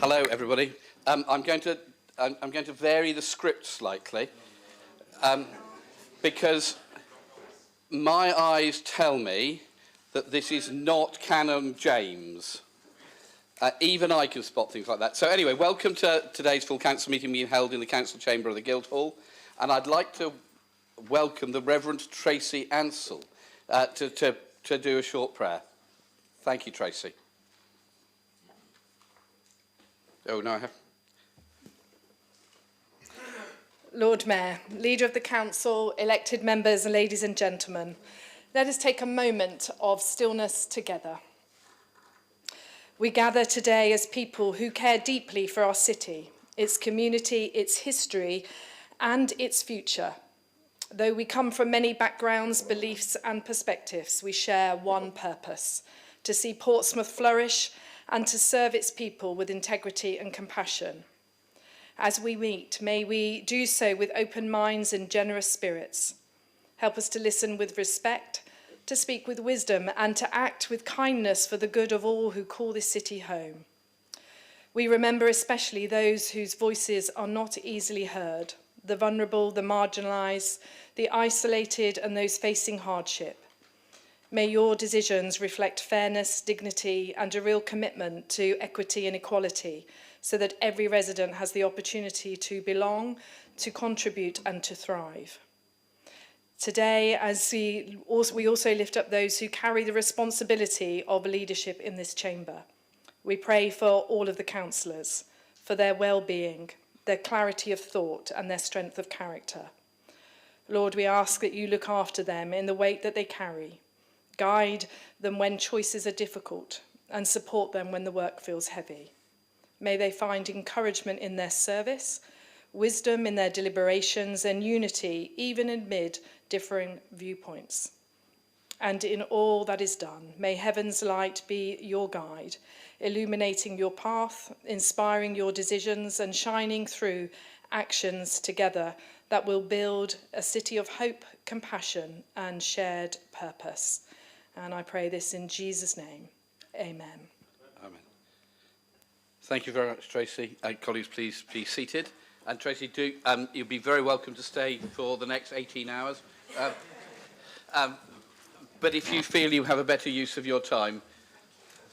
Hello, everybody. I'm going to vary the script slightly because my eyes tell me that this is not Canon James. Even I can spot things like that. So anyway, welcome to today's full council meeting being held in the council chamber of the Guildhall. And I'd like to welcome the Reverend Tracy Ansell to do a short prayer. Thank you, Tracy. Oh, no, I have. Lord Mayor, Leader of the Council, elected members, ladies and gentlemen, let us take a moment of stillness together. We gather today as people who care deeply for our city, its community, its history, and its future. Though we come from many backgrounds, beliefs, and perspectives, we share one purpose: to see Portsmouth flourish and to serve its people with integrity and compassion. As we meet, may we do so with open minds and generous spirits. Help us to listen with respect, to speak with wisdom, and to act with kindness for the good of all who call this city home. We remember especially those whose voices are not easily heard, the vulnerable, the marginalised, the isolated, and those facing hardship. May your decisions reflect fairness, dignity, and a real commitment to equity and equality, so that every resident has the opportunity to belong, to contribute, and to thrive. Today, as we also lift up those who carry the responsibility of leadership in this chamber. We pray for all of the councillors, for their well-being, their clarity of thought, and their strength of character. Lord, we ask that you look after them in the weight that they carry. Guide them when choices are difficult, and support them when the work feels heavy. May they find encouragement in their service, wisdom in their deliberations, and unity even amid differing viewpoints. And in all that is done, may heaven's light be your guide, illuminating your path, inspiring your decisions, and shining through actions together that will build a city of hope, compassion, and shared purpose. And I pray this in Jesus' name. Amen. Amen. Thank you very much, Tracy. Colleagues, please be seated. And Tracy, you'll be very welcome to stay for the next 18 hours. But if you feel you have a better use of your time,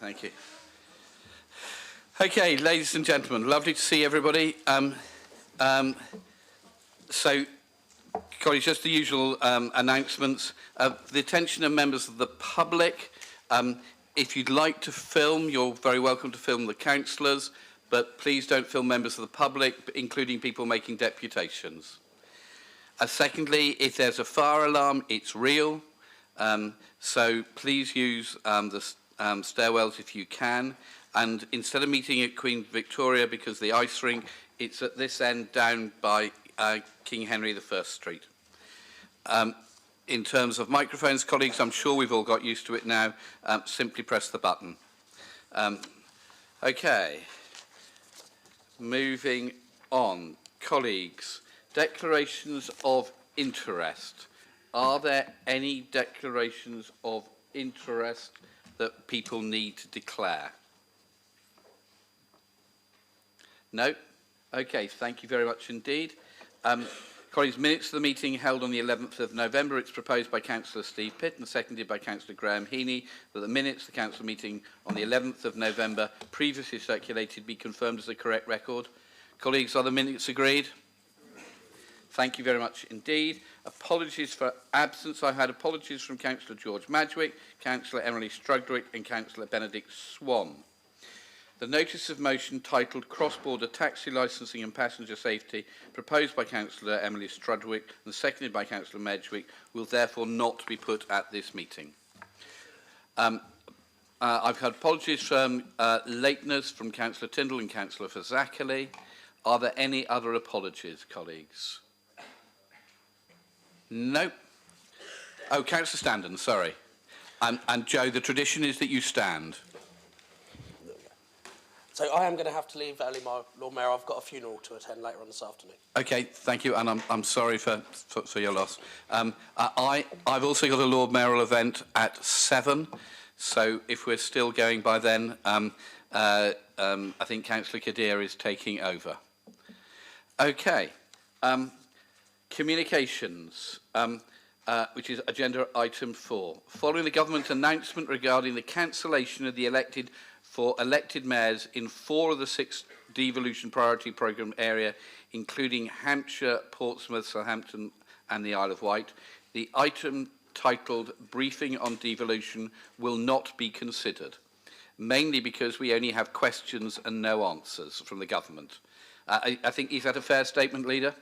thank you. Okay, ladies and gentlemen, lovely to see everybody. So, colleagues, just the usual announcements. The attention of members of the public. If you'd like to film, you're very welcome to film the councillors, but please don't film members of the public, including people making deputations. Secondly, if there's a fire alarm, it's real. So please use the stairwells if you can. And instead of meeting at Queen Victoria, because the ice rink, it's at this end down by King Henry I Street. In terms of microphones, colleagues, I'm sure we've all got used to it now. Simply press the button. Okay. Moving on. Colleagues, declarations of interest. Are there any declarations of interest that people need to declare? No? Okay, thank you very much indeed. Colleagues, minutes of the meeting held on the 11th of November. It's proposed by Councillor Steve Pitt and seconded by Councillor Graham Heaney that the minutes of the council meeting on the 11th of November previously circulated be confirmed as a correct record. Colleagues, are the minutes agreed? Thank you very much indeed. Apologies for absence. I had apologies from Councillor George Madgwick, Councillor Emily Strudwick and Councillor Benedict Swan. The notice of motion titled Cross-Border Taxi Licensing and Passenger Safety, proposed by Councillor Emily Strudwick and seconded by Councillor Madgwick, will therefore not be put at this meeting. I've had apologies from lateness from Councillor Tyndall and Councillor Fazakerley. Are there any other apologies, colleagues? No. Oh, Councillor Standen, sorry. And Joe, the tradition is that you stand. So I am going to have to leave early, Lord Mayor. I've got a funeral to attend later on this afternoon. Okay, thank you, and I'm sorry for your loss. I've also got a Lord Mayoral event at 7, so if we're still going by then, I think Councillor Kadir is taking over. Okay. Communications, which is agenda item 4. Following the government announcement regarding the cancellation of the elected mayors in 4 of the 6 devolution priority programme area, including Hampshire, Portsmouth, Southampton and the Isle of Wight, the item titled Briefing on Devolution will not be considered, mainly because we only have questions and no answers from the government. I think, is that a fair statement, Leader?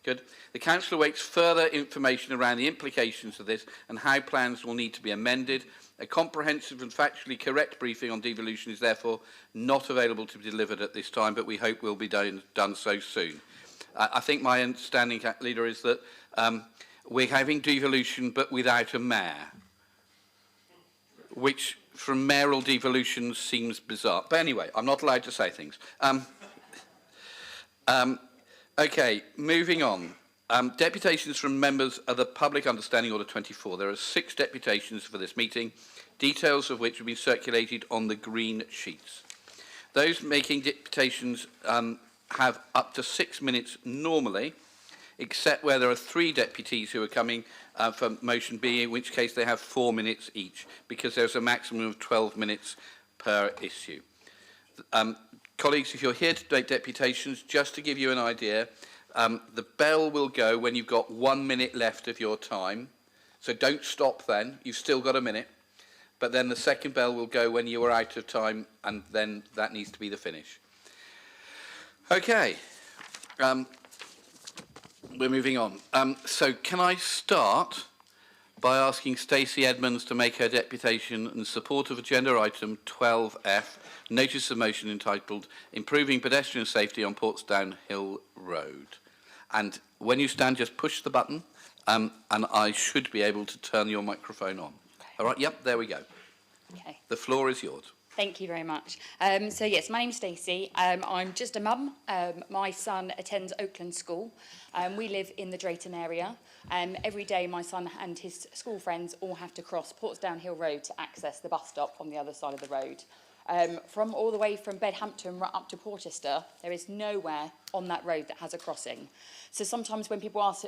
Good. The Council awaits further information around the implications of this and how plans will need to be amended. A comprehensive and factually correct briefing on devolution is therefore not available to be delivered at this time, but we hope will be done so soon. I think my understanding, Leader, is that we're having devolution but without a mayor, which from mayoral devolution seems bizarre. But anyway, I'm not allowed to say things. Okay, moving on. Deputations from members of the Public Understanding Order 24. There are 6 deputations for this meeting, details of which will be circulated on the green sheets. Those making deputations have up to 6 minutes normally, except where there are 3 deputies who are coming for motion B, in which case they have 4 minutes each, because there's a maximum of 12 minutes per issue. Colleagues, if you're here to make deputations, just to give you an idea, the bell will go when you've got 1 minute left of your time. So don't stop then, you've still got a minute. But then the second bell will go when you are out of time, and then that needs to be the finish. Okay, we're moving on. So can I start by asking Stacey Edmonds to make her deputation in support of agenda item 12F, notice of motion entitled Improving Pedestrian Safety on Portsdown Hill Road. And when you stand, just push the button, and I should be able to turn your microphone on. Okay. All right, yep, there we go. Okay. The floor is yours. Thank you very much. So yes, my name's Stacey. I'm just a mum. My son attends Oakland School. We live in the Drayton area. Every day my son and his school friends all have to cross Portsdown Hill Road to access the bus stop on the other side of the road. From all the way from Bedhampton right up to Porchester, there is nowhere on that road that has a crossing. So sometimes when people ask,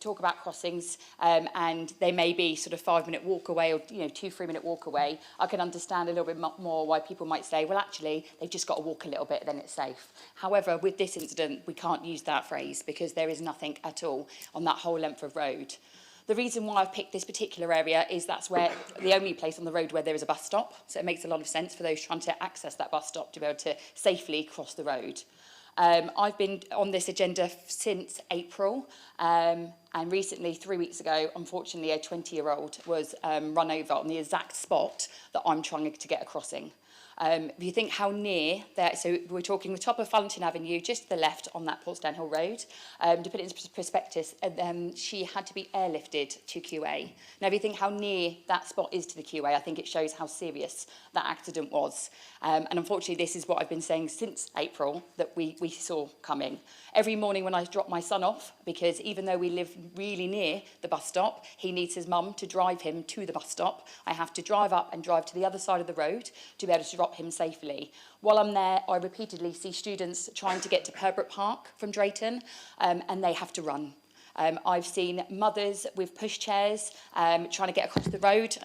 talk about crossings, and they may be sort of 5-minute walk away or 2-3 minute walk away, I can understand a little bit more why people might say, well, actually, they've just got to walk a little bit, then it's safe. However, with this incident, we can't use that phrase because there is nothing at all on that whole length of road. The reason why I've picked this particular area is that's where the only place on the road where there is a bus stop. So it makes a lot of sense for those trying to access that bus stop to be able to safely cross the road. I've been on this agenda since April, and recently, 3 weeks ago, unfortunately, a 20-year-old was run over on the exact spot that I'm trying to get a crossing. If you think how near that, so we're talking the top of Fallentin Avenue, just to the left on that Portsdown Hill Road. To put it into perspective, she had to be airlifted to QA. Now, if you think how near that spot is to the QA, I think it shows how serious that accident was. And unfortunately, this is what I've been saying since April that we saw coming. Every morning when I drop my son off, because even though we live really near the bus stop, he needs his mum to drive him to the bus stop. I have to drive up and drive to the other side of the road to be able to drop him safely. While I'm there, I repeatedly see students trying to get to Purbrook Park from Drayton, and they have to run. I've seen mothers with pushchairs trying to get across the road.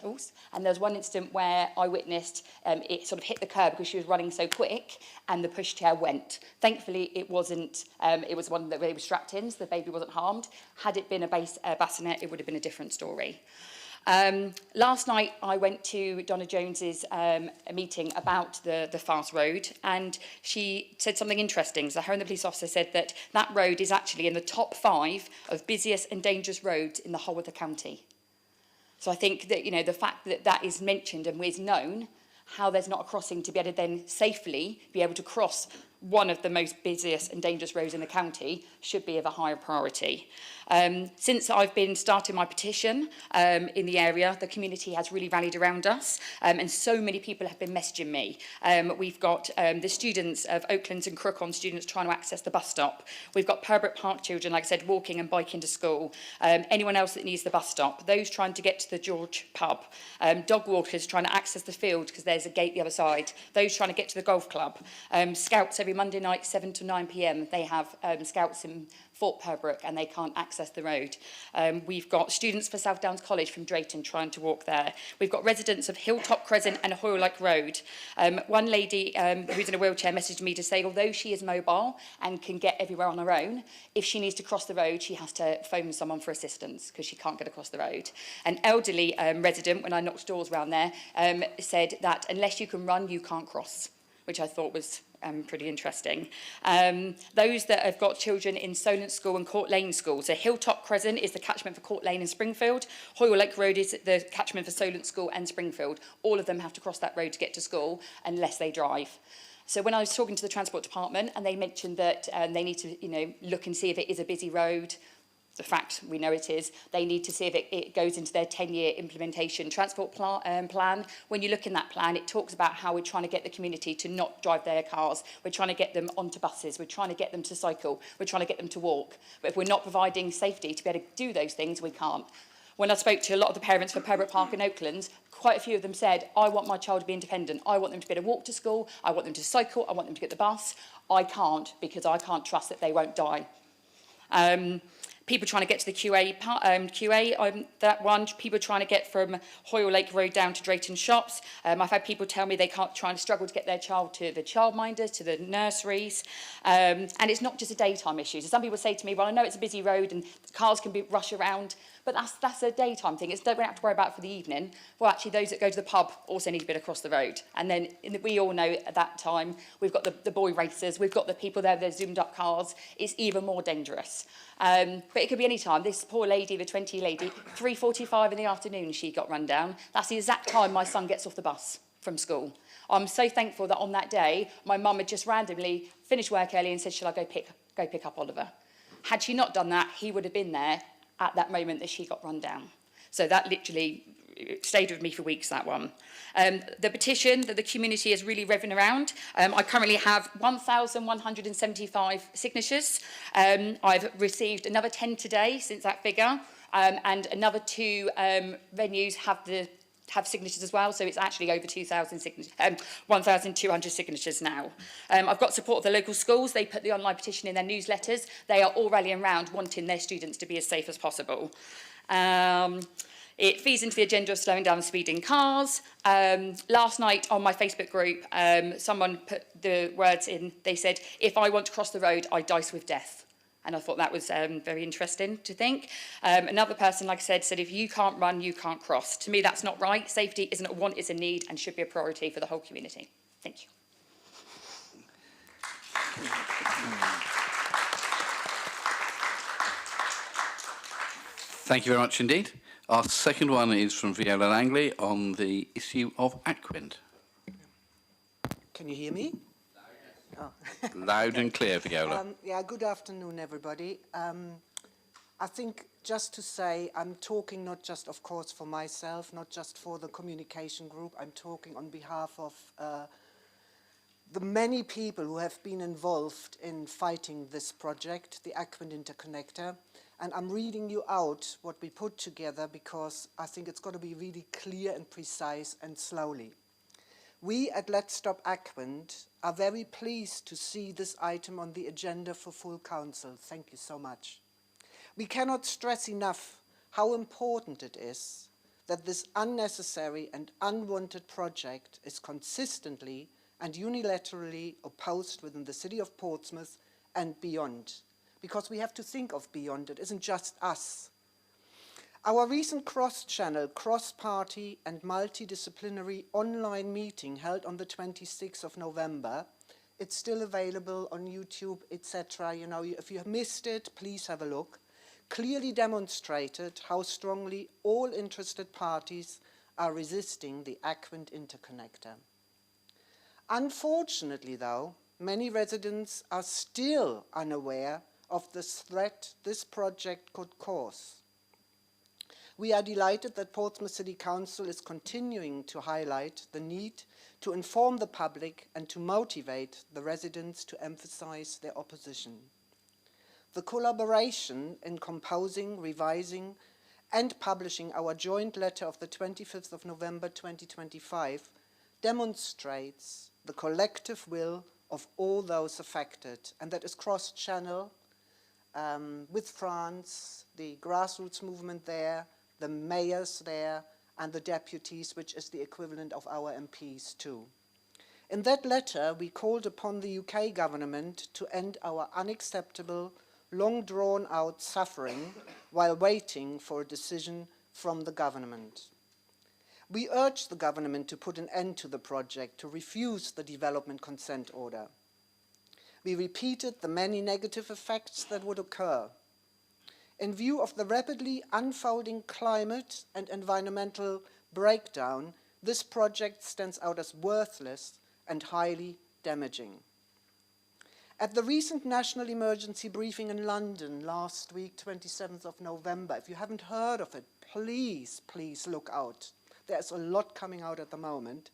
And there was one incident where I witnessed it sort of hit the curb because she was running so quick and the pushchair went. Thankfully, it wasn't, it was one that they were strapped in, so the baby wasn't harmed. Had it been a bassinet, it would have been a different story. Last night I went to Donna Jones's meeting about the fast road, and she said something interesting. So her and the police officer said that that road is actually in the top 5 of busiest and dangerous roads in the whole of the county. So I think that the fact that that is mentioned and is known, how there's not a crossing to be able to then safely be able to cross one of the most busiest and dangerous roads in the county, should be of a higher priority. Since I've been starting my petition in the area, the community has really rallied around us, and so many people have been messaging me. We've got the students of Oaklands and Crookon students trying to access the bus stop. We've got Pembroke Park children, like I said, walking and biking to school. Anyone else that needs the bus stop, those trying to get to the George pub. Dog walkers trying to access the field because there's a gate the other side. Those trying to get to the golf club. Scouts every Monday night, 7 to 9 p.m. They have scouts in Fort Pembroke and they can't access the road. We've got students for South Downs College from Drayton trying to walk there. We've got residents of Hilltop Crescent and Hoyle-like Road. One lady who's in a wheelchair messaged me to say, although she is mobile and can get everywhere on her own, if she needs to cross the road, she has to phone someone for assistance because she can't get across the road. An elderly resident, when I knocked doors around there, said that unless you can run, you can't cross, which I thought was pretty interesting. Those that have got children in Solent School and Court Lane School. So Hilltop Crescent is the catchment for Court Lane and Springfield. Hoyle-like Road is the catchment for Solent School and Springfield. All of them have to cross that road to get to school unless they drive. So when I was talking to the Transport Department and they mentioned that they need to look and see if it is a busy road, the fact we know it is, they need to see if it goes into their 10-year implementation transport plan. When you look in that plan, it talks about how we're trying to get the community to not drive their cars. We're trying to get them onto buses. We're trying to get them to cycle. We're trying to get them to walk. But if we're not providing safety to be able to do those things, we can't. When I spoke to a lot of the parents for Pembroke Park and Oaklands, quite a few of them said, I want my child to be independent. I want them to be able to walk to school. I want them to cycle. I want them to get the bus. I can't because I can't trust that they won't die. People trying to get to the that one, people trying to get from Hoyle-like Road down to Drayton Shops. I've had people tell me they can't try and struggle to get their child to the childminders, to the nurseries. And it's not just a daytime issue. So some people say to me, well, I know it's a busy road and cars can rush around, but that's a daytime thing. It's don't have to worry about it for the evening. Well, actually, those that go to the pub also need to be across the road. And then we all know at that time, we've got the boy racers, we've got the people there with their zoomed up cars. It's even more dangerous. But it could be any time. This poor lady, the 20 lady, 3:45 in the afternoon, she got run down. That's the exact time my son gets off the bus from school. I'm so thankful that on that day, my mum had just randomly finished work early and said, shall I go pick up Oliver? Had she not done that, he would have been there at that moment that she got run down. So that literally stayed with me for weeks, that one. The petition that the community is really revving around, I currently have 1,175 signatures. I've received another 10 today since that figure, and another 2 venues have signatures as well, so it's actually over 2,000 signatures, 1,200 signatures now. I've got support of the local schools. They put the online petition in their newsletters. They are all rallying around wanting their students to be as safe as possible. It feeds into the agenda of slowing down speeding cars. Last night on my Facebook group, someone put the words in, they said, if I want to cross the road, I dice with death. And I thought that was very interesting to think. Another person, like I said, if you can't run, you can't cross. To me, that's not right. Safety isn't a want, it's a need and should be a priority for the whole community. Thank you. Thank you very much indeed. Our second one is from Viola Langley on the issue of Aquin. Can you hear me? Loud and clear, Viola. Yeah, good afternoon, everybody. I think just to say, I'm talking not just, of course, for myself, not just for the communication group, I'm talking on behalf of the many people who have been involved in fighting this project, the Aquin Interconnector. And I'm reading you out what we put together because I think it's got to be really clear and precise and slowly. We at Let's Stop Aquin are very pleased to see this item on the agenda for full council. Thank you so much. We cannot stress enough how important it is that this unnecessary and unwanted project is consistently and unilaterally opposed within the city of Portsmouth and beyond. Because we have to think of beyond, it isn't just us. Our recent cross-channel, cross-party and multidisciplinary online meeting held on the 26th of November, it's still available on YouTube, etc. You know, if you have missed it, please have a look, clearly demonstrated how strongly all interested parties are resisting the Aquin Interconnector. Unfortunately, though, many residents are still unaware of the threat this project could cause. We are delighted that Portsmouth City Council is continuing to highlight the need to inform the public and to motivate the residents to emphasize their opposition. The collaboration in composing, revising, and publishing our joint letter of the 25th of November 2025 demonstrates the collective will of all those affected, and that is cross-channel with France, the grassroots movement there, the mayors there, and the deputies, which is the equivalent of our MPs too. In that letter, we called upon the UK government to end our unacceptable, long drawn-out suffering while waiting for a decision from the government. We urged the government to put an end to the project, to refuse the development consent order. We repeated the many negative effects that would occur. In view of the rapidly unfolding climate and environmental breakdown, this project stands out as worthless and highly damaging. At the recent national emergency briefing in London last week, 27th of November, if you haven't heard of it, please, please look out. There's a lot coming out at the moment.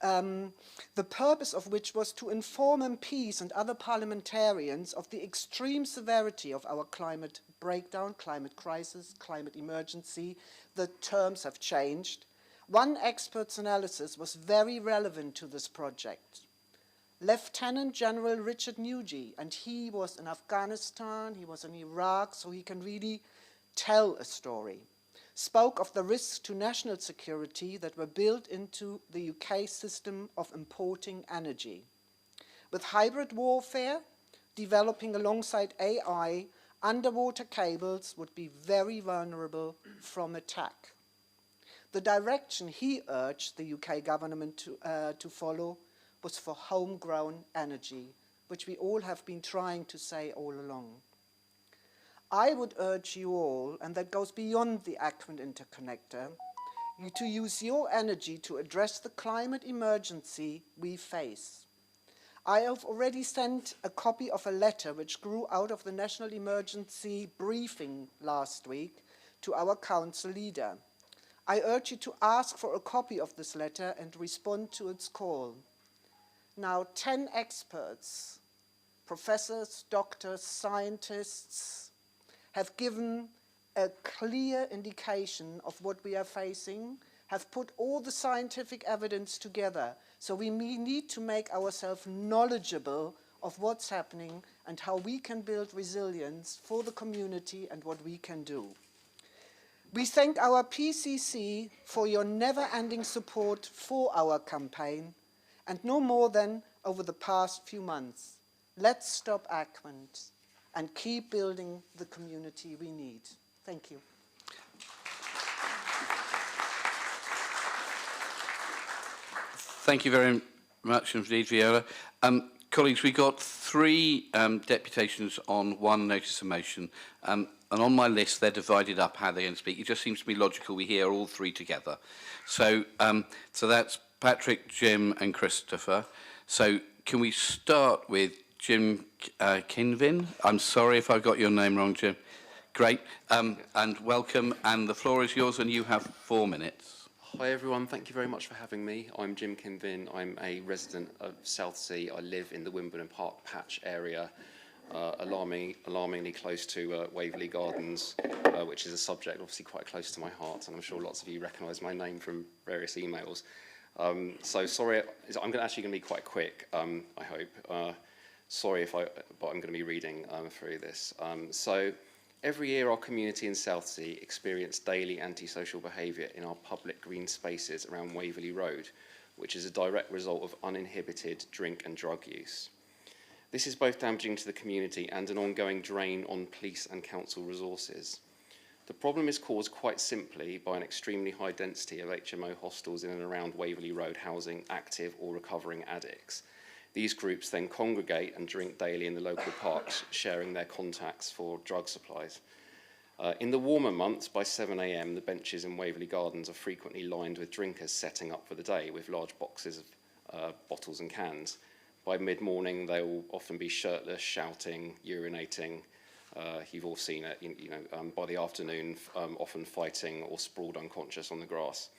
The purpose of which was to inform MPs and other parliamentarians of the extreme severity of our climate breakdown, climate crisis, climate emergency. The terms have changed. One expert's analysis was very relevant to this project. Lieutenant General Richard Nugent, and he was in Afghanistan, he was in Iraq, so he can really tell a story, spoke of the risks to national security that were built into the UK system of importing energy. With hybrid warfare developing alongside AI, underwater cables would be very vulnerable from attack. The direction he urged the UK government to follow was for homegrown energy, which we all have been trying to say all along. I would urge you all, and that goes beyond the Aquin Interconnector, to use your energy to address the climate emergency we face. I have already sent a copy of a letter which grew out of the National Emergency briefing last week to our council leader. I urge you to ask for a copy of this letter and respond to its call. Now, 10 experts, professors, doctors, scientists, have given a clear indication of what we are facing, have put all the scientific evidence together. So we need to make ourselves knowledgeable of what's happening and how we can build resilience for the community and what we can do. We thank our PCC for your never-ending support for our campaign, and no more than over the past few months. Let's stop Aquin and keep building the community we need. Thank you. Thank you very much indeed, Viola. Colleagues, we got 3 deputations on 1 notice of motion, and on my list they're divided up how they're going to speak. It just seems to be logical we hear all 3 together. So that's Patrick, Jim and Christopher. So can we start with Jim Kinvin? I'm sorry if I got your name wrong, Jim. Great, and welcome, and the floor is yours, and you have 4 minutes. Hi everyone, thank you very much for having me. I'm Jim Kinvin, I'm a resident of Southsea. I live in the Wimbledon Park Patch area, alarmingly close to Waverley Gardens, which is a subject obviously quite close to my heart, and I'm sure lots of you recognise my name from various emails. So sorry, I'm actually going to be quite quick, I hope. Sorry but I'm going to be reading through this. So every year our community in Southsea experience daily antisocial behaviour in our public green spaces around Waverley Road, which is a direct result of uninhibited drink and drug use. This is both damaging to the community and an ongoing drain on police and council resources. The problem is caused quite simply by an extremely high density of HMO hostels in and around Waverley Road housing active or recovering addicts. These groups then congregate and drink daily in the local parks, sharing their contacts for drug supplies. In the warmer months, by 7 AM, the benches in Waverley Gardens are frequently lined with drinkers setting up for the day with large boxes of bottles and cans. By mid-morning, they will often be shirtless, shouting, urinating. You've all seen it, by the afternoon, often fighting or sprawled unconscious on the grass.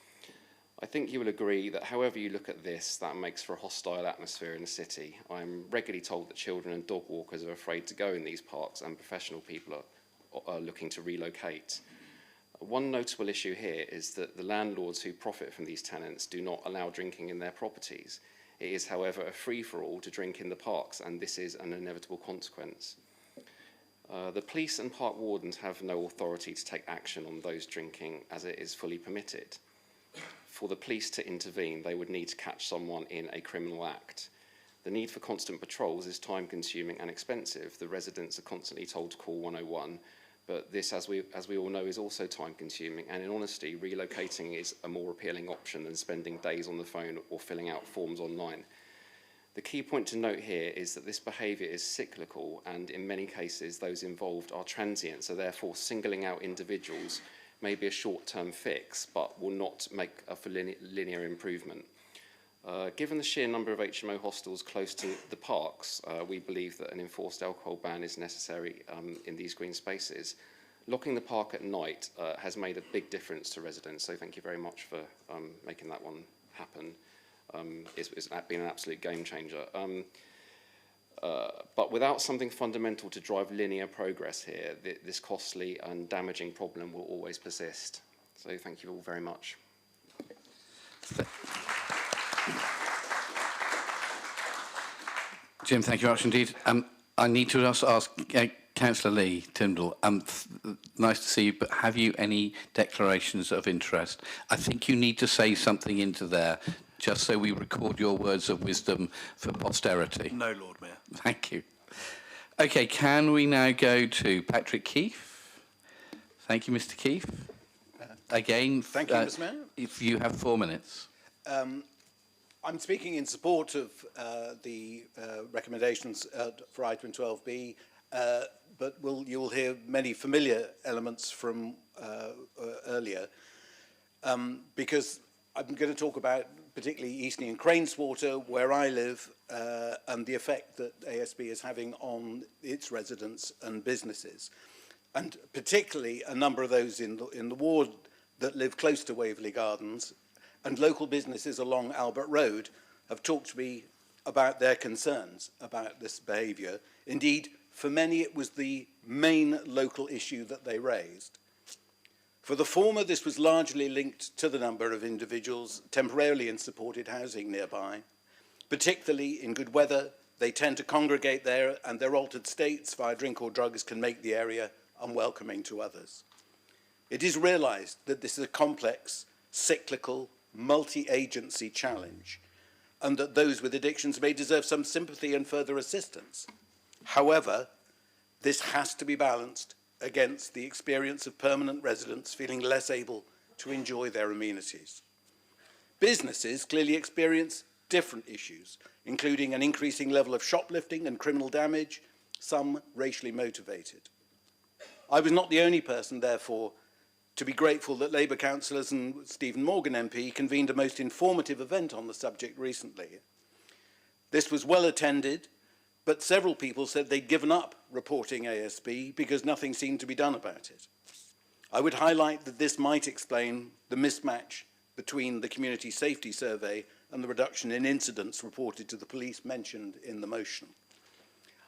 I think you will agree that however you look at this, that makes for a hostile atmosphere in the city. I'm regularly told that children and dog walkers are afraid to go in these parks, and professional people are looking to relocate. One notable issue here is that the landlords who profit from these tenants do not allow drinking in their properties. It is, however, a free-for-all to drink in the parks, and this is an inevitable consequence. The police and park wardens have no authority to take action on those drinking, as it is fully permitted. For the police to intervene, they would need to catch someone in a criminal act. The need for constant patrols is time-consuming and expensive. The residents are constantly told to call 101, but this, as we all know, is also time-consuming, and in honesty, relocating is a more appealing option than spending days on the phone or filling out forms online. The key point to note here is that this behaviour is cyclical, and in many cases, those involved are transient, so therefore singling out individuals may be a short-term fix, but will not make a linear improvement. Given the sheer number of HMO hostels close to the parks, we believe that an enforced alcohol ban is necessary in these green spaces. Locking the park at night has made a big difference to residents, so thank you very much for making that one happen. It's been an absolute game changer. But without something fundamental to drive linear progress here, this costly and damaging problem will always persist. So thank you all very much. Jim, thank you very much indeed. I need to also ask Councillor Lee Tyndall, nice to see you, but have you any declarations of interest? I think you need to say something into there, just so we record your words of wisdom for posterity. No, Lord Mayor. Thank you. Okay, can we now go to Patrick Keefe? Thank you, Mr. Keefe. Again, Thank you, Mr. Mayor. if you have 4 minutes. I'm speaking in support of the recommendations for item 12B, but you will hear many familiar elements from earlier, because I'm going to talk about particularly Eastney and Craneswater, where I live, and the effect that ASB is having on its residents and businesses, and particularly a number of those in the ward that live close to Waverley Gardens. And local businesses along Albert Road have talked to me about their concerns about this behaviour. Indeed, for many, it was the main local issue that they raised. For the former, this was largely linked to the number of individuals temporarily in supported housing nearby. Particularly in good weather, they tend to congregate there, and their altered states via drink or drugs can make the area unwelcoming to others. It is realised that this is a complex, cyclical, multi-agency challenge, and that those with addictions may deserve some sympathy and further assistance. However, this has to be balanced against the experience of permanent residents feeling less able to enjoy their amenities. Businesses clearly experience different issues, including an increasing level of shoplifting and criminal damage, some racially motivated. I was not the only person, therefore, to be grateful that Labour councillors and Stephen Morgan MP convened a most informative event on the subject recently. This was well attended, but several people said they'd given up reporting ASB because nothing seemed to be done about it. I would highlight that this might explain the mismatch between the Community Safety Survey and the reduction in incidents reported to the police mentioned in the motion.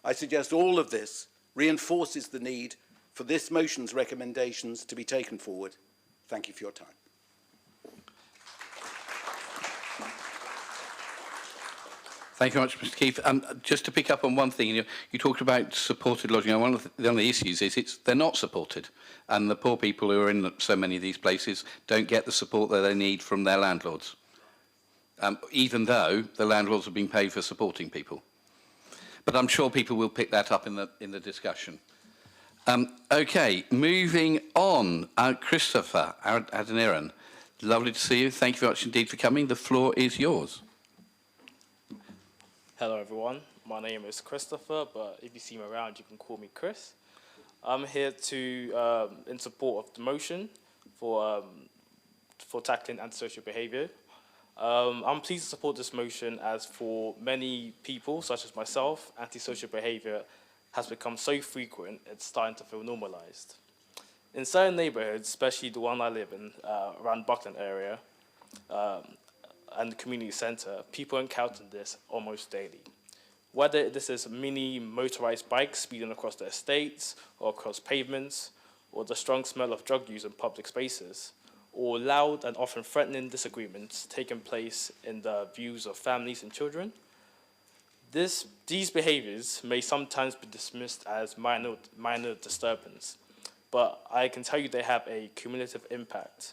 I suggest all of this reinforces the need for this motion's recommendations to be taken forward. Thank you for your time. Thank you very much, Mr. Keefe. Just to pick up on one thing, you talked about supported lodging, and one of the issues is they're not supported, and the poor people who are in so many of these places don't get the support that they need from their landlords, even though the landlords are being paid for supporting people. But I'm sure people will pick that up in the discussion. Okay, moving on. Christopher Adeniran, lovely to see you. Thank you very much indeed for coming. The floor is yours. Hello everyone, my name is Christopher, but if you see me around you can call me Chris. I'm here to in support of the motion for tackling antisocial behaviour. I'm pleased to support this motion as for many people, such as myself, antisocial behaviour has become so frequent it's starting to feel normalised. In certain neighbourhoods, especially the one I live in, around Buckland area and the community centre, people encounter this almost daily. Whether this is mini motorised bikes speeding across the estates or across pavements, or the strong smell of drug use in public spaces, or loud and often threatening disagreements taking place in the views of families and children. These behaviours may sometimes be dismissed as minor disturbance, but I can tell you they have a cumulative impact.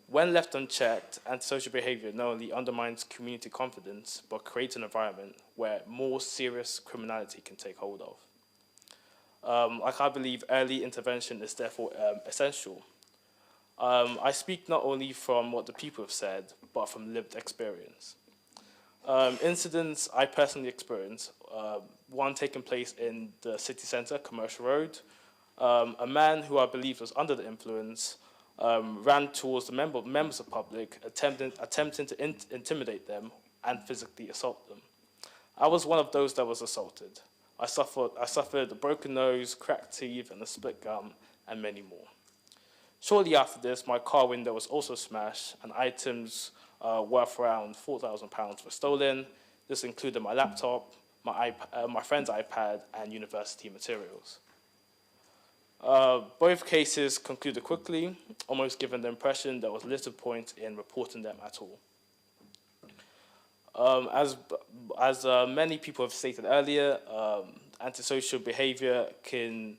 When left unchecked, antisocial behaviour not only undermines community confidence, but creates an environment where more serious criminality can take hold of. I believe early intervention is therefore essential. I speak not only from what the people have said, but from lived experience. Incidents I personally experienced, one taking place in the city centre, Commercial Road. A man who I believe was under the influence ran towards the members of the public, attempting to intimidate them and physically assault them. I was one of those that was assaulted. I suffered a broken nose, cracked teeth, and a split gum, and many more. Shortly after this, my car window was also smashed, and items worth around £4,000 were stolen. This included my laptop, my friend's iPad, and university materials. Both cases concluded quickly, almost giving the impression there was little point in reporting them at all. As many people have stated earlier, antisocial behaviour is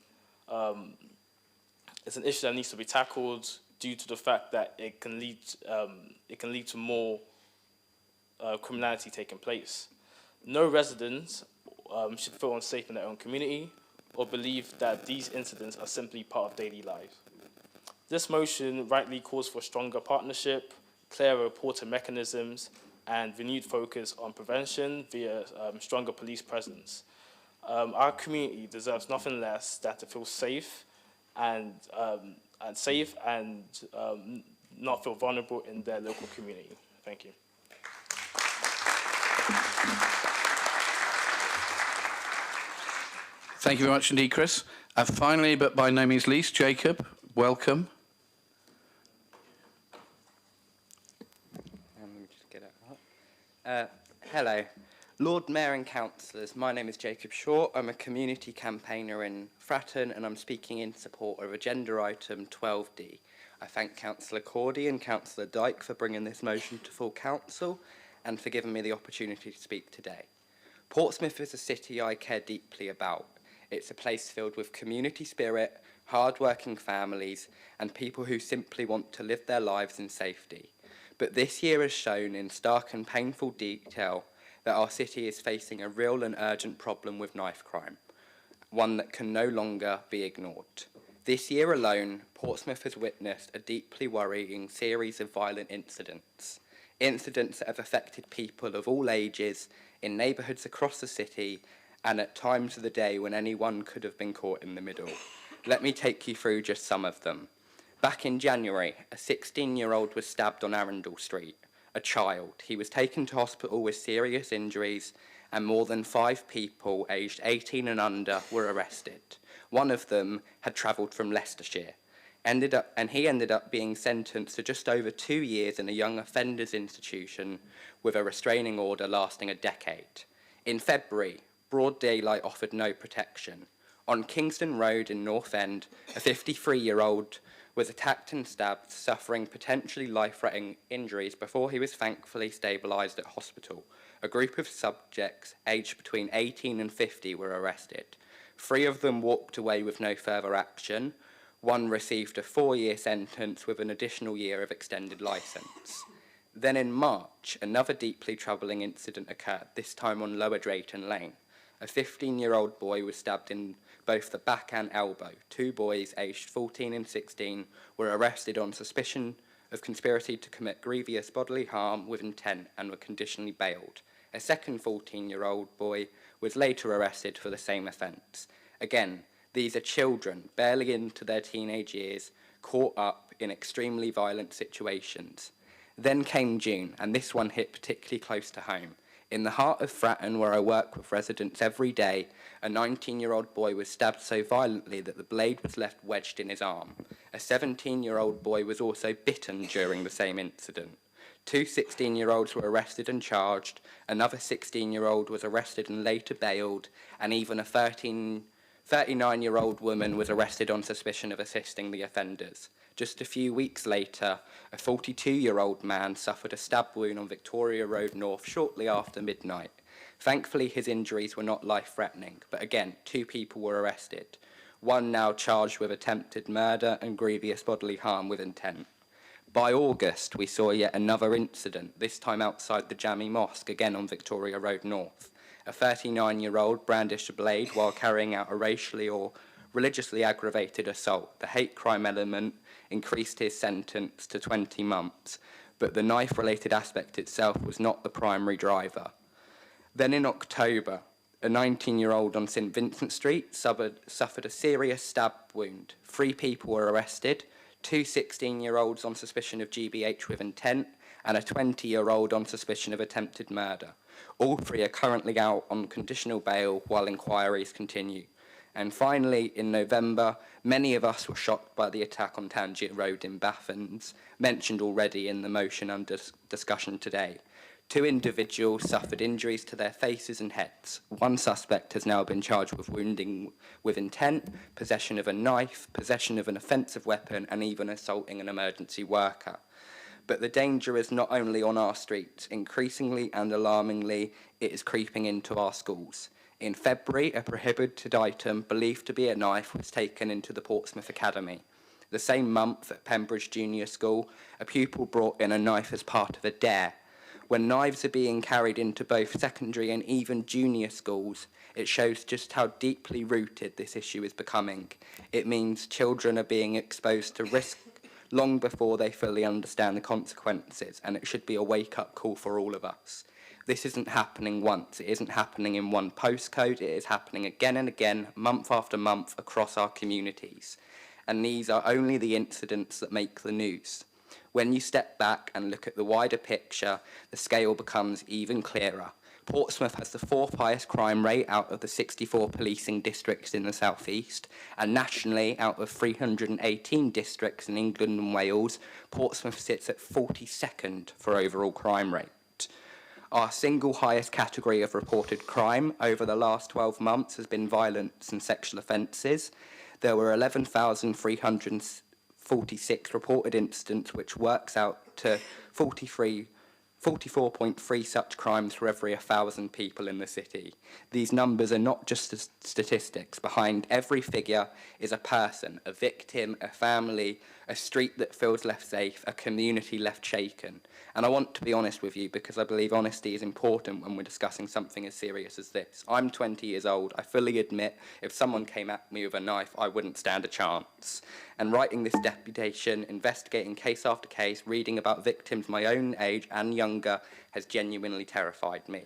an issue that needs to be tackled due to the fact that it can lead to more criminality taking place. No residents should feel unsafe in their own community or believe that these incidents are simply part of daily life. This motion rightly calls for stronger partnership, clearer reporting mechanisms, and renewed focus on prevention via stronger police presence. Our community deserves nothing less than to feel safe and not feel vulnerable in their local community. Thank you. Thank you very much indeed, Chris. Finally, but by no means least, Jacob, welcome. Let me just get it up. Hello. Lord Mayor and Councillors, my name is Jacob Shaw. I'm a community campaigner in Fratton and I'm speaking in support of agenda item 12D. I thank Councillor Cordy and Councillor Dyke for bringing this motion to full council and for giving me the opportunity to speak today. Portsmouth is a city I care deeply about. It's a place filled with community spirit, hard-working families and people who simply want to live their lives in safety. But this year has shown in stark and painful detail that our city is facing a real and urgent problem with knife crime, one that can no longer be ignored. This year alone, Portsmouth has witnessed a deeply worrying series of violent incidents that have affected people of all ages in neighbourhoods across the city and at times of the day when anyone could have been caught in the middle. Let me take you through just some of them. Back in January, a 16-year-old was stabbed on Arundel Street. A child. He was taken to hospital with serious injuries and more than 5 people aged 18 and under were arrested. One of them had travelled from Leicestershire. He ended up being sentenced to just over 2 years in a young offenders institution with a restraining order lasting a decade. In February, broad daylight offered no protection. On Kingston Road in North End, a 53-year-old was attacked and stabbed, suffering potentially life-threatening injuries before he was thankfully stabilised at hospital. A group of subjects aged between 18 and 50 were arrested. 3 of them walked away with no further action. 1 received a 4-year sentence with an additional year of extended licence. Then in March, another deeply troubling incident occurred, this time on Lower Drayton Lane. A 15-year-old boy was stabbed in both the back and elbow. 2 boys, aged 14 and 16, were arrested on suspicion of conspiracy to commit grievous bodily harm with intent and were conditionally bailed. A second 14-year-old boy was later arrested for the same offence. Again, these are children, barely into their teenage years, caught up in extremely violent situations. Then came June, and this one hit particularly close to home. In the heart of Fratton, where I work with residents every day, a 19-year-old boy was stabbed so violently that the blade was left wedged in his arm. A 17-year-old boy was also bitten during the same incident. 2 16-year-olds were arrested and charged, another 16-year-old was arrested and later bailed, and even a 39-year-old woman was arrested on suspicion of assisting the offenders. Just a few weeks later, a 42-year-old man suffered a stab wound on Victoria Road North shortly after midnight. Thankfully, his injuries were not life-threatening, but again, 2 people were arrested. One now charged with attempted murder and grievous bodily harm with intent. By August, we saw yet another incident, this time outside the Jami Mosque, again on Victoria Road North. A 39-year-old brandished a blade while carrying out a racially or religiously aggravated assault. The hate crime element increased his sentence to 20 months, but the knife-related aspect itself was not the primary driver. Then in October, a 19-year-old on St Vincent Street suffered a serious stab wound. 3 people were arrested, 2 16-year-olds on suspicion of GBH with intent, and a 20-year-old on suspicion of attempted murder. All 3 are currently out on conditional bail while inquiries continue. And finally, in November, many of us were shocked by the attack on Tangier Road in Bathans, mentioned already in the motion under discussion today. 2 individuals suffered injuries to their faces and heads. 1 suspect has now been charged with wounding with intent, possession of a knife, possession of an offensive weapon, and even assaulting an emergency worker. But the danger is not only on our streets. Increasingly and alarmingly, it is creeping into our schools. In February, a prohibited item believed to be a knife was taken into the Portsmouth Academy. The same month, at Pembridge Junior School, a pupil brought in a knife as part of a dare. When knives are being carried into both secondary and even junior schools, it shows just how deeply rooted this issue is becoming. It means children are being exposed to risk long before they fully understand the consequences, and it should be a wake-up call for all of us. This isn't happening once. It isn't happening in one postcode. It is happening again and again, month after month, across our communities. And these are only the incidents that make the news. When you step back and look at the wider picture, the scale becomes even clearer. Portsmouth has the 4th highest crime rate out of the 64 policing districts in the South East, and nationally, out of 318 districts in England and Wales, Portsmouth sits at 42nd for overall crime rate. Our single highest category of reported crime over the last 12 months has been violence and sexual offences. There were 11,346 reported incidents, which works out to 44.3 such crimes for every 1,000 people in the city. These numbers are not just statistics. Behind every figure is a person, a victim, a family, a street that feels left safe, a community left shaken. And I want to be honest with you because I believe honesty is important when we're discussing something as serious as this. I'm 20 years old. I fully admit if someone came at me with a knife, I wouldn't stand a chance. And writing this deputation, investigating case after case, reading about victims my own age and younger has genuinely terrified me.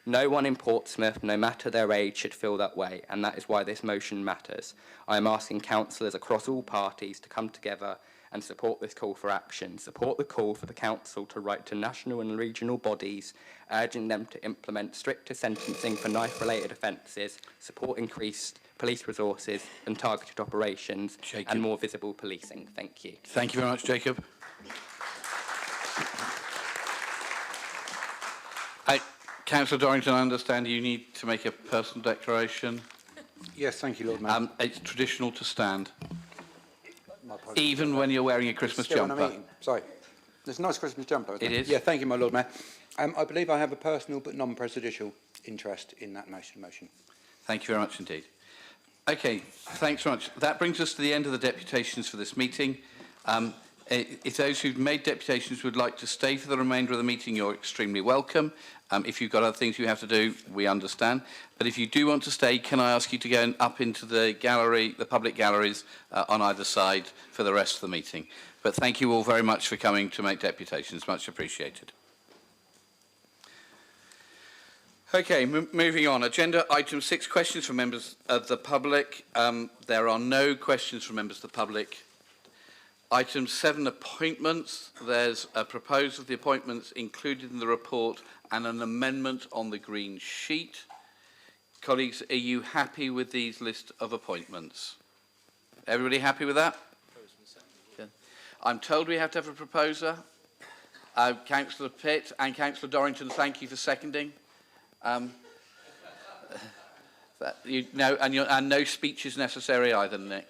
No one in Portsmouth, no matter their age, should feel that way, and that is why this motion matters. I am asking councillors across all parties to come together and support this call for action. Support the call for the council to write to national and regional bodies, urging them to implement stricter sentencing for knife-related offences, support increased police resources and targeted operations, and more visible policing. Thank you. Thank you very much, Jacob. Councillor Dorrington, I understand you need to make a personal declaration. Yes, thank you, Lord Mayor. It's traditional to stand, even when you're wearing a Christmas jumper. Sorry. There's a nice Christmas jumper. It is? Yeah, thank you, my Lord Mayor. I believe I have a personal but non-prejudicial interest in that motion. Thank you very much indeed. Okay, thanks very much. That brings us to the end of the deputations for this meeting. If those who've made deputations would like to stay for the remainder of the meeting, you're extremely welcome. If you've got other things you have to do, we understand. But if you do want to stay, can I ask you to go up into the gallery, the public galleries on either side for the rest of the meeting. But thank you all very much for coming to make deputations. Much appreciated. Okay, moving on. Agenda item 6, questions from members of the public. There are no questions from members of the public. Item 7, appointments. There's a proposal of the appointments included in the report and an amendment on the green sheet. Colleagues, are you happy with these list of appointments? Everybody happy with that? Okay. I'm told we have to have a proposer. Councillor Pitt and Councillor Dorrington, thank you for seconding. And no speech is necessary either, Nick.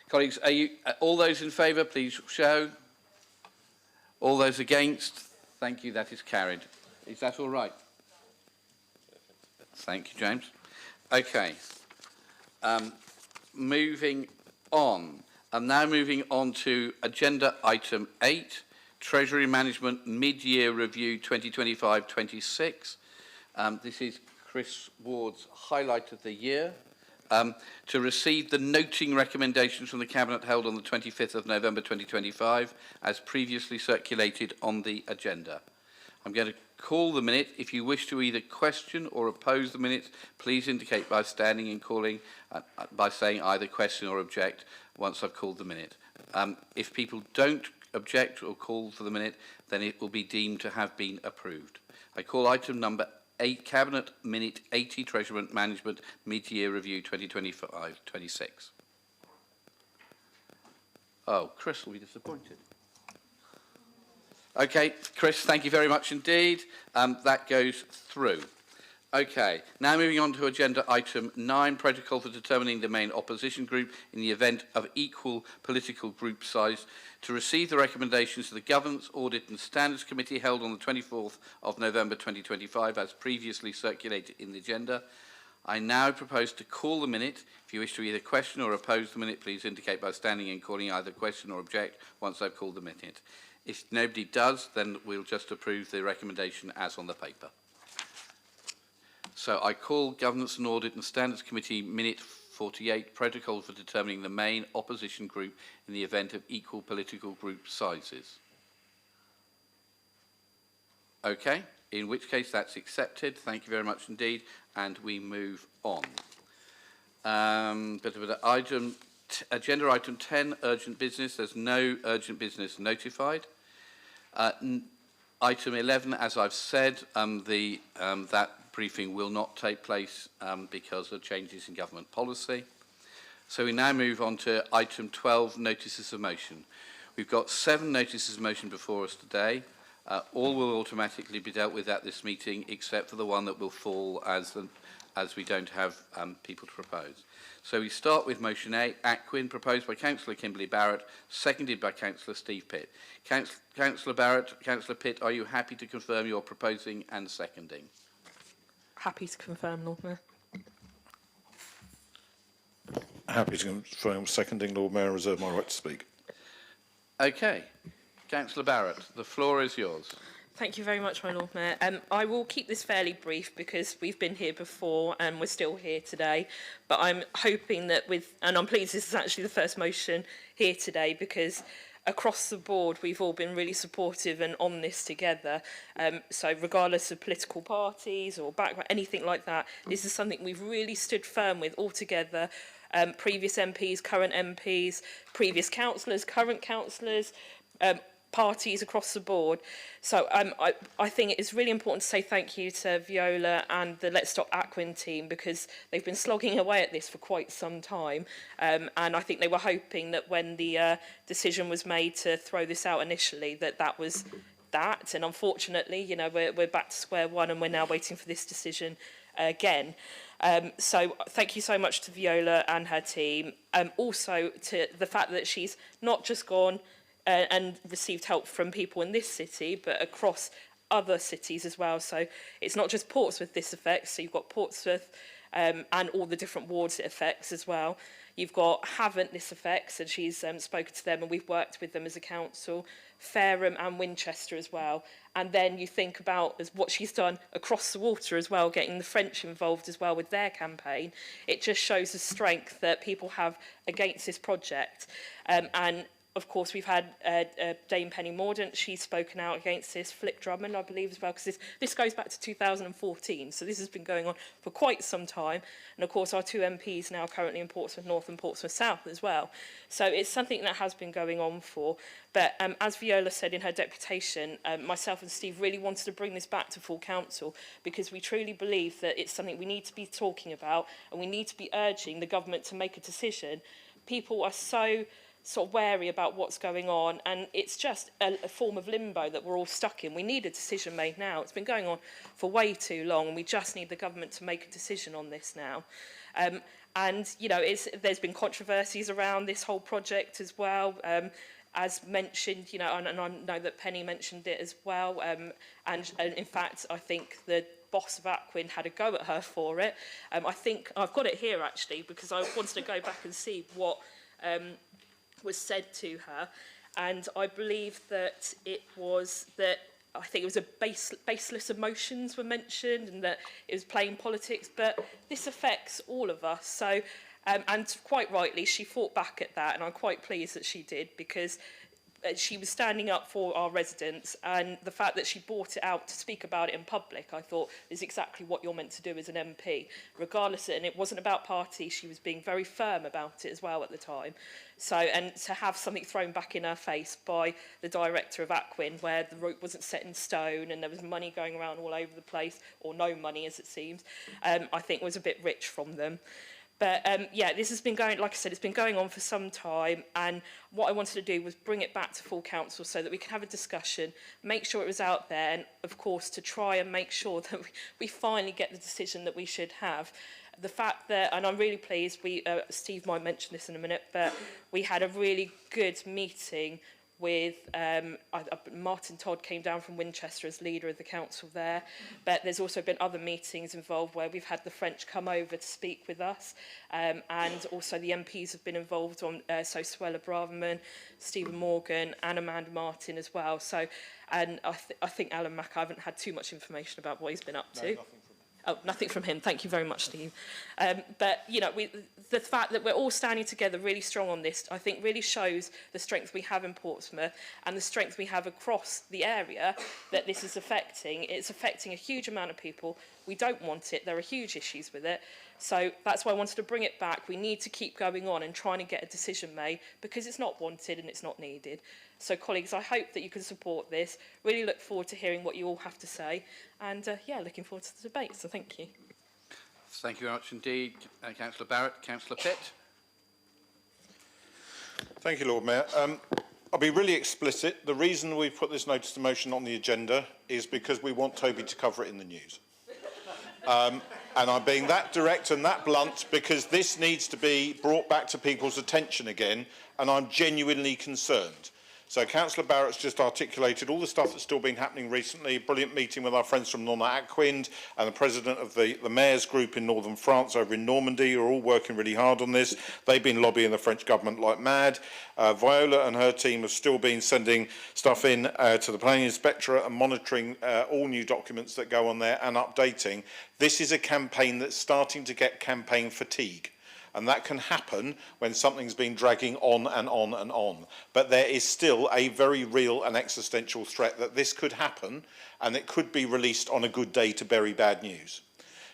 Colleagues, are you all those in favour, please show. All those against? Thank you, that is carried. Is that all right? Thank you, James. Okay. Moving on. I'm now moving on to agenda item 8, Treasury Management Mid-Year Review 2025-26. This is Chris Ward's highlight of the year. To receive the noting recommendations from the Cabinet held on the 25th of November 2025, as previously circulated on the agenda. I'm going to call the minute. If you wish to either question or oppose the minutes, please indicate by standing and calling, by saying either question or object once I've called the minute. If people don't object or call for the minute, then it will be deemed to have been approved. I call item number 8, Cabinet Minute 80, Treasury Management Mid-Year Review 2025-26. Oh, Chris will be disappointed. Okay, Chris, thank you very much indeed. That goes through. Okay, now moving on to agenda item 9, protocol for determining the main opposition group in the event of equal political group size, to receive the recommendations of the Governance, Audit and Standards Committee held on the 24th of November 2025 as previously circulated in the agenda. I now propose to call the minute. If you wish to either question or oppose the minute, please indicate by standing and calling either question or object once I've called the minute. If nobody does, then we'll just approve the recommendation as on the paper. So I call Governance and Audit and Standards Committee Minute 48, Protocol for determining the main opposition group in the event of equal political group sizes. Okay, in which case that's accepted. Thank you very much indeed, and we move on. Agenda item 10, urgent business. There's no urgent business notified. Item 11, as I've said, that briefing will not take place because of changes in government policy. So we now move on to item 12, notices of motion. We've got 7 notices of motion before us today. All will automatically be dealt with at this meeting, except for the one that will fall as we don't have people to propose. So we start with motion A, Aquin, proposed by Councillor Kimberly Barrett, seconded by Councillor Steve Pitt. Councillor Barrett, Councillor Pitt, are you happy to confirm you're proposing and seconding? Happy to confirm, Lord Mayor. Happy to confirm seconding, Lord Mayor, and reserve my right to speak. Okay. Councillor Barrett, the floor is yours. Thank you very much, my Lord Mayor. I will keep this fairly brief because we've been here before and we're still here today. But I'm hoping that and I'm pleased this is actually the first motion here today, because across the board we've all been really supportive and on this together. So regardless of political parties or background, anything like that, this is something we've really stood firm with all together. Previous MPs, current MPs, previous councillors, current councillors, parties across the board. So I think it is really important to say thank you to Viola and the Let's Stop Aquin team, because they've been slogging away at this for quite some time. And I think they were hoping that when the decision was made to throw this out initially, that was that. And unfortunately, you know, we're back to square one and we're now waiting for this decision again. So thank you so much to Viola and her team. Also to the fact that she's not just gone and received help from people in this city, but across other cities as well. So it's not just Portsmouth this affects, so you've got Portsmouth and all the different wards it affects as well. You've got Havant this affects, and she's spoken to them and we've worked with them as a council, Fareham and Winchester as well. And then you think about what she's done across the water as well, getting the French involved as well with their campaign. It just shows the strength that people have against this project. And of course, we've had Dame Penny Mordaunt. She's spoken out against this. Philip Drummond, I believe, as well, because this goes back to 2014. So this has been going on for quite some time. And, of course, our two MPs now currently in Portsmouth North and Portsmouth South as well. So it's something that has been going on for. But as Viola said in her deputation, myself and Steve really wanted to bring this back to full council because we truly believe that it's something we need to be talking about and we need to be urging the government to make a decision. People are so sort of wary about what's going on, and it's just a form of limbo that we're all stuck in. We need a decision made now. It's been going on for way too long, and we just need the government to make a decision on this now. And, you know, there's been controversies around this whole project as well. As mentioned, you know, and I know that Penny mentioned it as well. And in fact, I think the boss of Aquin had a go at her for it. I think I've got it here, actually, because I wanted to go back and see what was said to her, and I believe that it was that I think it was baseless emotions were mentioned, and that it was playing politics. But this affects all of us. So, and quite rightly, she fought back at that, and I'm quite pleased that she did because she was standing up for our residents, and the fact that she brought it out to speak about it in public, I thought, is exactly what you're meant to do as an MP, regardless. And it wasn't about party. She was being very firm about it as well at the time. So, and to have something thrown back in her face by the director of Aquin, where the route wasn't set in stone and there was money going around all over the place, or no money as it seems, I think was a bit rich from them. But yeah, this has been going, like I said, it's been going on for some time, and what I wanted to do was bring it back to full council so that we can have a discussion, make sure it was out there, and of course to try and make sure that we finally get the decision that we should have. The fact that, and I'm really pleased, Steve might mention this in a minute, but we had a really good meeting with Martin Todd came down from Winchester as leader of the council there, but there's also been other meetings involved where we've had the French come over to speak with us, and also the MPs have been involved on, so Suella Braverman, Stephen Morgan and Amanda Martin as well. So, and I think Alan Mack, I haven't had too much information about what he's been up to. Oh, nothing from him. Thank you very much, Steve. But, you know, the fact that we're all standing together really strong on this, I think really shows the strength we have in Portsmouth and the strength we have across the area that this is affecting. It's affecting a huge amount of people. We don't want it. There are huge issues with it. So that's why I wanted to bring it back. We need to keep going on and trying to get a decision made because it's not wanted and it's not needed. So, colleagues, I hope that you can support this. Really look forward to hearing what you all have to say. And, yeah, looking forward to the debate. So thank you. Thank you very much indeed, Councillor Barrett. Councillor Pitt. Thank you, Lord Mayor. I'll be really explicit. The reason we've put this notice of motion on the agenda is because we want Toby to cover it in the news. And I'm being that direct and that blunt because this needs to be brought back to people's attention again, and I'm genuinely concerned. So Councillor Barrett's just articulated all the stuff that's still been happening recently, a brilliant meeting with our friends from Nona-Aquin and the president of the mayor's group in northern France over in Normandy are all working really hard on this. They've been lobbying the French government like mad. Viola and her team have still been sending stuff in to the planning inspectorate and monitoring all new documents that go on there and updating. This is a campaign that's starting to get campaign fatigue. And that can happen when something's been dragging on and on and on. But there is still a very real and existential threat that this could happen and it could be released on a good day to bury bad news.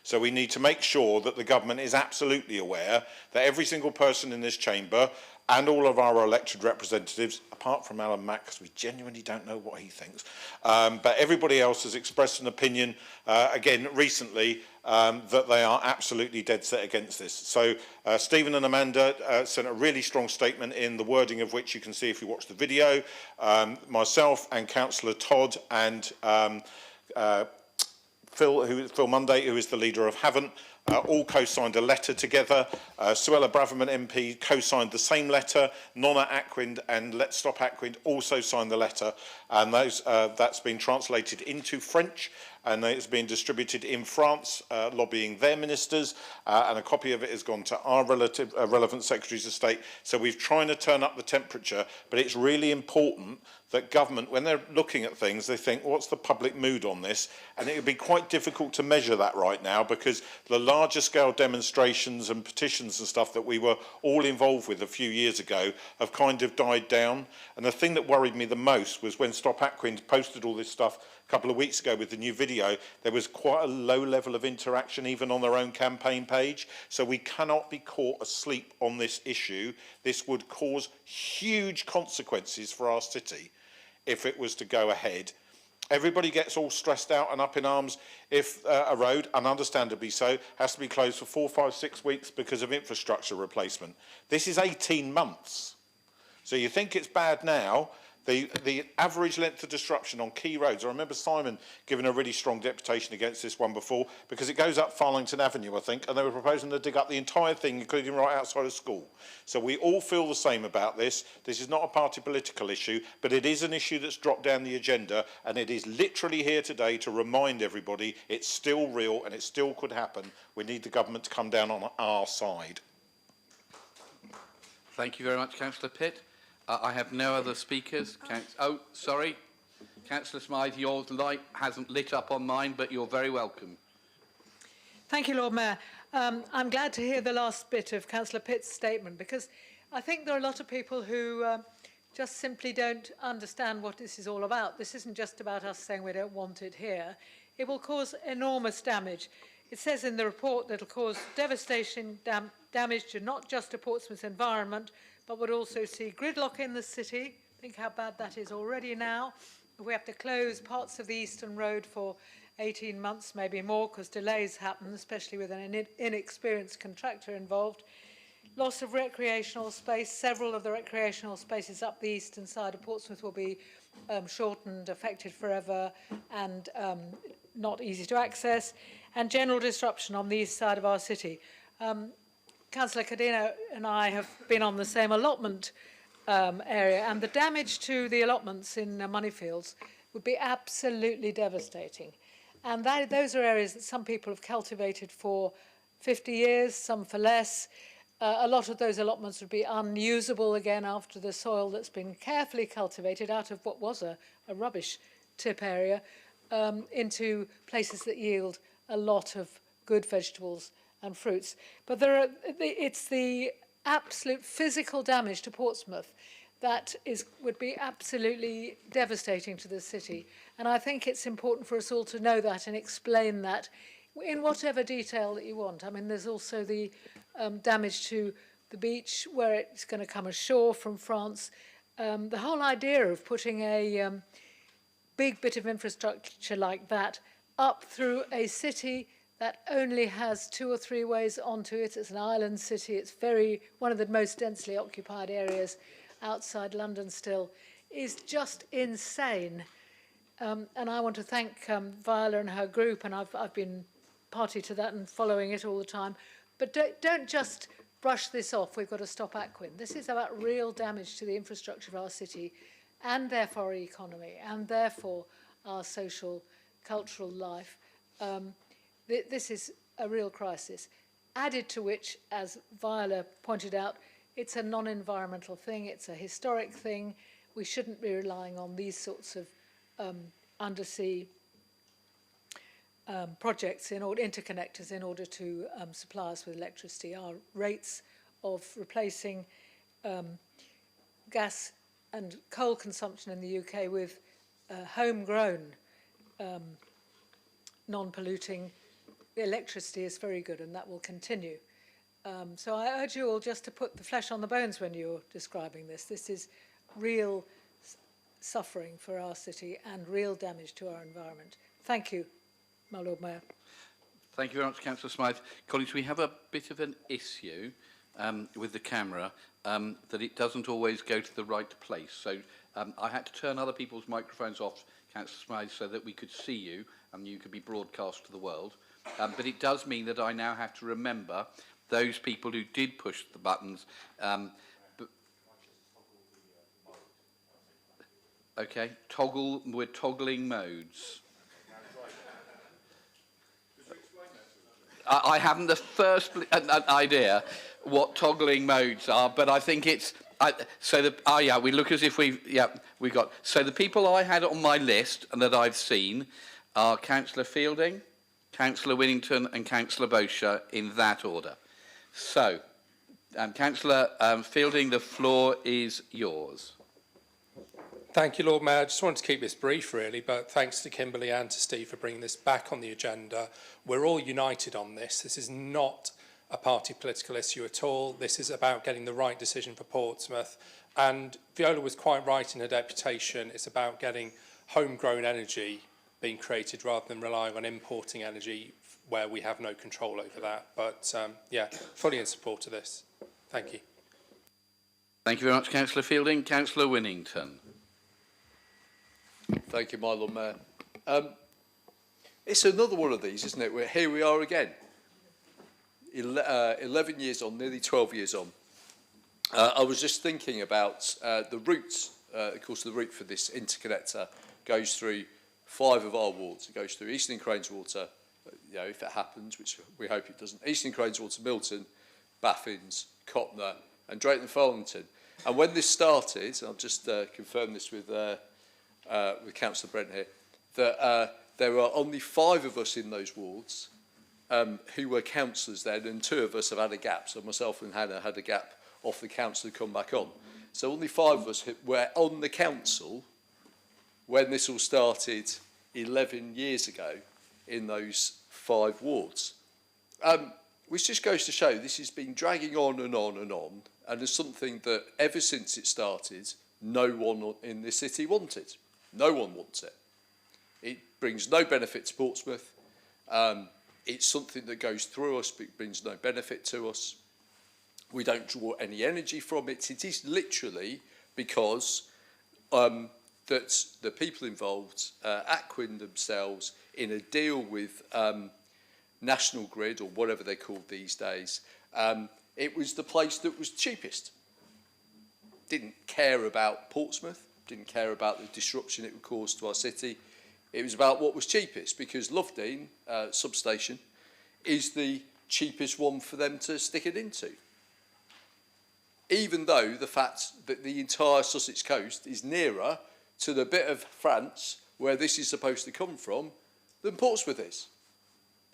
So we need to make sure that the government is absolutely aware that every single person in this chamber and all of our elected representatives, apart from Alan Mack, because we genuinely don't know what he thinks, but everybody else has expressed an opinion, again, recently, that they are absolutely dead set against this. So Stephen and Amanda sent a really strong statement in, the wording of which you can see if you watch the video. Myself and Councillor Todd and Phil Monday, who is the leader of Havant, all co-signed a letter together. Suella Braverman MP co-signed the same letter. Nona-Aquin and Let's Stop Aquin also signed the letter, and those, that's been translated into French, and it's been distributed in France, lobbying their ministers, and a copy of it has gone to our relevant Secretaries of State. So we're trying to turn up the temperature, but it's really important that government, when they're looking at things, they think, what's the public mood on this? And it would be quite difficult to measure that right now, because the larger scale demonstrations and petitions and stuff that we were all involved with a few years ago have kind of died down. And the thing that worried me the most was when Stop Aquins posted all this stuff a couple of weeks ago with the new video, there was quite a low level of interaction even on their own campaign page. So we cannot be caught asleep on this issue. This would cause huge consequences for our city if it was to go ahead. Everybody gets all stressed out and up in arms if a road, and understandably so, has to be closed for 4, 5, 6 weeks because of infrastructure replacement. This is 18 months. So you think it's bad now. The average length of disruption on key roads, I remember Simon giving a really strong deputation against this one before, because it goes up Farlington Avenue, I think, and they were proposing to dig up the entire thing, including right outside of school. So we all feel the same about this. This is not a party political issue, but it is an issue that's dropped down the agenda, and it is literally here today to remind everybody it's still real and it still could happen. We need the government to come down on our side. Thank you very much, Councillor Pitt. I have no other speakers. Oh, sorry. Councillor Smythe, your light hasn't lit up on mine, but you're very welcome. Thank you, Lord Mayor. I'm glad to hear the last bit of Councillor Pitt's statement, because I think there are a lot of people who just simply don't understand what this is all about. This isn't just about us saying we don't want it here. It will cause enormous damage. It says in the report that it will cause devastation damage to not just to Portsmouth's environment, but would also see gridlock in the city. Think how bad that is already now. We have to close parts of the Eastern Road for 18 months, maybe more, because delays happen, especially with an inexperienced contractor involved. Loss of recreational space. Several of the recreational spaces up the eastern side of Portsmouth will be shortened, affected forever, and not easy to access. And general disruption on the east side of our city. Councillor Cadena and I have been on the same allotment area, and the damage to the allotments in Moneyfields would be absolutely devastating. And those are areas that some people have cultivated for 50 years, some for less. A lot of those allotments would be unusable again after the soil that's been carefully cultivated out of what was a rubbish tip area into places that yield a lot of good vegetables and fruits. But it's the absolute physical damage to Portsmouth that would be absolutely devastating to the city. And I think it's important for us all to know that and explain that in whatever detail that you want. I mean, there's also the damage to the beach where it's going to come ashore from France. The whole idea of putting a big bit of infrastructure like that up through a city that only has 2 or 3 ways onto it. It's an island city. It's one of the most densely occupied areas outside London still, is just insane. And I want to thank Viola and her group, and I've been party to that and following it all the time. But don't just brush this off. We've got to stop Aquin. This is about real damage to the infrastructure of our city, and therefore our economy, and therefore our social, cultural life. This is a real crisis, added to which, as Viola pointed out, it's a non-environmental thing, it's a historic thing. We shouldn't be relying on these sorts of undersea projects, interconnectors, in order to supply us with electricity. Our rates of replacing gas and coal consumption in the UK with homegrown non-polluting electricity is very good, and that will continue. So I urge you all just to put the flesh on the bones when you're describing this. This is real suffering for our city and real damage to our environment. Thank you, my Lord Mayor. Thank you very much, Councillor Smythe. Colleagues, we have a bit of an issue with the camera, that it doesn't always go to the right place. So I had to turn other people's microphones off, Councillor Smythe, so that we could see you and you could be broadcast to the world. But it does mean that I now have to remember those people who did push the buttons. Okay, we're toggling modes. I haven't the first idea what toggling modes are, but I think it's we look as if we got. So the people I had on my list and that I've seen are Councillor Fielding, Councillor Winnington, and Councillor Bosher in that order. So, Councillor Fielding, the floor is yours. Thank you, Lord Mayor. I just wanted to keep this brief, really, but thanks to Kimberly and to Steve for bringing this back on the agenda. We're all united on this. This is not a party political issue at all. This is about getting the right decision for Portsmouth. And Viola was quite right in her deputation. It's about getting homegrown energy being created rather than relying on importing energy where we have no control over that. But, yeah, fully in support of this. Thank you. Thank you very much, Councillor Fielding. Councillor Winnington. Thank you, my Lord Mayor. It's another one of these, isn't it? Here we are again. 11 years on, nearly 12 years on. I was just thinking about the routes. Of course, the route for this interconnector goes through 5 of our wards. It goes through Eastern Craneswater, if it happens, which we hope it doesn't, Eastern Craneswater, Milton, Baffins, Copner and Drayton Farlington. And when this started, and I'll just confirm this with Councillor Brent here, that there were only 5 of us in those wards who were councillors then, and 2 of us have had a gap. So myself and Hannah had a gap off the council to come back on. So only 5 of us were on the council when this all started 11 years ago in those 5 wards. Which just goes to show this has been dragging on and on and on, and is something that ever since it started, no one in this city wanted. No one wants it. It brings no benefit to Portsmouth. It's something that goes through us, but it brings no benefit to us. We don't draw any energy from it. It is literally because that the people involved, Aquin themselves, in a deal with National Grid, or whatever they're called these days, it was the place that was cheapest. Didn't care about Portsmouth, didn't care about the disruption it would cause to our city. It was about what was cheapest, because Lovedean substation is the cheapest one for them to stick it into. Even though the fact that the entire Sussex coast is nearer to the bit of France where this is supposed to come from than Portsmouth is.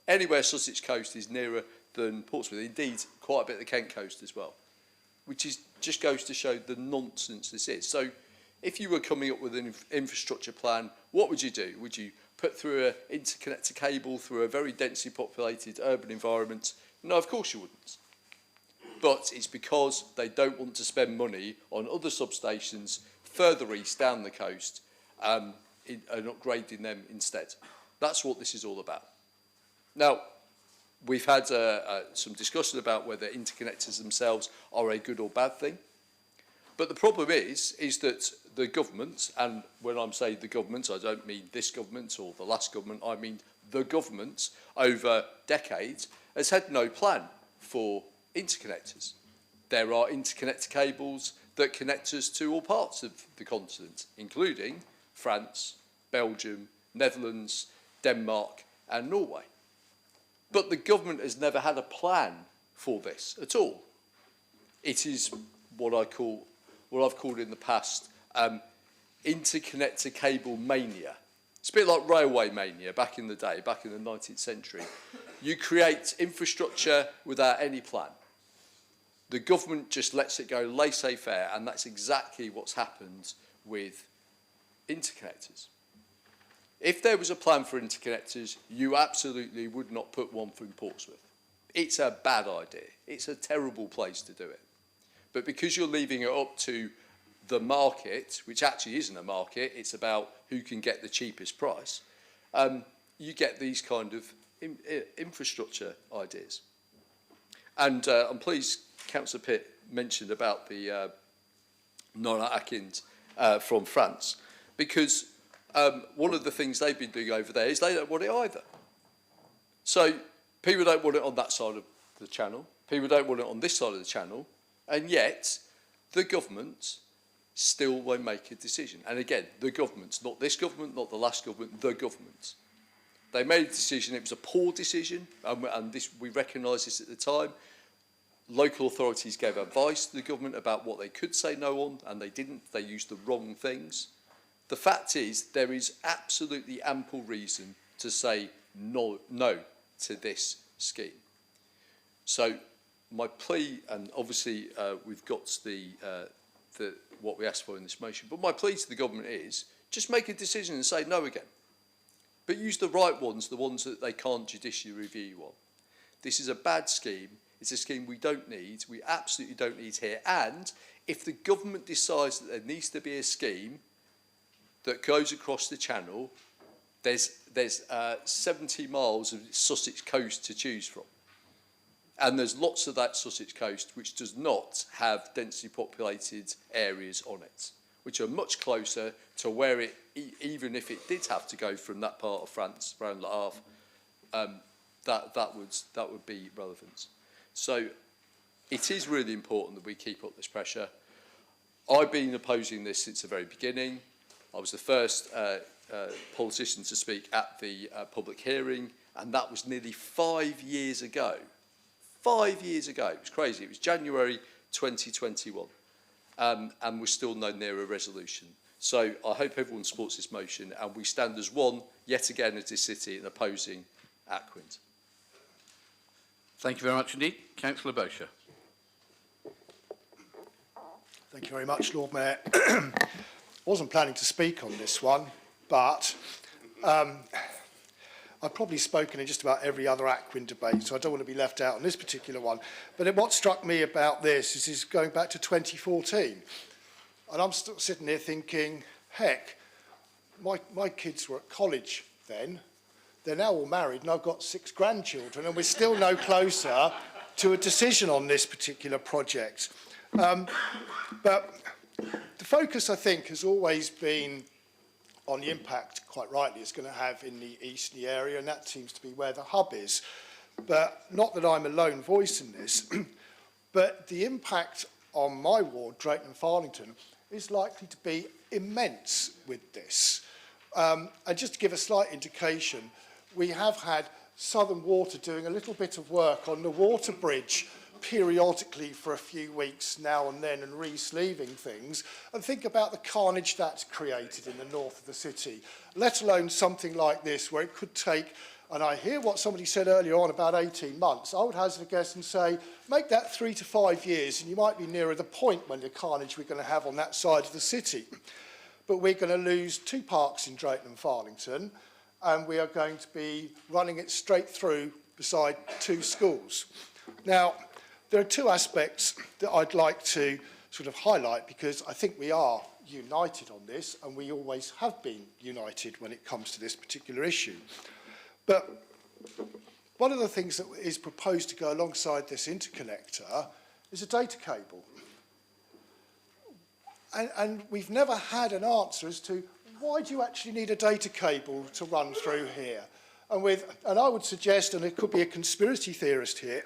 Anywhere Sussex coast is nearer than Portsmouth, indeed quite a bit of the Kent coast as well, which is just goes to show the nonsense this is. So if you were coming up with an infrastructure plan, what would you do? Would you put through an interconnector cable through a very densely populated urban environment? No, of course you wouldn't. But it's because they don't want to spend money on other substations further east down the coast and upgrading them instead. That's what this is all about. Now, we've had some discussion about whether interconnectors themselves are a good or bad thing. But the problem is that the government, and when I'm saying the government, I don't mean this government or the last government, I mean the government over decades has had no plan for interconnectors. There are interconnector cables that connect us to all parts of the continent, including France, Belgium, Netherlands, Denmark and Norway. But the government has never had a plan for this at all. It is what I've called in the past interconnector cable mania. It's a bit like railway mania back in the day, back in the 19th century. You create infrastructure without any plan. The government just lets it go laissez-faire, and that's exactly what's happened with interconnectors. If there was a plan for interconnectors, you absolutely would not put one through Portsmouth. It's a bad idea. It's a terrible place to do it. But because you're leaving it up to the market, which actually isn't a market, it's about who can get the cheapest price, you get these kind of infrastructure ideas. And I'm pleased Councillor Pitt mentioned about the Nora Atkins from France, because one of the things they've been doing over there is they don't want it either. So people don't want it on that side of the channel, people don't want it on this side of the channel, and yet the government still won't make a decision. And again, the government, not this government, not the last government, the government. They made a decision, it was a poor decision, and this, we recognised this at the time. Local authorities gave advice to the government about what they could say no on, and they didn't. They used the wrong things. The fact is, there is absolutely ample reason to say no to this scheme. So my plea, and obviously we've got the what we asked for in this motion, but my plea to the government is just make a decision and say no again. But use the right ones, the ones that they can't judicially review on. This is a bad scheme. It's a scheme we don't need. We absolutely don't need here. And if the government decides that there needs to be a scheme that goes across the channel, there's 70 miles of Sussex coast to choose from. And there's lots of that Sussex coast which does not have densely populated areas on it, which are much closer to where it, even if it did have to go from that part of France, around Le Havre, that would be relevant. So it is really important that we keep up this pressure. I've been opposing this since the very beginning. I was the first politician to speak at the public hearing, and that was nearly 5 years ago. 5 years ago. It was crazy. It was January 2021. And we're still no nearer a resolution. So I hope everyone supports this motion, and we stand as one, yet again, as this city in opposing Aquins. Thank you very much indeed. Councillor Bosher. Thank you very much, Lord Mayor. I wasn't planning to speak on this one, but I've probably spoken in just about every other Aquin debate, so I don't want to be left out on this particular one. But what struck me about this is going back to 2014. And I'm still sitting here thinking, heck, my kids were at college then. They're now all married, and I've got 6 grandchildren, and we're still no closer to a decision on this particular project. But the focus, I think, has always been on the impact, quite rightly, it's going to have in the eastern area, and that seems to be where the hub is. But not that I'm a lone voice in this, but the impact on my ward, Drayton and Farlington, is likely to be immense with this. And just to give a slight indication, we have had Southern Water doing a little bit of work on the water bridge periodically for a few weeks now and then and re-sleeving things, and think about the carnage that's created in the north of the city, let alone something like this where it could take, and I hear what somebody said earlier on about 18 months, I would hazard a guess and say make that 3 to 5 years and you might be nearer the point when the carnage we're going to have on that side of the city. But we're going to lose 2 parks in Drayton and Farlington, and we are going to be running it straight through beside 2 schools. Now, there are 2 aspects that I'd like to sort of highlight, because I think we are united on this, and we always have been united when it comes to this particular issue. But one of the things that is proposed to go alongside this interconnector is a data cable. And we've never had an answer as to why do you actually need a data cable to run through here? And I would suggest, and it could be a conspiracy theorist here,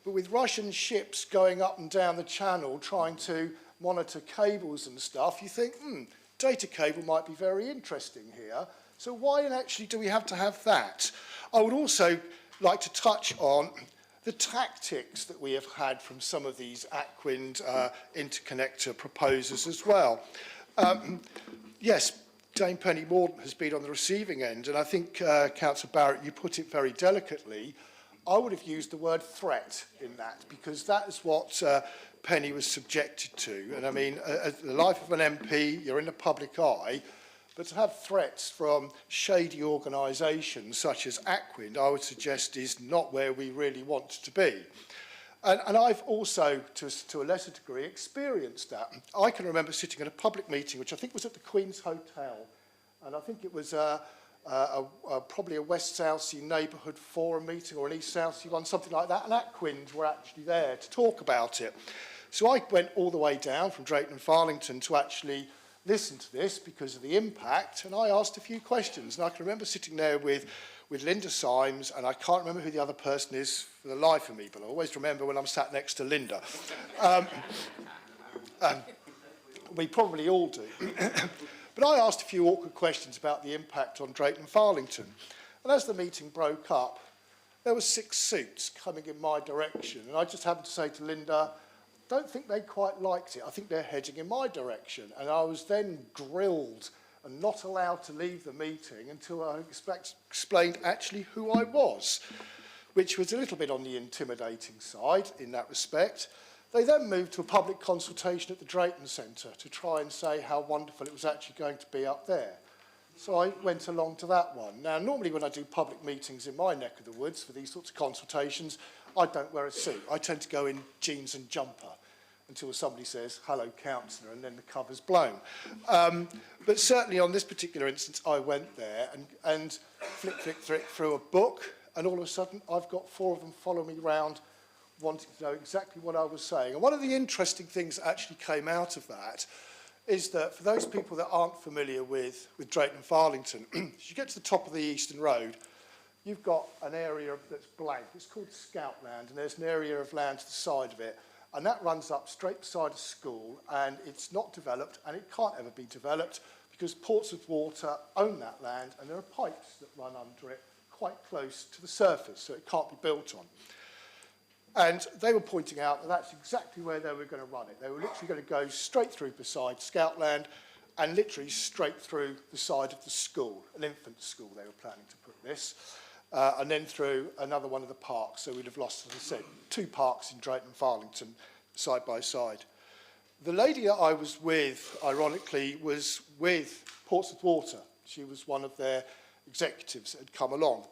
but with Russian ships going up and down the channel trying to monitor cables and stuff, you think, data cable might be very interesting here. So why actually do we have to have that? I would also like to touch on the tactics that we have had from some of these Aquin interconnector proposers as well. Yes, Dame Penny Mordaunt has been on the receiving end, and I think, Councillor Barrett, you put it very delicately. I would have used the word threat in that, because that is what Penny was subjected to. And I mean, the life of an MP, you're in the public eye, but to have threats from shady organisations such as Aquin, I would suggest is not where we really want to be. And I've also, to a lesser degree, experienced that. I can remember sitting at a public meeting, which I think was at the Queen's Hotel, and I think it was probably a West Southsea neighbourhood forum meeting or an East Southsea one, something like that, and Aquins were actually there to talk about it. So I went all the way down from Drayton and Farlington to actually listen to this because of the impact, and I asked a few questions. And I can remember sitting there with Linda Symes, and I can't remember who the other person is for the life of me, but I always remember when I'm sat next to Linda. We probably all do. But I asked a few awkward questions about the impact on Drayton and Farlington. And as the meeting broke up, there were 6 suits coming in my direction. And I just happened to say to Linda, don't think they quite liked it. I think they're heading in my direction. And I was then grilled and not allowed to leave the meeting until I explained actually who I was, which was a little bit on the intimidating side in that respect. They then moved to a public consultation at the Drayton Centre to try and say how wonderful it was actually going to be up there. So I went along to that one. Now, normally when I do public meetings in my neck of the woods for these sorts of consultations, I don't wear a suit. I tend to go in jeans and jumper until somebody says, hello, councillor, and then the cover's blown. But certainly on this particular instance, I went there and flick through a book, and all of a sudden I've got 4 of them follow me round wanting to know exactly what I was saying. And one of the interesting things that actually came out of that is that for those people that aren't familiar with Drayton and Farlington, as you get to the top of the Eastern Road, you've got an area that's blank. It's called Scout Land, and there's an area of land to the side of it. And that runs up straight beside a school, and it's not developed, and it can't ever be developed because Portsmouth Water own that land, and there are pipes that run under it quite close to the surface, so it can't be built on. And they were pointing out that that's exactly where they were going to run it. They were literally going to go straight through beside Scout Land and literally straight through the side of the school, an infant school they were planning to put this, and then through another one of the parks. So we'd have lost, as I said, 2 parks in Drayton and Farlington side by side. The lady that I was with, ironically, was with Portsmouth Water. She was one of their executives that had come along.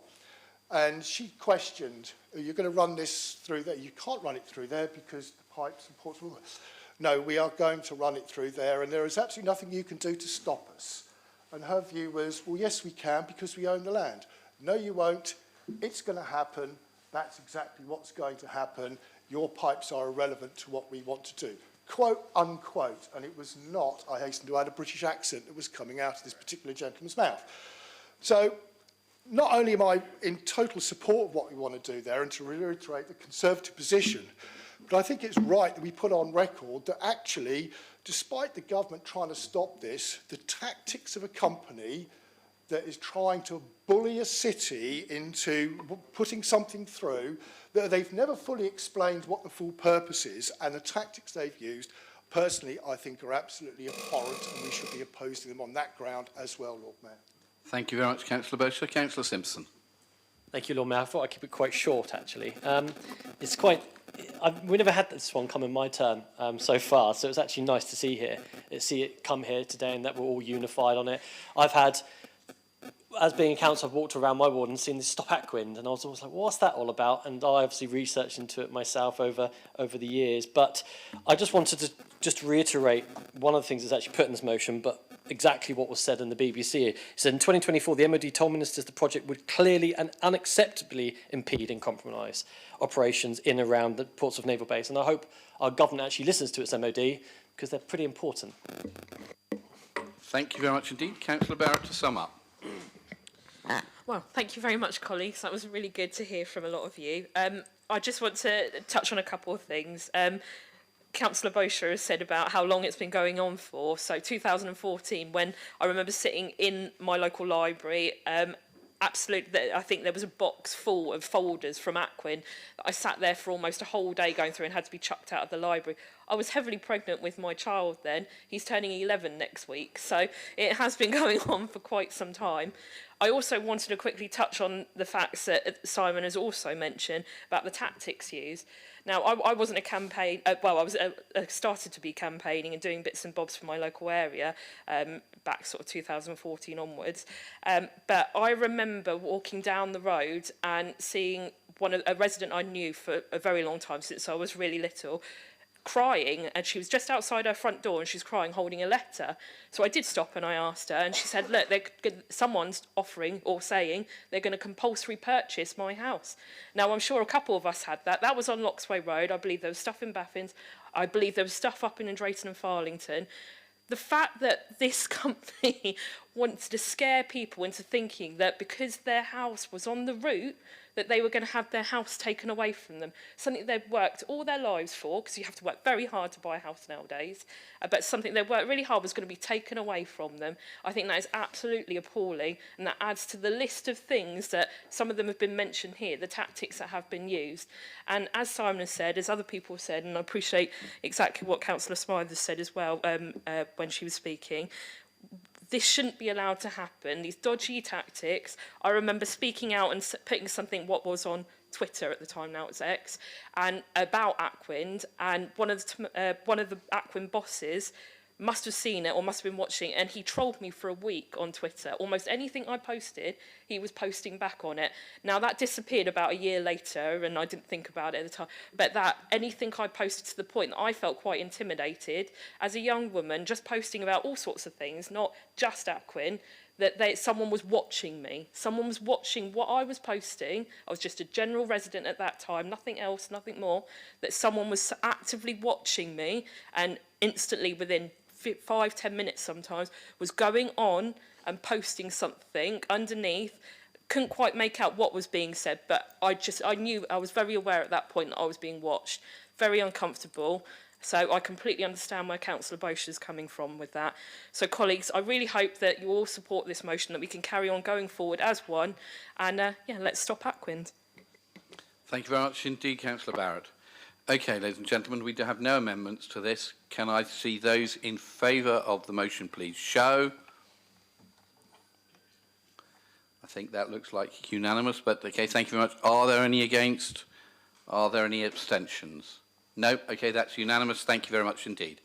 And she questioned, are you going to run this through there? You can't run it through there because the pipes in Portsmouth. No, we are going to run it through there, and there is absolutely nothing you can do to stop us. And her view was, well, yes, we can because we own the land. No, you won't. It's going to happen. That's exactly what's going to happen. Your pipes are irrelevant to what we want to do. Quote, unquote. And it was not, I hasten to add, a British accent that was coming out of this particular gentleman's mouth. So not only am I in total support of what we want to do there and to reiterate the Conservative position, but I think it's right that we put on record that actually, despite the government trying to stop this, the tactics of a company that is trying to bully a city into putting something through, that they've never fully explained what the full purpose is, and the tactics they've used, personally, I think are absolutely abhorrent, and we should be opposing them on that ground as well, Lord Mayor. Thank you very much, Councillor Bosher. Councillor Simpson. Thank you, Lord Mayor. I thought I'd keep it quite short, actually. It's quite... we never had this one come in my turn so far, so it's actually nice to see it come here today and that we're all unified on it. I've had, as being a councillor, I've walked around my ward and seen this Stop Aquin, and I was always like, well, what's that all about? And I obviously researched into it myself over the years, but I just wanted to just reiterate one of the things that's actually put in this motion, but exactly what was said in the BBC. It said in 2024, the MOD told ministers the project would clearly and unacceptably impede and compromise operations in and around the Portsmouth Naval Base. And I hope our government actually listens to its MOD because they're pretty important. Thank you very much indeed. Councillor Barrett to sum up. Well, thank you very much, colleagues. That was really good to hear from a lot of you. I just want to touch on a couple of things. Councillor Bosher has said about how long it's been going on for. So 2014, when I remember sitting in my local library, absolutely, I think there was a box full of folders from Aquin. I sat there for almost a whole day going through and had to be chucked out of the library. I was heavily pregnant with my child then. He's turning 11 next week, so it has been going on for quite some time. I also wanted to quickly touch on the facts that Simon has also mentioned about the tactics used. Now, I wasn't a campaign, I was started to be campaigning and doing bits and bobs for my local area back sort of 2014 onwards. But I remember walking down the road and seeing a resident I knew for a very long time, since I was really little, crying, and she was just outside her front door and she's crying holding a letter. So I did stop and I asked her, and she said, look, someone's offering or saying they're going to compulsory purchase my house. Now, I'm sure a couple of us had that. That was on Loxway Road. I believe there was stuff in Baffins. I believe there was stuff up in Drayton and Farlington. The fact that this company wants to scare people into thinking that because their house was on the route that they were going to have their house taken away from them, something they'd worked all their lives for, because you have to work very hard to buy a house nowadays, but something they worked really hard was going to be taken away from them. I think that is absolutely appalling, and that adds to the list of things that some of them have been mentioned here, the tactics that have been used. And as Simon has said, as other people have said, and I appreciate exactly what Councillor Smythe has said as well when she was speaking, this shouldn't be allowed to happen. These dodgy tactics. I remember speaking out and putting something what was on Twitter at the time, now it's X, and about Aquin, and one of the Aquin bosses must have seen it or must have been watching, and he trolled me for a week on Twitter. Almost anything I posted, he was posting back on it. Now, that disappeared about a year later, and I didn't think about it at the time, but that anything I posted, to the point that I felt quite intimidated as a young woman, just posting about all sorts of things, not just Aquin, that someone was watching me. Someone was watching what I was posting. I was just a general resident at that time, nothing else, nothing more, that someone was actively watching me, and instantly within 5-10 minutes sometimes was going on and posting something underneath. Couldn't quite make out what was being said, but I knew, I was very aware at that point that I was being watched. Very uncomfortable. So I completely understand where Councillor Bosch is coming from with that. So colleagues, I really hope that you all support this motion, that we can carry on going forward as one, and yeah, let's stop Aquin. Thank you very much indeed, Councillor Barrett. Okay, ladies and gentlemen, we do have no amendments to this. Can I see those in favour of the motion, please show? I think that looks like unanimous, but okay, thank you very much. Are there any against? Are there any abstentions? No? Okay, that's unanimous. Thank you very much indeed.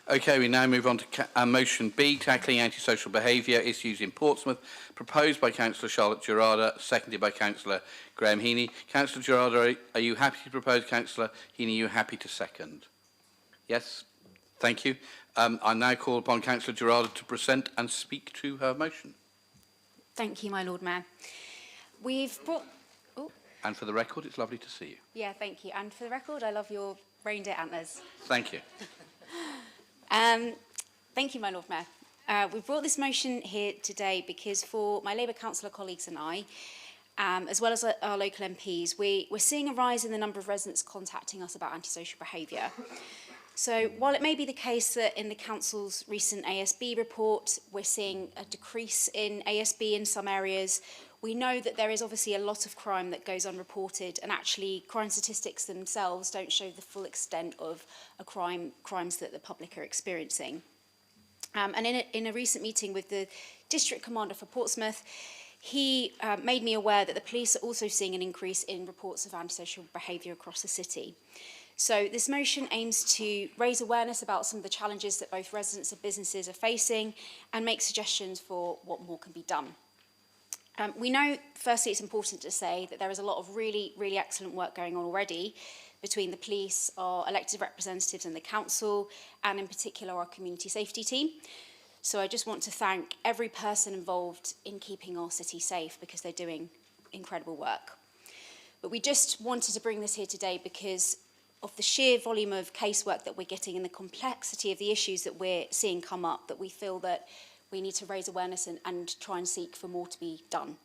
Okay, we now move on to motion B, tackling antisocial behaviour issues in Portsmouth, proposed by Councillor Charlotte Gerarda, seconded by Councillor Graham Heaney. Councillor Gerarda, are you happy to propose? Councillor Heaney, are you happy to second? Yes? Thank you. I now call upon Councillor Gerarda to present and speak to her motion. Thank you, my Lord Mayor. We've brought... Oh. And for the record, it's lovely to see you. Yeah, thank you. And for the record, I love your reindeer antlers. Thank you. Thank you, my Lord Mayor. We've brought this motion here today because for my Labour councillor colleagues and I, as well as our local MPs, we're seeing a rise in the number of residents contacting us about antisocial behaviour. So while it may be the case that in the council's recent ASB report, we're seeing a decrease in ASB in some areas, we know that there is obviously a lot of crime that goes unreported, and actually crime statistics themselves don't show the full extent of crimes that the public are experiencing. And in a recent meeting with the District Commander for Portsmouth, he made me aware that the police are also seeing an increase in reports of antisocial behaviour across the city. So this motion aims to raise awareness about some of the challenges that both residents and businesses are facing and make suggestions for what more can be done. We know, firstly, it's important to say that there is a lot of really, really excellent work going on already between the police, our elected representatives and the council, and in particular our community safety team. So I just want to thank every person involved in keeping our city safe, because they're doing incredible work. But we just wanted to bring this here today because of the sheer volume of casework that we're getting and the complexity of the issues that we're seeing come up, that we feel that we need to raise awareness and try and seek for more to be done.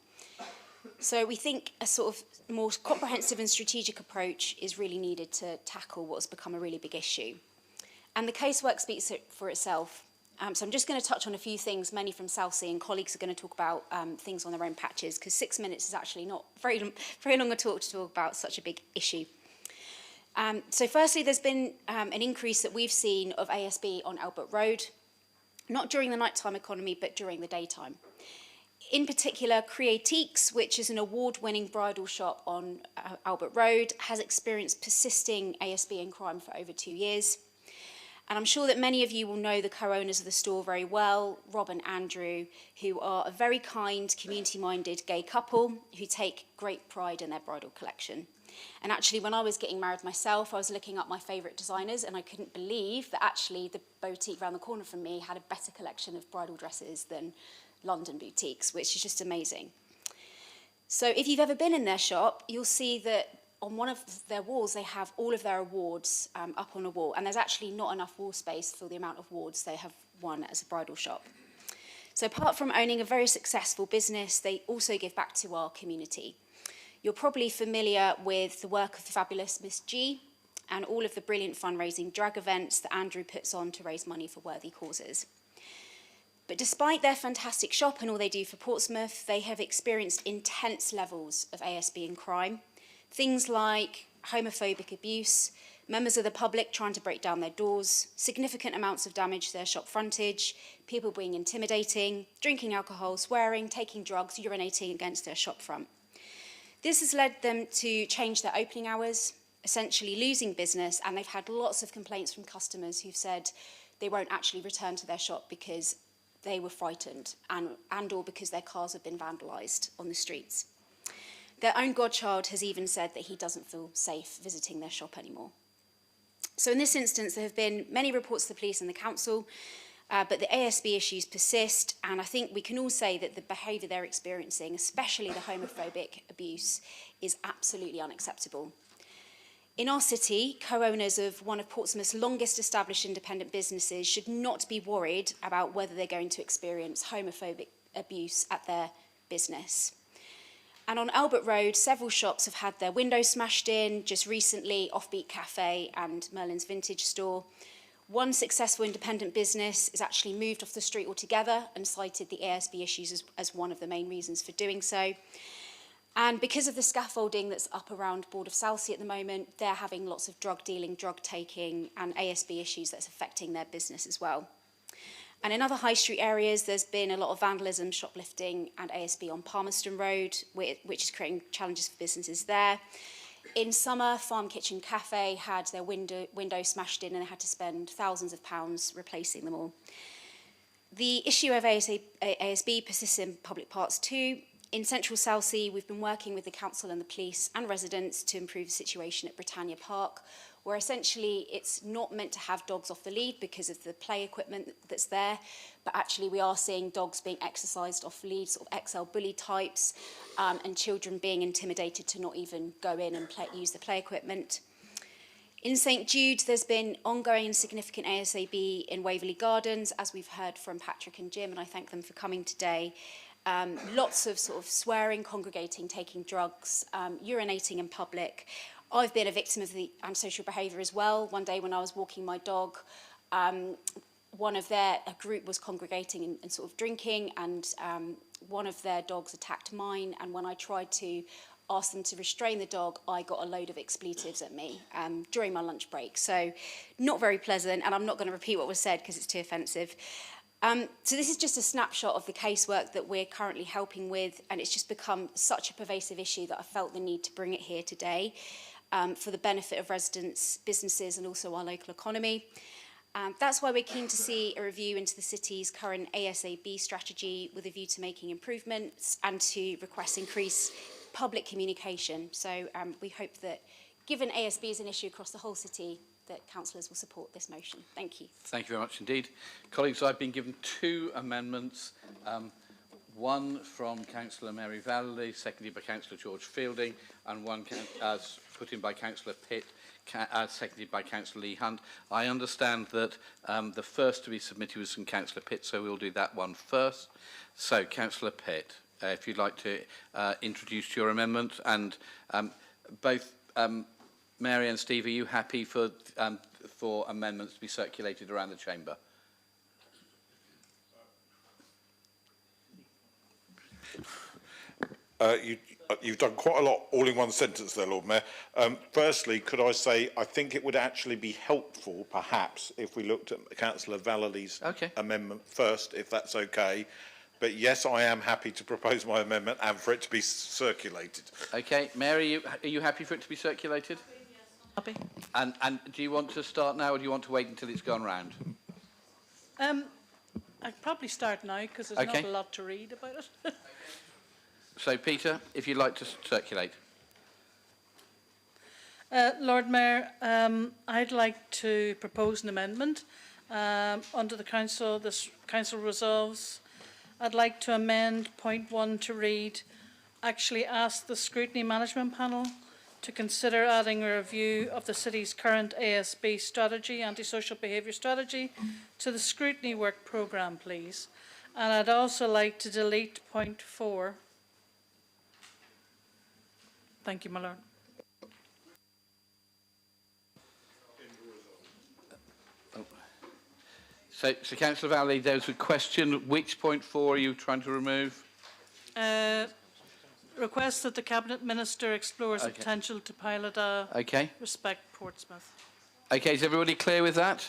So we think a sort of more comprehensive and strategic approach is really needed to tackle what's become a really big issue. And the casework speaks for itself. So I'm just going to touch on a few things, mainly from Southsea, and colleagues are going to talk about things on their own patches, because 6 minutes is actually not very long a talk to talk about such a big issue. So firstly, there's been an increase that we've seen of ASB on Albert Road, not during the nighttime economy, but during the daytime. In particular, Creatiques, which is an award-winning bridal shop on Albert Road, has experienced persisting ASB and crime for over 2 years. And I'm sure that many of you will know the co-owners of the store very well, Rob and Andrew, who are a very kind, community-minded gay couple who take great pride in their bridal collection. And actually, when I was getting married myself, I was looking up my favourite designers, and I couldn't believe that actually the boutique around the corner from me had a better collection of bridal dresses than London boutiques, which is just amazing. So if you've ever been in their shop, you'll see that on one of their walls, they have all of their awards up on a wall, and there's actually not enough wall space for the amount of awards they have won as a bridal shop. So apart from owning a very successful business, they also give back to our community. You're probably familiar with the work of the fabulous Miss G and all of the brilliant fundraising drag events that Andrew puts on to raise money for worthy causes. But despite their fantastic shop and all they do for Portsmouth, they have experienced intense levels of ASB and crime. Things like homophobic abuse, members of the public trying to break down their doors, significant amounts of damage to their shop frontage, people being intimidating, drinking alcohol, swearing, taking drugs, urinating against their shop front. This has led them to change their opening hours, essentially losing business, and they've had lots of complaints from customers who've said they won't actually return to their shop because they were frightened and or because their cars have been vandalised on the streets. Their own godchild has even said that he doesn't feel safe visiting their shop anymore. So in this instance, there have been many reports to the police and the council, but the ASB issues persist, and I think we can all say that the behaviour they're experiencing, especially the homophobic abuse, is absolutely unacceptable. In our city, co-owners of one of Portsmouth's longest established independent businesses should not be worried about whether they're going to experience homophobic abuse at their business. And on Albert Road, several shops have had their windows smashed in, just recently Offbeat Cafe and Merlin's Vintage Store. One successful independent business is actually moved off the street altogether and cited the ASB issues as one of the main reasons for doing so. And because of the scaffolding that's up around Board of Southsea at the moment, they're having lots of drug dealing, drug taking and ASB issues that's affecting their business as well. And in other high street areas, there's been a lot of vandalism, shoplifting and ASB on Palmerston Road, which is creating challenges for businesses there. In summer, Farm Kitchen Cafe had their window smashed in and they had to spend thousands of pounds replacing them all. The issue of ASB persists in public parks too. In central Southsea, we've been working with the council and the police and residents to improve the situation at Britannia Park, where essentially it's not meant to have dogs off the lead because of the play equipment that's there, but actually we are seeing dogs being exercised off the lead, sort of XL bully types, and children being intimidated to not even go in and use the play equipment. In St Jude, there's been ongoing and significant ASAB in Waverley Gardens, as we've heard from Patrick and Jim, and I thank them for coming today. Lots of sort of swearing, congregating, taking drugs, urinating in public. I've been a victim of the antisocial behaviour as well. One day when I was walking my dog, a group was congregating and sort of drinking, and one of their dogs attacked mine, and when I tried to ask them to restrain the dog, I got a load of expletives at me during my lunch break. So not very pleasant, and I'm not going to repeat what was said because it's too offensive. So this is just a snapshot of the casework that we're currently helping with, and it's just become such a pervasive issue that I felt the need to bring it here today for the benefit of residents, businesses and also our local economy. That's why we're keen to see a review into the city's current ASAB strategy with a view to making improvements and to request increased public communication. So we hope that, given ASB is an issue across the whole city, that councillors will support this motion. Thank you. Thank you very much indeed. Colleagues, I've been given two amendments. One from Councillor Mary Valley, seconded by Councillor George Fielding, and one as put in by Councillor Pitt, seconded by Councillor Lee Hunt. I understand that the first to be submitted was from Councillor Pitt, so we'll do that one first. So, Councillor Pitt, if you'd like to introduce your amendment, and both Mary and Steve, are you happy for amendments to be circulated around the chamber? You've done quite a lot all in one sentence there, Lord Mayor. Firstly, could I say I think it would actually be helpful, perhaps, if we looked at Councillor Vallely's amendment first, if that's okay. But yes, I am happy to propose my amendment and for it to be circulated. Okay, Mary, are you happy for it to be circulated? Happy. And do you want to start now, or do you want to wait until it's gone round? I'd probably start now because there's not a lot to read about it. So, Peter, if you'd like to circulate. Lord Mayor, I'd like to propose an amendment under the council. This council resolves. I'd like to amend point 1 to read, actually ask the Scrutiny Management Panel to consider adding a review of the city's current ASB strategy, antisocial behaviour strategy, to the scrutiny work programme, please. And I'd also like to delete point 4. Thank you, my lord. So Councillor Valley, there was a question. Which point 4 are you trying to remove? Request that the Cabinet Minister explores the Okay. potential to pilot a Okay. Respect Portsmouth. Okay, is everybody clear with that?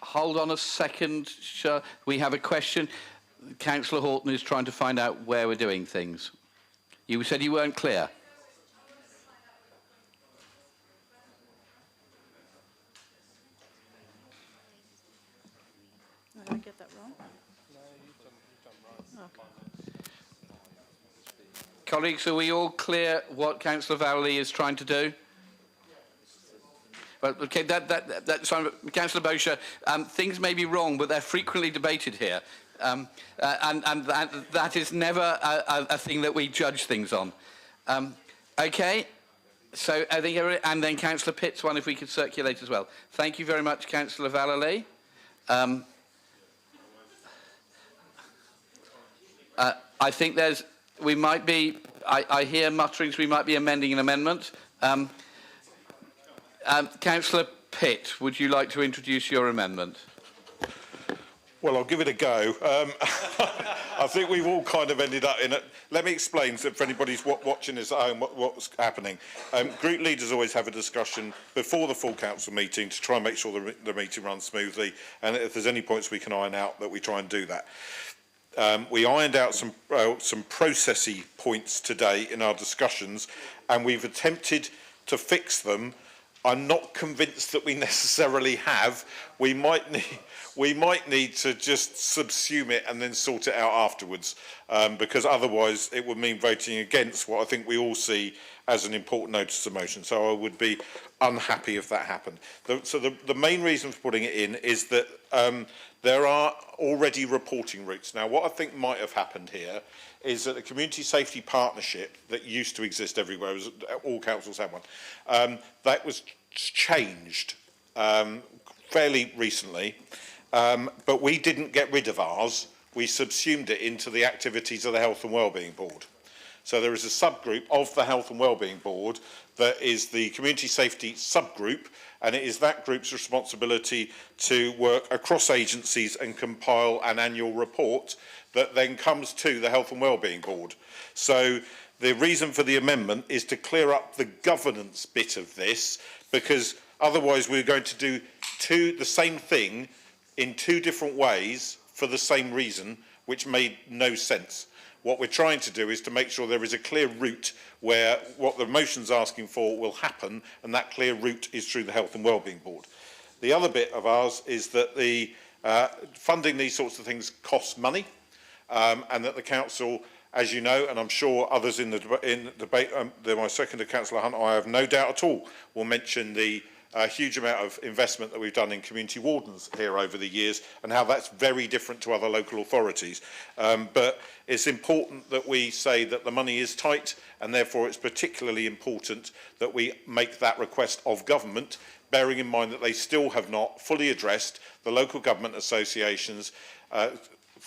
Hold on a second. We have a question. Councillor Horton is trying to find out where we're doing things. You said you weren't clear. Did I get that wrong? Okay. Colleagues, are we all clear what Councillor Valley is trying to do? Well, okay, that's fine. Councillor Bosher, things may be wrong, but they're frequently debated here. And that is never a thing that we judge things on. Okay, so I think, and then Councillor Pitts, one if we could circulate as well. Thank you very much, Councillor Vallely. I think we might be, I hear mutterings, we might be amending an amendment. Councillor Pitt, would you like to introduce your amendment? Well, I'll give it a go. I think we've all kind of ended up in it. Let me explain for anybody who's watching this at home what's happening. Group leaders always have a discussion before the full council meeting to try and make sure the meeting runs smoothly, and if there's any points we can iron out, that we try and do that. We ironed out some processy points today in our discussions, and we've attempted to fix them. I'm not convinced that we necessarily have. We might need to just subsume it and then sort it out afterwards, because otherwise it would mean voting against what I think we all see as an important notice of motion. So I would be unhappy if that happened. The main reason for putting it in is that there are already reporting routes. Now, what I think might have happened here is that the community safety partnership that used to exist everywhere, all councils have one, that was changed fairly recently, but we didn't get rid of ours. We subsumed it into the activities of the Health and Wellbeing Board. So there is a subgroup of the Health and Wellbeing Board that is the community safety subgroup, and it is that group's responsibility to work across agencies and compile an annual report that then comes to the Health and Wellbeing Board. So the reason for the amendment is to clear up the governance bit of this, because otherwise we're going to do the same thing in two different ways for the same reason, which made no sense. What we're trying to do is to make sure there is a clear route where what the motion's asking for will happen, and that clear route is through the Health and Wellbeing Board. The other bit of ours is that the funding these sorts of things costs money, and that the council, as you know, and I'm sure others in the debate, my seconder, Councillor Hunt, I have no doubt at all, will mention the huge amount of investment that we've done in community wardens here over the years, and how that's very different to other local authorities. But it's important that we say that the money is tight, and therefore it's particularly important that we make that request of government, bearing in mind that they still have not fully addressed the local government associations'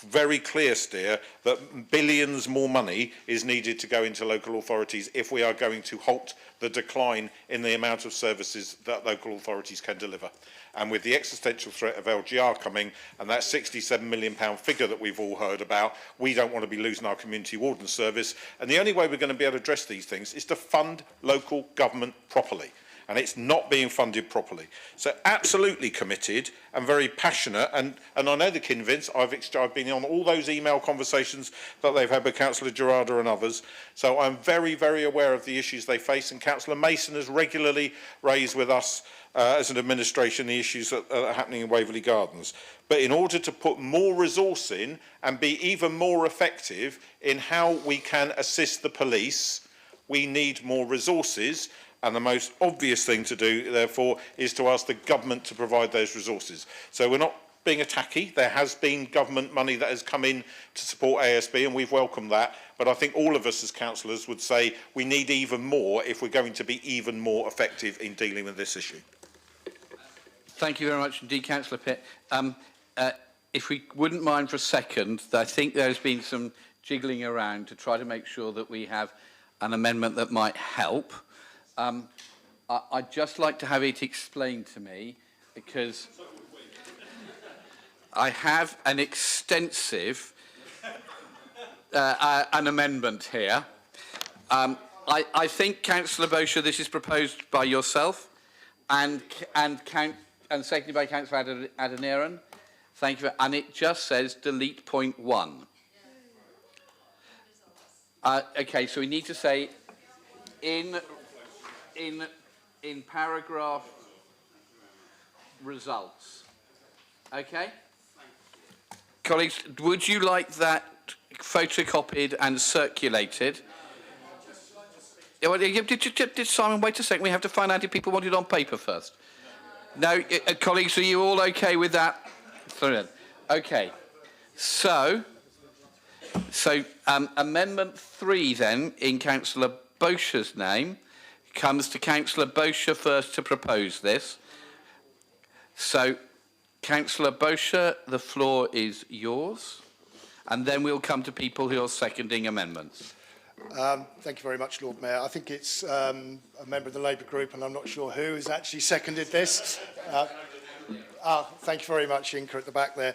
very clear steer that billions more money is needed to go into local authorities if we are going to halt the decline in the amount of services that local authorities can deliver. And with the existential threat of LGR coming, and that £67 million figure that we've all heard about, we don't want to be losing our community warden service. And the only way we're going to be able to address these things is to fund local government properly. And it's not being funded properly. So absolutely committed and very passionate, and I know the Kinvins, I've been on all those email conversations that they've had with Councillor Gerarda and others, so I'm very, very aware of the issues they face, and Councillor Mason has regularly raised with us as an administration the issues that are happening in Waverley Gardens. But in order to put more resource in and be even more effective in how we can assist the police, we need more resources. And the most obvious thing to do, therefore, is to ask the government to provide those resources. So we're not being attacky. There has been government money that has come in to support ASB, and we've welcomed that. But I think all of us as councillors would say we need even more if we're going to be even more effective in dealing with this issue. Thank you very much indeed, Councillor Pitt. If we wouldn't mind for a second, I think there's been some jiggling around to try to make sure that we have an amendment that might help. I'd just like to have it explained to me, because I have an extensive an amendment here. I think, Councillor Bosher, this is proposed by yourself and seconded by Councillor Adeniran. Thank you. And it just says delete point 1. Okay, so we need to say in paragraph results. Okay? Colleagues, would you like that photocopied and circulated? Did Simon wait a second? We have to find out if people want it on paper first. No, colleagues, are you all okay with that? Okay. So Amendment 3 then, in Councillor Bosher's name, comes to Councillor Bosher first to propose this. So, Councillor Bosher, the floor is yours. And then we'll come to people who are seconding amendments. Thank you very much, Lord Mayor. I think it's a member of the Labour group, and I'm not sure who has actually seconded this. Thank you very much, Inca, at the back there.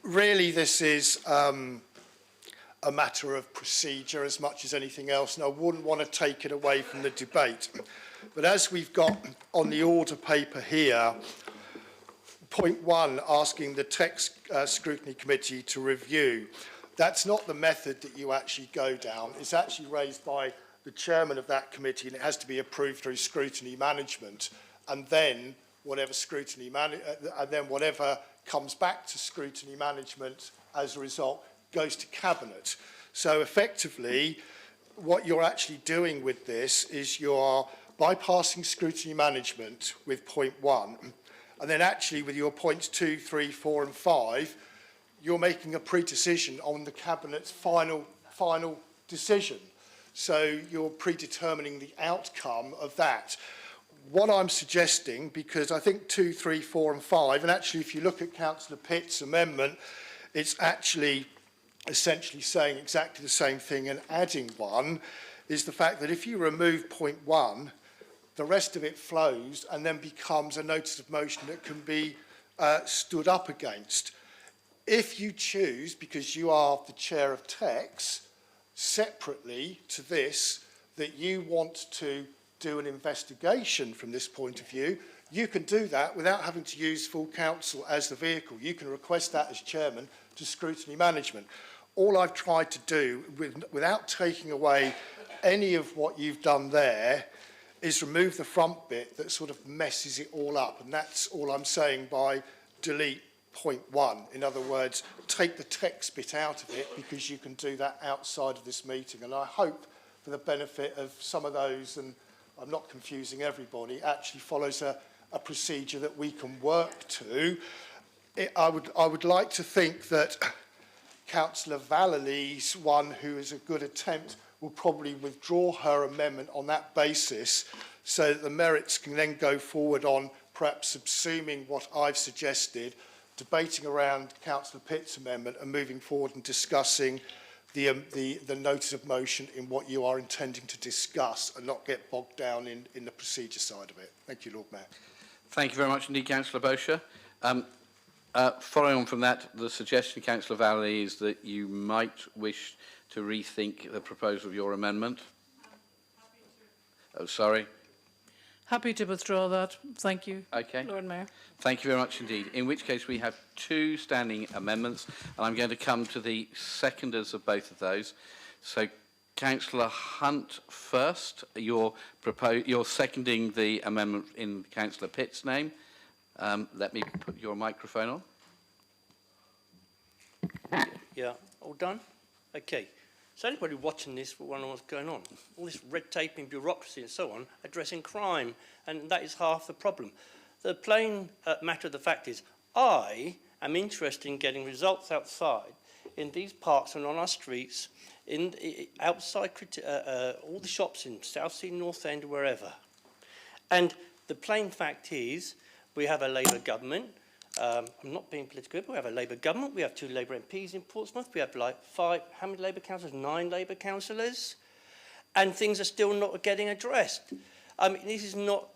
Really, this is a matter of procedure as much as anything else, and I wouldn't want to take it away from the debate. But as we've got on the order paper here, point 1, asking the Tax Scrutiny Committee to review. That's not the method that you actually go down. It's actually raised by the chairman of that committee, and it has to be approved through scrutiny management. And then whatever whatever comes back to scrutiny management as a result goes to cabinet. So effectively, what you're actually doing with this is you're bypassing scrutiny management with point 1, and then actually with your points 2, 3, 4, and 5. You're making a pre-decision on the Cabinet's final decision. So you're predetermining the outcome of that. What I'm suggesting, because I think 2, 3, 4 and 5, and actually if you look at Councillor Pitt's amendment, it's actually essentially saying exactly the same thing and adding 1, is the fact that if you remove point 1, the rest of it flows and then becomes a notice of motion that can be stood up against. If you choose, because you are the chair of Tax, separately to this, that you want to do an investigation from this point of view, you can do that without having to use full council as the vehicle. You can request that as chairman to scrutiny management. All I've tried to do, without taking away any of what you've done there, is remove the front bit that sort of messes it all up. And that's all I'm saying by delete point 1. In other words, take the text bit out of it, because you can do that outside of this meeting. And I hope, for the benefit of some of those, and I'm not confusing everybody, actually follows a procedure that we can work to. I would like to think that Councillor Vallely's one, who is a good attempt, will probably withdraw her amendment on that basis, so that the merits can then go forward on perhaps subsuming what I've suggested, debating around Councillor Pitt's amendment and moving forward and discussing the notice of motion in what you are intending to discuss, and not get bogged down in the procedure side of it. Thank you, Lord Mayor. Thank you very much indeed, Councillor Bosher. Following on from that, the suggestion, Councillor Vallely, is that you might wish to rethink the proposal of your amendment. Oh, sorry. Happy to withdraw that. Thank you, Okay. Lord Mayor. Thank you very much indeed. In which case we have 2 standing amendments, and I'm going to come to the seconders of both of those. So, Councillor Hunt first. You're seconding the amendment in Councillor Pitt's name. Let me put your microphone on. Yeah, all done? Okay. So anybody watching this will wonder what's going on. All this red tape and bureaucracy and so on, addressing crime, and that is half the problem. The plain matter of the fact is, I am interested in getting results outside in these parks and on our streets, outside all the shops in Southsea, North End, wherever. And the plain fact is, we have a Labour government. I'm not being political, but we have a Labour government, we have 2 Labour MPs in Portsmouth, we have like 5, how many Labour councillors? 9 Labour councillors, and things are still not getting addressed. I mean, so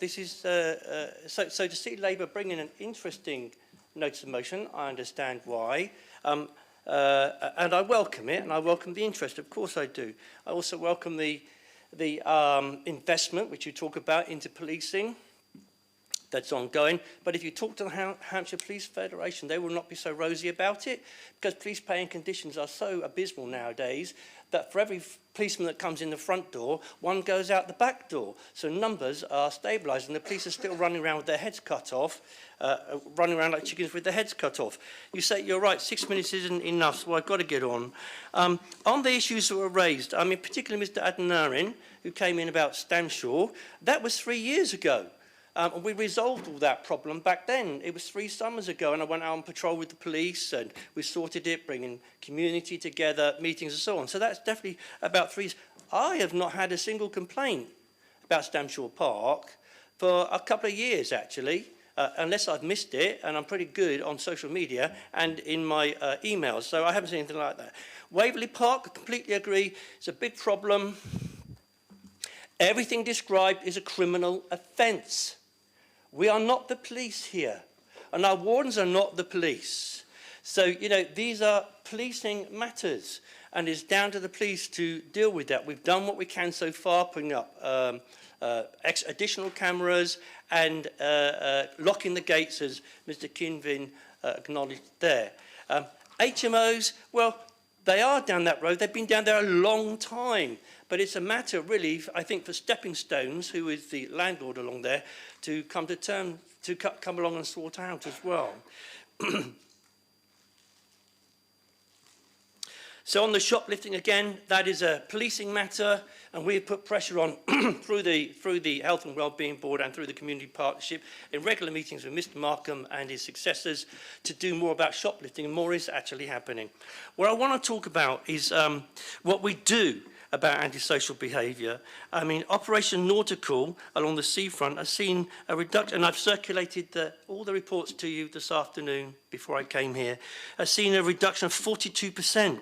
to see Labour bring in an interesting notice of motion, I understand why, and I welcome it, and I welcome the interest, of course I do. I also welcome the investment which you talk about into policing. That's ongoing, but if you talk to the Hampshire Police Federation, they will not be so rosy about it, because police paying conditions are so abysmal nowadays that for every policeman that comes in the front door, 1 goes out the back door. So numbers are stabilised, and the police are still running around with their heads cut off, running around like chickens with their heads cut off. You say, you're right, 6 minutes isn't enough, so I've got to get on. On the issues that were raised, I mean, particularly Mr Adnarin, who came in about Stamshaw, that was 3 years ago. And we resolved all that problem back then. It was 3 summers ago, and I went out on patrol with the police, and we sorted it, bringing community together, meetings and so on. So that's definitely about 3 years. I have not had a single complaint about Stamshaw Park for a couple of years, actually, unless I've missed it, and I'm pretty good on social media and in my emails, so I haven't seen anything like that. Waverley Park, I completely agree, it's a big problem. Everything described is a criminal offence. We are not the police here, and our wardens are not the police. So, you know, these are policing matters, and it's down to the police to deal with that. We've done what we can so far, putting up additional cameras and locking the gates, as Mr Kinvin acknowledged there. HMOs, well, they are down that road. They've been down there a long time. But it's a matter, really, I think, for Stepping Stones, who is the landlord along there, to come to terms, to come along and sort out as well. So on the shoplifting, again, that is a policing matter, and we've put pressure on through the Health and Wellbeing Board and through the Community Partnership in regular meetings with Mr Markham and his successors to do more about shoplifting, and more is actually happening. What I want to talk about is what we do about antisocial behaviour. I mean, Operation Nautical along the seafront has seen a reduction, and I've circulated all the reports to you this afternoon before I came here, has seen a reduction of 42%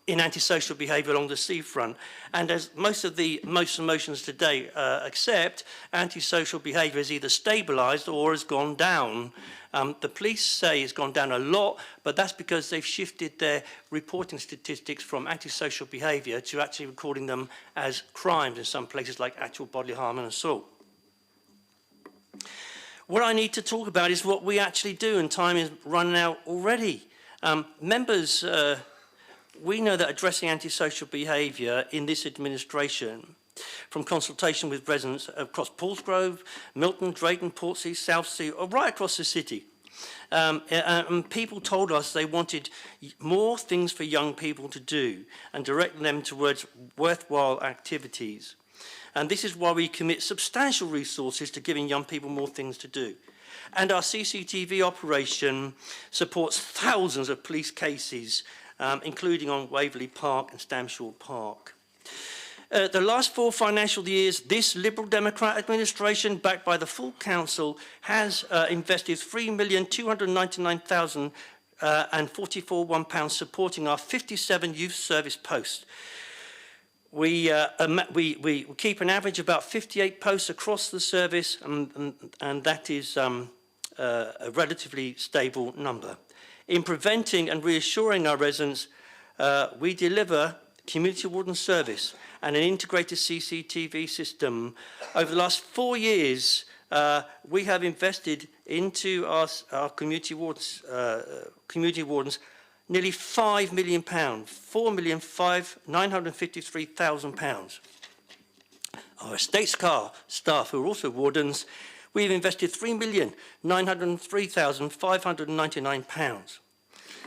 in antisocial behaviour along the seafront. And as most motions today accept, antisocial behaviour is either stabilised or has gone down. The police say it's gone down a lot, but that's because they've shifted their reporting statistics from antisocial behaviour to actually recording them as crimes in some places like actual bodily harm and assault. What I need to talk about is what we actually do, and time is running out already. Members, we know that addressing antisocial behaviour in this administration, from consultation with residents across Paulsgrove, Milton, Drayton, Portsea, Southsea, or right across the city. People told us they wanted more things for young people to do and direct them towards worthwhile activities. And this is why we commit substantial resources to giving young people more things to do. And our CCTV operation supports thousands of police cases, including on Waverley Park and Stamshaw Park. The last 4 financial years, this Liberal Democrat administration, backed by the full council, has invested £3,099,044 supporting our 57 youth service posts. We keep an average of about 58 posts across the service, and that is a relatively stable number. In preventing and reassuring our residents, we deliver community warden service and an integrated CCTV system. Over the last 4 years, we have invested into our community wardens nearly £5 million, £4,953,000. Our estates staff, who are also wardens, we've invested £3,903,599.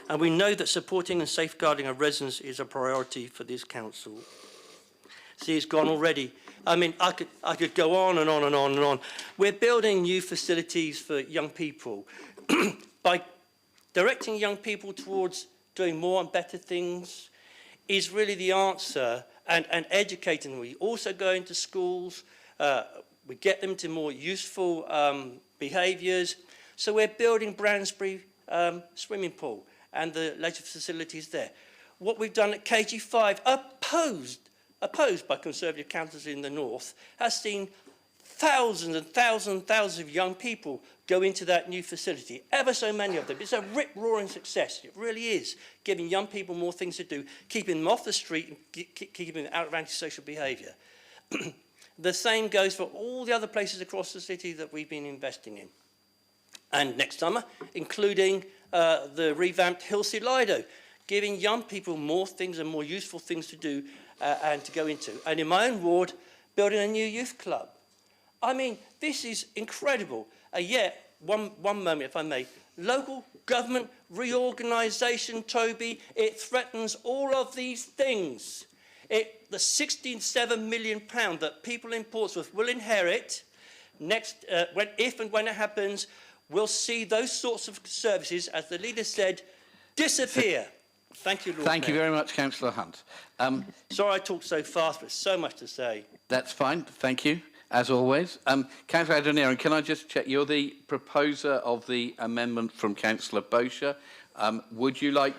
And we know that supporting and safeguarding our residents is a priority for this council. See, it's gone already. I mean, I could go on and on and on and on. We're building new facilities for young people. By directing young people towards doing more and better things is really the answer, and educating them. We also go into schools, we get them to more useful behaviours. So we're building Bransbury swimming pool and the leisure facilities there. What we've done at KG5, opposed by Conservative councillors in the north, has seen thousands and thousands and thousands of young people go into that new facility, ever so many of them. It's a rip-roaring success, it really is, giving young people more things to do, keeping them off the street and keeping them out of antisocial behaviour. The same goes for all the other places across the city that we've been investing in. And next summer, including the revamped Hilsea Lido, giving young people more things and more useful things to do and to go into. And in my own ward, building a new youth club. I mean, this is incredible. Yet, one moment, if I may, local government reorganisation, Toby, it threatens all of these things. The £67 million that people in Portsmouth will inherit next, if and when it happens, we'll see those sorts of services, as the leader said, disappear. Thank you, Lord Thank you Mayor. very much, Councillor Hunt. Sorry I talked so fast, but so much to say. That's fine. Thank you, as always. Councillor Adoniran, can I just check? You're the proposer of the amendment from Councillor Bosher. Would you like...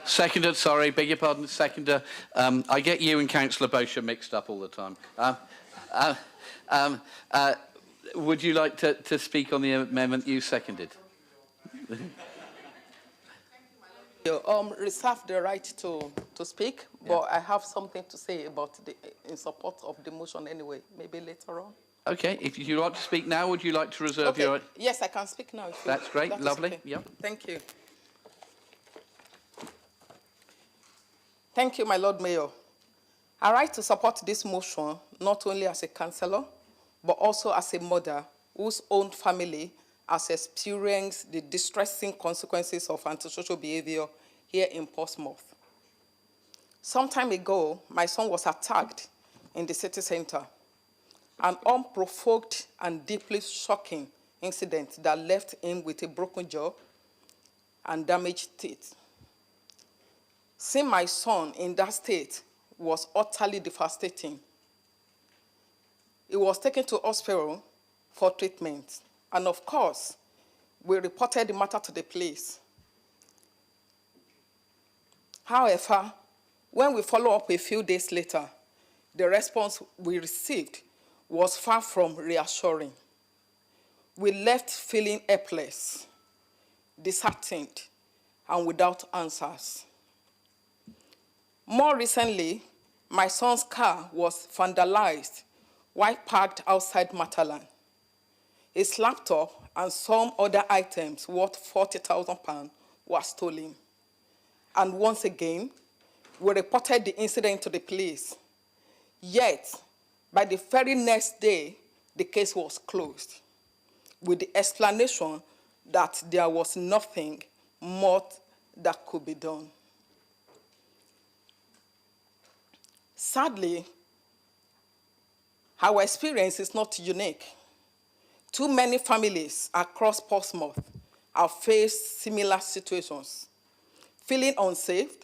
Seconder, sorry, beg your pardon, seconder. I get you and Councillor Bosher mixed up all the time. Would you like to speak on the amendment you seconded? Reserve the right to speak, but I have something to say about in support of the motion anyway, maybe later on. Okay, if you'd like to speak now, would you like to reserve your... Yes, I can speak now. That's great, that lovely. Okay. Yep. Thank you. Thank you, my Lord Mayor. I write to support this motion, not only as a councillor, but also as a mother whose own family has experienced the distressing consequences of antisocial behavior here in Portsmouth. Some time ago, my son was attacked in the city center, an unprovoked and deeply shocking incident that left him with a broken jaw and damaged teeth. Seeing my son in that state was utterly devastating. He was taken to hospital for treatment. And of course, we reported the matter to the police. However, when we follow up a few days later, the response we received was far from reassuring. We left feeling helpless, disheartened, and without answers. More recently, my son's car was vandalized while parked outside Matalan. His laptop and some other items worth £40,000 were stolen. And once again, we reported the incident to the police. Yet, by the very next day, the case was closed, with the explanation that there was nothing more that could be done. Sadly, our experience is not unique. Too many families across Portsmouth have faced similar situations, feeling unsafe,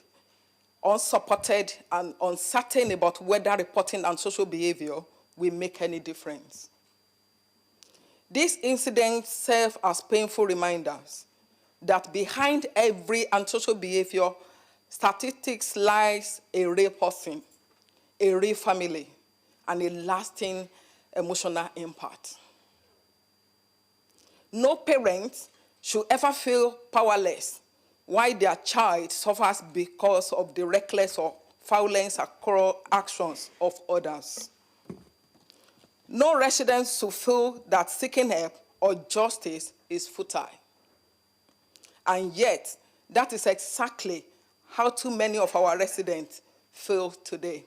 unsupported, and uncertain about whether reporting antisocial behavior will make any difference. These incidents serve as painful reminders that behind every antisocial behavior statistics lies a real person, a real family, and a lasting emotional impact. No parent should ever feel powerless while their child suffers because of the reckless or violent actions of others. No resident should feel that seeking help or justice is futile. And yet, that is exactly how too many of our residents feel today.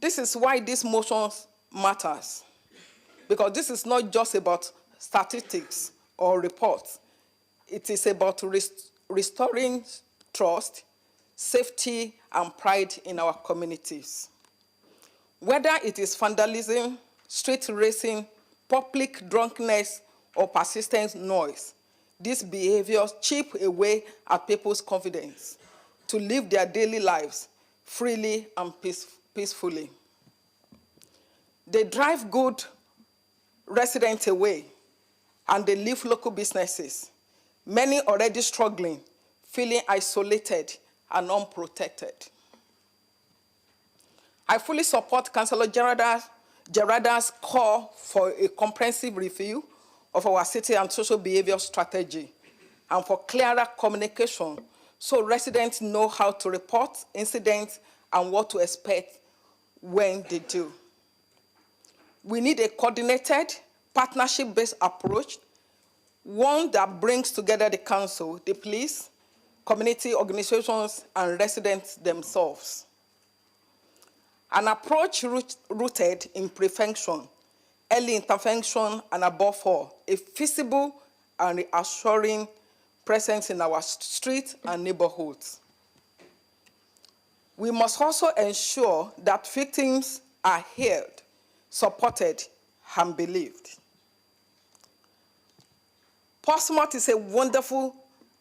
This is why this motion matters, because this is not just about statistics or reports. It is about restoring trust, safety, and pride in our communities. Whether it is vandalism, street racing, public drunkenness, or persistent noise, these behaviors chip away at people's confidence to live their daily lives freely and peacefully. They drive good residents away, and they leave local businesses, many already struggling, feeling isolated and unprotected. I fully support Councillor Gerarda's call for a comprehensive review of our city and social behavior strategy and for clearer communication so residents know how to report incidents and what to expect when they do. We need a coordinated, partnership-based approach, one that brings together the council, the police, community organizations, and residents themselves. An approach rooted in prevention, early intervention, and above all, a feasible and reassuring presence in our streets and neighborhoods. We must also ensure that victims are heard, supported, and believed. Portsmouth is a wonderful,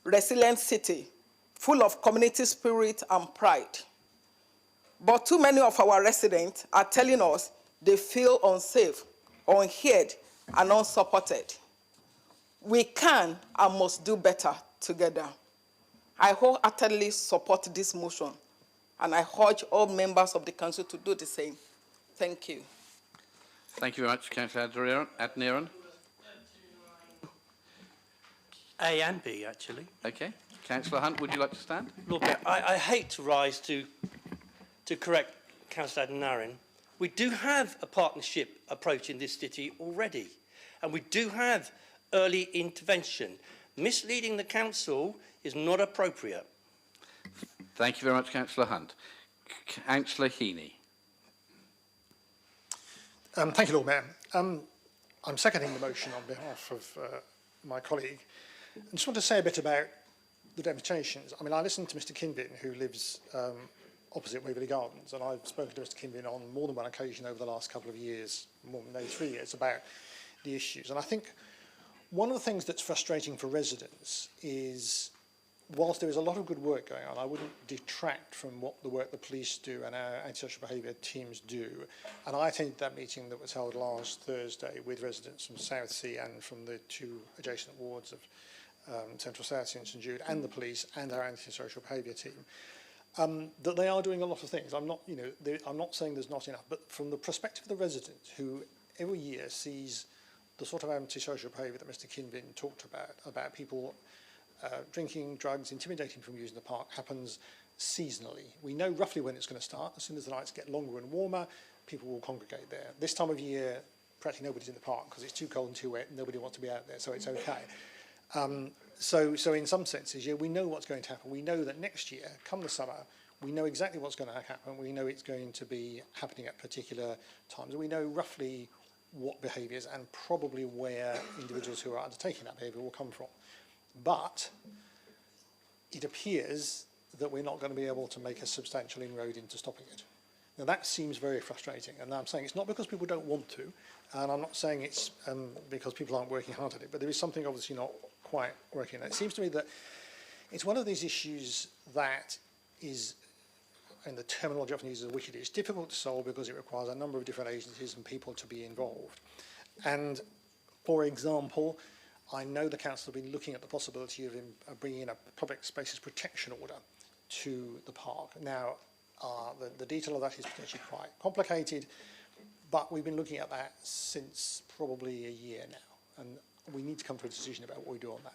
resilient city, full of community spirit and pride. But too many of our residents are telling us they feel unsafe, unheard, and unsupported. We can and must do better together. I wholeheartedly support this motion, and I urge all members of the council to do the same. Thank you. Thank you very much, Councillor Adniran. A and B, actually. Okay. Councillor Hunt, would you like to stand? Lord Mayor, I hate to rise to correct Councillor Adniran. We do have a partnership approach in this city already, and we do have early intervention. Misleading the council is not appropriate. Thank you very much, Councillor Hunt. Councillor Heaney. Thank you, Lord Mayor. I'm seconding the motion on behalf of my colleague. I just want to say a bit about the demonstrations. I mean, I listened to Mr. Kinvin, who lives opposite Waverley Gardens, and I've spoken to Mr. Kinvin on more than one occasion over the last couple of years, more than maybe 3 years, about the issues. And I think one of the things that's frustrating for residents is, whilst there is a lot of good work going on, I wouldn't detract from what the work the police do and our antisocial behaviour teams do. And I attended that meeting that was held last Thursday with residents from Southsea and from the 2 adjacent wards of Central Southsea and St Jude, and the police and our antisocial behaviour team. That they are doing a lot of things. I'm not, I'm not saying there's not enough, but from the perspective of the resident who every year sees the sort of antisocial behaviour that Mr. Kinvin talked about people drinking, drugs, intimidating from using the park, happens seasonally. We know roughly when it's going to start. As soon as the nights get longer and warmer, people will congregate there. This time of year, practically nobody's in the park because it's too cold and too wet and nobody wants to be out there, so it's okay. So in some senses, yeah, we know what's going to happen. We know that next year, come the summer, we know exactly what's going to happen. We know it's going to be happening at particular times. We know roughly what behaviours and probably where individuals who are undertaking that behaviour will come from. But it appears that we're not going to be able to make a substantial inroad into stopping it. Now that seems very frustrating, and I'm saying it's not because people don't want to, and I'm not saying it's because people aren't working hard at it, but there is something obviously not quite working. It seems to me that it's one of these issues that is, and the terminology often uses is wicked, it's difficult to solve because it requires a number of different agencies and people to be involved. And for example, I know the council have been looking at the possibility of bringing in a public spaces protection order to the park. Now, the detail of that is potentially quite complicated, but we've been looking at that since probably a year now, and we need to come to a decision about what we do on that.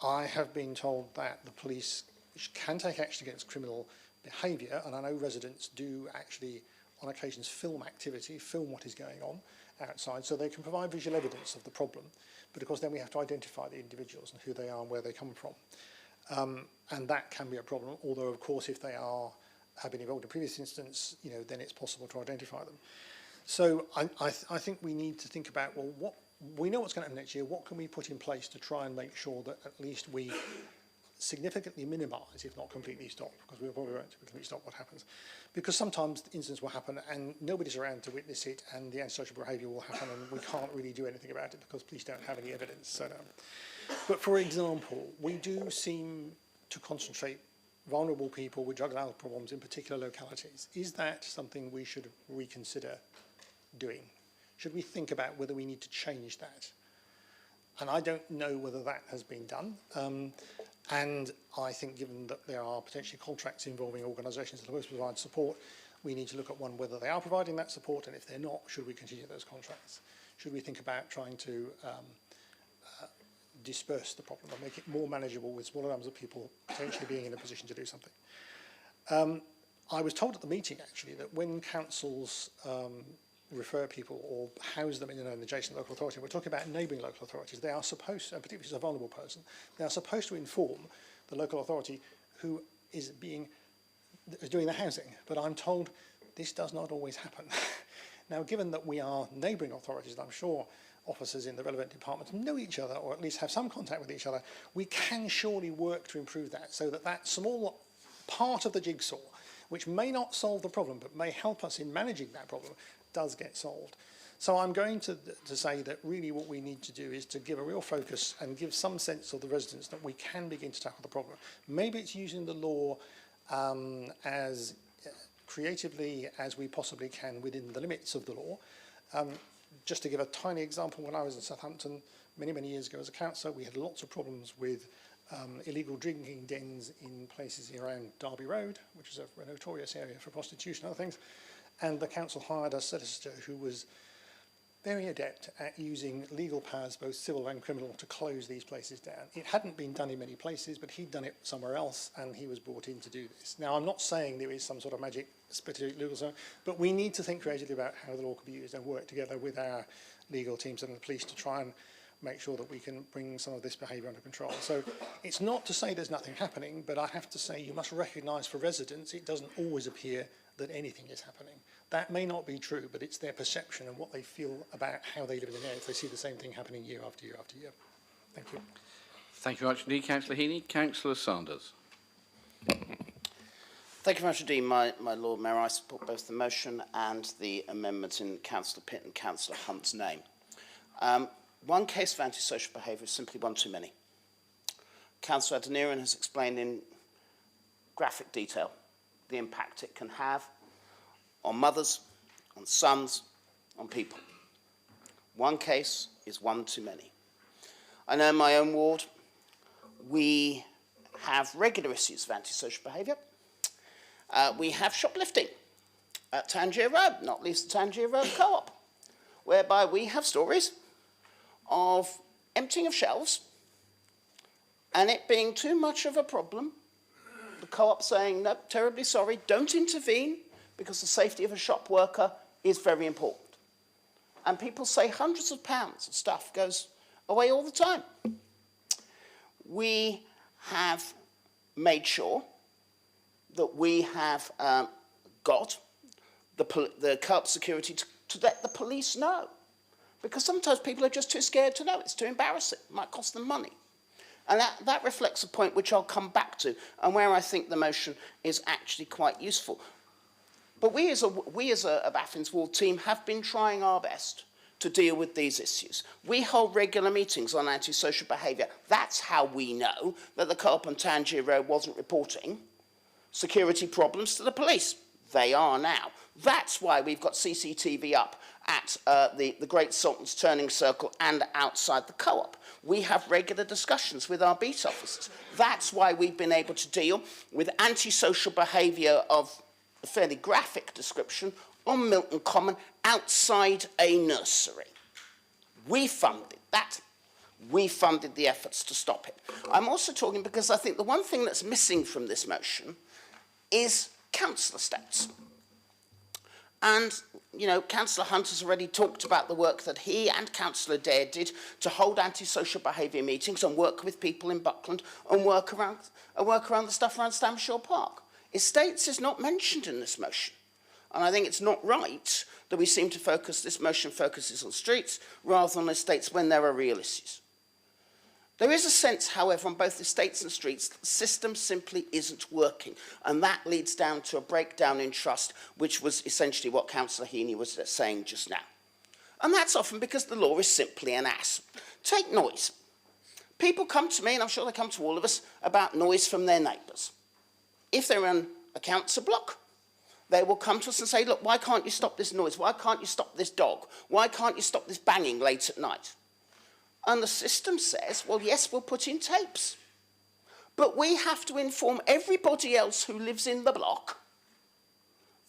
I have been told that the police can take action against criminal behaviour, and I know residents do actually, on occasions, film activity, film what is going on outside, so they can provide visual evidence of the problem. But of course, then we have to identify the individuals and who they are and where they come from. And that can be a problem, although, of course, if they have been involved in a previous instance, then it's possible to identify them. So I think we need to think about, well, we know what's going to happen next year. What can we put in place to try and make sure that at least we significantly minimise, if not completely stop, because we probably won't completely stop what happens. Because sometimes incidents will happen and nobody's around to witness it, and the antisocial behaviour will happen and we can't really do anything about it because police don't have any evidence. So, but for example, we do seem to concentrate vulnerable people with drug and alcohol problems in particular localities. Is that something we should reconsider doing? should we think about whether we need to change that? And I don't know whether that has been done. And I think given that there are potentially contracts involving organisations that are supposed to provide support, we need to look at one, whether they are providing that support, and if they're not, should we continue those contracts? Should we think about trying to disperse the problem and make it more manageable with smaller numbers of people potentially being in a position to do something? I was told at the meeting, actually, that when councils refer people or house them in an adjacent local authority, we're talking about neighbouring local authorities, they are supposed, and particularly if it's a vulnerable person, they are supposed to inform the local authority who is doing the housing. But I'm told this does not always happen. Now, given that we are neighbouring authorities, and I'm sure officers in the relevant departments know each other, or at least have some contact with each other, we can surely work to improve that, so that that small part of the jigsaw, which may not solve the problem, but may help us in managing that problem, does get solved. So I'm going to say that really what we need to do is to give a real focus and give some sense of the residents that we can begin to tackle the problem. Maybe it's using the law as creatively as we possibly can within the limits of the law. Just to give a tiny example, when I was in Southampton many, many years ago as a councillor, we had lots of problems with illegal drinking dens in places around Derby Road, which is a notorious area for prostitution and other things. And the council hired a solicitor who was very adept at using legal powers, both civil and criminal, to close these places down. It hadn't been done in many places, but he'd done it somewhere else, and he was brought in to do this. Now, I'm not saying there is some sort of magic specific legal zone, but we need to think creatively about how the law could be used and work together with our legal teams and the police to try and make sure that we can bring some of this behaviour under control. So it's not to say there's nothing happening, but I have to say you must recognise for residents it doesn't always appear that anything is happening. That may not be true, but it's their perception and what they feel about how they live in the area if they see the same thing happening year after year after year. Thank you. Thank you very much indeed, Councillor Heaney. Councillor Sanders. Thank you very much indeed, my Lord Mayor. I support both the motion and the amendment in Councillor Pitt and Councillor Hunt's name. One case of antisocial behaviour is simply one too many. Councillor Adeniran has explained in graphic detail the impact it can have on mothers, on sons, on people. One case is one too many. I know in my own ward we have regular issues of antisocial behaviour. We have shoplifting at Tangier Road, not least the Tangier Road Co-op, whereby we have stories of emptying of shelves and it being too much of a problem. The co-op saying, no, terribly sorry, don't intervene because the safety of a shop worker is very important. And people say hundreds of pounds of stuff goes away all the time. We have made sure that we have got the co-op security to let the police know. Because sometimes people are just too scared to know. It's too embarrassing. It might cost them money. And that reflects a point which I'll come back to, and where I think the motion is actually quite useful. But we as a Baffin's Ward team have been trying our best to deal with these issues. We hold regular meetings on antisocial behaviour. That's how we know that the co-op on Tangier Road wasn't reporting security problems to the police. They are now. That's why we've got CCTV up at the Great Sultan's Turning Circle and outside the co-op. We have regular discussions with our beat officers. That's why we've been able to deal with antisocial behaviour of a fairly graphic description on Milton Common outside a nursery. We funded that. We funded the efforts to stop it. I'm also talking because I think the one thing that's missing from this motion is councillor stats. And, you know, Councillor Hunt has already talked about the work that he and Councillor Dare did to hold antisocial behaviour meetings and work with people in Buckland and work around the stuff around Stamford Park. Estates is not mentioned in this motion. And I think it's not right that we seem to focus, this motion focuses on streets rather than estates when there are real issues. There is a sense, however, on both estates and streets, that the system simply isn't working. And that leads down to a breakdown in trust, which was essentially what Councillor Heaney was saying just now. And that's often because the law is simply an ass. Take noise. People come to me, and I'm sure they come to all of us, about noise from their neighbours. If they're in a council block, They will come to us and say, look, why can't you stop this noise? Why can't you stop this dog? Why can't you stop this banging late at night? And the system says, well, yes, we'll put in tapes. But we have to inform everybody else who lives in the block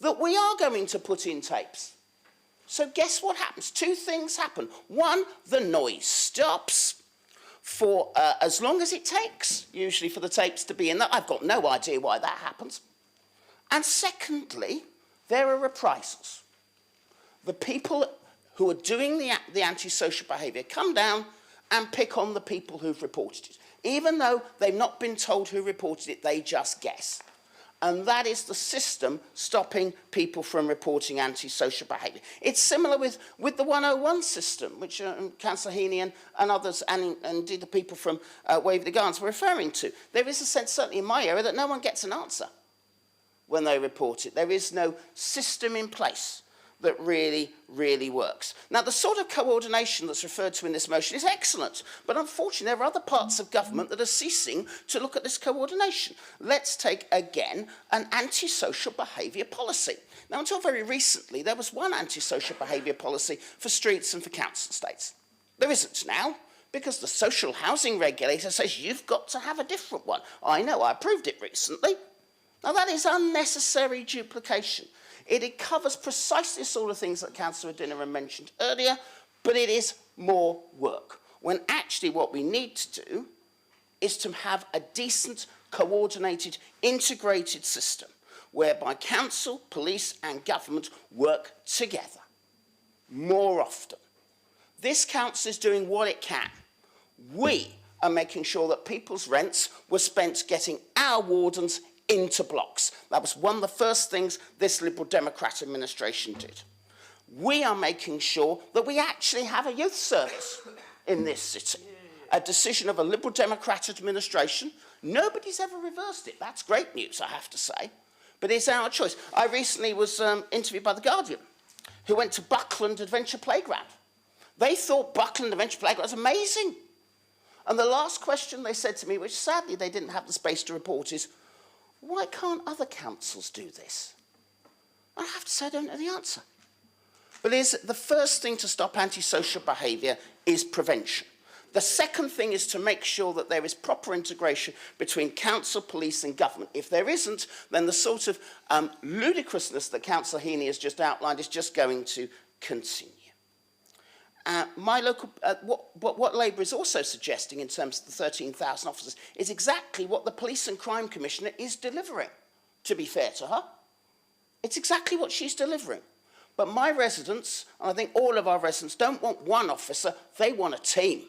that we are going to put in tapes. So guess what happens? Two things happen. One, the noise stops for as long as it takes, usually for the tapes to be in there. I've got no idea why that happens. And secondly, there are reprisals. The people who are doing the antisocial behaviour come down and pick on the people who've reported it. Even though they've not been told who reported it, they just guess. And that is the system stopping people from reporting antisocial behaviour. It's similar with the 101 system, which Councillor Heaney and others, and indeed the people from Waverley Gardens were referring to. There is a sense, certainly in my area, that no one gets an answer when they report it. There is no system in place that really, really works. Now, the sort of coordination that's referred to in this motion is excellent, but unfortunately there are other parts of government that are ceasing to look at this coordination. Let's take, again, an antisocial behaviour policy. Now, until very recently, there was one antisocial behaviour policy for streets and for council estates. There isn't now, because the social housing regulator says you've got to have a different one. I know, I approved it recently. Now, that is unnecessary duplication. It covers precisely the sort of things that Councillor Adinera mentioned earlier, but it is more work. When actually what we need to do is to have a decent, coordinated, integrated system whereby council, police and government work together more often. This council is doing what it can. We are making sure that people's rents were spent getting our wardens into blocks. That was one of the first things this Liberal Democrat administration did. We are making sure that we actually have a youth service in this city. A decision of a Liberal Democrat administration. Nobody's ever reversed it. That's great news, I have to say. But it's our choice. I recently was interviewed by The Guardian, who went to Buckland Adventure Playground. They thought Buckland Adventure Playground was amazing. And the last question they said to me, which sadly they didn't have the space to report, is, why can't other councils do this? I have to say I don't know the answer. But the first thing to stop antisocial behaviour is prevention. The second thing is to make sure that there is proper integration between council, police and government. If there isn't, then the sort of ludicrousness that Councillor Heaney has just outlined is just going to continue. What Labour is also suggesting in terms of the 13,000 officers is exactly what the Police and Crime Commissioner is delivering, to be fair to her. It's exactly what she's delivering. But my residents, and I think all of our residents, don't want one officer, they want a team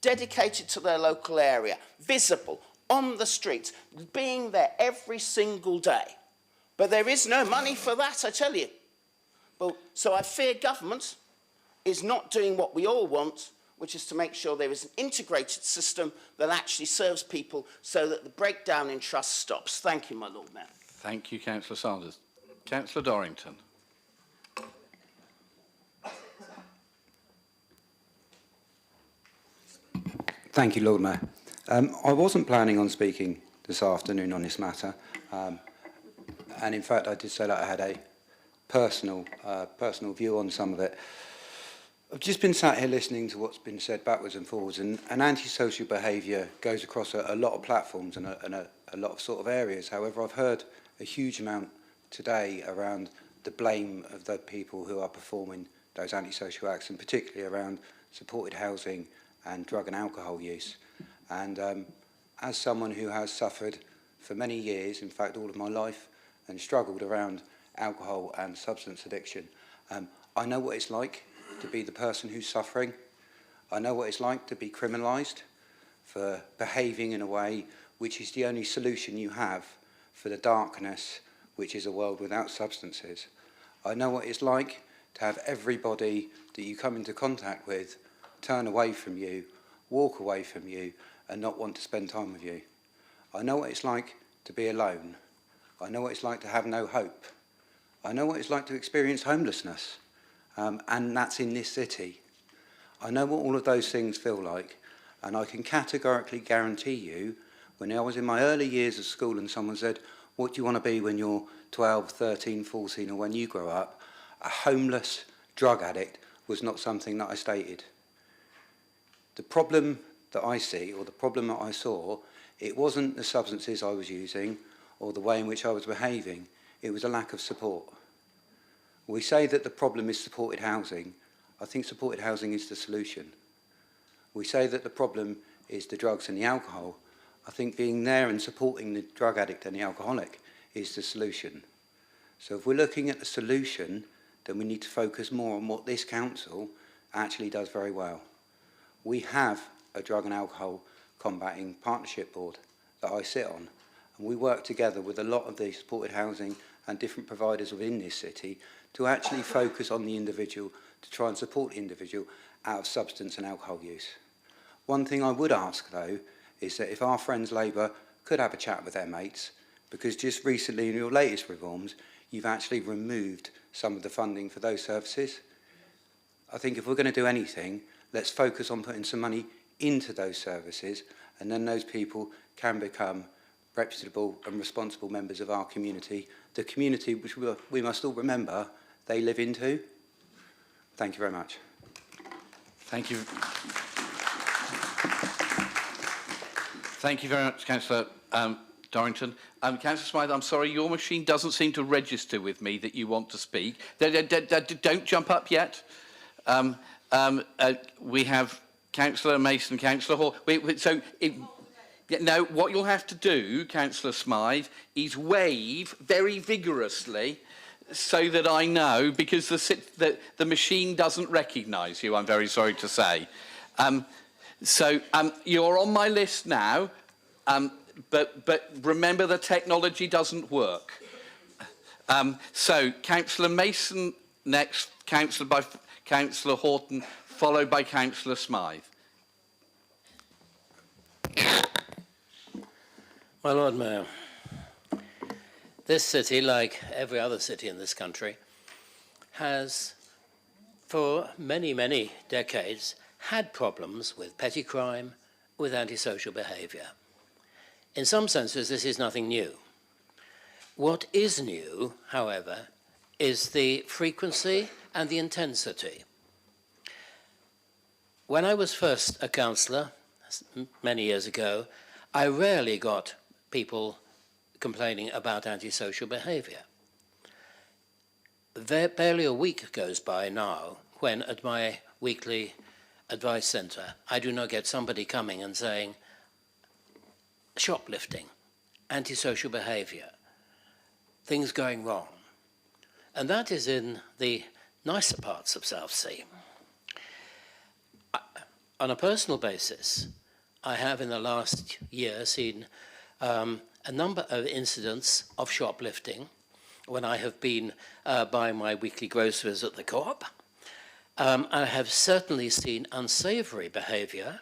dedicated to their local area, visible, on the streets, being there every single day. But there is no money for that, I tell you. So I fear government is not doing what we all want, which is to make sure there is an integrated system that actually serves people so that the breakdown in trust stops. Thank you, my Lord Mayor. Thank you, Councillor Sanders. Councillor Dorrington. Thank you, Lord Mayor. I wasn't planning on speaking this afternoon on this matter, and in fact I did say that I had a personal view on some of it. I've just been sat here listening to what's been said backwards and forwards, and antisocial behaviour goes across a lot of platforms and a lot of sort of areas. However, I've heard a huge amount today around the blame of the people who are performing those antisocial acts, and particularly around supported housing and drug and alcohol use. And as someone who has suffered for many years, in fact all of my life, and struggled around alcohol and substance addiction, I know what it's like to be the person who's suffering. I know what it's like to be criminalised for behaving in a way which is the only solution you have for the darkness which is a world without substances. I know what it's like to have everybody that you come into contact with turn away from you, walk away from you, and not want to spend time with you. I know what it's like to be alone. I know what it's like to have no hope. I know what it's like to experience homelessness. And that's in this city. I know what all of those things feel like, and I can categorically guarantee you, when I was in my early years of school and someone said, what do you want to be when you're 12, 13, 14, or when you grow up, a homeless drug addict was not something that I stated. The problem that I see, or the problem that I saw, it wasn't the substances I was using or the way in which I was behaving, it was a lack of support. We say that the problem is supported housing. I think supported housing is the solution. We say that the problem is the drugs and the alcohol. I think being there and supporting the drug addict and the alcoholic is the solution. So if we're looking at the solution, then we need to focus more on what this council actually does very well. We have a drug and alcohol combating partnership board that I sit on, and we work together with a lot of the supported housing and different providers within this city to actually focus on the individual, to try and support the individual out of substance and alcohol use. One thing I would ask though is that if our friends Labour could have a chat with their mates, because just recently in your latest reforms you've actually removed some of the funding for those services. I think if we're going to do anything, let's focus on putting some money into those services, and then those people can become reputable and responsible members of our community, the community which we must all remember they live into. Thank you very much. Thank you. Thank you very much, Councillor Dorrington. Councillor Smythe, I'm sorry, your machine doesn't seem to register with me that you want to speak. Don't jump up yet. We have Councillor Mason, Councillor Hall. No, what you'll have to do, Councillor Smythe, is wave very vigorously so that I know, because the machine doesn't recognise you, I'm very sorry to say. You're on my list now, but remember the technology doesn't work. Councillor Mason next, Councillor Horton, followed by Councillor Smythe. My Lord Mayor, this city, like every other city in this country, has for many, many decades had problems with petty crime, with antisocial behaviour. In some senses, this is nothing new. What is new, however, is the frequency and the intensity. When I was first a councillor, many years ago, I rarely got people complaining about antisocial behaviour. Barely a week goes by now when at my weekly advice centre I do not get somebody coming and saying shoplifting, antisocial behaviour, things going wrong. And that is in the nicer parts of Southsea. On a personal basis, I have in the last year seen a number of incidents of shoplifting when I have been buying my weekly groceries at the Co-op. I have certainly seen unsavoury behaviour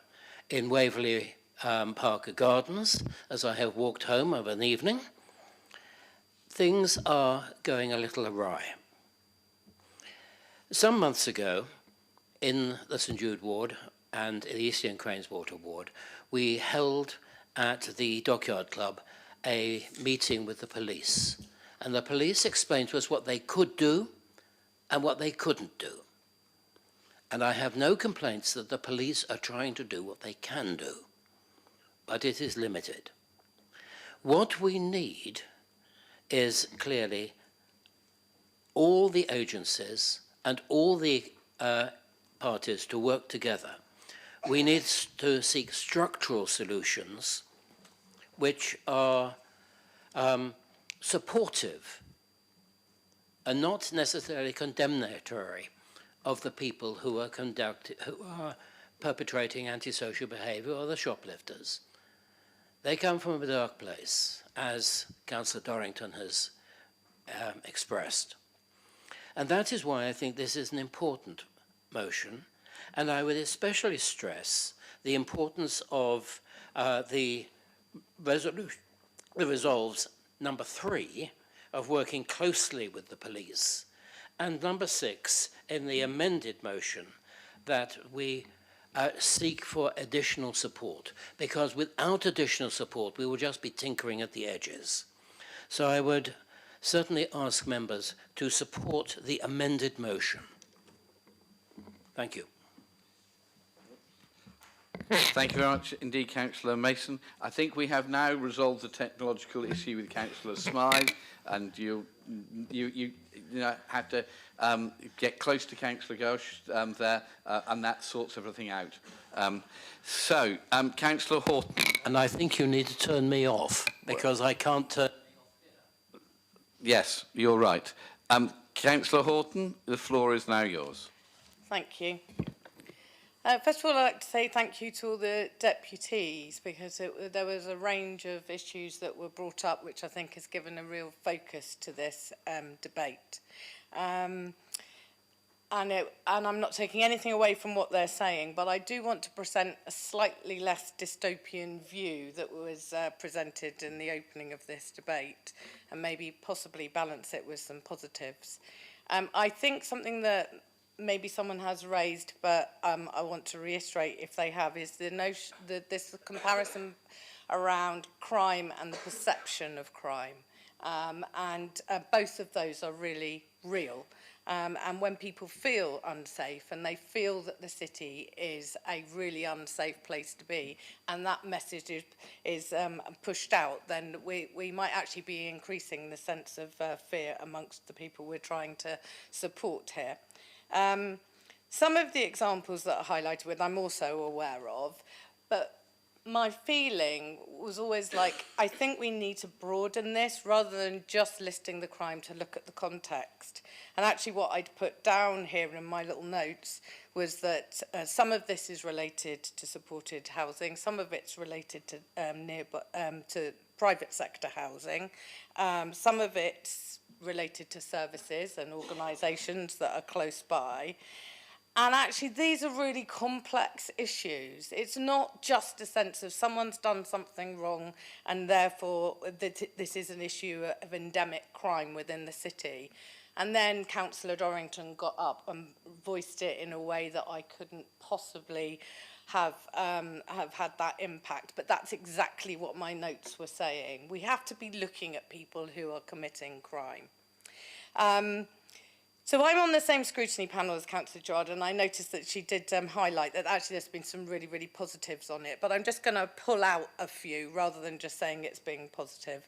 in Waverley Parker Gardens as I have walked home of an evening. Things are going a little awry. Some months ago, in the St Jude ward and the Eastern Craneswater ward, we held at the Dockyard Club a meeting with the police. And the police explained to us what they could do and what they couldn't do. And I have no complaints that the police are trying to do what they can do, but it is limited. What we need is clearly all the agencies and all the parties to work together. We need to seek structural solutions which are supportive and not necessarily condemnatory of the people who are perpetrating antisocial behaviour or the shoplifters. They come from a dark place, as Councillor Dorrington has expressed. And that is why I think this is an important motion, and I would especially stress the importance of the resolves number 3 of working closely with the police, and number 6 in the amended motion that we seek for additional support, because without additional support we will just be tinkering at the edges. So I would certainly ask members to support the amended motion. Thank you. Thank you very much indeed, Councillor Mason. I think we have now resolved the technological issue with Councillor Smythe, and you have to get close to Councillor Ghosh there, and that sorts everything out. Councillor Horton. And I think you need to turn me off, because I can't turn... Yes, you're right. Councillor Horton, the floor is now yours. Thank you. First of all, I'd like to say thank you to all the deputies, because there was a range of issues that were brought up, which I think has given a real focus to this debate. And I'm not taking anything away from what they're saying, but I do want to present a slightly less dystopian view that was presented in the opening of this debate, and maybe possibly balance it with some positives. I think something that maybe someone has raised, but I want to reiterate if they have, is the notion that this comparison around crime and the perception of crime. Both of those are really real. And when people feel unsafe and they feel that the city is a really unsafe place to be, and that message is pushed out, then we might actually be increasing the sense of fear amongst the people we're trying to support here. Some of the examples that are highlighted with I'm also aware of, but my feeling was always like, I think we need to broaden this rather than just listing the crime, to look at the context. And actually what I'd put down here in my little notes was that some of this is related to supported housing, some of it's related to to private sector housing, some of it's related to services and organisations that are close by. And actually, these are really complex issues. It's not just a sense of someone's done something wrong and therefore this is an issue of endemic crime within the city. And then Councillor Dorrington got up and voiced it in a way that I couldn't possibly have had that impact. But that's exactly what my notes were saying. We have to be looking at people who are committing crime. So I'm on the same scrutiny panel as Councillor Gerard, and I noticed that she did highlight that actually there's been some really, really positives on it. But I'm just going to pull out a few rather than just saying it's being positive.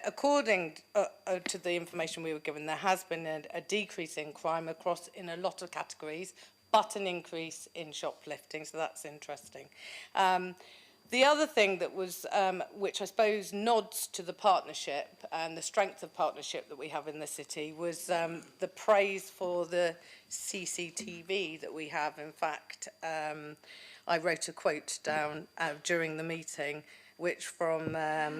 According to the information we were given, there has been a decrease in crime in a lot of categories, but an increase in shoplifting, so that's interesting. The other thing that was, which I suppose nods to the partnership and the strength of partnership that we have in the city, was the praise for the CCTV that we have. In fact, I wrote a quote down during the meeting, which from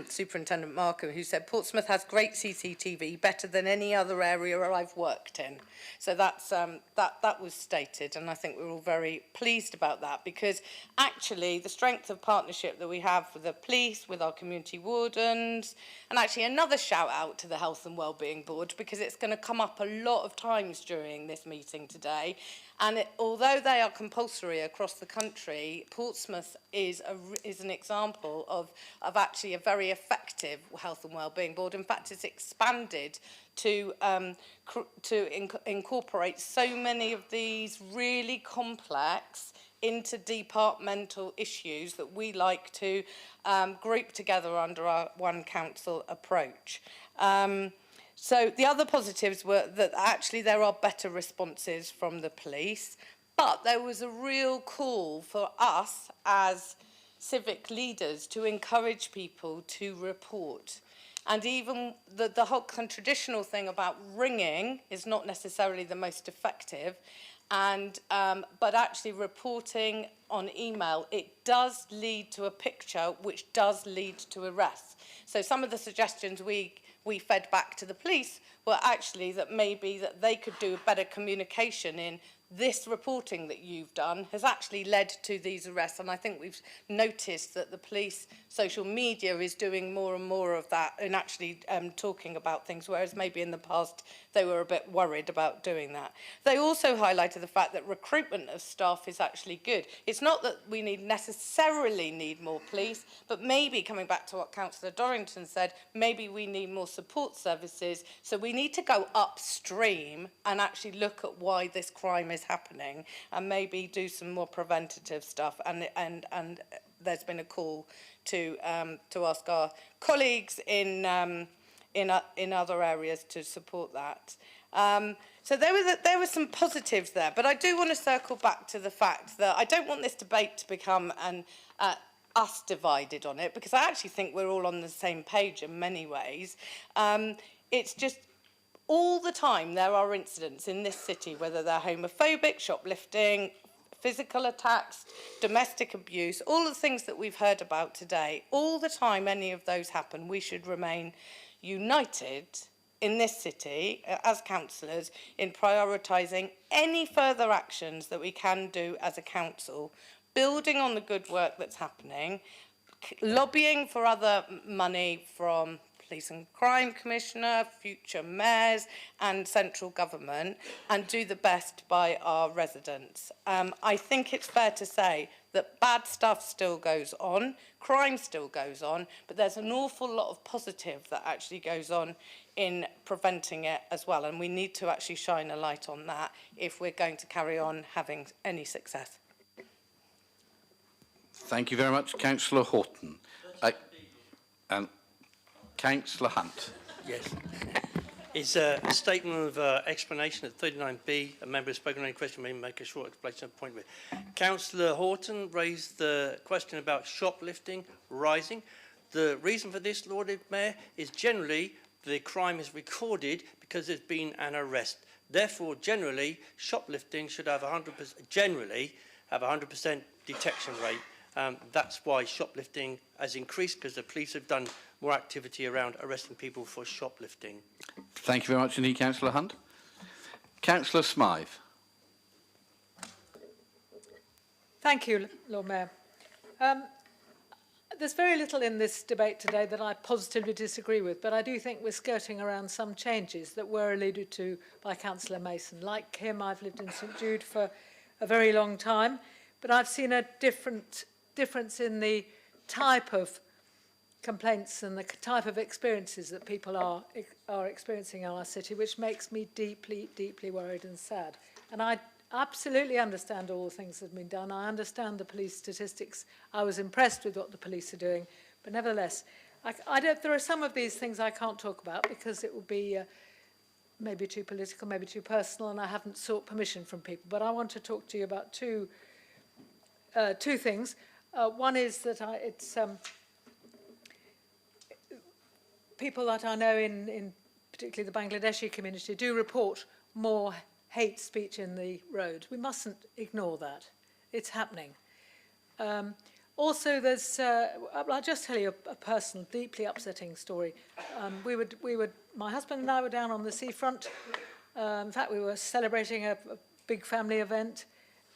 Superintendent Markham, who said, Portsmouth has great CCTV, better than any other area I've worked in. So that's, that was stated, and I think we're all very pleased about that, because actually the strength of partnership that we have with the police, with our community wardens, and actually another shout out to the Health and Wellbeing Board, because it's going to come up a lot of times during this meeting today. And although they are compulsory across the country, Portsmouth is an example of actually a very effective Health and Wellbeing Board. In fact, it's expanded to incorporate so many of these really complex interdepartmental issues that we like to group together under our one council approach. So the other positives were that actually there are better responses from the police, but there was a real call for us as civic leaders to encourage people to report. And even the whole traditional thing about ringing is not necessarily the most effective, but actually reporting on email, it does lead to a picture which does lead to arrests. So some of the suggestions we fed back to the police were actually that maybe that they could do better communication in this reporting that you've done has actually led to these arrests. And I think we've noticed that the police social media is doing more and more of that and actually talking about things, whereas maybe in the past they were a bit worried about doing that. They also highlighted the fact that recruitment of staff is actually good. It's not that we necessarily need more police, but maybe, coming back to what Councillor Dorrington said, maybe we need more support services. So we need to go upstream and actually look at why this crime is happening and maybe do some more preventative stuff. And there's been a call to ask our colleagues in other areas to support that. So there were some positives there, but I do want to circle back to the fact that I don't want this debate to become us divided on it, because I actually think we're all on the same page in many ways. It's just all the time there are incidents in this city, whether they're homophobic, shoplifting, physical attacks, domestic abuse, all the things that we've heard about today. All the time any of those happen, we should remain united in this city as councillors in prioritising any further actions that we can do as a council, building on the good work that's happening, lobbying for other money from Police and Crime Commissioner, future mayors and central government, and do the best by our residents. I think it's fair to say that bad stuff still goes on, crime still goes on, but there's an awful lot of positive that actually goes on in preventing it as well, and we need to actually shine a light on that if we're going to carry on having any success. Thank you very much, Councillor Horton. Councillor Hunt. Yes. It's a statement of explanation at 39B. A member has spoken on any question, may make a short explanation of point with. Councillor Horton raised the question about shoplifting rising. The reason for this, Lord Mayor, is generally the crime is recorded because there's been an arrest. Therefore, generally, shoplifting should have 100%, generally have 100% detection rate. That's why shoplifting has increased, because the police have done more activity around arresting people for shoplifting. Thank you very much indeed, Councillor Hunt. Councillor Smythe. Thank you, Lord Mayor. There's very little in this debate today that I positively disagree with, but I do think we're skirting around some changes that were alluded to by Councillor Mason. Like him, I've lived in St Jude for a very long time, but I've seen a difference in the type of complaints and the type of experiences that people are experiencing in our city, which makes me deeply, deeply worried and sad. And I absolutely understand all the things that have been done. I understand the police statistics. I was impressed with what the police are doing. But nevertheless, there are some of these things I can't talk about because it would be maybe too political, maybe too personal, and I haven't sought permission from people. But I want to talk to you about two things. One is that it's people that I know in particularly the Bangladeshi community do report more hate speech in the road. We mustn't ignore that. It's happening. Also, there's I'll just tell you a personal, deeply upsetting story. My husband and I were down on the seafront. In fact, we were celebrating a big family event,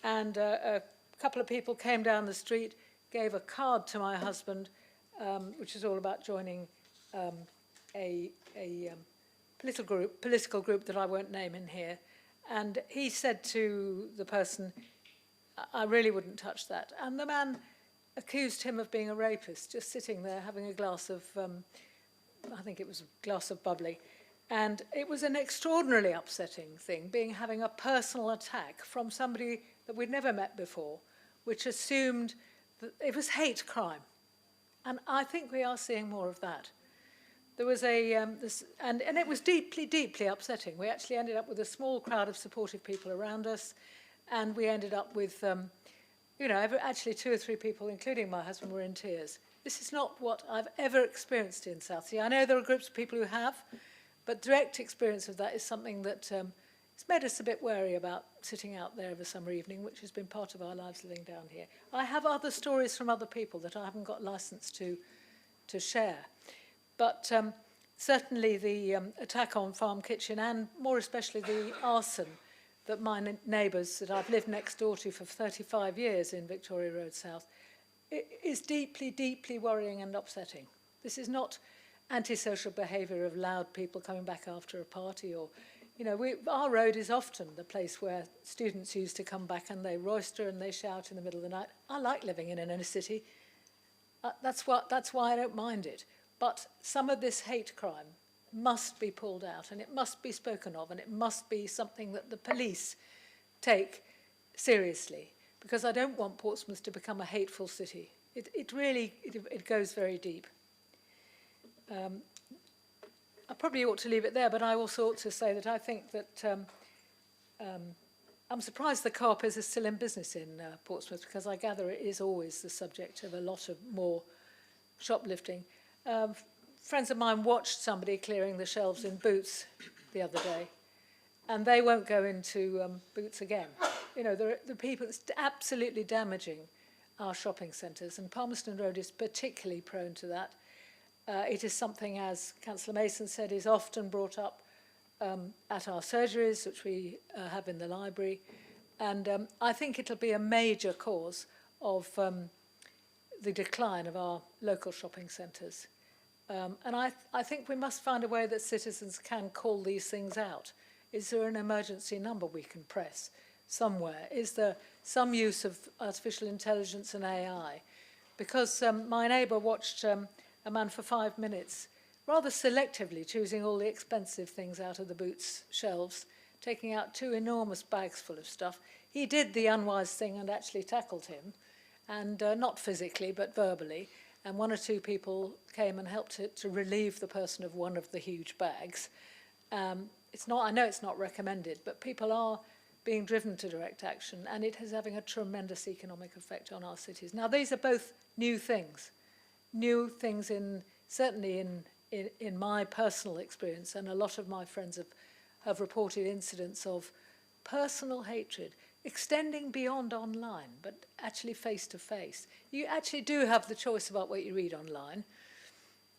and a couple of people came down the street, gave a card to my husband, which is all about joining a political group that I won't name in here. And he said to the person, I really wouldn't touch that. And the man accused him of being a rapist, just sitting there having a glass of, I think it was a glass of bubbly. And it was an extraordinarily upsetting thing, having a personal attack from somebody that we'd never met before, which assumed that it was hate crime. And I think we are seeing more of that. There was and it was deeply, deeply upsetting. We actually ended up with a small crowd of supportive people around us, and we ended up with, actually 2 or 3 people, including my husband, were in tears. This is not what I've ever experienced in Southsea. I know there are groups of people who have, but direct experience of that is something that it's made us a bit wary about sitting out there of a summer evening, which has been part of our lives living down here. I have other stories from other people that I haven't got license to share. But certainly the attack on Farm Kitchen, and more especially the arson that my neighbours that I've lived next door to for 35 years in Victoria Road South is deeply, deeply worrying and upsetting. This is not antisocial behaviour of loud people coming back after a party or, you know, our road is often the place where students used to come back and they roister and they shout in the middle of the night. I like living in an inner city. That's why I don't mind it. But some of this hate crime must be pulled out and it must be spoken of and it must be something that the police take seriously, because I don't want Portsmouth to become a hateful city. It really goes very deep. I probably ought to leave it there, but I also ought to say that I think that I'm surprised the Co-op is still in business in Portsmouth, because I gather it is always the subject of a lot of more shoplifting. Friends of mine watched somebody clearing the shelves in Boots the other day, and they won't go into Boots again. You know, the people, it's absolutely damaging our shopping centres, and Palmerston Road is particularly prone to that. It is something, as Councillor Mason said, is often brought up at our surgeries, which we have in the library, and I think it'll be a major cause of the decline of our local shopping centres. And I think we must find a way that citizens can call these things out. Is there an emergency number we can press somewhere? Is there some use of artificial intelligence and AI? Because my neighbour watched a man for 5 minutes, rather selectively choosing all the expensive things out of the Boots shelves, taking out 2 enormous bags full of stuff. He did the unwise thing and actually tackled him, and not physically but verbally. And 1 or 2 people came and helped to relieve the person of one of the huge bags. I know it's not recommended, but people are being driven to direct action, and it is having a tremendous economic effect on our cities. Now, these are both new things certainly in my personal experience, and a lot of my friends have reported incidents of personal hatred, extending beyond online, but actually face-to-face. You actually do have the choice about what you read online.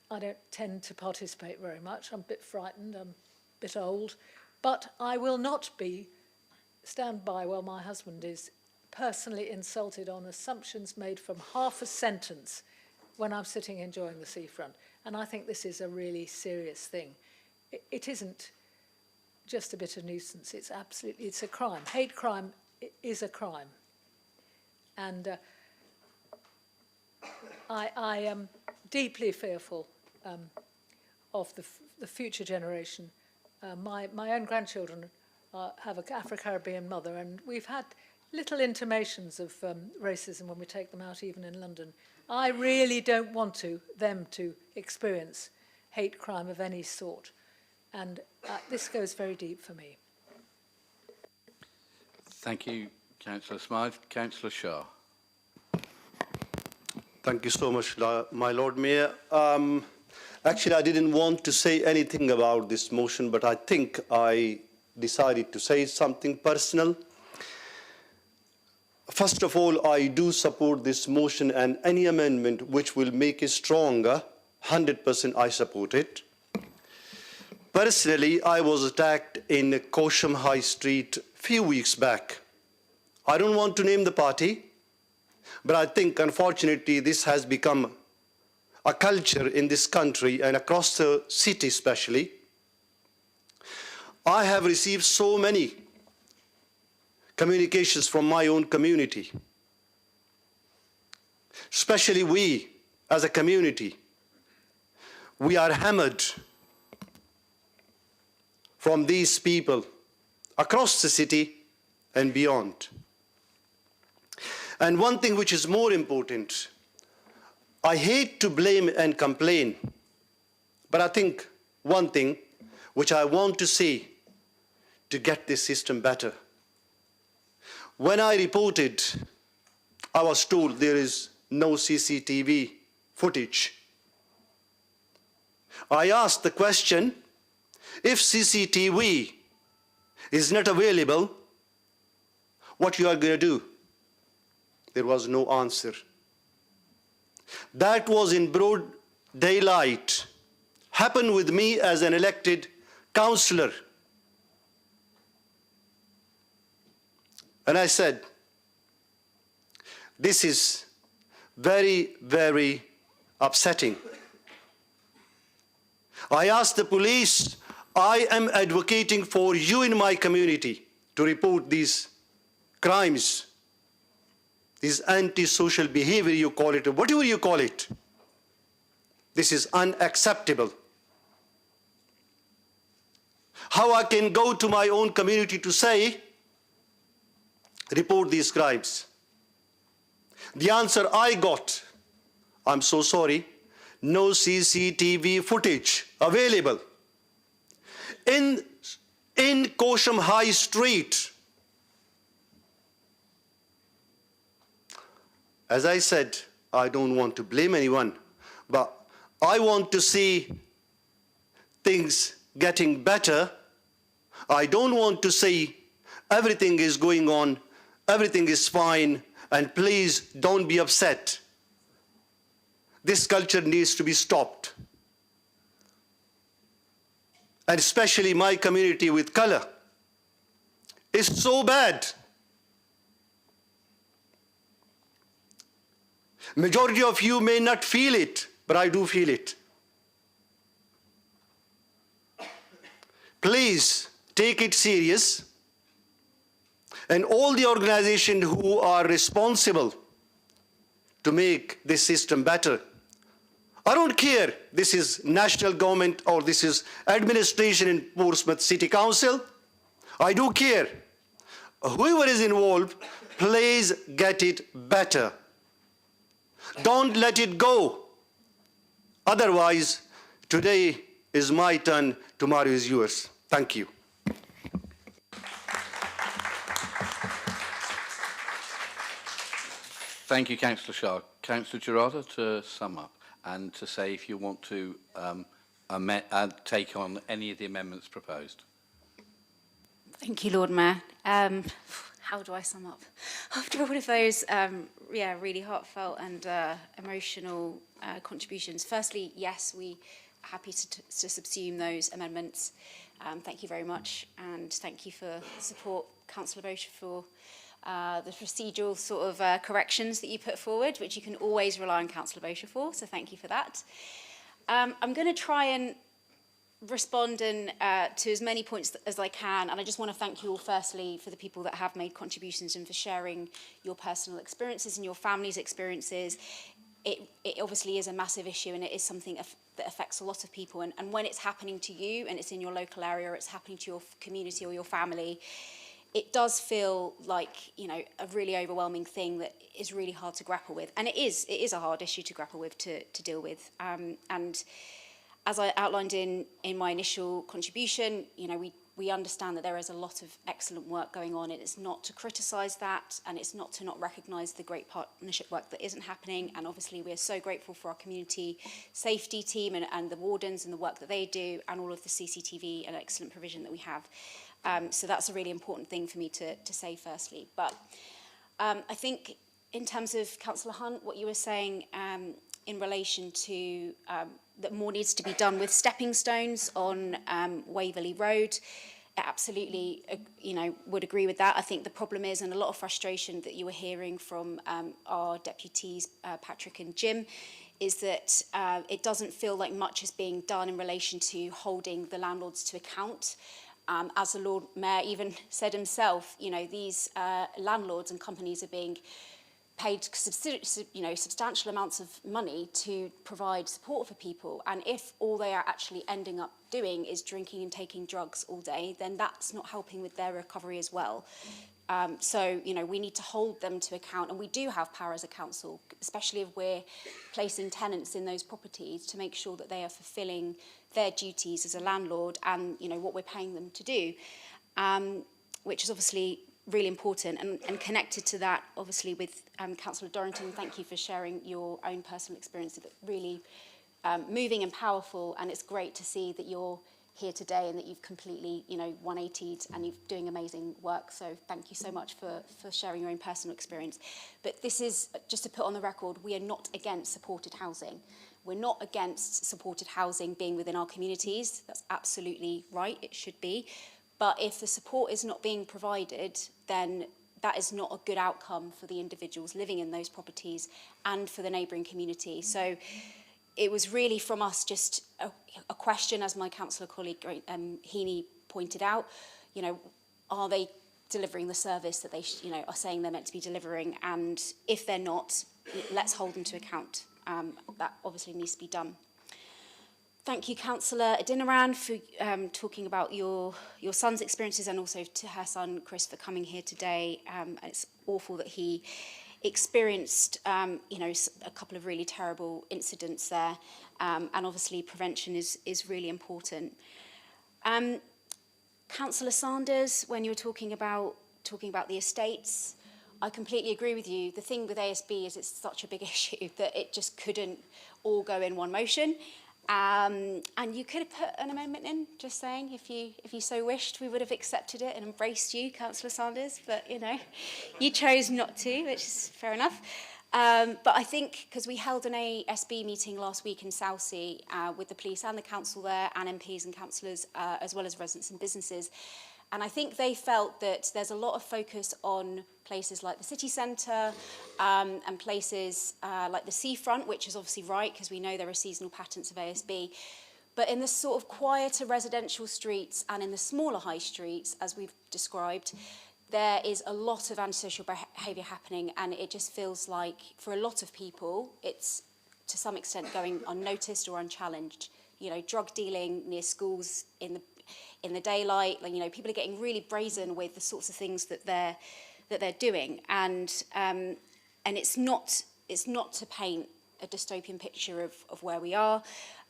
I don't tend to participate very much. I'm a bit frightened, I'm a bit old. But I will not stand by while my husband is personally insulted on assumptions made from half a sentence when I'm sitting enjoying the seafront. And I think this is a really serious thing. It isn't just a bit of nuisance. It's a crime. Hate crime is a crime. And I am deeply fearful of the future generation. My own grandchildren have an Afro-Caribbean mother, and we've had little intimations of racism when we take them out, even in London. I really don't want them to experience hate crime of any sort. And this goes very deep for me. Thank you, Councillor Smythe. Councillor Shah. Thank you so much, my Lord Mayor. Actually, I didn't want to say anything about this motion, but I think I decided to say something personal. First of all, I do support this motion, and any amendment which will make it stronger, 100% I support it. Personally, I was attacked in Cosham High Street a few weeks back. I don't want to name the party, but I think, unfortunately, this has become a culture in this country and across the city especially. I have received so many communications from my own community. Especially we, as a community, we are hammered from these people across the city and beyond. And one thing which is more important, I hate to blame and complain, but I think one thing which I want to see to get this system better. When I reported, I was told there is no CCTV footage. I asked the question, if CCTV is not available, what you are going to do? There was no answer. That was in broad daylight. Happened with me as an elected councillor. And I said, this is very, very upsetting. I asked the police, I am advocating for you in my community to report these crimes, this antisocial behavior you call it, or whatever you call it. This is unacceptable. How I can go to my own community to say, report these crimes? The answer I got, I'm so sorry, no CCTV footage available. In Kosham High Street, as I said, I don't want to blame anyone, but I want to see things getting better. I don't want to see everything is going on, everything is fine, and please don't be upset. This culture needs to be stopped. And especially my community with color. It's so bad. Majority of you may not feel it, but I do feel it. Please take it serious. And all the organizations who are responsible to make this system better. I don't care this is national government or this is administration in Portsmouth City Council. I do care. Whoever is involved, please get it better. Don't let it go. Otherwise, today is my turn, tomorrow is yours. Thank you. Thank you, Councillor Shah. Councillor Gerardo, to sum up and to say if you want to take on any of the amendments proposed. Thank you, Lord Mayor. How do I sum up? After all of those, really heartfelt and emotional contributions. Firstly, yes, we are happy to subsume those amendments. Thank you very much, and thank you for support, Councillor Bosher, for the procedural sort of corrections that you put forward, which you can always rely on Councillor Bosher for, so thank you for that. I'm going to try and respond to as many points as I can, and I just want to thank you all firstly for the people that have made contributions and for sharing your personal experiences and your family's experiences. It obviously is a massive issue, and it is something that affects a lot of people, and when it's happening to you and it's in your local area or it's happening to your community or your family, it does feel like, you know, a really overwhelming thing that is really hard to grapple with, and it is a hard issue to grapple with, to deal with, and as I outlined in my initial contribution, you know, we understand that there is a lot of excellent work going on. It is not to criticise that, and it's not to not recognise the great partnership work that isn't happening. And obviously we're so grateful for our community safety team and the wardens and the work that they do, and all of the CCTV and excellent provision that we have. So that's a really important thing for me to say firstly. But I think in terms of Councillor Hunt, what you were saying in relation to that more needs to be done with stepping stones on Waverley Road, I absolutely, would agree with that. I think the problem is, and a lot of frustration that you were hearing from our deputies, Patrick and Jim, is that it doesn't feel like much is being done in relation to holding the landlords to account. As the Lord Mayor even said himself, you know, these landlords and companies are being paid substantial amounts of money to provide support for people, and if all they are actually ending up doing is drinking and taking drugs all day, then that's not helping with their recovery as well. So, you know, we need to hold them to account, and we do have power as a council, especially if we're placing tenants in those properties, to make sure that they are fulfilling their duties as a landlord and, you know, what we're paying them to do, which is obviously really important, and connected to that, obviously, with Councillor Dorrington, thank you for sharing your own personal experience. It's really moving and powerful, and it's great to see that you're here today and that you've completely, 180'd and you're doing amazing work. So thank you so much for sharing your own personal experience. But this is, just to put on the record, we are not against supported housing. We're not against supported housing being within our communities. That's absolutely right, it should be. But if the support is not being provided, then that is not a good outcome for the individuals living in those properties and for the neighbouring community. So it was really from us just a question, as my councillor colleague Heaney pointed out, you know, are they delivering the service that they are saying they're meant to be delivering? And if they're not, let's hold them to account. That obviously needs to be done. Thank you, Councillor Adinaran, for talking about your son's experiences, and also to her son, Chris, for coming here today. It's awful that he experienced, you know, a couple of really terrible incidents there, and obviously prevention is really important. Councillor Sanders, when you were talking about the estates, I completely agree with you. The thing with ASB is it's such a big issue that it just couldn't all go in one motion. And you could have put an amendment in, just saying, if you so wished, we would have accepted it and embraced you, Councillor Sanders, but, you know, you chose not to, which is fair enough. But I think, because we held an ASB meeting last week in Southsea with the police and the council there, and MPs and councillors, as well as residents and businesses, and I think they felt that there's a lot of focus on places like the city centre and places like the seafront, which is obviously right, because we know there are seasonal patterns of ASB. But in the sort of quieter residential streets and in the smaller high streets, as we've described, there is a lot of antisocial behaviour happening, and it just feels like, for a lot of people, it's to some extent going unnoticed or unchallenged. You know, drug dealing near schools in the daylight, like, you know, people are getting really brazen with the sorts of things that they're doing, and it's not to paint a dystopian picture of where we are,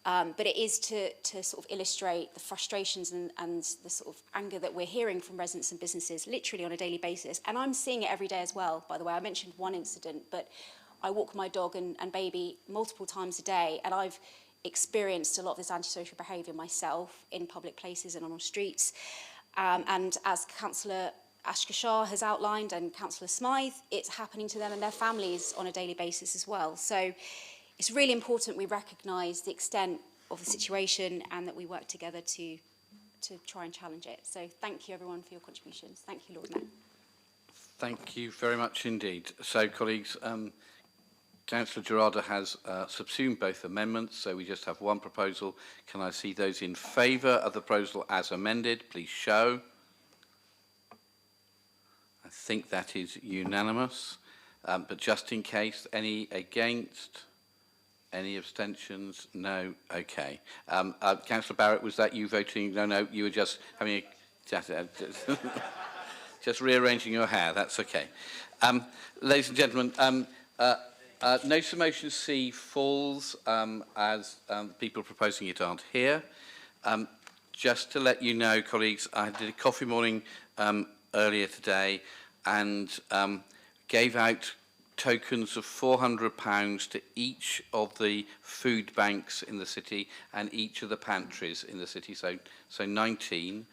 but it is to sort of illustrate the frustrations and the sort of anger that we're hearing from residents and businesses literally on a daily basis. And I'm seeing it every day as well, by the way. I mentioned one incident, but I walk my dog and baby multiple times a day, and I've experienced a lot of this antisocial behaviour myself in public places and on streets. And as Councillor Ashka Shah has outlined, and Councillor Smythe, it's happening to them and their families on a daily basis as well. So it's really important we recognise the extent of the situation and that we work together to try and challenge it. So thank you everyone for your contributions. Thank you, Lord Mayor. Thank you very much indeed. So colleagues, Councillor Gerarda has subsumed both amendments, so we just have one proposal. Can I see those in favour of the proposal as amended? Please show. I think that is unanimous, but just in case, any against? Any abstentions? No? Okay. Councillor Barrett, was that you voting? No, you were just having a... just rearranging your hair, that's okay. Ladies and gentlemen, notice of motion C falls as people proposing it aren't here. Just to let you know, colleagues, I did a coffee morning earlier today and gave out tokens of £400 to each of the food banks in the city and each of the pantries in the city, so 19.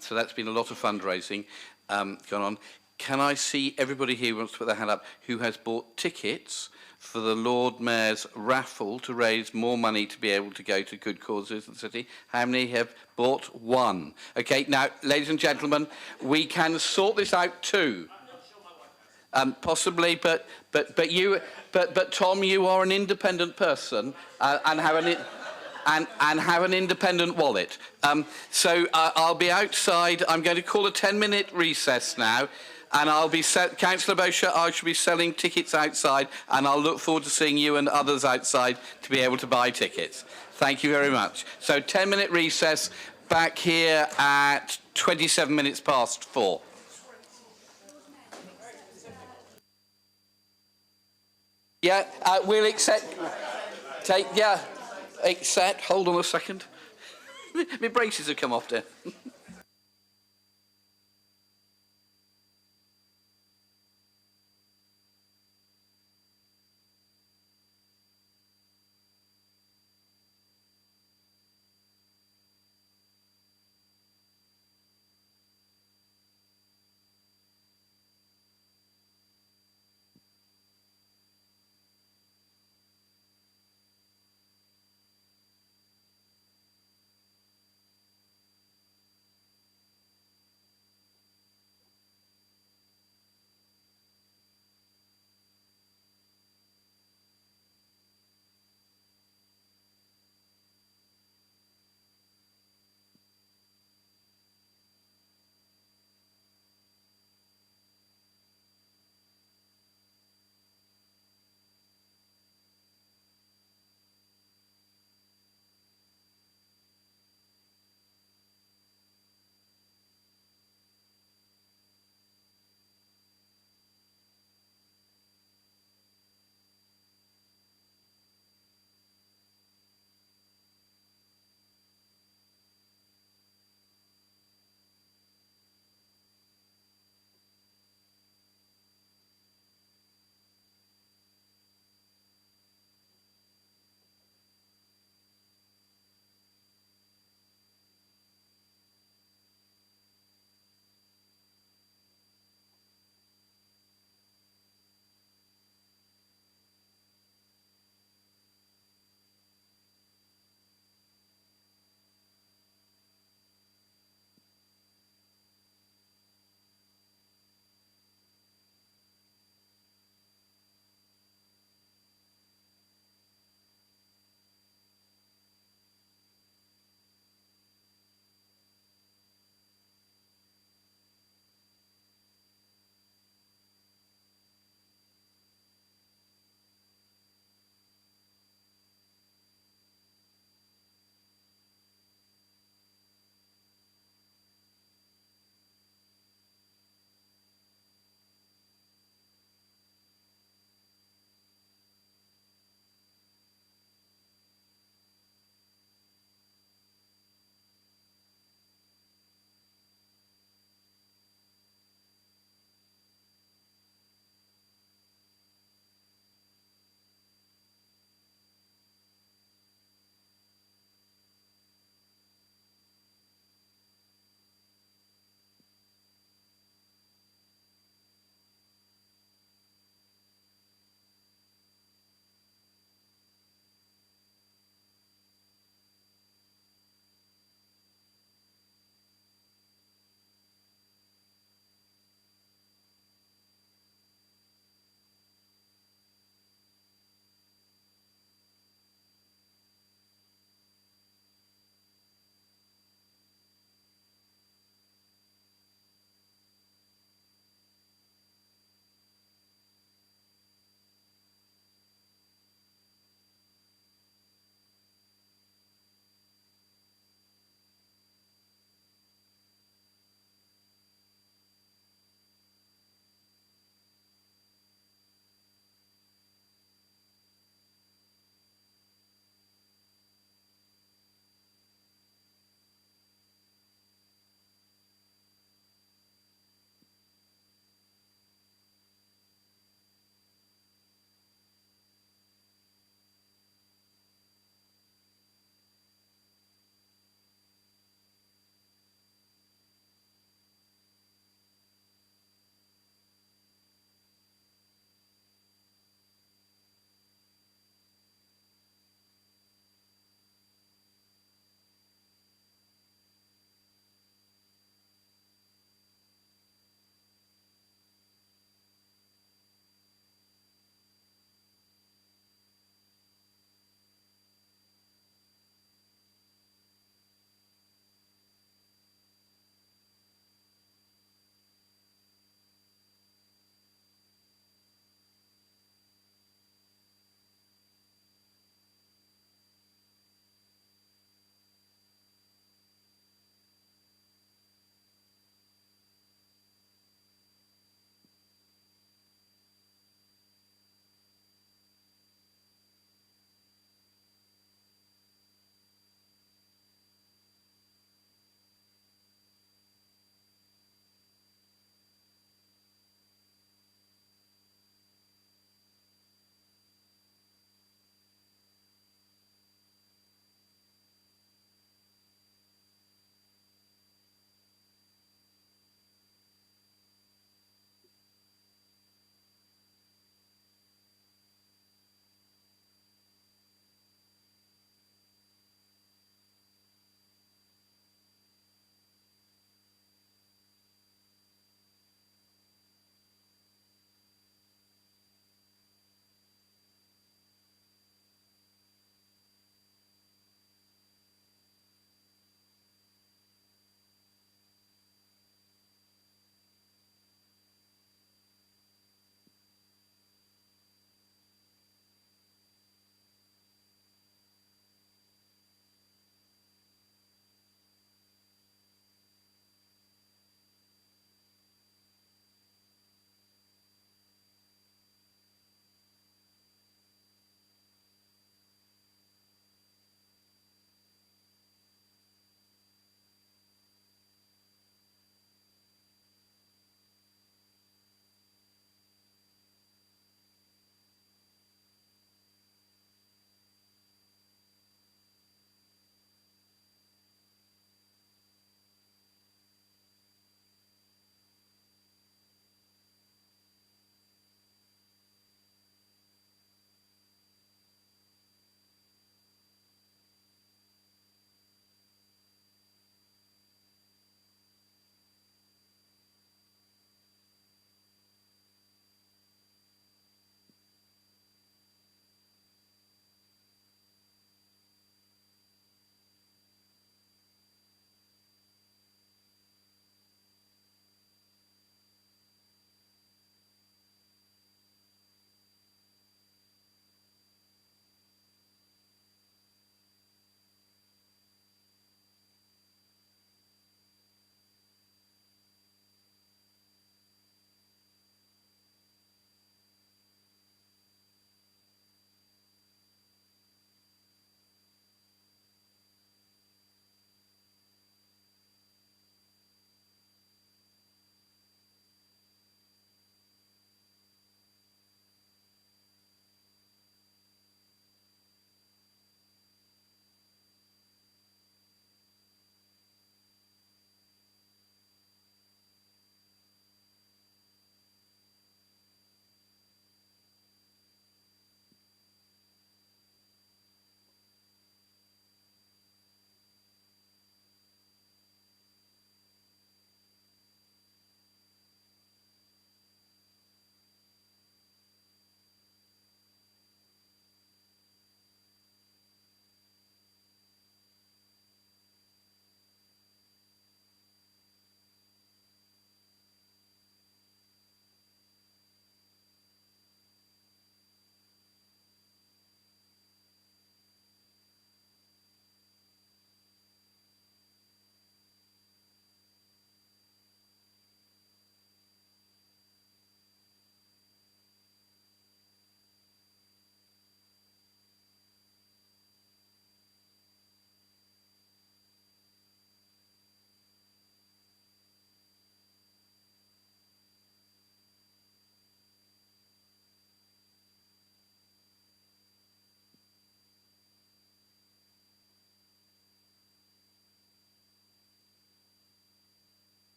So that's been a lot of fundraising gone on. Can I see everybody here who wants to put their hand up who has bought tickets for the Lord Mayor's raffle to raise more money to be able to go to good causes in the city? How many have bought? One. Okay, now, ladies and gentlemen, we can sort this out too. Possibly, but Tom, you are an independent person and have an independent wallet. So I'll be outside. I'm going to call a 10-minute recess now. And I'll be, Councillor Bosher, I shall be selling tickets outside, and I'll look forward to seeing you and others outside to be able to buy tickets. Thank you very much. So 10-minute recess, back here at 27 minutes past 4. Yeah, we'll accept, accept, hold on a second. My braces have come off there.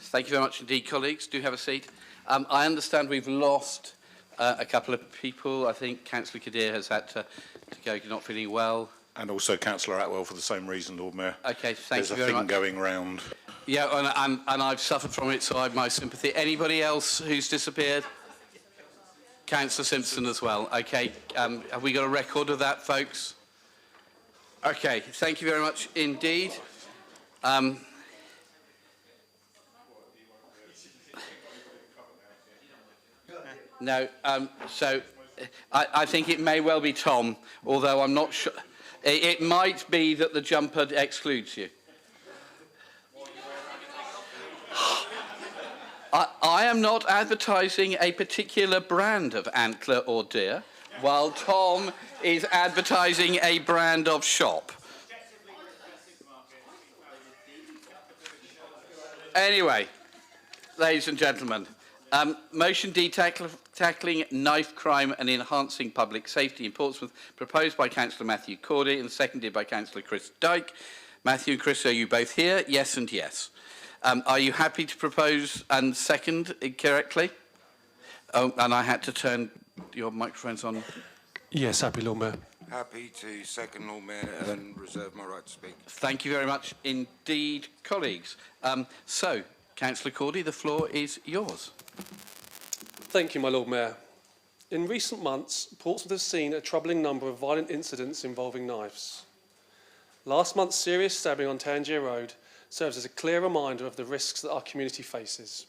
Thank you very much indeed, colleagues. Do have a seat. I understand we've lost a couple of people. I think Councillor Kadir has had to go, not feeling well. And also Councillor Atwell for the same reason, Lord Mayor. Okay, thank you very much. There's a thing going round. Yeah, and I've suffered from it, so I have my sympathy. Anybody else who's disappeared? Councillor Simpson as well. Okay, have we got a record of that, folks? Okay, thank you very much indeed. No, so I think it may well be Tom, although I'm not sure. It might be that the jumper excludes you. I am not advertising a particular brand of antler or deer, while Tom is advertising a brand of shop. Anyway, ladies and gentlemen, motion D tackling knife crime and enhancing public safety in Portsmouth, proposed by Councillor Matthew Cordy and seconded by Councillor Chris Dyke. Matthew and Chris, are you both here? Yes and yes. Are you happy to propose and second it correctly? Oh, and I had to turn your microphones on. Yes, happy, Lord Mayor. Happy to second, Lord Mayor, and reserve my right to speak. Thank you very much indeed, colleagues. So, Councillor Cordy, the floor is yours. Thank you, my Lord Mayor. In recent months, Portsmouth has seen a troubling number of violent incidents involving knives. Last month's serious stabbing on Tangier Road serves as a clear reminder of the risks that our community faces.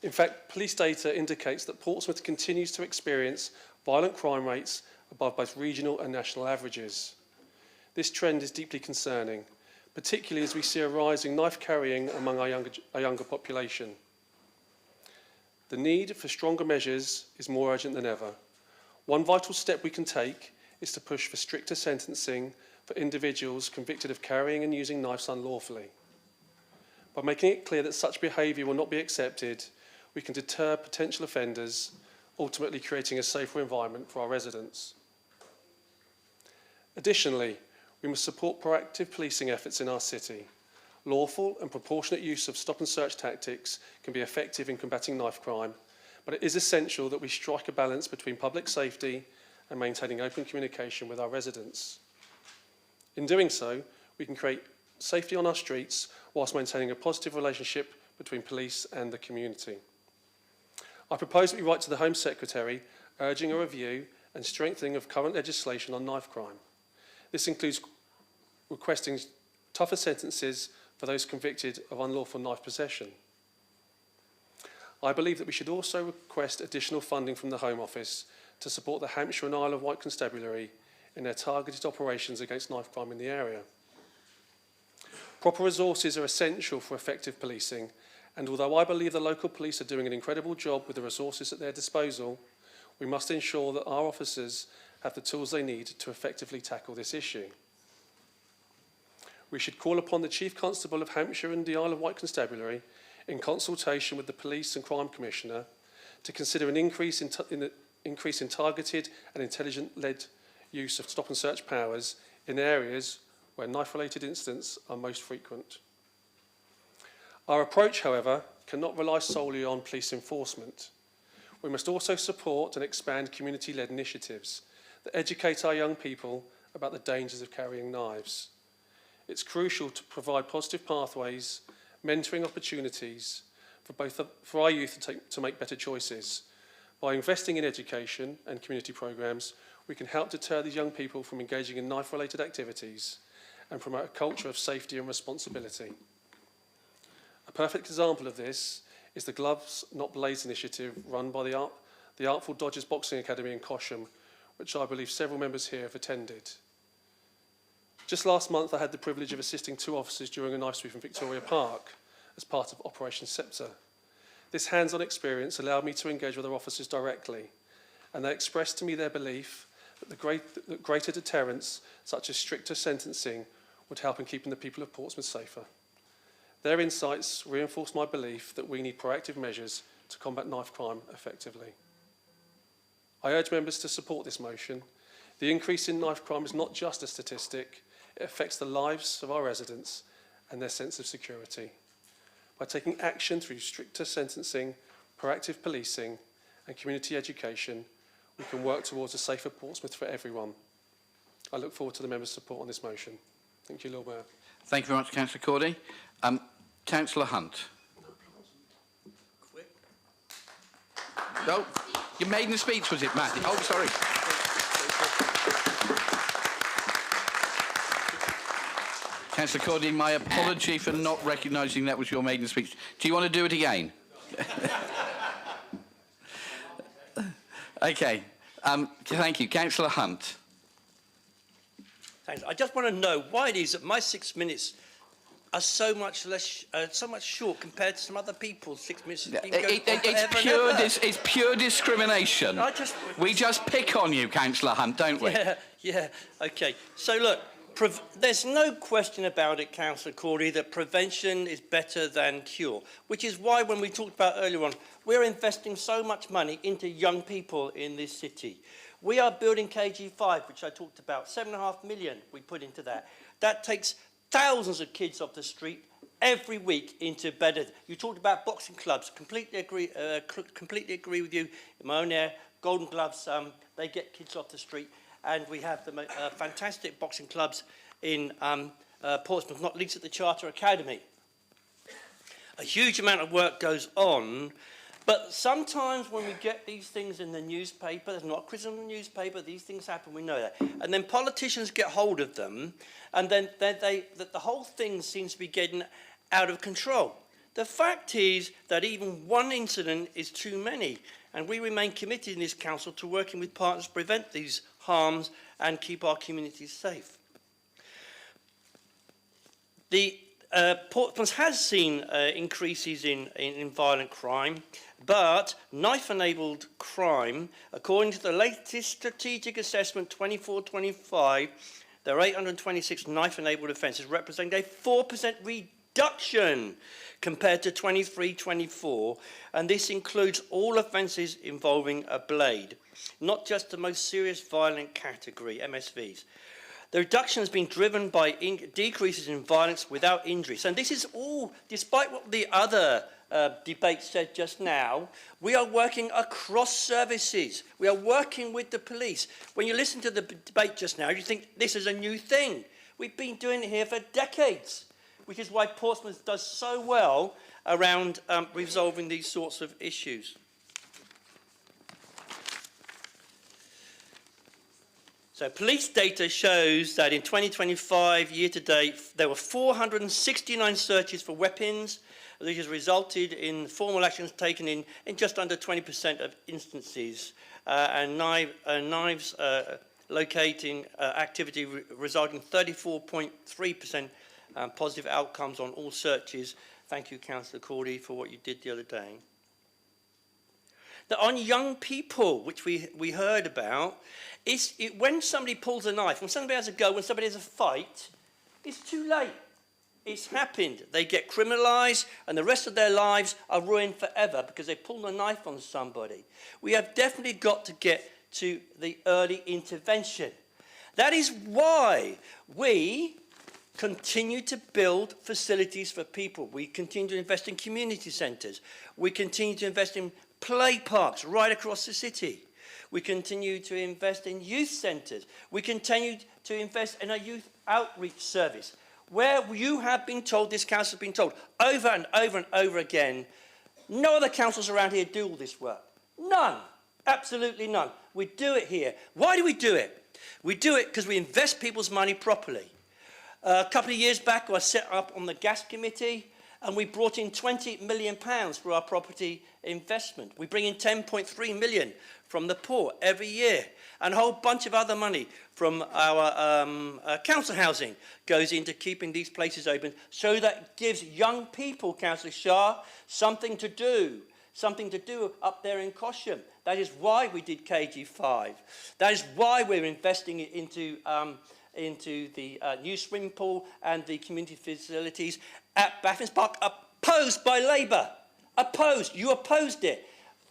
In fact, police data indicates that Portsmouth continues to experience violent crime rates above both regional and national averages. This trend is deeply concerning, particularly as we see a rising knife carrying among our younger population. The need for stronger measures is more urgent than ever. One vital step we can take is to push for stricter sentencing for individuals convicted of carrying and using knives unlawfully. By making it clear that such behaviour will not be accepted, we can deter potential offenders, ultimately creating a safer environment for our residents. Additionally, we must support proactive policing efforts in our city. Lawful and proportionate use of stop and search tactics can be effective in combating knife crime, but it is essential that we strike a balance between public safety and maintaining open communication with our residents. In doing so, we can create safety on our streets whilst maintaining a positive relationship between police and the community. I propose that we write to the Home Secretary urging a review and strengthening of current legislation on knife crime. This includes requesting tougher sentences for those convicted of unlawful knife possession. I believe that we should also request additional funding from the Home Office to support the Hampshire and Isle of Wight Constabulary in their targeted operations against knife crime in the area. Proper resources are essential for effective policing, and although I believe the local police are doing an incredible job with the resources at their disposal, we must ensure that our officers have the tools they need to effectively tackle this issue. We should call upon the Chief Constable of Hampshire and the Isle of Wight Constabulary, in consultation with the Police and Crime Commissioner, to consider an increase in targeted and intelligent-led use of stop and search powers in areas where knife-related incidents are most frequent. Our approach, however, cannot rely solely on police enforcement. We must also support and expand community-led initiatives that educate our young people about the dangers of carrying knives. It's crucial to provide positive pathways, mentoring opportunities for our youth to make better choices. By investing in education and community programs, we can help deter these young people from engaging in knife-related activities and promote a culture of safety and responsibility. A perfect example of this is the Gloves Not Blades initiative run by the Artful Dodgers Boxing Academy in Cosham, which I believe several members here have attended. Just last month, I had the privilege of assisting 2 officers during a knife sweep in Victoria Park as part of Operation Scepter. This hands-on experience allowed me to engage with our officers directly, and they expressed to me their belief that greater deterrence, such as stricter sentencing, would help in keeping the people of Portsmouth safer. Their insights reinforce my belief that we need proactive measures to combat knife crime effectively. I urge members to support this motion. The increase in knife crime is not just a statistic, it affects the lives of our residents and their sense of security. By taking action through stricter sentencing, proactive policing and community education, we can work towards a safer Portsmouth for everyone. I look forward to the members' support on this motion. Thank you, Lord Mayor. Thank you very much, Councillor Cordy. Councillor Hunt. No, your maiden speech, was it, Matthew? Oh, sorry. Councillor Cordy, my apology for not recognising that was your maiden speech. Do you want to do it again? Okay. Thank you. Councillor Hunt. Thanks. I just want to know why it is that my 6 minutes are so much less, so much short compared to some other people's 6 minutes. It's pure discrimination. We just pick on you, Councillor Hunt, don't we? Yeah. Okay. So look, there's no question about it, Councillor Cordy, that prevention is better than cure, which is why when we talked about earlier on, we're investing so much money into young people in this city. We are building KG5, which I talked about, 7.5 million we put into that. That takes thousands of kids off the street every week into better. You talked about boxing clubs. Completely agree with you. In my own area, Golden Gloves, they get kids off the street, and we have the fantastic boxing clubs in Portsmouth, not least at the Charter Academy. A huge amount of work goes on, but sometimes when we get these things in the newspaper, there's not criticism in the newspaper, these things happen, we know that. And then politicians get hold of them, and then the whole thing seems to be getting out of control. The fact is that even one incident is too many, and we remain committed in this council to working with partners to prevent these harms and keep our communities safe. Portsmouth has seen increases in violent crime, but knife-enabled crime, according to the latest strategic assessment 24-25, there are 826 knife-enabled offences, representing a 4% reduction compared to 23-24, and this includes all offences involving a blade, not just the most serious violent category, MSVs. The reduction has been driven by decreases in violence without injuries. And this is all, despite what the other debate said just now, we are working across services. We are working with the police. When you listen to the debate just now, you think this is a new thing. We've been doing it here for decades, which is why Portsmouth does so well around resolving these sorts of issues. So police data shows that in 2025, year to date, there were 469 searches for weapons, which has resulted in formal actions taken in just under 20% of instances, and knives locating activity resulting in 34.3% positive outcomes on all searches. Thank you, Councillor Cordy, for what you did the other day. That on young people, which we heard about, when somebody pulls a knife, when somebody has a go, when somebody has a fight, it's too late. It's happened. They get criminalised, and the rest of their lives are ruined forever because they pulled a knife on somebody. We have definitely got to get to the early intervention. That is why we continue to build facilities for people. We continue to invest in community centres. We continue to invest in play parks right across the city. We continue to invest in youth centres. We continue to invest in a youth outreach service, where you have been told, this council has been told, over and over and over again, no other councils around here do all this work. None. Absolutely none. We do it here. Why do we do it? We do it because we invest people's money properly. A couple of years back, I set up on the gas committee, and we brought in £20 million for our property investment. We bring in 10.3 million from the poor every year, and a whole bunch of other money from our council housing goes into keeping these places open, so that gives young people, Councillor Shah, something to do up there in Cosham. That is why we did KG5. That is why we're investing into the new swimming pool and the community facilities at Baffins Park, opposed by Labour. Opposed. You opposed it.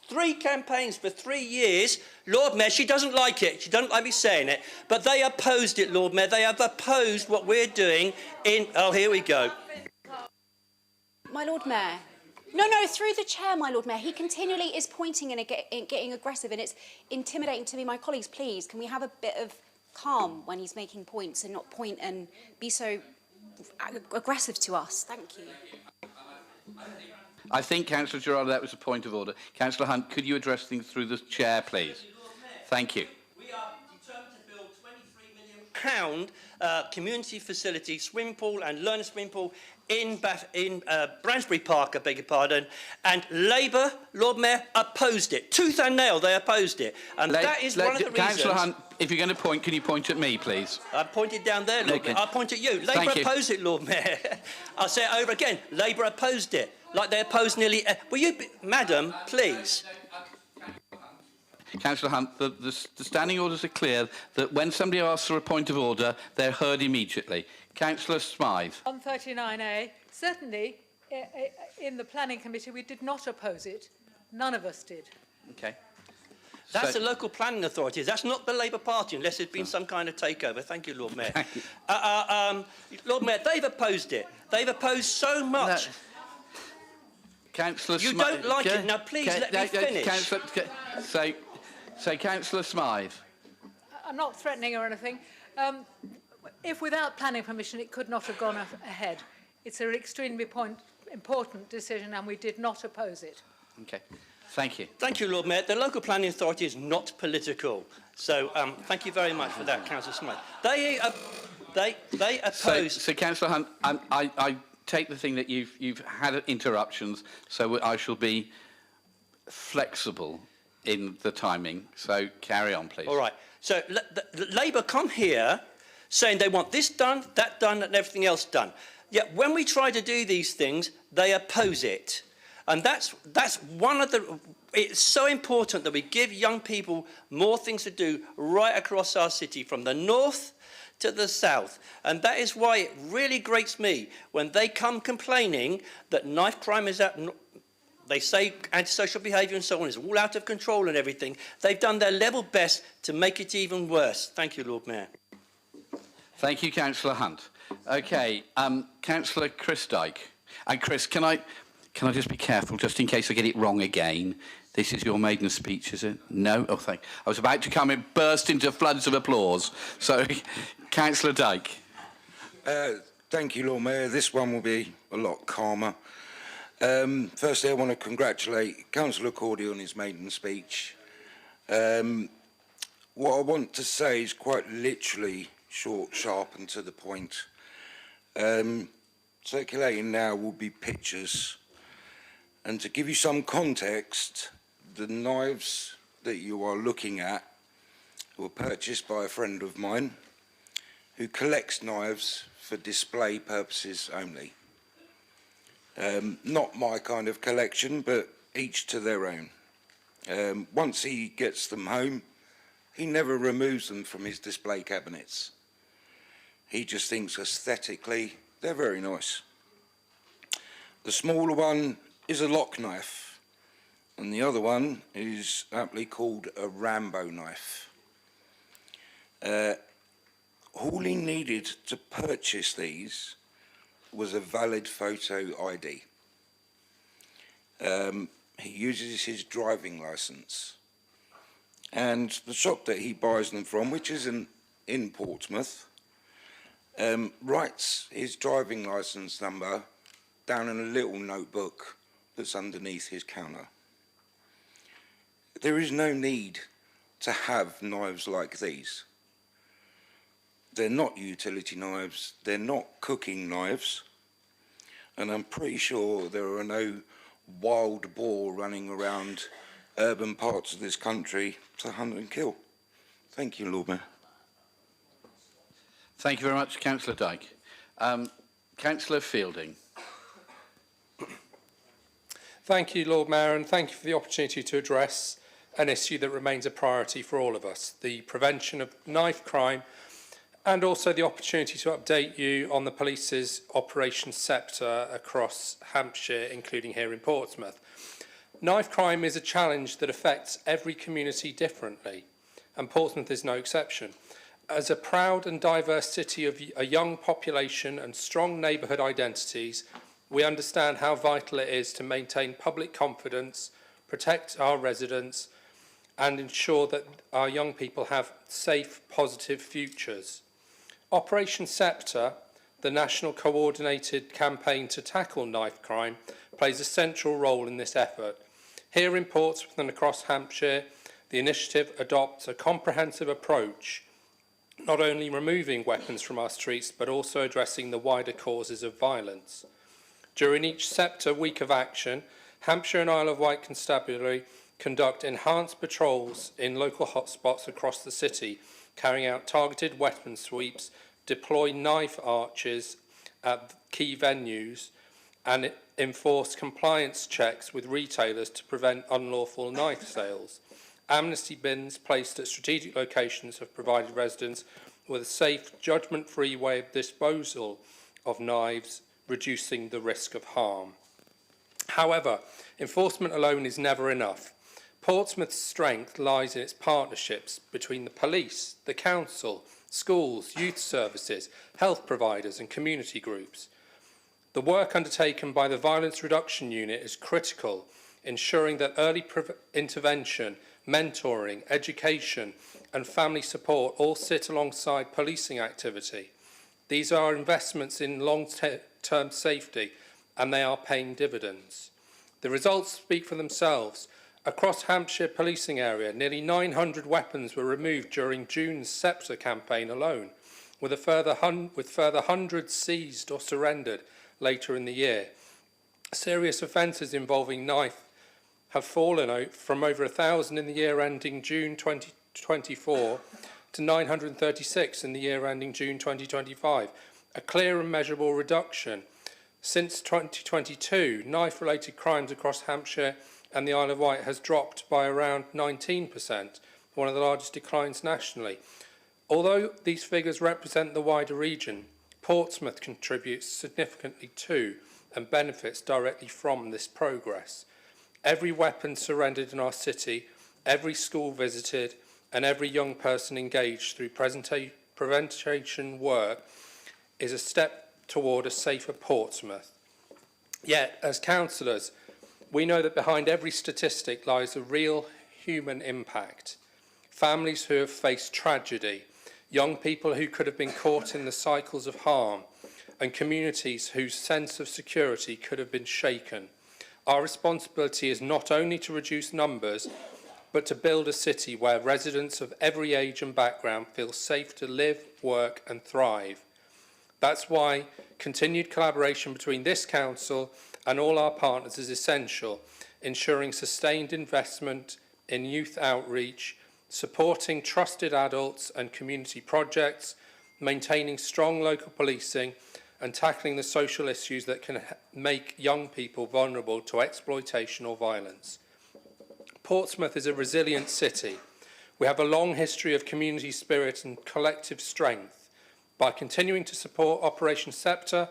3 campaigns for 3 years. Lord Mayor, she doesn't like it. She doesn't like me saying it. But they opposed it, Lord Mayor. They have opposed what we're doing in... Oh, here we go. My Lord Mayor. No, through the chair, my Lord Mayor. He continually is pointing and getting aggressive, and it's intimidating to me. My colleagues, please, can we have a bit of calm when he's making points and not point and be so aggressive to us? Thank you. I think, Councillor Gerardo, that was a point of order. Councillor Hunt, could you address things through the chair, please? Thank you. We are determined to build £23 million community facility, swimming pool and learner swimming pool in Bransbury Park, I beg your pardon, and Labour, Lord Mayor, opposed it. Tooth and nail, they opposed it. And that is one of the reasons... Councillor Hunt, if you're going to point, can you point at me, please? I pointed down there, Lord Mayor. I'll point at you. Labour opposed it, Lord Mayor. I'll say it over again. Labour opposed it, like they opposed nearly... Will you... Madam, please... Councillor Hunt, the standing orders are clear that when somebody asks for a point of order, they're heard immediately. Councillor Smythe. On 39A, certainly in the Planning Committee we did not oppose it. None of us did. Okay. That's the local planning authorities. That's not the Labour Party, unless there's been some kind of takeover. Thank you, Lord Mayor. Lord Mayor, they've opposed it. They've opposed so much. Councillor Smythe. You don't like it. Now, please let me finish. So, Councillor Smythe. I'm not threatening or anything. If without planning permission it could not have gone ahead. It's an extremely important decision and we did not oppose it. Okay. Thank you. Thank you, Lord Mayor. The local planning authority is not political. So thank you very much for that, Councillor Smythe. They oppose... So Councillor Hunt, I take the thing that you've had interruptions, so I shall be flexible in the timing. So carry on, please. All right. So Labour come here saying they want this done, that done, and everything else done. Yet when we try to do these things, they oppose it. And that's one of the... It's so important that we give young people more things to do right across our city, from the north to the south. And that is why it really grates me when they come complaining that knife crime is out... They say antisocial behaviour and so on is all out of control and everything. They've done their level best to make it even worse. Thank you, Lord Mayor. Thank you, Councillor Hunt. Okay, Councillor Chris Dyke. And Chris, can I just be careful, just in case I get it wrong again? This is your maiden speech, is it? No? Oh, thank you. I was about to come and burst into floods of applause. So, Councillor Dyke. Thank you, Lord Mayor. This one will be a lot calmer. Firstly, I want to congratulate Councillor Cordy on his maiden speech. What I want to say is quite literally short, sharp and to the point. Circulating now will be pictures. And to give you some context, the knives that you are looking at were purchased by a friend of mine who collects knives for display purposes only. Not my kind of collection, but each to their own. Once he gets them home, he never removes them from his display cabinets. He just thinks aesthetically they're very nice. The smaller one is a lock knife, and the other one is aptly called a Rambo knife. All he needed to purchase these was a valid photo ID. He uses his driving licence. And the shop that he buys them from, which is in Portsmouth, writes his driving licence number down in a little notebook that's underneath his counter. There is no need to have knives like these. They're not utility knives, they're not cooking knives, and I'm pretty sure there are no wild boar running around urban parts of this country to hunt and kill. Thank you, Lord Mayor. Thank you very much, Councillor Dyke. Councillor Fielding. Thank you, Lord Mayor, and thank you for the opportunity to address an issue that remains a priority for all of us, the prevention of knife crime, and also the opportunity to update you on the police's Operation Sceptre across Hampshire, including here in Portsmouth. Knife crime is a challenge that affects every community differently, and Portsmouth is no exception. As a proud and diverse city of a young population and strong neighbourhood identities, we understand how vital it is to maintain public confidence, protect our residents, and ensure that our young people have safe, positive futures. Operation Sceptre, the national coordinated campaign to tackle knife crime, plays a central role in this effort. Here in Portsmouth and across Hampshire, the initiative adopts a comprehensive approach, not only removing weapons from our streets, but also addressing the wider causes of violence. During each Sceptre week of action, Hampshire and Isle of Wight Constabulary conduct enhanced patrols in local hotspots across the city, carrying out targeted weapon sweeps, deploy knife archers at key venues, and enforce compliance checks with retailers to prevent unlawful knife sales. Amnesty bins placed at strategic locations have provided residents with a safe, judgment-free way of disposal of knives, reducing the risk of harm. However, enforcement alone is never enough. Portsmouth's strength lies in its partnerships between the police, the council, schools, youth services, health providers and community groups. The work undertaken by the Violence Reduction Unit is critical, ensuring that early intervention, mentoring, education and family support all sit alongside policing activity. These are investments in long-term safety and they are paying dividends. The results speak for themselves. Across Hampshire policing area, nearly 900 weapons were removed during June's Sceptre campaign alone, with further hundreds seized or surrendered later in the year. Serious offences involving knife have fallen from over 1,000 in the year ending June 2024 to 936 in the year ending June 2025, a clear and measurable reduction. Since 2022, knife-related crimes across Hampshire and the Isle of Wight has dropped by around 19%, one of the largest declines nationally. Although these figures represent the wider region, Portsmouth contributes significantly to and benefits directly from this progress. Every weapon surrendered in our city, every school visited, and every young person engaged through prevention work is a step toward a safer Portsmouth. Yet, as councillors, we know that behind every statistic lies a real human impact. Families who have faced tragedy, young people who could have been caught in the cycles of harm, and communities whose sense of security could have been shaken. Our responsibility is not only to reduce numbers, but to build a city where residents of every age and background feel safe to live, work and thrive. That's why continued collaboration between this council and all our partners is essential, ensuring sustained investment in youth outreach, supporting trusted adults and community projects, maintaining strong local policing and tackling the social issues that can make young people vulnerable to exploitation or violence. Portsmouth is a resilient city. We have a long history of community spirit and collective strength. By continuing to support Operation Sceptre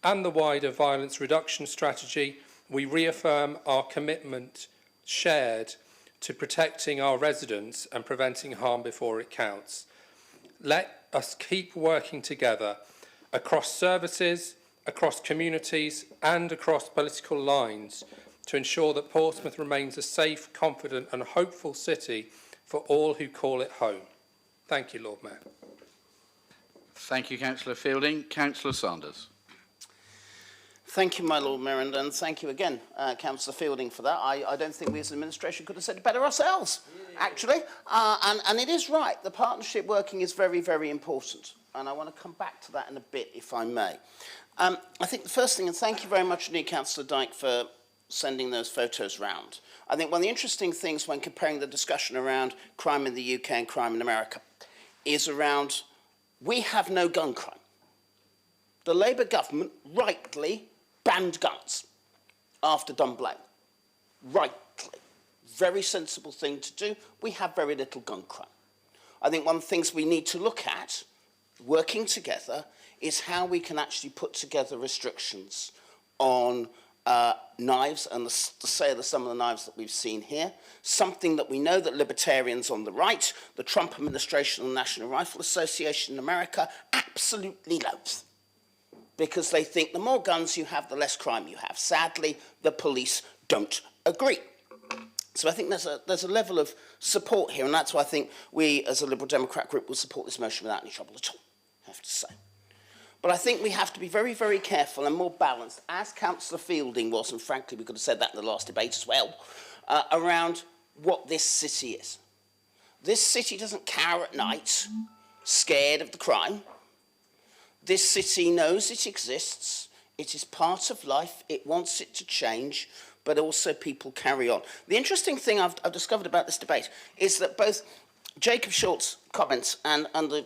and the wider violence reduction strategy, we reaffirm our commitment shared to protecting our residents and preventing harm before it counts. Let us keep working together across services, across communities and across political lines to ensure that Portsmouth remains a safe, confident and hopeful city for all who call it home. Thank you, Lord Mayor. Thank you, Councillor Fielding. Councillor Sanders. Thank you, my Lord Mayor, and thank you again, Councillor Fielding, for that. I don't think we as an administration could have said it better ourselves, actually. And it is right, the partnership working is very, very important. And I want to come back to that in a bit, if I may. I think the first thing, and thank you very much indeed, Councillor Dyke, for sending those photos round. I think one of the interesting things when comparing the discussion around crime in the UK and crime in America is around, we have no gun crime. The Labour government rightly banned guns after Dunblane. Rightly. Very sensible thing to do. We have very little gun crime. I think one of the things we need to look at, working together, is how we can actually put together restrictions on knives and the sale of some of the knives that we've seen here. Something that we know that libertarians on the right, the Trump administration and the National Rifle Association in America absolutely loathe. because they think the more guns you have, the less crime you have. Sadly, the police don't agree. So I think there's a level of support here, and that's why I think we, as a Liberal Democrat group, will support this motion without any trouble at all, I have to say. But I think we have to be very, very careful and more balanced, as Councillor Fielding was, and frankly we could have said that in the last debate as well, around what this city is. This city doesn't cower at night, scared of the crime. This city knows it exists, it is part of life, it wants it to change, but also people carry on. The interesting thing I've discovered about this debate is that both Jacob Short's comments and the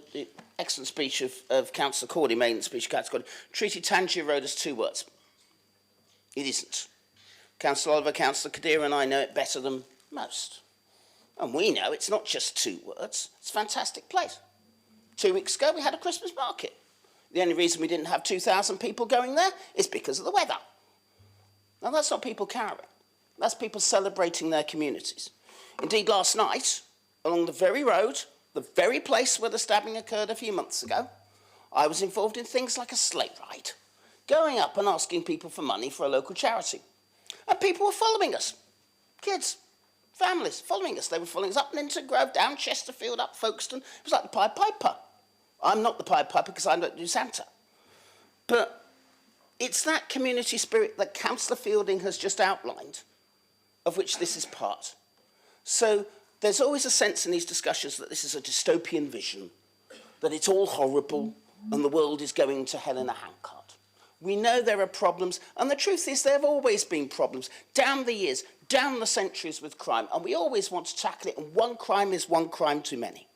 excellent speech of Councillor Cordy, made in the speech of Councillor Cordy, treated Tangier Road as two words. It isn't. Councillor Oliver, Councillor Kadir and I know it better than most. And we know it's not just two words, it's a fantastic place. 2 weeks ago we had a Christmas market. The only reason we didn't have 2,000 people going there is because of the weather. Now that's not people cowering, that's people celebrating their communities. Indeed, last night, along the very road, the very place where the stabbing occurred a few months ago, I was involved in things like a sleigh ride, going up and asking people for money for a local charity. And people were following us, kids, families following us. They were following us up Linton Grove, down Chesterfield, up Folkestone. It was like the Pied Piper. I'm not the Pied Piper because I don't do Santa. But it's that community spirit that Councillor Fielding has just outlined, of which this is part. So there's always a sense in these discussions that this is a dystopian vision, that it's all horrible and the world is going to hell in a handcart. We know there are problems, and the truth is there have always been problems down the years, down the centuries with crime, and we always want to tackle it, and one crime is one crime too many.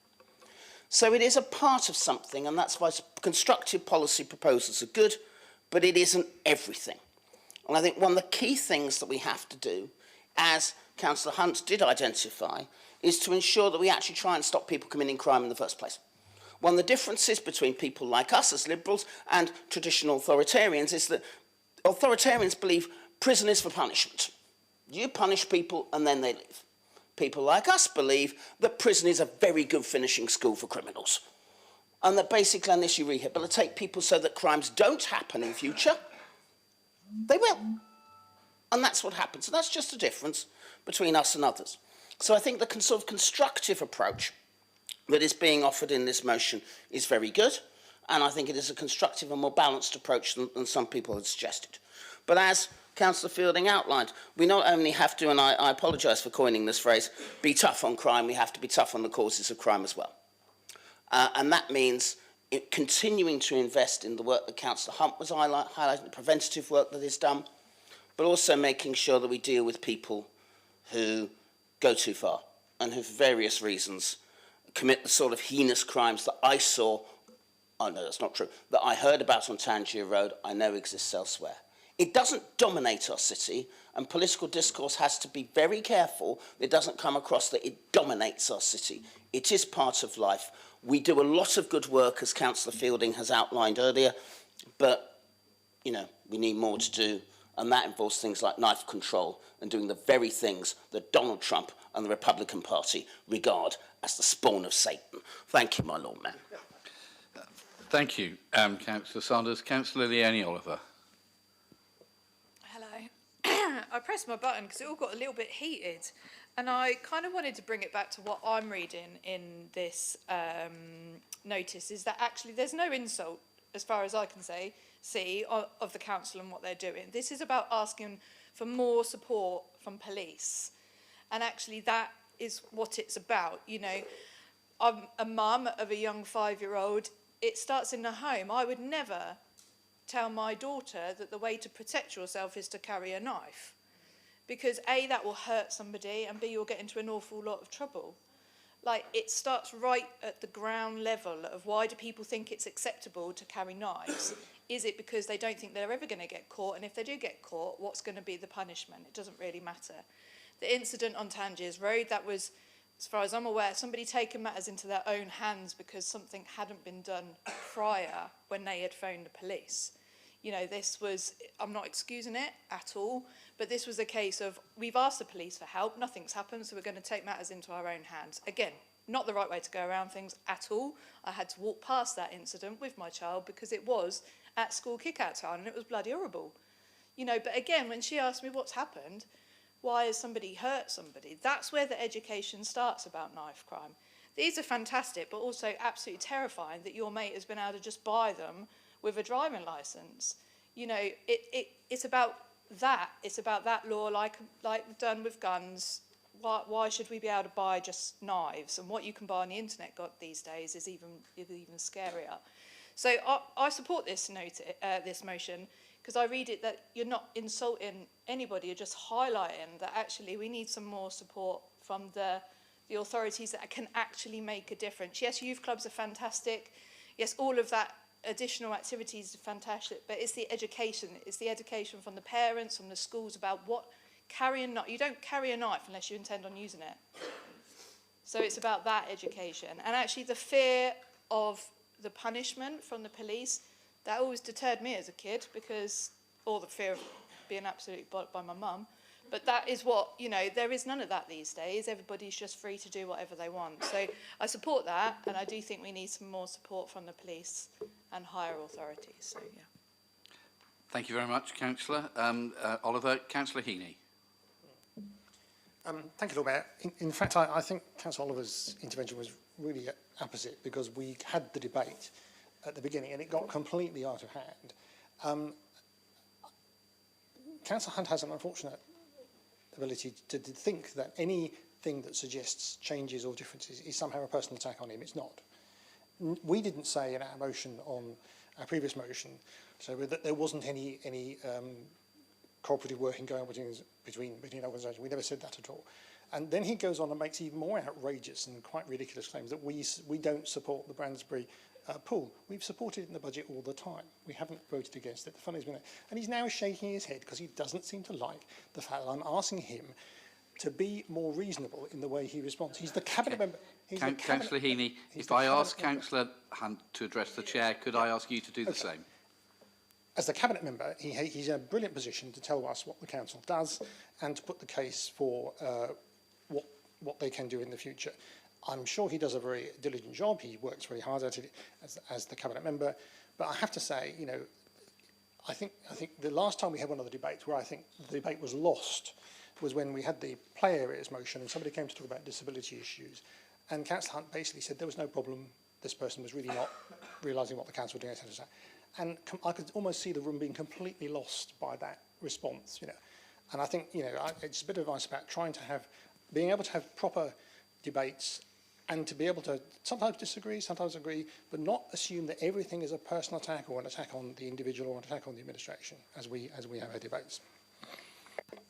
So it is a part of something, and that's why constructive policy proposals are good, but it isn't everything. And I think one of the key things that we have to do, as Councillor Hunt did identify, is to ensure that we actually try and stop people committing crime in the first place. One of the differences between people like us as liberals and traditional authoritarians is that authoritarians believe prison is for punishment. You punish people and then they leave. People like us believe that prison is a very good finishing school for criminals, and that basically unless you rehabilitate people so that crimes don't happen in future, they will. And that's what happens. And that's just a difference between us and others. So I think the sort of constructive approach that is being offered in this motion is very good, and I think it is a constructive and more balanced approach than some people had suggested. But as Councillor Fielding outlined, we not only have to, and I apologise for coining this phrase, be tough on crime, we have to be tough on the causes of crime as well. And that means continuing to invest in the work that Councillor Hunt was highlighting, the preventative work that is done, but also making sure that we deal with people who go too far and who, for various reasons, commit the sort of heinous crimes that I saw, oh no, that's not true, that I heard about on Tangier Road, I know exists elsewhere. It doesn't dominate our city, and political discourse has to be very careful that it doesn't come across that it dominates our city. It is part of life. We do a lot of good work, as Councillor Fielding has outlined earlier, but, you know, we need more to do, and that involves things like knife control and doing the very things that Donald Trump and the Republican Party regard as the spawn of Satan. Thank you, my Lord Mayor. Thank you, Councillor Sanders. Councillor Leonie Oliver. I pressed my button because it all got a little bit heated, and I kind of wanted to bring it back to what I'm reading in this notice, is that actually there's no insult, as far as I can see, of the council and what they're doing. This is about asking for more support from police, and actually that is what it's about. You know, I'm a mum of a young 5-year-old. It starts in the home. I would never tell my daughter that the way to protect yourself is to carry a knife, because A, that will hurt somebody, and B, you'll get into an awful lot of trouble. Like, it starts right at the ground level of why do people think it's acceptable to carry knives? Is it because they don't think they're ever going to get caught, and if they do get caught, what's going to be the punishment? It doesn't really matter. The incident on Tangiers Road, that was, as far as I'm aware, somebody taking matters into their own hands because something hadn't been done prior when they had phoned the police. You know, this was, I'm not excusing it at all, but this was a case of, we've asked the police for help, nothing's happened, so we're going to take matters into our own hands. Again, not the right way to go around things at all. I had to walk past that incident with my child because it was at school kick-out time, and it was bloody horrible. You know, but again, when she asked me what's happened, why has somebody hurt somebody, that's where the education starts about knife crime. These are fantastic, but also absolutely terrifying that your mate has been able to just buy them with a driving licence. You know, it's about that. It's about that law, like done with guns. Why should we be able to buy just knives? And what you can buy on the internet these days is even scarier. So I support this motion, because I read it that you're not insulting anybody, you're just highlighting that actually we need some more support from the authorities that can actually make a difference. Yes, youth clubs are fantastic. Yes, all of that additional activities are fantastic, but it's the education. It's the education from the parents, from the schools about what carrying knife. You don't carry a knife unless you intend on using it. So it's about that education. And actually the fear of the punishment from the police, that always deterred me as a kid, because, or the fear of being absolutely bollocked by my mum. But that is what, you know, there is none of that these days. Everybody's just free to do whatever they want. So I support that, and I do think we need some more support from the police and higher authorities. So, yeah. Thank you very much, Councillor. Oliver, Councillor Heaney. Thank you, Lord Mayor. In fact, I think Councillor Oliver's intervention was really apposite, because we had the debate at the beginning and it got completely out of hand. Councillor Hunt has an unfortunate ability to think that anything that suggests changes or differences is somehow a personal attack on him. It's not. We didn't say in our motion on our previous motion, so that there wasn't any cooperative working going on between organisations. We never said that at all. And then he goes on and makes even more outrageous and quite ridiculous claims that we don't support the Brandsbury pool. We've supported it in the budget all the time. We haven't voted against it. The fund has been there. And he's now shaking his head because he doesn't seem to like the fact that I'm asking him to be more reasonable in the way he responds. He's the cabinet member. Councillor Heaney, if I ask Councillor Hunt to address the chair, could I ask you to do the same? As the cabinet member, he's in a brilliant position to tell us what the council does and to put the case for what they can do in the future. I'm sure he does a very diligent job. He works very hard at it as the cabinet member. But I have to say, you know, I think the last time we had one of the debates where I think the debate was lost was when we had the play areas motion and somebody came to talk about disability issues. And Councillor Hunt basically said there was no problem. This person was really not realising what the council were doing, etc. And I could almost see the room being completely lost by that response, you know. And I think, you know, it's a bit of advice about being able to have proper debates and to be able to sometimes disagree, sometimes agree, but not assume that everything is a personal attack or an attack on the individual or an attack on the administration as we have our debates.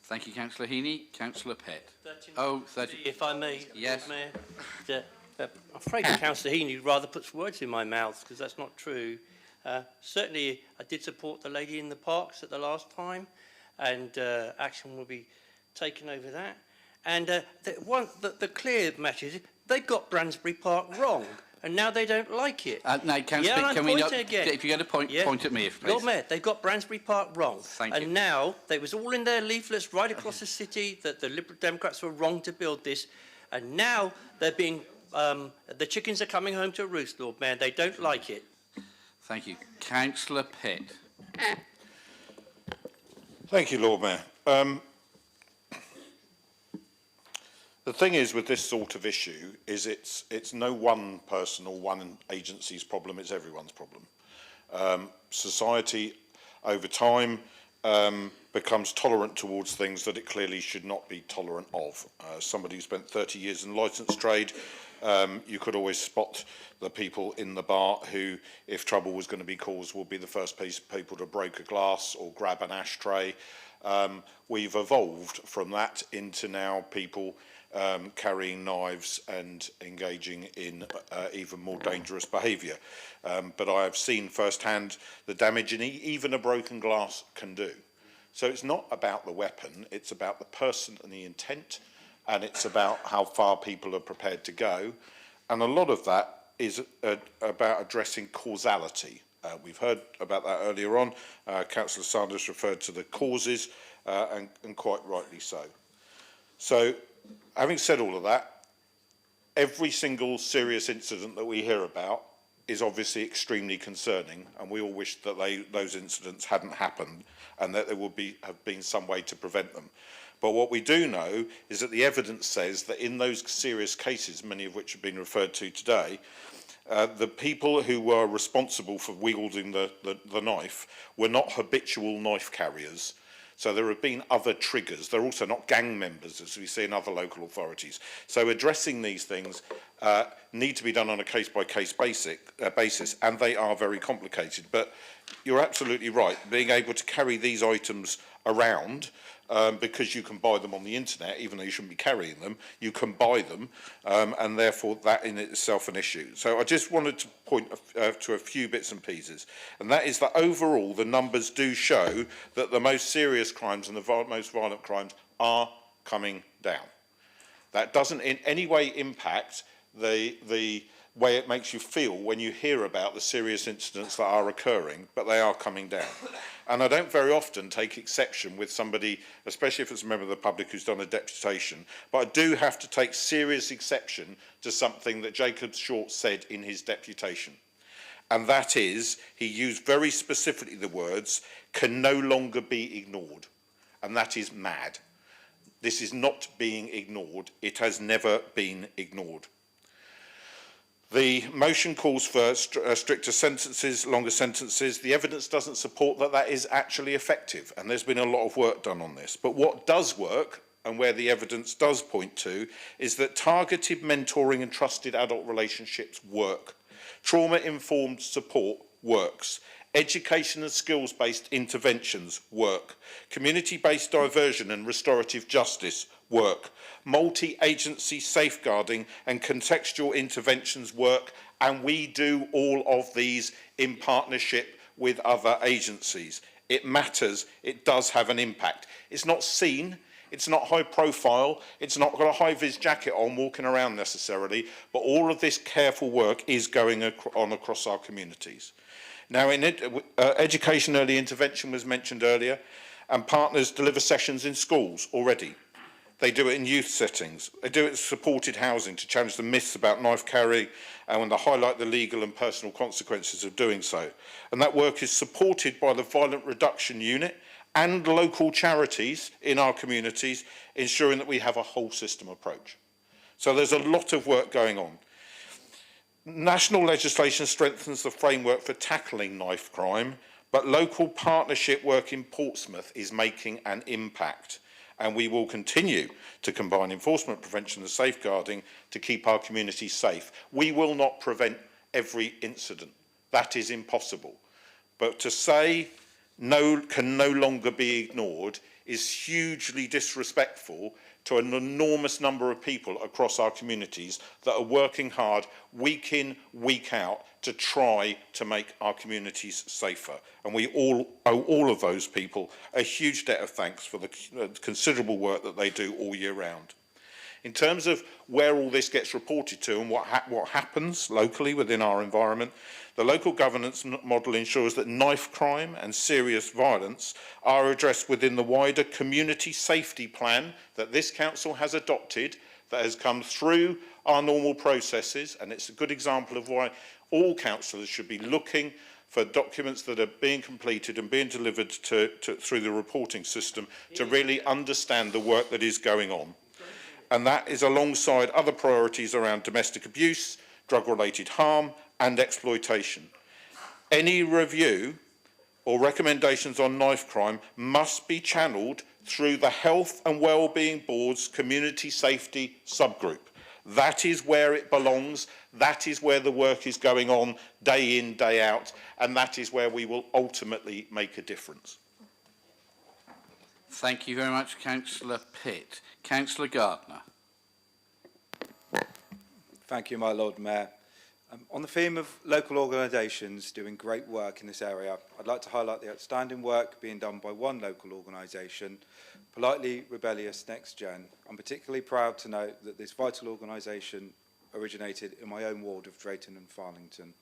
Thank you, Councillor Heaney. Councillor Pett. 30. If I may, yes. Mayor. I'm afraid Councillor Heaney rather puts words in my mouth, because that's not true. Certainly, I did support the lady in the parks at the last time, and action will be taken over that. And the clear matter is they got Brandsbury Park wrong, and now they don't like it. No, Councillor, can we not? Again. If you're going to point at me, please. Lord Mayor, they got Brandsbury Park wrong. Thank you. And now they was all in their leaflets right across the city that the Liberal Democrats were wrong to build this, and now they're being the chickens are coming home to roost, Lord Mayor. They don't like it. Thank you, Councillor Pitt. Thank you, Lord Mayor. The thing is with this sort of issue is it's no one person or one agency's problem, it's everyone's problem. Society over time becomes tolerant towards things that it clearly should not be tolerant of. Somebody who spent 30 years in the licence trade, you could always spot the people in the bar who, if trouble was going to be caused, would be the first people to break a glass or grab an ashtray. We've evolved from that into now people carrying knives and engaging in even more dangerous behaviour. But I have seen firsthand the damage even a broken glass can do. So it's not about the weapon, it's about the person and the intent, and it's about how far people are prepared to go. And a lot of that is about addressing causality. We've heard about that earlier on. Councillor Sanders referred to the causes, and quite rightly so. So, having said all of that, every single serious incident that we hear about is obviously extremely concerning, and we all wish that those incidents hadn't happened and that there would have been some way to prevent them. But what we do know is that the evidence says that in those serious cases, many of which have been referred to today, the people who were responsible for wielding the knife were not habitual knife carriers. So there have been other triggers. They're also not gang members, as we see in other local authorities. So addressing these things need to be done on a case-by-case basis, and they are very complicated. But you're absolutely right. Being able to carry these items around, because you can buy them on the internet, even though you shouldn't be carrying them, you can buy them, and therefore that in itself an issue. So I just wanted to point to a few bits and pieces, and that is that overall the numbers do show that the most serious crimes and the most violent crimes are coming down. That doesn't in any way impact the way it makes you feel when you hear about the serious incidents that are occurring, but they are coming down. And I don't very often take exception with somebody, especially if it's a member of the public who's done a deputation, but I do have to take serious exception to something that Jacob Short said in his deputation. And that is, he used very specifically the words, can no longer be ignored. And that is mad. This is not being ignored. It has never been ignored. The motion calls for stricter sentences, longer sentences. The evidence doesn't support that that is actually effective, and there's been a lot of work done on this. But what does work, and where the evidence does point to, is that targeted mentoring and trusted adult relationships work. Trauma-informed support works. Education and skills-based interventions work. Community-based diversion and restorative justice work. Multi-agency safeguarding and contextual interventions work, and we do all of these in partnership with other agencies. It matters. It does have an impact. It's not seen. It's not high profile. It's not got a high-vis jacket on walking around necessarily, but all of this careful work is going on across our communities. Now, in education, early intervention was mentioned earlier, and partners deliver sessions in schools already. They do it in youth settings. They do it in supported housing to challenge the myths about knife carrying and to highlight the legal and personal consequences of doing so. And that work is supported by the Violent Reduction Unit and local charities in our communities, ensuring that we have a whole system approach. So there's a lot of work going on. National legislation strengthens the framework for tackling knife crime, but local partnership work in Portsmouth is making an impact, and we will continue to combine enforcement, prevention and safeguarding to keep our communities safe. We will not prevent every incident. That is impossible. But to say can no longer be ignored is hugely disrespectful to an enormous number of people across our communities that are working hard week in, week out to try to make our communities safer. And we all owe all of those people a huge debt of thanks for the considerable work that they do all year round. In terms of where all this gets reported to and what happens locally within our environment, the local governance model ensures that knife crime and serious violence are addressed within the wider community safety plan that this council has adopted, that has come through our normal processes, and it's a good example of why all councillors should be looking for documents that are being completed and being delivered through the reporting system to really understand the work that is going on. And that is alongside other priorities around domestic abuse, drug-related harm and exploitation. Any review or recommendations on knife crime must be channelled through the Health and Wellbeing Board's Community Safety subgroup. That is where it belongs, that is where the work is going on day in, day out, and that is where we will ultimately make a difference. Thank you very much, Councillor Pitt. Councillor Gardner. Thank you, my Lord Mayor. On the theme of local organisations doing great work in this area, I'd like to highlight the outstanding work being done by one local organisation, Politely Rebellious Next Gen. I'm particularly proud to note that this vital organisation originated in my own ward of Drayton and Farlington.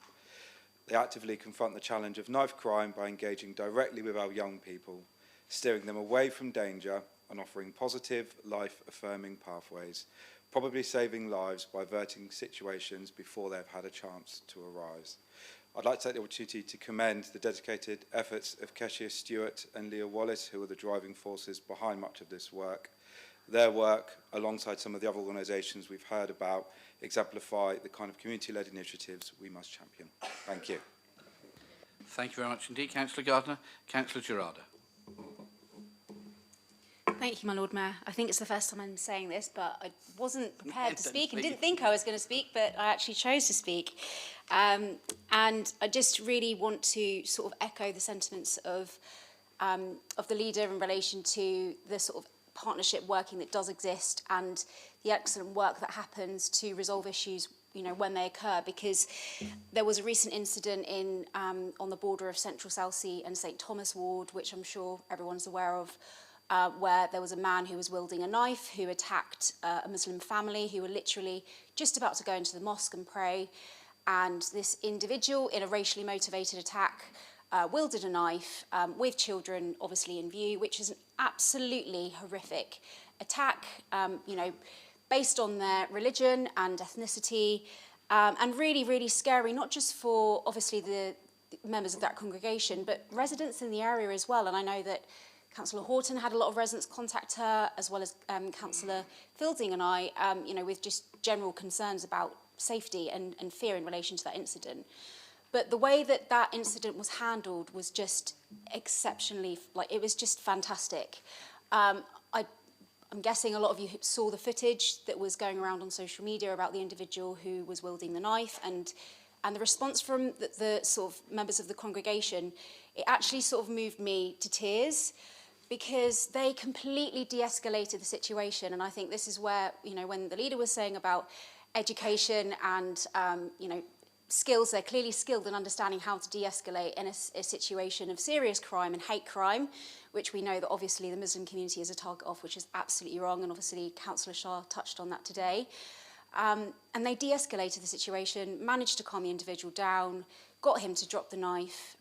They actively confront the challenge of knife crime by engaging directly with our young people, steering them away from danger and offering positive, life-affirming pathways, probably saving lives by averting situations before they've had a chance to arise. I'd like to take the opportunity to commend the dedicated efforts of Keshia Stewart and Leah Wallace, who are the driving forces behind much of this work. Their work, alongside some of the other organisations we've heard about, exemplify the kind of community-led initiatives we must champion. Thank you. Thank you very much indeed, Councillor Gardner. Councillor Gerardo. Thank you, my Lord Mayor. I think it's the first time I'm saying this, but I wasn't prepared to speak and didn't think I was going to speak, but I actually chose to speak. And I just really want to sort of echo the sentiments of the leader in relation to the sort of partnership working that does exist and the excellent work that happens to resolve issues, you know, when they occur, because there was a recent incident in on the border of Central Southsea and St Thomas Ward, which I'm sure everyone's aware of, where there was a man who was wielding a knife who attacked a Muslim family who were literally just about to go into the mosque and pray, and this individual, in a racially motivated attack, wielded a knife with children obviously in view, which is an absolutely horrific attack, you know, based on their religion and ethnicity, and really, really scary, not just for obviously the members of that congregation, but residents in the area as well. And I know that Councillor Horton had a lot of residents contact her, as well as Councillor Fielding and I, you know, with just general concerns about safety and fear in relation to that incident. But the way that that incident was handled was just exceptionally, like, it was just fantastic. I'm guessing a lot of you saw the footage that was going around on social media about the individual who was wielding the knife, and the response from the sort of members of the congregation, it actually sort of moved me to tears, because they completely de-escalated the situation. And I think this is where, you know, when the leader was saying about education and, you know, skills, they're clearly skilled in understanding how to de-escalate in a situation of serious crime and hate crime, which we know that obviously the Muslim community is a target of, which is absolutely wrong, and obviously Councillor Shah touched on that today. And they de-escalated the situation, managed to calm the individual down, got him to drop the knife.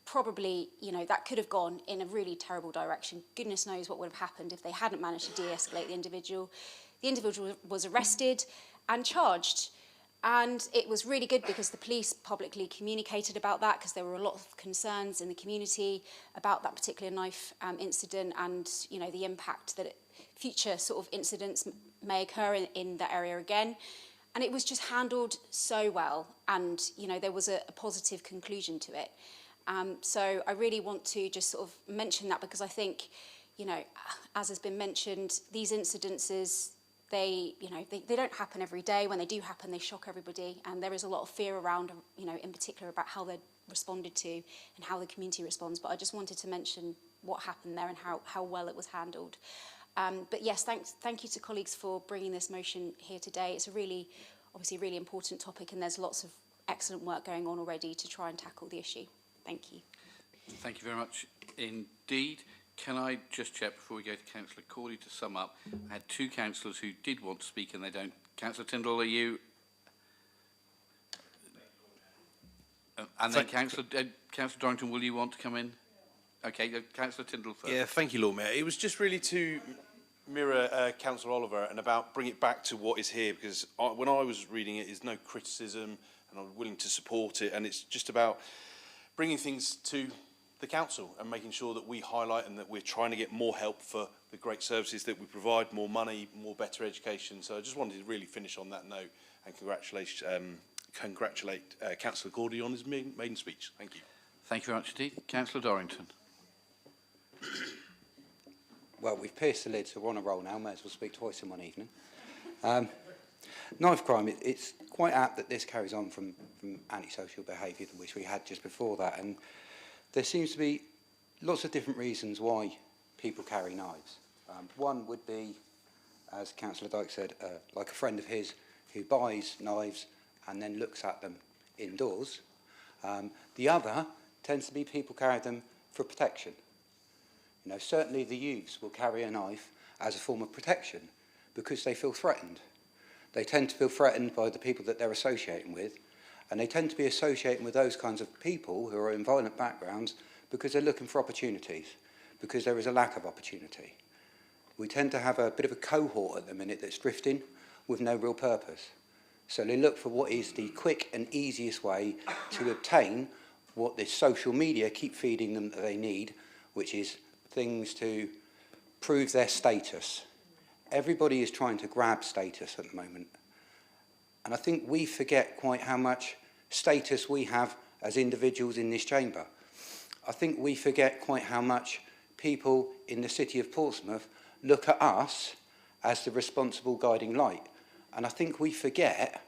Probably, you know, that could have gone in a really terrible direction. Goodness knows what would have happened if they hadn't managed to de-escalate the individual. The individual was arrested and charged. And it was really good because the police publicly communicated about that, because there were a lot of concerns in the community about that particular knife incident, and, you know, the impact that future sort of incidents may occur in that area again. And it was just handled so well, and, you know, there was a positive conclusion to it. So I really want to just sort of mention that, because I think, you know, as has been mentioned, these incidences, they don't happen every day. When they do happen, they shock everybody, and there is a lot of fear around, you know, in particular about how they're responded to and how the community responds. But I just wanted to mention what happened there and how well it was handled. But yes, thank you to colleagues for bringing this motion here today. It's a really, obviously, really important topic, and there's lots of excellent work going on already to try and tackle the issue. Thank you. Thank you very much indeed. Can I just check before we go to Councillor Corley to sum up? I had two councillors who did want to speak and they don't. Councillor Tyndall, are you? And then Councillor Dorrington, will you want to come in? Okay, Councillor Tyndall first. Yeah, thank you, Lord Mayor. It was just really to mirror Councillor Oliver and about bring it back to what is here, because when I was reading it, there's no criticism and I'm willing to support it, and it's just about bringing things to the council and making sure that we highlight and that we're trying to get more help for the great services that we provide, more money, more better education. So I just wanted to really finish on that note and congratulate Councillor Gordy on his maiden speech. Thank you. Thank you very much indeed. Councillor Dorrington. Well, we've pierced the lid, so we're on a roll now. May as well speak twice in one evening. Knife crime, it's quite apt that this carries on from antisocial behaviour, which we had just before that. And there seems to be lots of different reasons why people carry knives. One would be, as Councillor Dyke said, like a friend of his who buys knives and then looks at them indoors. The other tends to be people carry them for protection. You know, certainly the youths will carry a knife as a form of protection because they feel threatened. They tend to feel threatened by the people that they're associating with, and they tend to be associating with those kinds of people who are in violent backgrounds because they're looking for opportunities, because there is a lack of opportunity. we tend to have a bit of a cohort at the minute that's drifting with no real purpose. So they look for what is the quick and easiest way to obtain what the social media keep feeding them that they need, which is things to prove their status. Everybody is trying to grab status at the moment. And I think we forget quite how much status we have as individuals in this chamber. I think we forget quite how much people in the city of Portsmouth look at us as the responsible guiding light. And I think we forget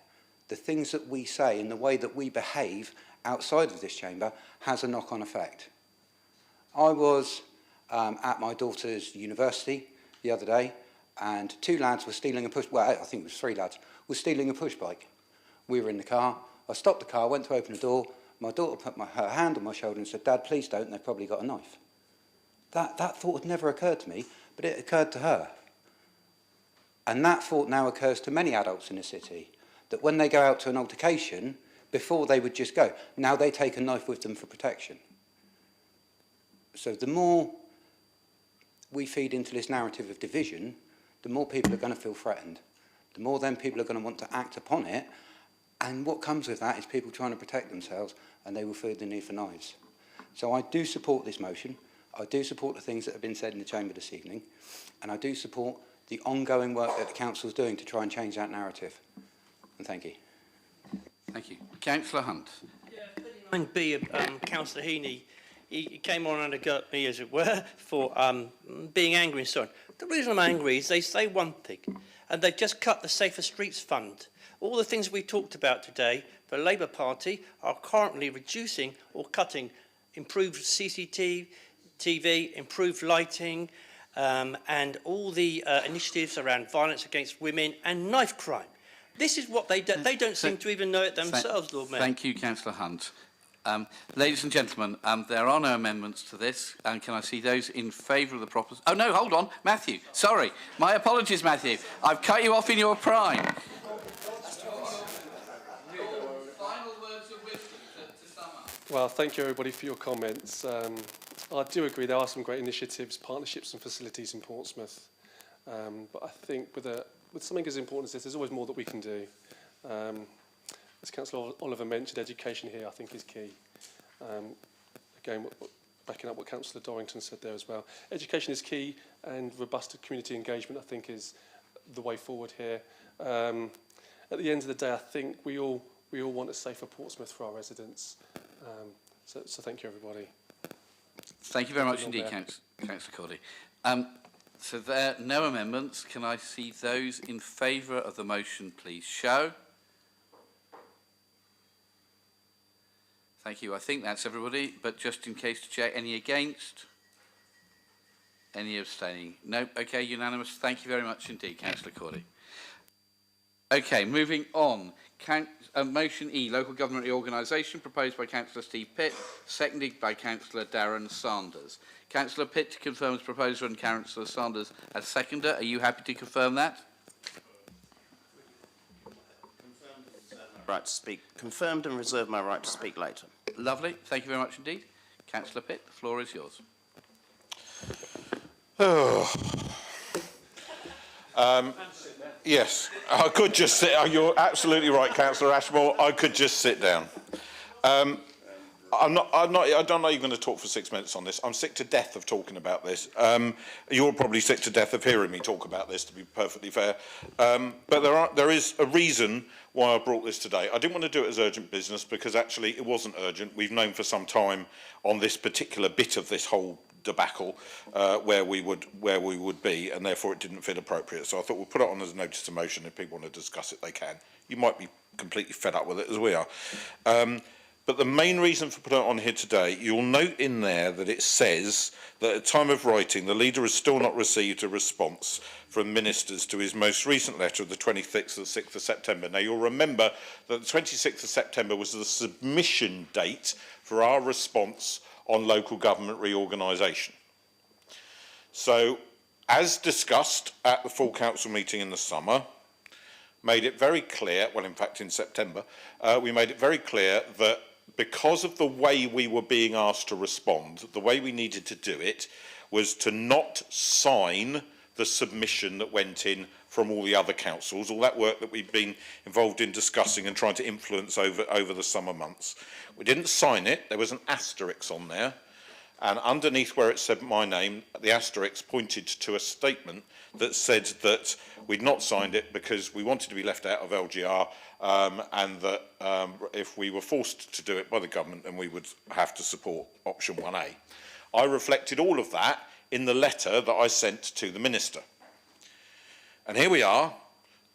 the things that we say and the way that we behave outside of this chamber has a knock-on effect. I was at my daughter's university the other day, and 2 lads were stealing a push, well, I think it was 3 lads, were stealing a push bike. We were in the car. I stopped the car, went to open the door. My daughter put her hand on my shoulder and said, "Dad, please don't, they've probably got a knife." That thought had never occurred to me, but it occurred to her. And that thought now occurs to many adults in the city, that when they go out to an altercation, before they would just go, now they take a knife with them for protection. So the more we feed into this narrative of division, the more people are going to feel threatened. The more then people are going to want to act upon it, and what comes with that is people trying to protect themselves, and they will feel the need for knives. So I do support this motion. I do support the things that have been said in the chamber this evening, and I do support the ongoing work that the council is doing to try and change that narrative. And thank you. Thank you. Councillor Hunt. Yeah, 39B, Councillor Heaney, he came on and got me, as it were, for being angry and so on. The reason I'm angry is they say one thing, and they've just cut the Safer Streets Fund. All the things we talked about today, the Labour Party are currently reducing or cutting improved CCTV, improved lighting, and all the initiatives around violence against women and knife crime. This is what they don't seem to even know it themselves, Lord Mayor. Thank you, Councillor Hunt. Ladies and gentlemen, there are no amendments to this. Can I see those in favour of the proposition? Oh, no, hold on. Matthew, sorry. My apologies, Matthew. I've cut you off in your prime. Well, thank you everybody for your comments. I do agree there are some great initiatives, partnerships and facilities in Portsmouth. But I think with something as important as this, there's always more that we can do. As Councillor Oliver mentioned, education here I think is key. Again, backing up what Councillor Dorrington said there as well. Education is key, and robust community engagement I think is the way forward here. At the end of the day, I think we all want a safer Portsmouth for our residents. So thank you, everybody. Thank you very much indeed, Councillor Cordy. So there are no amendments. Can I see those in favour of the motion, please show? Thank you. I think that's everybody, but just in case to check, any against? Any abstaining? No. Okay, unanimous. Thank you very much indeed, Councillor Cordy. Okay, moving on. Motion E, Local Government Reorganisation, proposed by Councillor Steve Pitt, seconded by Councillor Darren Sanders. Councillor Pitt to confirm as proposer and Councillor Sanders as seconder. Are you happy to confirm that? Right to speak. Confirmed and reserve my right to speak later. Lovely. Thank you very much indeed. Councillor Pitt, the floor is yours. Yes, I could just sit. You're absolutely right, Councillor Ashmore. I could just sit down. I'm not even going to talk for 6 minutes on this. I'm sick to death of talking about this. You're probably sick to death of hearing me talk about this, to be perfectly fair. But there is a reason why I brought this today. I didn't want to do it as urgent business because actually it wasn't urgent. We've known for some time on this particular bit of this whole debacle where we would be, and therefore it didn't feel appropriate. So I thought we'll put it on as a notice of motion. If people want to discuss it, they can. You might be completely fed up with it as we are. But the main reason for putting it on here today, you'll note in there that it says that at the time of writing, the leader has still not received a response from ministers to his most recent letter of the 26th of 6th of September. Now, you'll remember that the 26th of September was the submission date for our response on local government reorganisation. So, as discussed at the full council meeting in the summer, made it very clear, well, in fact, in September, we made it very clear that because of the way we were being asked to respond, the way we needed to do it was to not sign the submission that went in from all the other councils, all that work that we've been involved in discussing and trying to influence over the summer months. We didn't sign it. There was an asterisk on there. And underneath where it said my name, the asterisk pointed to a statement that said that we'd not signed it because we wanted to be left out of LGR, and that if we were forced to do it by the government, then we would have to support option 1A. I reflected all of that in the letter that I sent to the Minister. And here we are,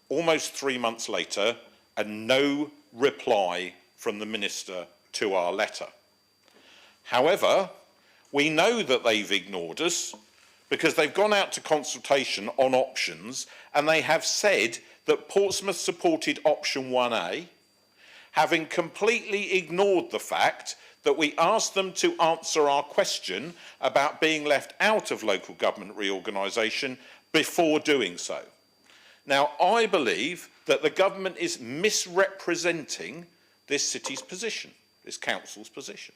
almost 3 months later, and no reply from the Minister to our letter. However, we know that they've ignored us because they've gone out to consultation on options and they have said that Portsmouth supported option 1A, having completely ignored the fact that we asked them to answer our question about being left out of local government reorganisation before doing so. Now, I believe that the government is misrepresenting this city's position, this council's position.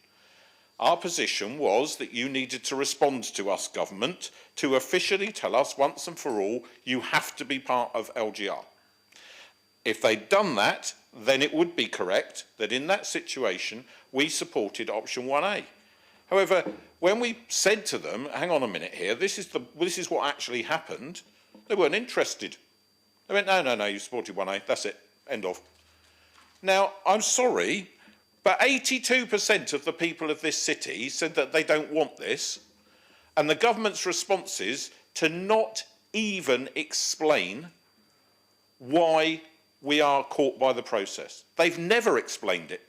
Our position was that you needed to respond to us, government, to officially tell us once and for all you have to be part of LGR. If they'd done that, then it would be correct that in that situation we supported option 1A. However, when we said to them, hang on a minute here, this is what actually happened, they weren't interested. They went, no, you supported 1A, that's it, end of. Now, I'm sorry, but 82% of the people of this city said that they don't want this, and the government's response is to not even explain why we are caught by the process. They've never explained it.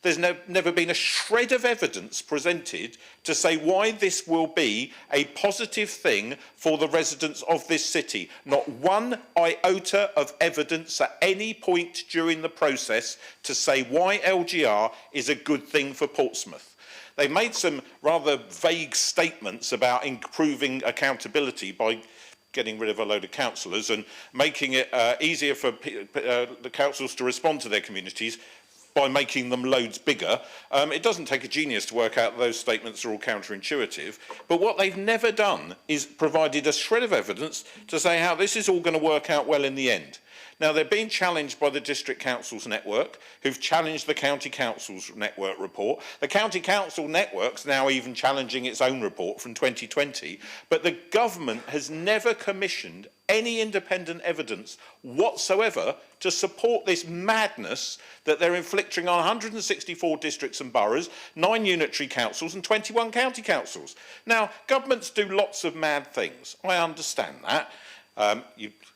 There's never been a shred of evidence presented to say why this will be a positive thing for the residents of this city. Not one iota of evidence at any point during the process to say why LGR is a good thing for Portsmouth. They've made some rather vague statements about improving accountability by getting rid of a load of councillors and making it easier for the councils to respond to their communities by making them loads bigger. It doesn't take a genius to work out those statements are all counterintuitive, but what they've never done is provided a shred of evidence to say how this is all going to work out well in the end. Now, they're being challenged by the District Councils Network, who've challenged the County Councils Network report. The County Council Network's now even challenging its own report from 2020, but the government has never commissioned any independent evidence whatsoever to support this madness that they're inflicting on 164 districts and boroughs, 9 unitary councils and 21 county councils. Now, governments do lots of mad things. I understand that.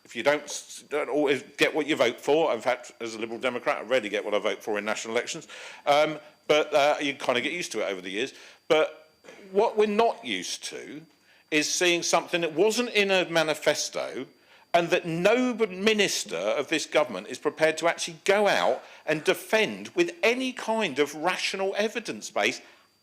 If you don't always get what you vote for, in fact, as a Liberal Democrat, I rarely get what I vote for in national elections, but you kind of get used to it over the years. But what we're not used to is seeing something that wasn't in a manifesto and that no minister of this government is prepared to actually go out and defend with any kind of rational evidence base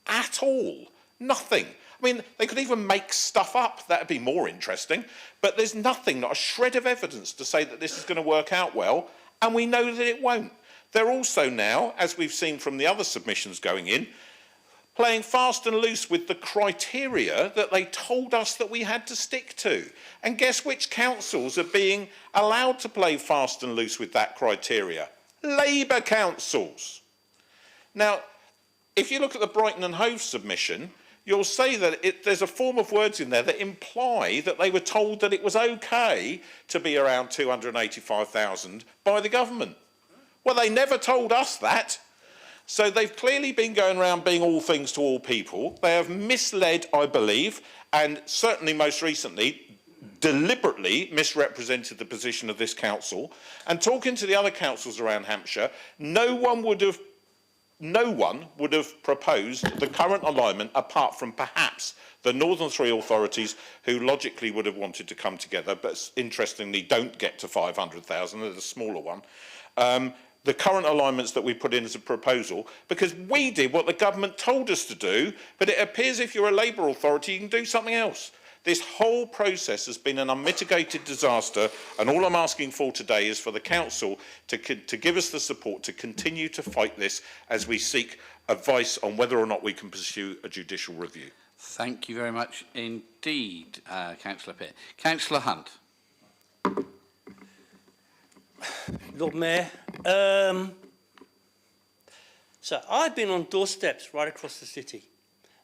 at all. Nothing. I mean, they could even make stuff up. That would be more interesting. But there's nothing, not a shred of evidence to say that this is going to work out well, and we know that it won't. They're also now, as we've seen from the other submissions going in, playing fast and loose with the criteria that they told us that we had to stick to. And guess which councils are being allowed to play fast and loose with that criteria? Labour councils. Now, if you look at the Brighton and Hove submission, you'll see that there's a form of words in there that imply that they were told that it was okay to be around 285,000 by the government. Well, they never told us that. So they've clearly been going around being all things to all people. They have misled, I believe, and certainly most recently, deliberately misrepresented the position of this council. And talking to the other councils around Hampshire, no one would have proposed the current alignment apart from perhaps the Northern Three authorities who logically would have wanted to come together, but interestingly don't get to 500,000, they're the smaller one. The current alignments that we put in as a proposal, because we did what the government told us to do, but it appears if you're a Labour authority, you can do something else. This whole process has been an unmitigated disaster, and all I'm asking for today is for the council to give us the support to continue to fight this as we seek advice on whether or not we can pursue a judicial review. Thank you very much indeed, Councillor Pitt. Councillor Hunt. Lord Mayor, so I've been on doorsteps right across the city,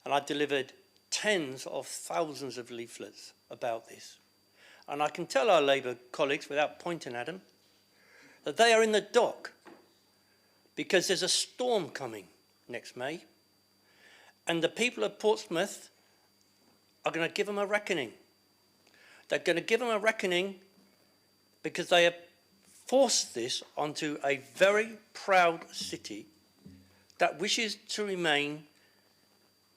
and I've delivered tens of thousands of leaflets about this. And I can tell our Labour colleagues, without pointing at them, that they are in the dock because there's a storm coming next May, and the people of Portsmouth are going to give them a reckoning. They're going to give them a reckoning because they have forced this onto a very proud city that wishes to remain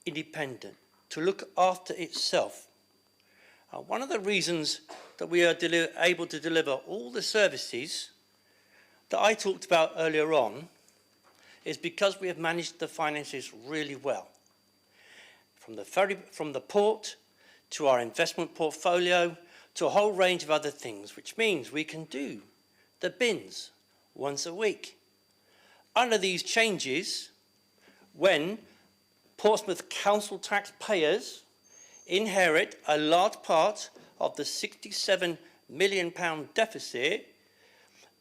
independent, to look after itself. One of the reasons that we are able to deliver all the services that I talked about earlier on is because we have managed the finances really well. From the port to our investment portfolio to a whole range of other things, which means we can do the bins once a week. Under these changes, when Portsmouth council taxpayers inherit a large part of the £67 million deficit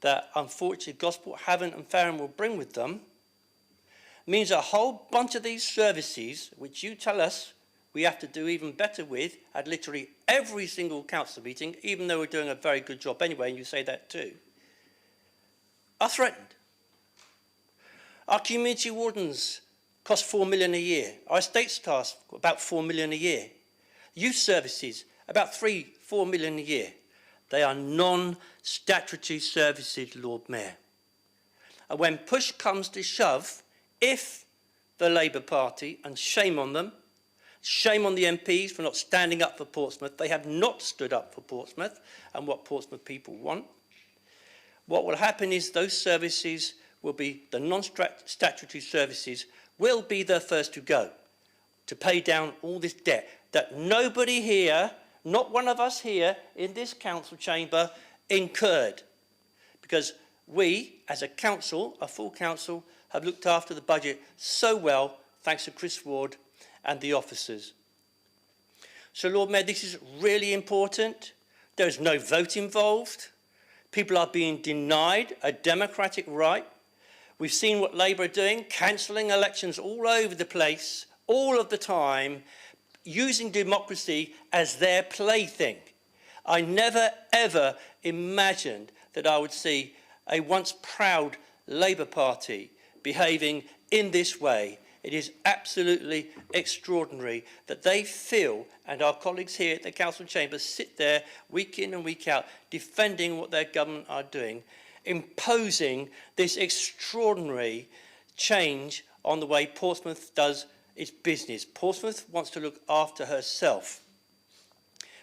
that unfortunately Gosport, Havant and Fareham will bring with them, means a whole bunch of these services, which you tell us we have to do even better with at literally every single council meeting, even though we're doing a very good job anyway, and you say that too, are threatened. Our community wardens cost £4 million a year. Our estate staff, about £4 million a year. Youth services, about £4 million a year. They are non-statutory services, Lord Mayor. And when push comes to shove, if the Labour Party, and shame on them, shame on the MPs for not standing up for Portsmouth, they have not stood up for Portsmouth and what Portsmouth people want, what will happen is those services will be, the non-statutory services will be the first to go, to pay down all this debt that nobody here, not one of us here in this council chamber, incurred. Because we, as a council, a full council, have looked after the budget so well, thanks to Chris Ward and the officers. So, Lord Mayor, this is really important. There is no vote involved. People are being denied a democratic right. We've seen what Labour are doing, cancelling elections all over the place, all of the time, using democracy as their plaything. I never, ever imagined that I would see a once proud Labour Party behaving in this way. It is absolutely extraordinary that they feel, and our colleagues here at the council chamber sit there week in and week out defending what their government are doing, imposing this extraordinary change on the way Portsmouth does its business. Portsmouth wants to look after herself.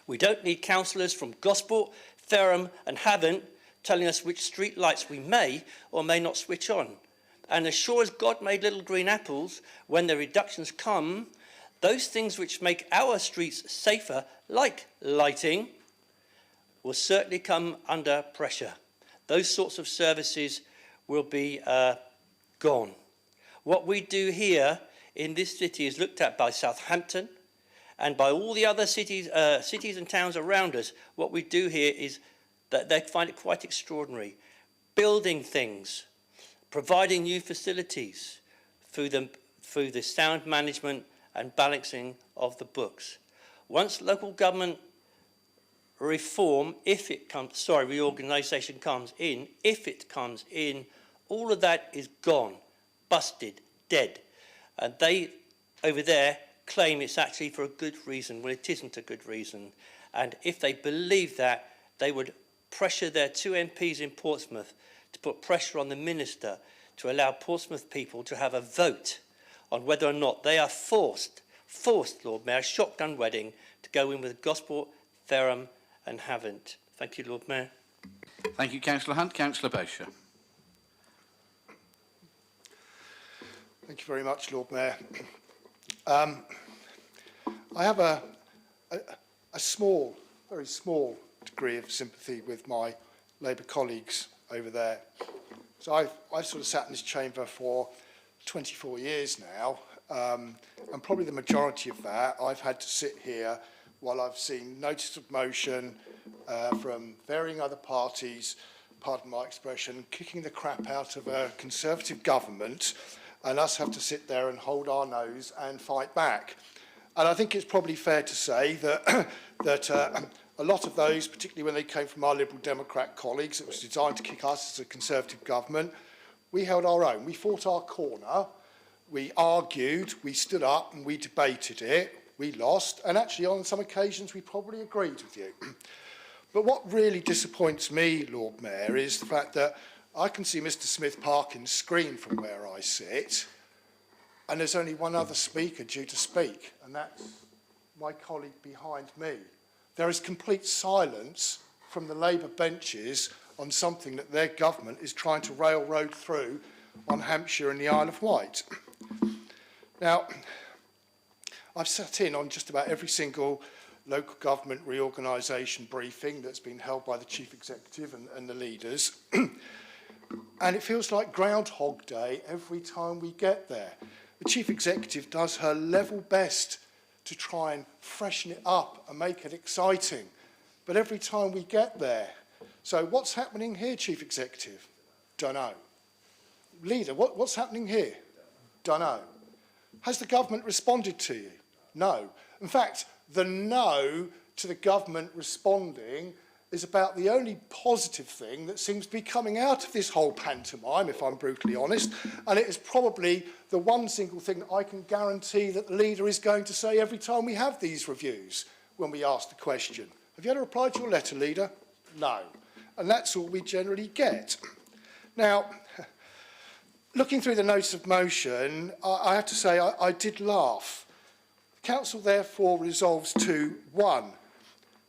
We don't need councillors from Gosport, Fareham and Havant telling us which street lights we may or may not switch on. And as sure as God made little green apples, when the reductions come, those things which make our streets safer, like lighting, will certainly come under pressure. Those sorts of services will be gone. What we do here in this city is looked at by Southampton and by all the other cities and towns around us. What we do here is that they find it quite extraordinary. Building things, providing new facilities through the sound management and balancing of the books. Once local government reform, reorganisation comes in, if it comes in, all of that is gone, busted, dead. And they, over there, claim it's actually for a good reason. Well, it isn't a good reason. And if they believe that, they would pressure their 2 MPs in Portsmouth to put pressure on the minister to allow Portsmouth people to have a vote on whether or not they are forced, Lord Mayor, a shotgun wedding to go in with Gosport, Fareham and Havant. Thank you, Lord Mayor. Thank you, Councillor Hunt. Councillor Bosher. Thank you very much, Lord Mayor. I have a small, very small degree of sympathy with my Labour colleagues over there. So I've sort of sat in this chamber for 24 years now, And probably the majority of that, I've had to sit here while I've seen notice of motion from varying other parties, pardon my expression, kicking the crap out of a Conservative government, and us have to sit there and hold our nose and fight back. And I think it's probably fair to say that, a lot of those, particularly when they came from our Liberal Democrat colleagues, it was designed to kick us as a Conservative government. We held our own. We fought our corner. We argued, we stood up and we debated it. We lost, and actually on some occasions we probably agreed with you. But what really disappoints me, Lord Mayor, is the fact that I can see Mr Smith Parkin's screen from where I sit, and there's only one other speaker due to speak, and that's my colleague behind me. There is complete silence from the Labour benches on something that their government is trying to railroad through on Hampshire and the Isle of Wight. Now, I've sat in on just about every single local government reorganisation briefing that's been held by the Chief Executive and the leaders. And it feels like Groundhog Day every time we get there. The Chief Executive does her level best to try and freshen it up and make it exciting. But every time we get there, so what's happening here, Chief Executive? Dunno. Leader, what's happening here? Dunno. Has the government responded to you? No. In fact, the no to the government responding is about the only positive thing that seems to be coming out of this whole pantomime, if I'm brutally honest, and it is probably the one single thing that I can guarantee that the leader is going to say every time we have these reviews when we ask the question. Have you had a reply to your letter, Leader? No. And that's all we generally get. Now, looking through the notice of motion, I have to say I did laugh. The Council therefore resolves to 1.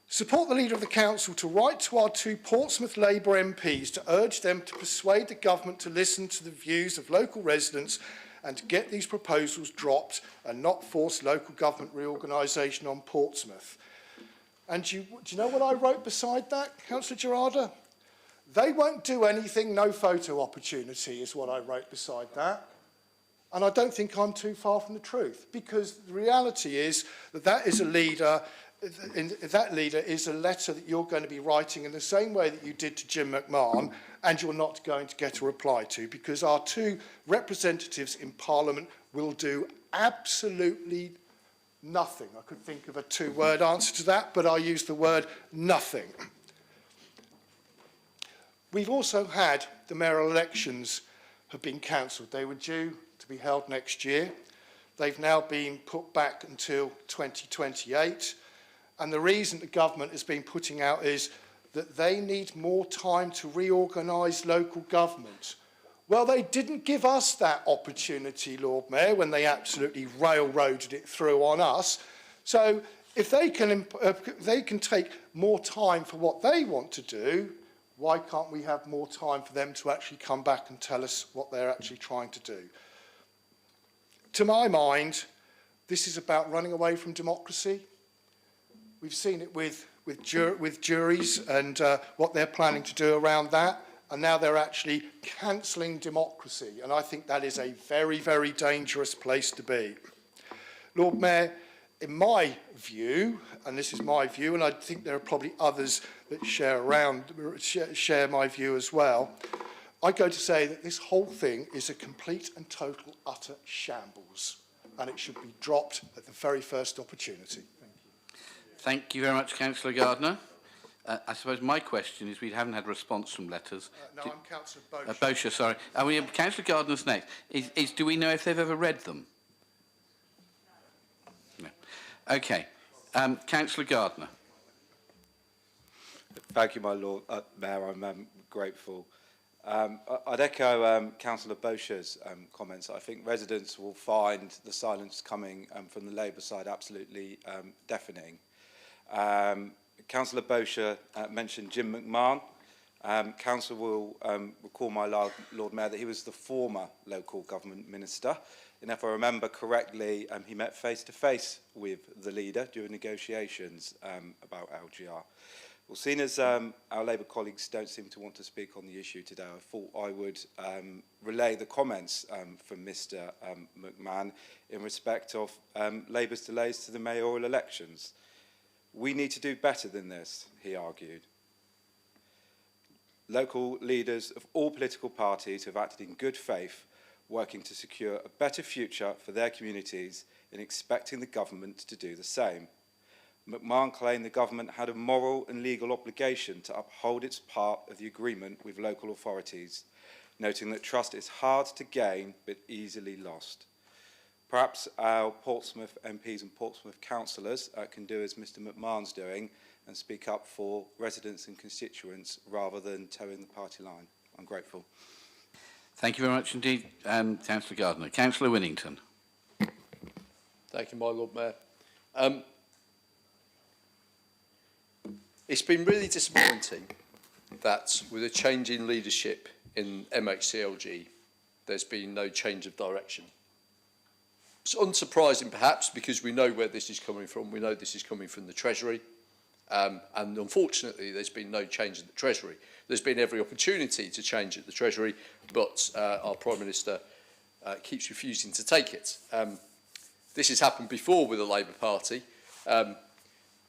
Support the Leader of the Council to write to our 2 Portsmouth Labour MPs to urge them to persuade the government to listen to the views of local residents and to get these proposals dropped and not force local government reorganisation on Portsmouth. And do you know what I wrote beside that, Councillor Gerarda? They won't do anything, no photo opportunity is what I wrote beside that. And I don't think I'm too far from the truth, because the reality is that that is a leader, that leader is a letter that you're going to be writing in the same way that you did to Jim McMahon, and you're not going to get a reply to, because our 2 representatives in Parliament will do absolutely nothing. I could think of a 2-word answer to that, but I'll use the word nothing. We've also had the mayoral elections have been cancelled. They were due to be held next year. They've now been put back until 2028. And the reason the government has been putting out is that they need more time to reorganise local government. Well, they didn't give us that opportunity, Lord Mayor, when they absolutely railroaded it through on us. So if they can take more time for what they want to do, why can't we have more time for them to actually come back and tell us what they're actually trying to do? To my mind, this is about running away from democracy. We've seen it with juries and what they're planning to do around that, and now they're actually cancelling democracy, and I think that is a very, very dangerous place to be. Lord Mayor, in my view, and this is my view, and I think there are probably others that share my view as well, I go to say that this whole thing is a complete and total utter shambles, and it should be dropped at the very first opportunity. Thank you very much, Councillor Gardner. I suppose my question is, we haven't had a response from letters. No, I'm Councillor Bosher. Bosher, sorry. And we have Councillor Gardner's next. Do we know if they've ever read them? No. Okay. Councillor Gardner. Thank you, my Lord Mayor. I'm grateful. I'd echo Councillor Bosher's comments. I think residents will find the silence coming from the Labour side absolutely deafening. Councillor Bosher mentioned Jim McMahon. Council will recall, my Lord Mayor, that he was the former local government minister. And if I remember correctly, he met face-to-face with the leader during negotiations about LGR. Well, seeing as our Labour colleagues don't seem to want to speak on the issue today, I thought I would relay the comments from Mr McMahon in respect of Labour's delays to the mayoral elections. We need to do better than this, he argued. Local leaders of all political parties have acted in good faith, working to secure a better future for their communities and expecting the government to do the same. McMahon claimed the government had a moral and legal obligation to uphold its part of the agreement with local authorities, noting that trust is hard to gain but easily lost. Perhaps our Portsmouth MPs and Portsmouth councillors can do as Mr McMahon's doing and speak up for residents and constituents rather than towing the party line. I'm grateful. Thank you very much indeed, Councillor Gardner. Councillor Winnington. Thank you, my Lord Mayor. It's been really disappointing that with a change in leadership in MHCLG, there's been no change of direction. It's unsurprising perhaps because we know where this is coming from. We know this is coming from the Treasury. And unfortunately, there's been no change in the Treasury. There's been every opportunity to change at the Treasury, but our Prime Minister keeps refusing to take it. This has happened before with the Labour Party.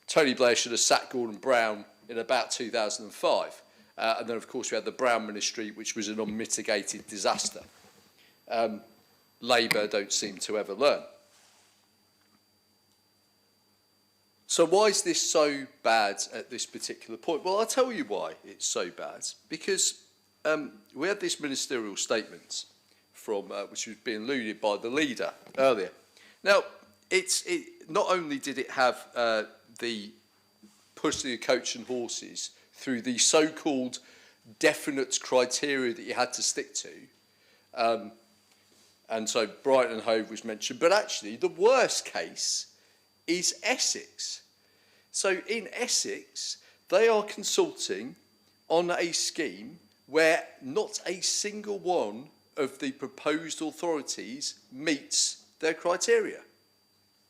Tony Blair should have sacked Gordon Brown in about 2005. And then, of course, we had the Brown Ministry, which was an unmitigated disaster. Labour don't seem to ever learn. So why is this so bad at this particular point? Well, I'll tell you why it's so bad. Because we had this ministerial statement from which was being alluded by the leader earlier. Now, not only did it have the push the coach and horses through the so-called definite criteria that you had to stick to, and so Brighton and Hove was mentioned, but actually the worst case is Essex. So in Essex, they are consulting on a scheme where not a single one of the proposed authorities meets their criteria.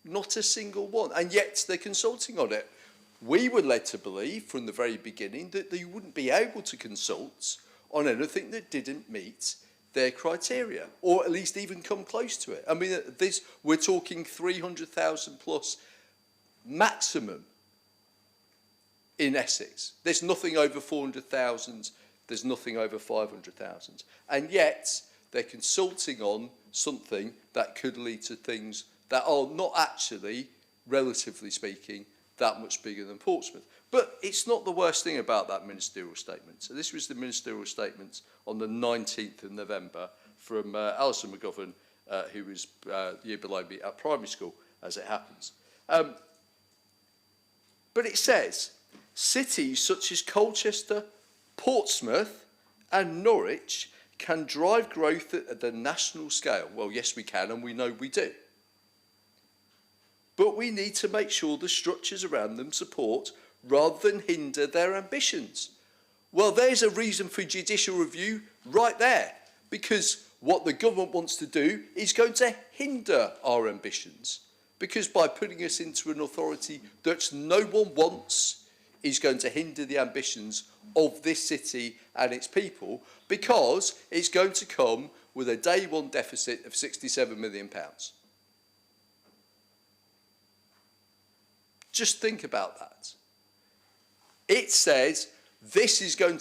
Not a single one, and yet they're consulting on it. We were led to believe from the very beginning that they wouldn't be able to consult on anything that didn't meet their criteria, or at least even come close to it. I mean, we're talking 300,000 plus maximum in Essex. There's nothing over 400,000, there's nothing over 500,000. And yet, they're consulting on something that could lead to things that are not actually, relatively speaking, that much bigger than Portsmouth. But it's not the worst thing about that ministerial statement. So this was the ministerial statement on the 19th of November from Alison McGovern, who was the year below me at primary school, as it happens. But it says, cities such as Colchester, Portsmouth and Norwich can drive growth at the national scale. Well, yes, we can, and we know we do. But we need to make sure the structures around them support rather than hinder their ambitions. Well, there's a reason for judicial review right there, because what the government wants to do is going to hinder our ambitions, because by putting us into an authority that no one wants is going to hinder the ambitions of this city and its people, because it's going to come with a day one deficit of £67 million. Just think about that. It says this is going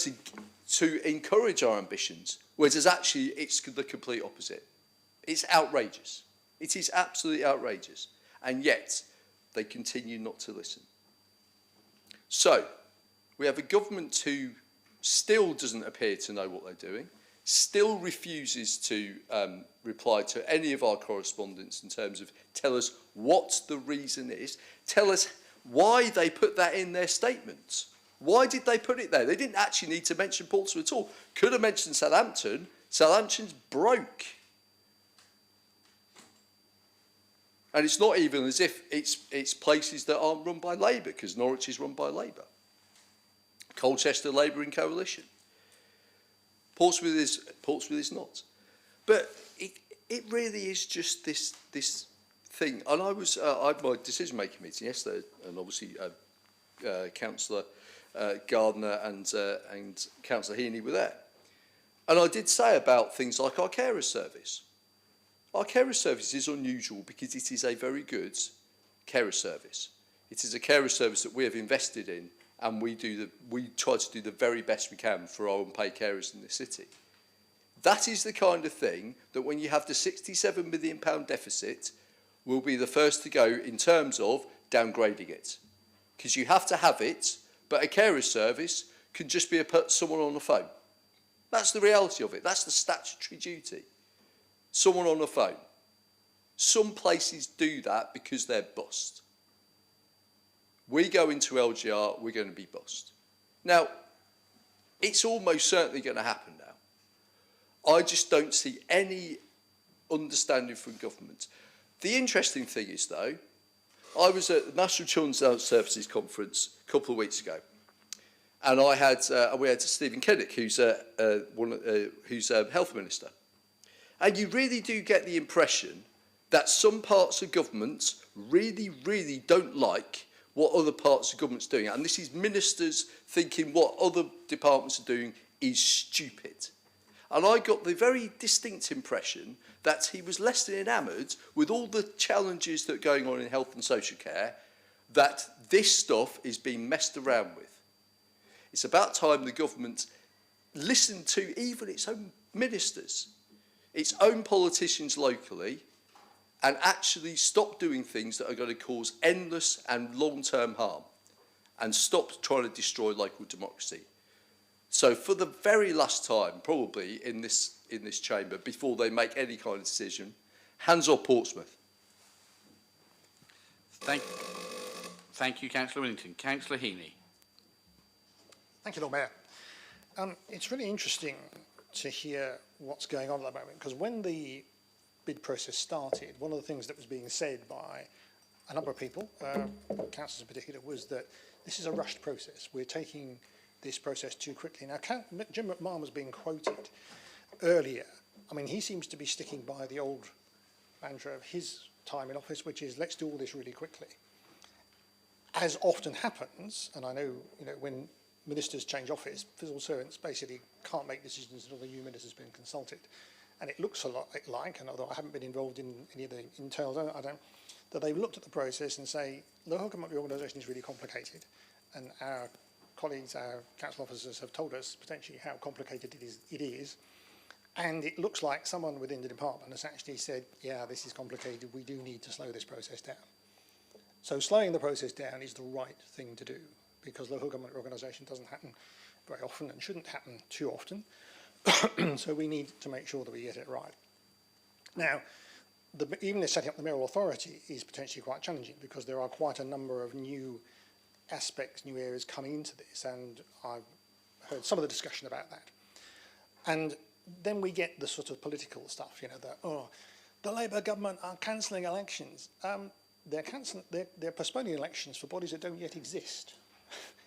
to encourage our ambitions, whereas actually it's the complete opposite. It's outrageous. It is absolutely outrageous. And yet, they continue not to listen. So, we have a government who still doesn't appear to know what they're doing, still refuses to reply to any of our correspondence in terms of tell us what the reason is, tell us why they put that in their statements. Why did they put it there? They didn't actually need to mention Portsmouth at all. Could have mentioned Southampton. Southampton's broke. And it's not even as if it's places that aren't run by Labour, because Norwich is run by Labour. Colchester, Labour in coalition. Portsmouth is not. But it really is just this thing. And I had my decision-making meeting yesterday, and obviously Councillor Gardner and Councillor Heaney were there. And I did say about things like our carer service. Our carer service is unusual because it is a very good carer service. It is a carer service that we have invested in, and we try to do the very best we can for our unpaid carers in the city. That is the kind of thing that when you have the £67 million deficit, we'll be the first to go in terms of downgrading it. Because you have to have it, but a carer service can just be someone on the phone. That's the reality of it. That's the statutory duty. Someone on the phone. Some places do that because they're bust. We go into LGR, we're going to be bust. Now, it's almost certainly going to happen now. I just don't see any understanding from government. The interesting thing is, though, I was at the National Children's Services Conference a couple of weeks ago, and we had Stephen Kinnock, who's Health Minister. And you really do get the impression that some parts of government really, really don't like what other parts of government's doing. And this is ministers thinking what other departments are doing is stupid. And I got the very distinct impression that he was less than enamoured with all the challenges that are going on in health and social care, that this stuff is being messed around with. It's about time the government listened to even its own ministers, its own politicians locally, and actually stop doing things that are going to cause endless and long-term harm, and stop trying to destroy local democracy. So for the very last time, probably in this chamber, before they make any kind of decision, hands off Portsmouth. Thank you, Councillor Whittington. Councillor Heaney. Thank you, Lord Mayor. It's really interesting to hear what's going on at the moment, because when the bid process started, one of the things that was being said by a number of people, councillors in particular, was that this is a rushed process. We're taking this process too quickly. Now, Jim McMahon was being quoted earlier. I mean, he seems to be sticking by the old mantra of his time in office, which is, let's do all this really quickly. As often happens, and I know, when ministers change office, civil servants basically can't make decisions until the new minister has been consulted. And it looks a lot like, and although I haven't been involved in any of the internals, that they've looked at the process and say, local government reorganisation is really complicated, and our colleagues, our council officers have told us potentially how complicated it is, and it looks like someone within the department has actually said, yeah, this is complicated, we do need to slow this process down. So slowing the process down is the right thing to do, because local government organisation doesn't happen very often and shouldn't happen too often. So we need to make sure that we get it right. Now, even setting up the mayoral authority is potentially quite challenging, because there are quite a number of new aspects, new areas coming into this, and I've heard some of the discussion about that. And then we get the sort of political stuff, the Labour government are cancelling elections. They're postponing elections for bodies that don't yet exist.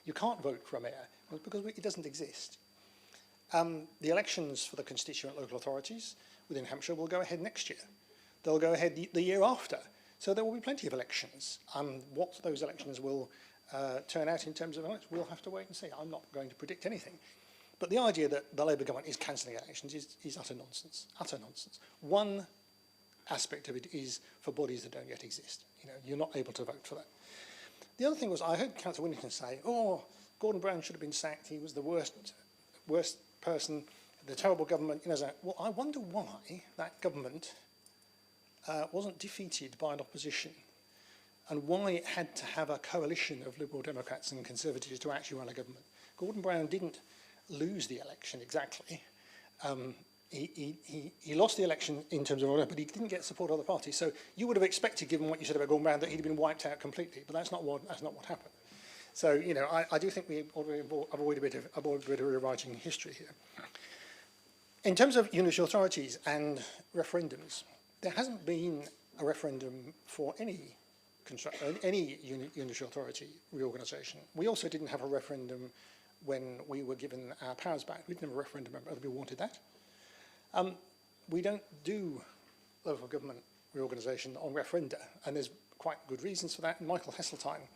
You can't vote for a mayor because it doesn't exist. The elections for the constituent local authorities within Hampshire will go ahead next year. They'll go ahead the year after. So there will be plenty of elections. What those elections will turn out in terms of elections, we'll have to wait and see. I'm not going to predict anything. But the idea that the Labour government is cancelling elections is utter nonsense. Utter nonsense. One aspect of it is for bodies that don't yet exist. You're not able to vote for that. The other thing was, I heard Councillor Whittington say, Gordon Brown should have been sacked. He was the worst person, the terrible government. Well, I wonder why that government wasn't defeated by an opposition, and why it had to have a coalition of Liberal Democrats and Conservatives to actually run a government. Gordon Brown didn't lose the election exactly. He lost the election in terms of order, but he didn't get support of the party. So you would have expected, given what you said about Gordon Brown, that he'd been wiped out completely, but that's not what happened. So, I do think we avoid a bit of rewriting history here. In terms of unitary authorities and referendums, there hasn't been a referendum for any unitary authority reorganisation. We also didn't have a referendum when we were given our powers back. We didn't have a referendum about whether we wanted that. We don't do local government reorganisation on referenda, and there's quite good reasons for that. Michael Heseltine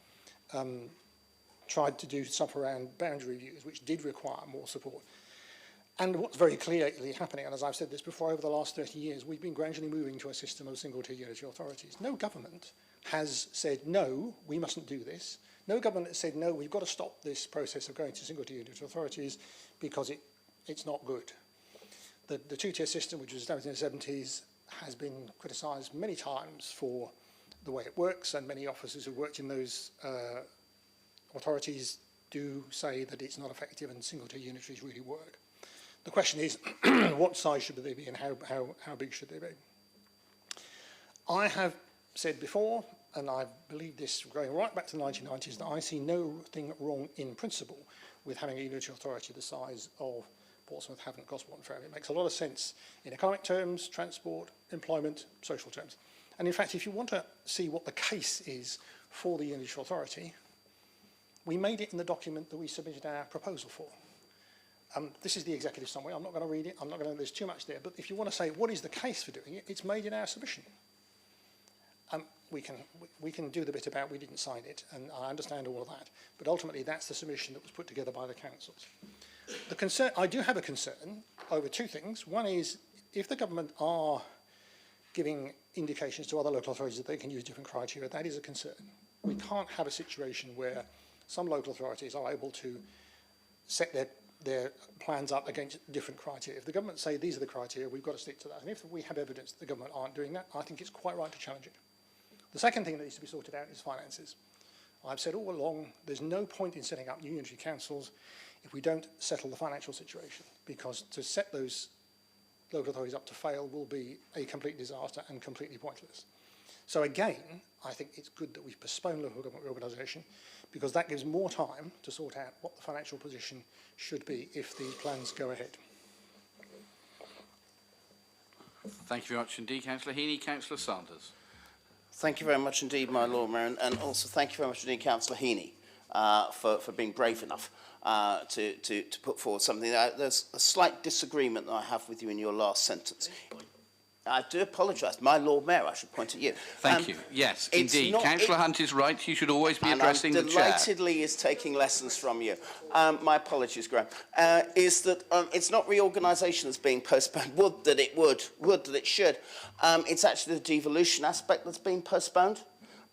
tried to do stuff around boundary reviews, which did require more support. And what's very clearly happening, and as I've said this before, over the last 30 years, we've been gradually moving to a system of single-tier unitary authorities. No government has said, no, we mustn't do this. No government has said, no, we've got to stop this process of going to single-tier unitary authorities because it's not good. The two-tier system, which was established in the 70s, has been criticised many times for the way it works, and many officers who worked in those authorities do say that it's not effective and single-tier unitaries really work. The question is, what size should they be and how big should they be? I have said before, and I believe this going right back to the 1990s, that I see nothing wrong in principle with having a unitary authority the size of Portsmouth, Havant, Gosport and Fareham. It makes a lot of sense in economic terms, transport, employment, social terms. And in fact, if you want to see what the case is for the unitary authority, we made it in the document that we submitted our proposal for. This is the executive summary. I'm not going to read it. There's too much there. But if you want to say what is the case for doing it, it's made in our submission. We can do the bit about we didn't sign it, and I understand all of that. But ultimately, that's the submission that was put together by the councils. I do have a concern over two things. One is, if the government are giving indications to other local authorities that they can use different criteria, that is a concern. We can't have a situation where some local authorities are able to set their plans up against different criteria. If the government say these are the criteria, we've got to stick to that. And if we have evidence that the government aren't doing that, I think it's quite right to challenge it. The second thing that needs to be sorted out is finances. I've said all along, there's no point in setting up new unitary councils if we don't settle the financial situation, because to set those local authorities up to fail will be a complete disaster and completely pointless. So again, I think it's good that we postpone local government reorganisation, because that gives more time to sort out what the financial position should be if these plans go ahead. Thank you very much indeed, Councillor Heaney. Councillor Sanders. Thank you very much indeed, my Lord Mayor, and also thank you very much indeed, Councillor Heaney, for being brave enough to put forward something. There's a slight disagreement that I have with you in your last sentence. I do apologise. My Lord Mayor, I should point at you. Thank you. Yes, indeed. Councillor Hunt is right. You should always be addressing the chair. Delightedly is taking lessons from you. My apologies, Graham. Is that it's not reorganisation that's being postponed. Would that it should. It's actually the devolution aspect that's been postponed.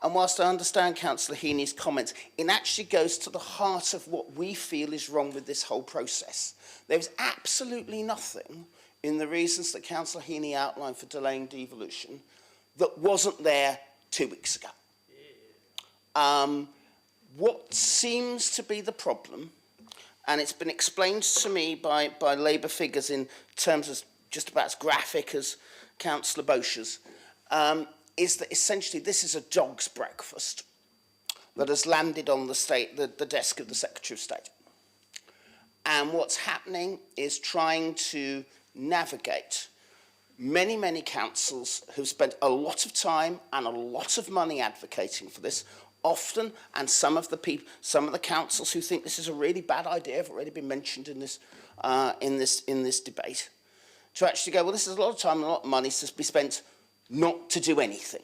And whilst I understand Councillor Heaney's comments, it actually goes to the heart of what we feel is wrong with this whole process. There's absolutely nothing in the reasons that Councillor Heaney outlined for delaying devolution that wasn't there 2 weeks ago. What seems to be the problem, and it's been explained to me by Labour figures in terms of just about as graphic as Councillor Bosche's, is that essentially this is a dog's breakfast that has landed on the desk of the Secretary of State. And what's happening is trying to navigate many, many councils who've spent a lot of time and a lot of money advocating for this, often, and some of the councils who think this is a really bad idea have already been mentioned in this debate, to actually go, well, this is a lot of time and a lot of money to be spent not to do anything.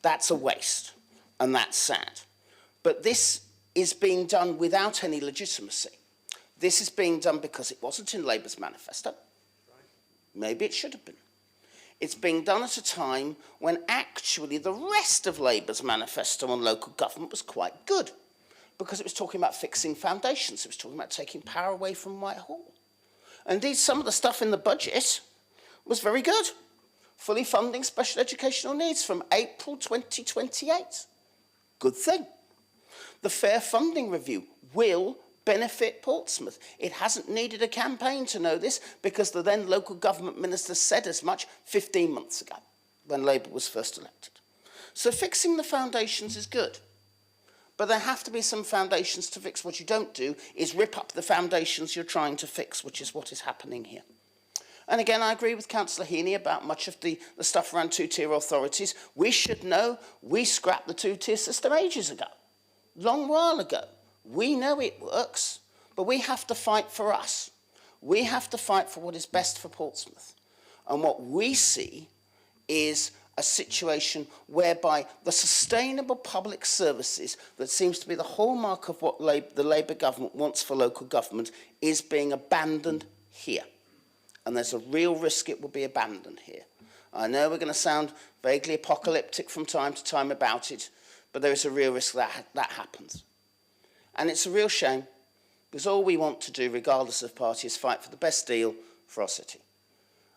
That's a waste, and that's sad. But this is being done without any legitimacy. This is being done because it wasn't in Labour's manifesto. Maybe it should have been. It's being done at a time when actually the rest of Labour's manifesto on local government was quite good, because it was talking about fixing foundations. It was talking about taking power away from Whitehall. And indeed, some of the stuff in the budget was very good. Fully funding special educational needs from April 2028. Good thing. The Fair Funding Review will benefit Portsmouth. It hasn't needed a campaign to know this, because the then local government minister said as much 15 months ago when Labour was first elected. So fixing the foundations is good. But there have to be some foundations to fix. What you don't do is rip up the foundations you're trying to fix, which is what is happening here. And again, I agree with Councillor Heaney about much of the stuff around two-tier authorities. We should know we scrapped the two-tier system ages ago, long while ago. We know it works, but we have to fight for us. We have to fight for what is best for Portsmouth. And what we see is a situation whereby the sustainable public services that seems to be the hallmark of what the Labour government wants for local government is being abandoned here. And there's a real risk it will be abandoned here. I know we're going to sound vaguely apocalyptic from time to time about it, but there is a real risk that that happens. And it's a real shame, because all we want to do, regardless of party, is fight for the best deal for our city.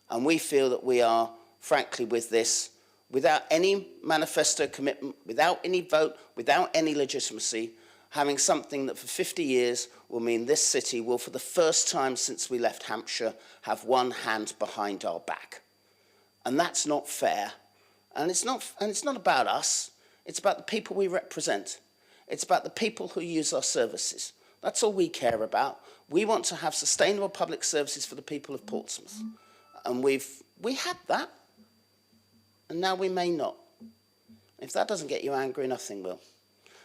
And we feel that we are, frankly, with this, without any manifesto commitment, without any vote, without any legitimacy, having something that for 50 years will mean this city will, for the first time since we left Hampshire, have one hand behind our back. And that's not fair. And it's not about us. It's about the people we represent. It's about the people who use our services. That's all we care about. We want to have sustainable public services for the people of Portsmouth. And we had that. And now we may not. If that doesn't get you angry, nothing will.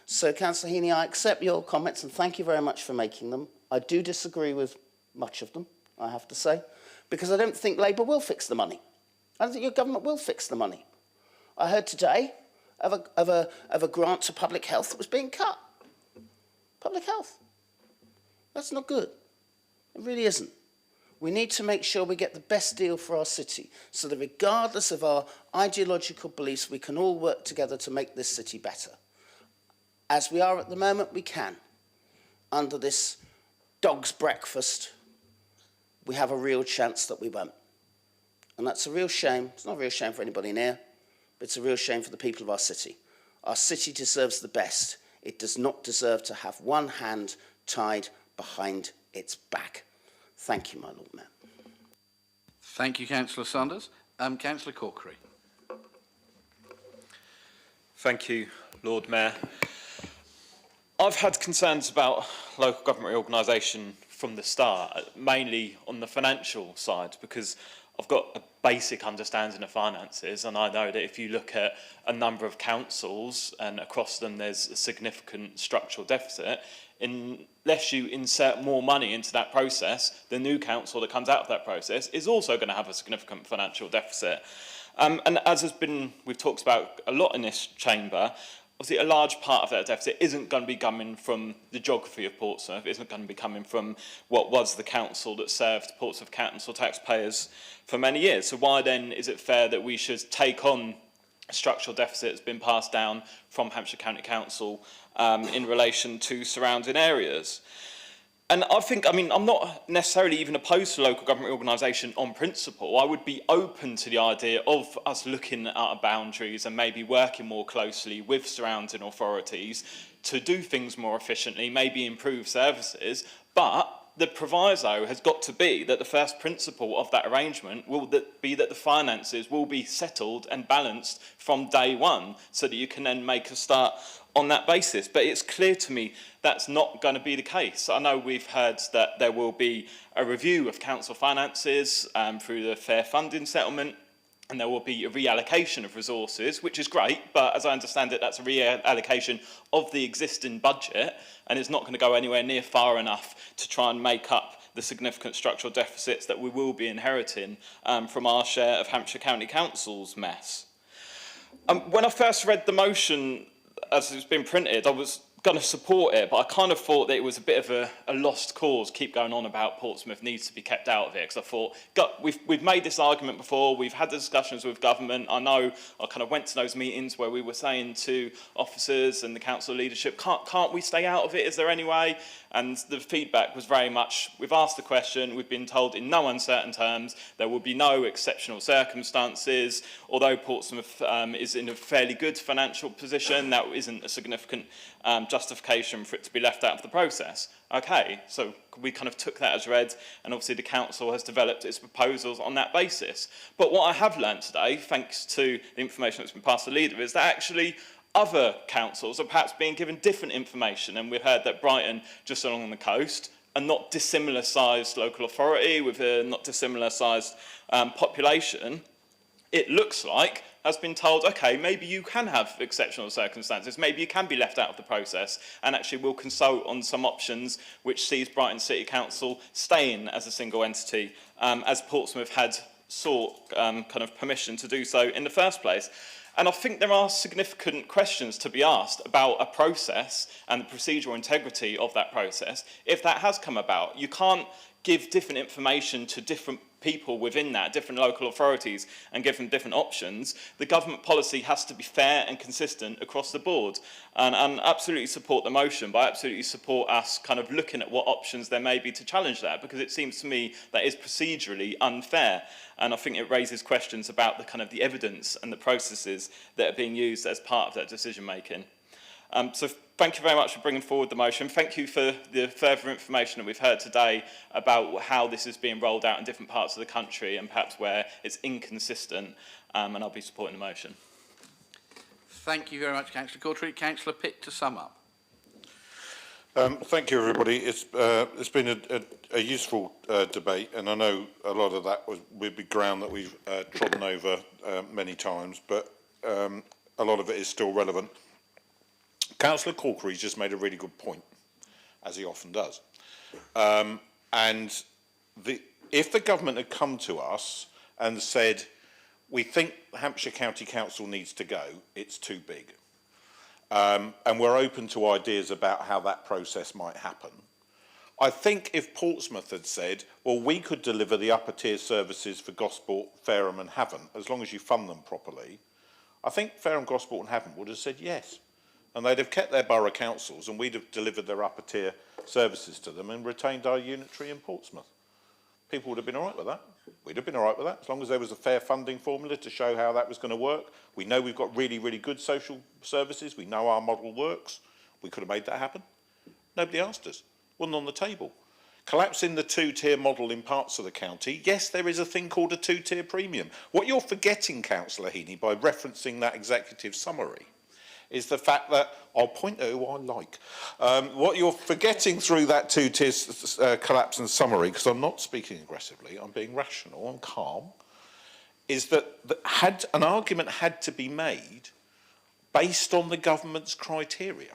So, Councillor Heaney, I accept your comments and thank you very much for making them. I do disagree with much of them, I have to say, because I don't think Labour will fix the money. I don't think your government will fix the money. I heard today of a grant to public health that was being cut. Public health. That's not good. It really isn't. We need to make sure we get the best deal for our city, so that regardless of our ideological beliefs, we can all work together to make this city better. As we are at the moment, we can. Under this dog's breakfast, we have a real chance that we won't. And that's a real shame. It's not a real shame for anybody in here, but it's a real shame for the people of our city. Our city deserves the best. It does not deserve to have one hand tied behind its back. Thank you, my Lord Mayor. Thank you, Councillor Sanders. Councillor Corkery. Thank you, Lord Mayor. I've had concerns about local government reorganisation from the start, mainly on the financial side, because I've got a basic understanding of finances, and I know that if you look at a number of councils and across them there's a significant structural deficit, unless you insert more money into that process, the new council that comes out of that process is also going to have a significant financial deficit. And as we've talked about a lot in this chamber, obviously a large part of that deficit isn't going to be coming from the geography of Portsmouth, isn't going to be coming from what was the council that served Portsmouth Council taxpayers for many years. So why then is it fair that we should take on a structural deficit that's been passed down from Hampshire County Council in relation to surrounding areas? And I'm not necessarily even opposed to local government organisation on principle. I would be open to the idea of us looking at our boundaries and maybe working more closely with surrounding authorities to do things more efficiently, maybe improve services, but the proviso has got to be that the first principle of that arrangement will be that the finances will be settled and balanced from day one, so that you can then make a start on that basis. But it's clear to me that's not going to be the case. I know we've heard that there will be a review of council finances through the fair funding settlement, and there will be a reallocation of resources, which is great, but as I understand it, that's a reallocation of the existing budget, and it's not going to go anywhere near far enough to try and make up the significant structural deficits that we will be inheriting from our share of Hampshire County Council's mess. When I first read the motion as it's been printed, I was going to support it, but I kind of thought that it was a bit of a lost cause, keep going on about Portsmouth needs to be kept out of it, because I thought, we've made this argument before, we've had the discussions with government. I know I kind of went to those meetings where we were saying to officers and the council leadership, can't we stay out of it, is there any way? And the feedback was very much, we've asked the question, we've been told in no uncertain terms there will be no exceptional circumstances. Although Portsmouth is in a fairly good financial position, that isn't a significant justification for it to be left out of the process. Okay, so we kind of took that as read, and obviously the council has developed its proposals on that basis. But what I have learned today, thanks to the information that's been passed to the leader, is that actually other councils are perhaps being given different information, and we've heard that Brighton, just along the coast, a not dissimilar sized local authority with a not dissimilar sized population, it looks like has been told, okay, maybe you can have exceptional circumstances, maybe you can be left out of the process, and actually we'll consult on some options which sees Brighton City Council staying as a single entity, as Portsmouth had sought kind of permission to do so in the first place. And I think there are significant questions to be asked about a process and the procedural integrity of that process if that has come about. You can't give different information to different people within that, different local authorities, and give them different options. The government policy has to be fair and consistent across the board. And absolutely support the motion, but I absolutely support us kind of looking at what options there may be to challenge that, because it seems to me that is procedurally unfair. And I think it raises questions about the kind of the evidence and the processes that are being used as part of that decision making. So thank you very much for bringing forward the motion. Thank you for the further information that we've heard today about how this is being rolled out in different parts of the country and perhaps where it's inconsistent, and I'll be supporting the motion. Thank you very much, Councillor Courtry. Councillor Pitt to sum up. Thank you, everybody. It's been a useful debate, and I know a lot of that would be ground that we've trodden over many times, but a lot of it is still relevant. Councillor Corkery's just made a really good point, as he often does. And if the government had come to us and said, we think Hampshire County Council needs to go, it's too big, and we're open to ideas about how that process might happen. I think if Portsmouth had said, well, we could deliver the upper tier services for Gosport, Fareham and Havant, as long as you fund them properly, I think Fareham, Gosport and Havant would have said yes. And they'd have kept their borough councils and we'd have delivered their upper tier services to them and retained our unitary in Portsmouth. People would have been all right with that. We'd have been all right with that, as long as there was a fair funding formula to show how that was going to work. We know we've got really, really good social services. We know our model works. We could have made that happen. Nobody asked us. Wasn't on the table. Collapsing the two-tier model in parts of the county, yes, there is a thing called a two-tier premium. What you're forgetting, Councillor Heaney, by referencing that executive summary, is the fact that, I'll point to who I like, what you're forgetting through that two-tier collapse and summary, because I'm not speaking aggressively, I'm being rational and calm, is that had an argument had to be made based on the government's criteria.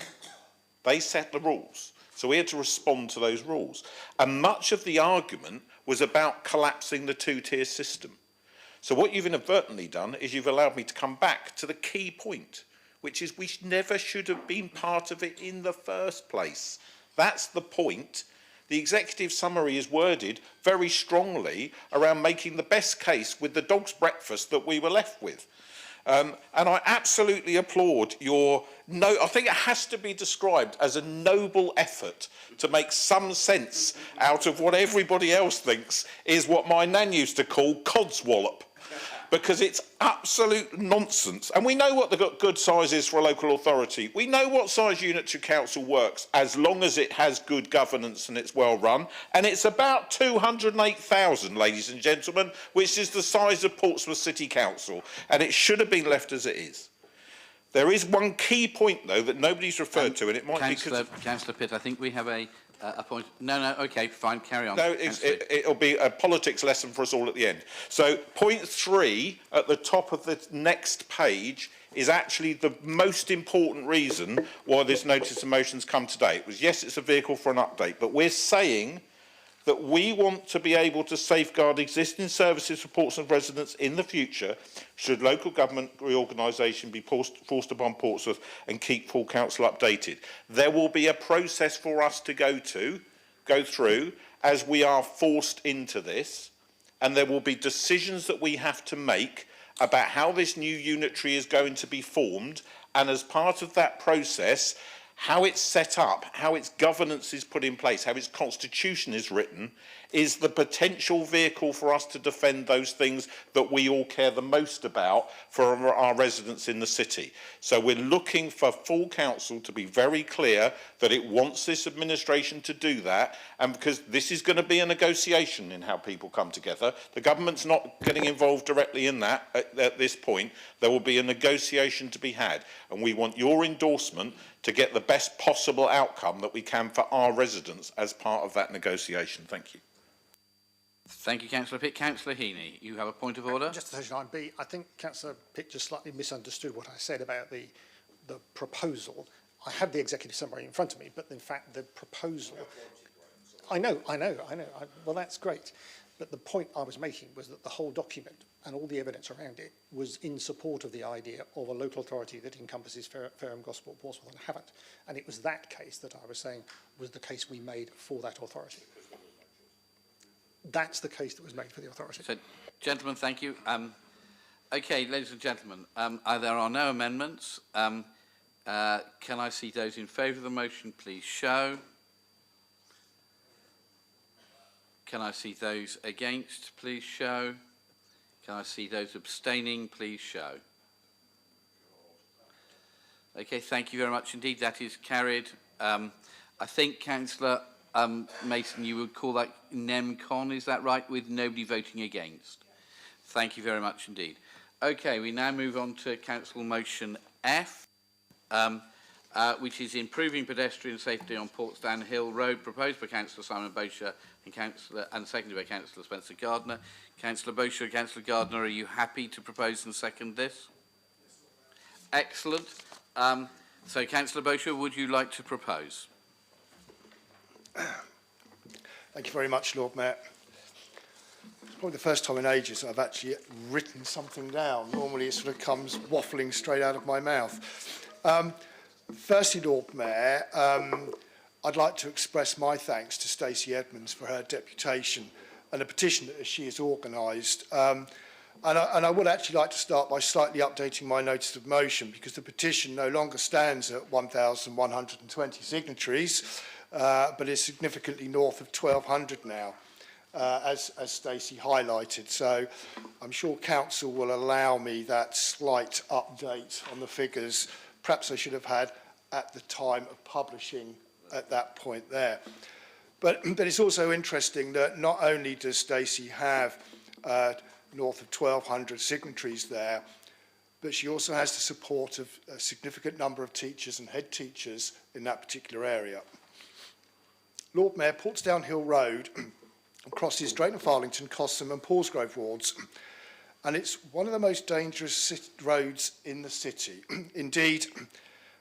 They set the rules, so we had to respond to those rules. And much of the argument was about collapsing the two-tier system. So what you've inadvertently done is you've allowed me to come back to the key point, which is we never should have been part of it in the first place. That's the point. The executive summary is worded very strongly around making the best case with the dog's breakfast that we were left with. And I absolutely applaud your I think it has to be described as a noble effort to make some sense out of what everybody else thinks is what my nan used to call codswallop. Because it's absolute nonsense. And we know what the good size is for a local authority. We know what size unitary council works as long as it has good governance and it's well run. And it's about 208,000, ladies and gentlemen, which is the size of Portsmouth City Council. And it should have been left as it is. There is one key point, though, that nobody's referred to, and it might be because... Councillor Pitt, I think we have a point. No, okay, fine, carry on. No, it'll be a politics lesson for us all at the end. So point 3 at the top of the next page is actually the most important reason why this notice of motion's come today. It was, yes, it's a vehicle for an update, but we're saying that we want to be able to safeguard existing services for Portsmouth residents in the future should local government reorganisation be forced upon Portsmouth and keep full council updated. There will be a process for us to go through as we are forced into this, and there will be decisions that we have to make about how this new unitary is going to be formed, and as part of that process, how it's set up, how its governance is put in place, how its constitution is written, is the potential vehicle for us to defend those things that we all care the most about for our residents in the city. So we're looking for full council to be very clear that it wants this administration to do that, and because this is going to be a negotiation in how people come together. The government's not getting involved directly in that at this point. There will be a negotiation to be had, and we want your endorsement to get the best possible outcome that we can for our residents as part of that negotiation. Thank you. Thank you, Councillor Pitt. Councillor Heaney, you have a point of order? Just to touch on B, I think Councillor Pitt just slightly misunderstood what I said about the proposal. I have the executive summary in front of me, but in fact the proposal... I know. Well, that's great. But the point I was making was that the whole document and all the evidence around it was in support of the idea of a local authority that encompasses Fareham, Gosport, Portsmouth and Havant. And it was that case that I was saying was the case we made for that authority. That's the case that was made for the authority. So, gentlemen, thank you. Okay, ladies and gentlemen, there are no amendments. Can I see those in favour of the motion, please show. Can I see those against, please show. Can I see those abstaining, please show. Okay, thank you very much indeed. That is carried. I think, Councillor Mason, you would call that NEMCON, is that right, with nobody voting against? Thank you very much indeed. Okay, we now move on to Council Motion F, which is improving pedestrian safety on Portsdown Hill Road, proposed by Councillor Simon Bowsher and seconded by Councillor Spencer Gardner. Councillor Bowsher and Councillor Gardner, are you happy to propose and second this? Excellent. So, Councillor Bowsher, would you like to propose? Thank you very much, Lord Mayor. It's probably the first time in ages I've actually written something down. Normally it sort of comes waffling straight out of my mouth. Firstly, Lord Mayor, I'd like to express my thanks to Stacey Edmonds for her deputation and a petition that she has organised. And I would actually like to start by slightly updating my notice of motion, because the petition no longer stands at 1,120 signatories, but is significantly north of 1,200 now, as Stacey highlighted. So I'm sure Council will allow me that slight update on the figures. Perhaps I should have had at the time of publishing at that point there. But it's also interesting that not only does Stacey have north of 1,200 signatories there, but she also has the support of a significant number of teachers and head teachers in that particular area. Lord Mayor, Portsdown Hill Road crosses Drayton Farlington, Cossam and Paulsgrove wards, and it's one of the most dangerous roads in the city. Indeed,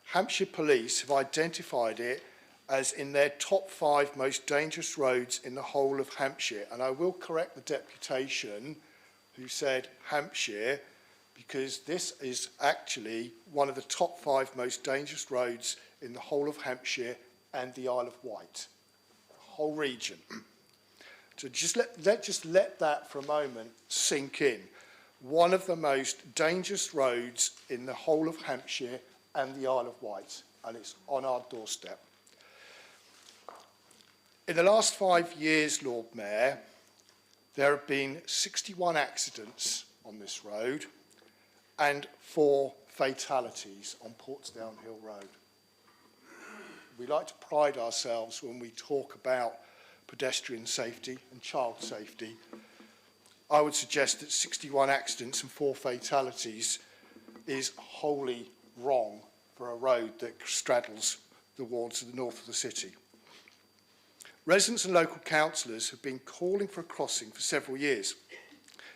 Hampshire Police have identified it as in their top 5 most dangerous roads in the whole of Hampshire. And I will correct the deputation who said Hampshire, because this is actually one of the top 5 most dangerous roads in the whole of Hampshire and the Isle of Wight, the whole region. So just let that for a moment sink in. One of the most dangerous roads in the whole of Hampshire and the Isle of Wight, and it's on our doorstep. In the last 5 years, Lord Mayor, there have been 61 accidents on this road and 4 fatalities on Portsdown Hill Road. We like to pride ourselves when we talk about pedestrian safety and child safety. I would suggest that 61 accidents and 4 fatalities is wholly wrong for a road that straddles the wards of the north of the city. Residents and local councillors have been calling for a crossing for several years.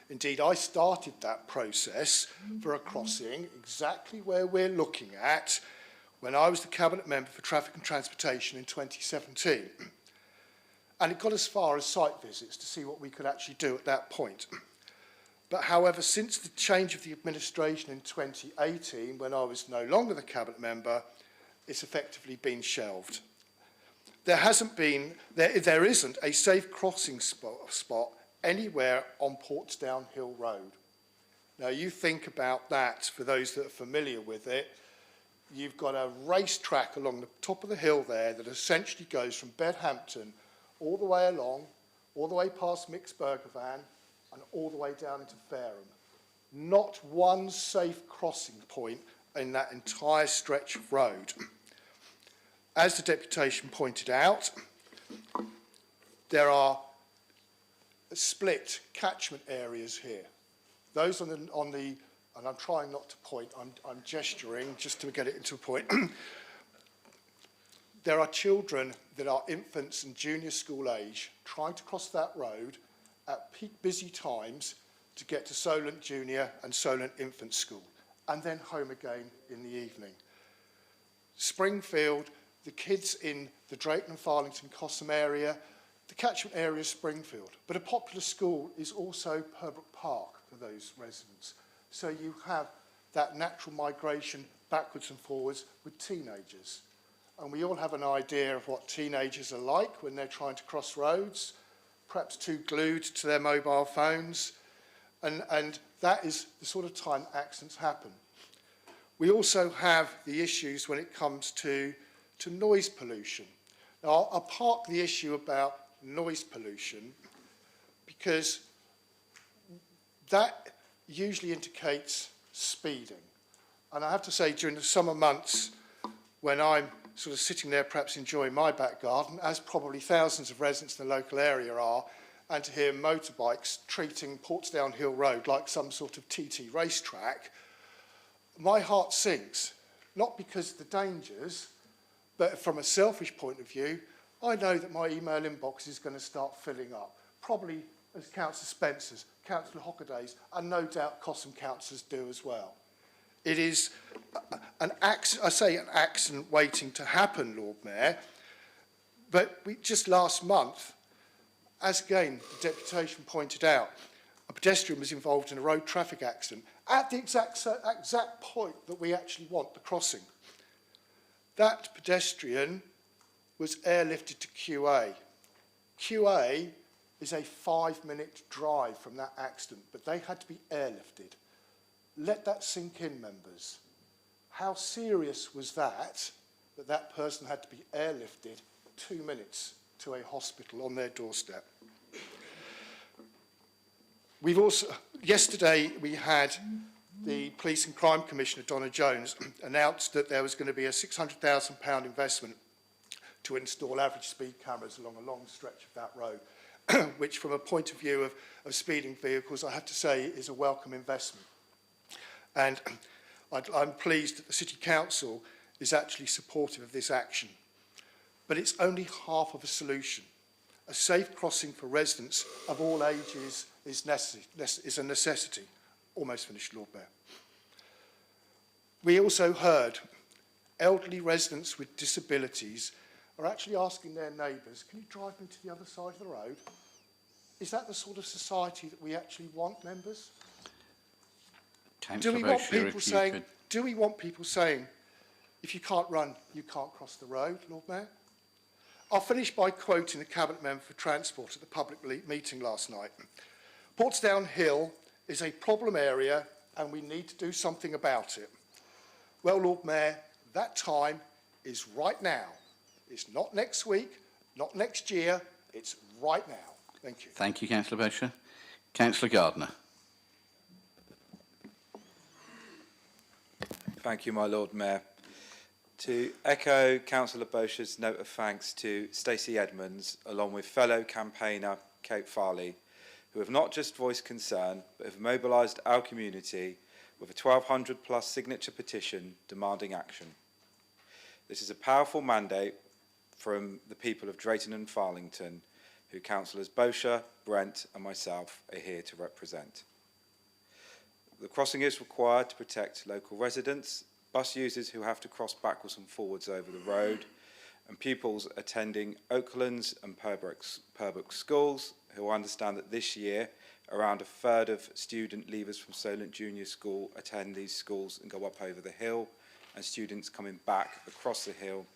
Indeed, I started that process for a crossing exactly where we're looking at when I was the Cabinet Member for Traffic and Transportation in 2017. And it got as far as site visits to see what we could actually do at that point. But however, since the change of the administration in 2018, when I was no longer the Cabinet Member, it's effectively been shelved. There isn't a safe crossing spot anywhere on Portsdown Hill Road. Now you think about that, for those that are familiar with it. You've got a racetrack along the top of the hill there that essentially goes from Bedhampton all the way along, all the way past Mick's Burger Van, and all the way down into Fareham. Not one safe crossing point in that entire stretch of road. As the deputation pointed out, there are split catchment areas here. Those on the and I'm trying not to point, I'm gesturing just to get it into a point. There are children that are infants and junior school age trying to cross that road at peak busy times to get to Solent Junior and Solent Infant School, and then home again in the evening. Springfield, the kids in the Drayton and Farlington Cossam area, the catchment area is Springfield, but a popular school is also Pembroke Park for those residents. So you have that natural migration backwards and forwards with teenagers. And we all have an idea of what teenagers are like when they're trying to cross roads, perhaps too glued to their mobile phones. And that is the sort of time accidents happen. We also have the issues when it comes to noise pollution. Now, I'll park the issue about noise pollution because that usually indicates speeding. And I have to say, during the summer months, when I'm sort of sitting there perhaps enjoying my back garden, as probably thousands of residents in the local area are, and to hear motorbikes treating Portsdown Hill Road like some sort of TT racetrack, my heart sinks, not because of the dangers, but from a selfish point of view, I know that my email inbox is going to start filling up, probably as Councillor Spencer's, Councillor Hockaday's, and no doubt Cossam councillors do as well. It is an accident waiting to happen, Lord Mayor, but just last month, as again the deputation pointed out, a pedestrian was involved in a road traffic accident at the exact point that we actually want the crossing. That pedestrian was airlifted to QA. QA is a 5-minute drive from that accident, but they had to be airlifted. Let that sink in, members. How serious was that that person had to be airlifted 2 minutes to a hospital on their doorstep? We've also, yesterday we had the Police and Crime Commissioner, Donna Jones, announced that there was going to be a £600,000 investment to install average speed cameras along a long stretch of that road, which from a point of view of speeding vehicles, I have to say is a welcome investment. And I'm pleased that the City Council is actually supportive of this action. But it's only half of a solution. A safe crossing for residents of all ages is a necessity. Almost finished, Lord Mayor. We also heard elderly residents with disabilities are actually asking their neighbours, can you drive me to the other side of the road? Is that the sort of society that we actually want, members? Do we want people saying, if you can't run, you can't cross the road, Lord Mayor? I'll finish by quoting the Cabinet Member for Transport at the public meeting last night. Portsdown Hill is a problem area and we need to do something about it. Well, Lord Mayor, that time is right now. It's not next week, not next year, it's right now. Thank you. Thank you, Councillor Bosher. Councillor Gardner. Thank you, my Lord Mayor. To echo Councillor Bosher's note of thanks to Stacey Edmonds, along with fellow campaigner Kate Farley, who have not just voiced concern, but have mobilised our community with a 1,200 plus signature petition demanding action. This is a powerful mandate from the people of Drayton and Farlington, who Councillors Bosher, Brent and myself are here to represent. The crossing is required to protect local residents, bus users who have to cross backwards and forwards over the road, and pupils attending Oaklands and Pembroke schools who understand that this year around a third of student leavers from Solent Junior School attend these schools and go up over the hill, and students coming back across the hill,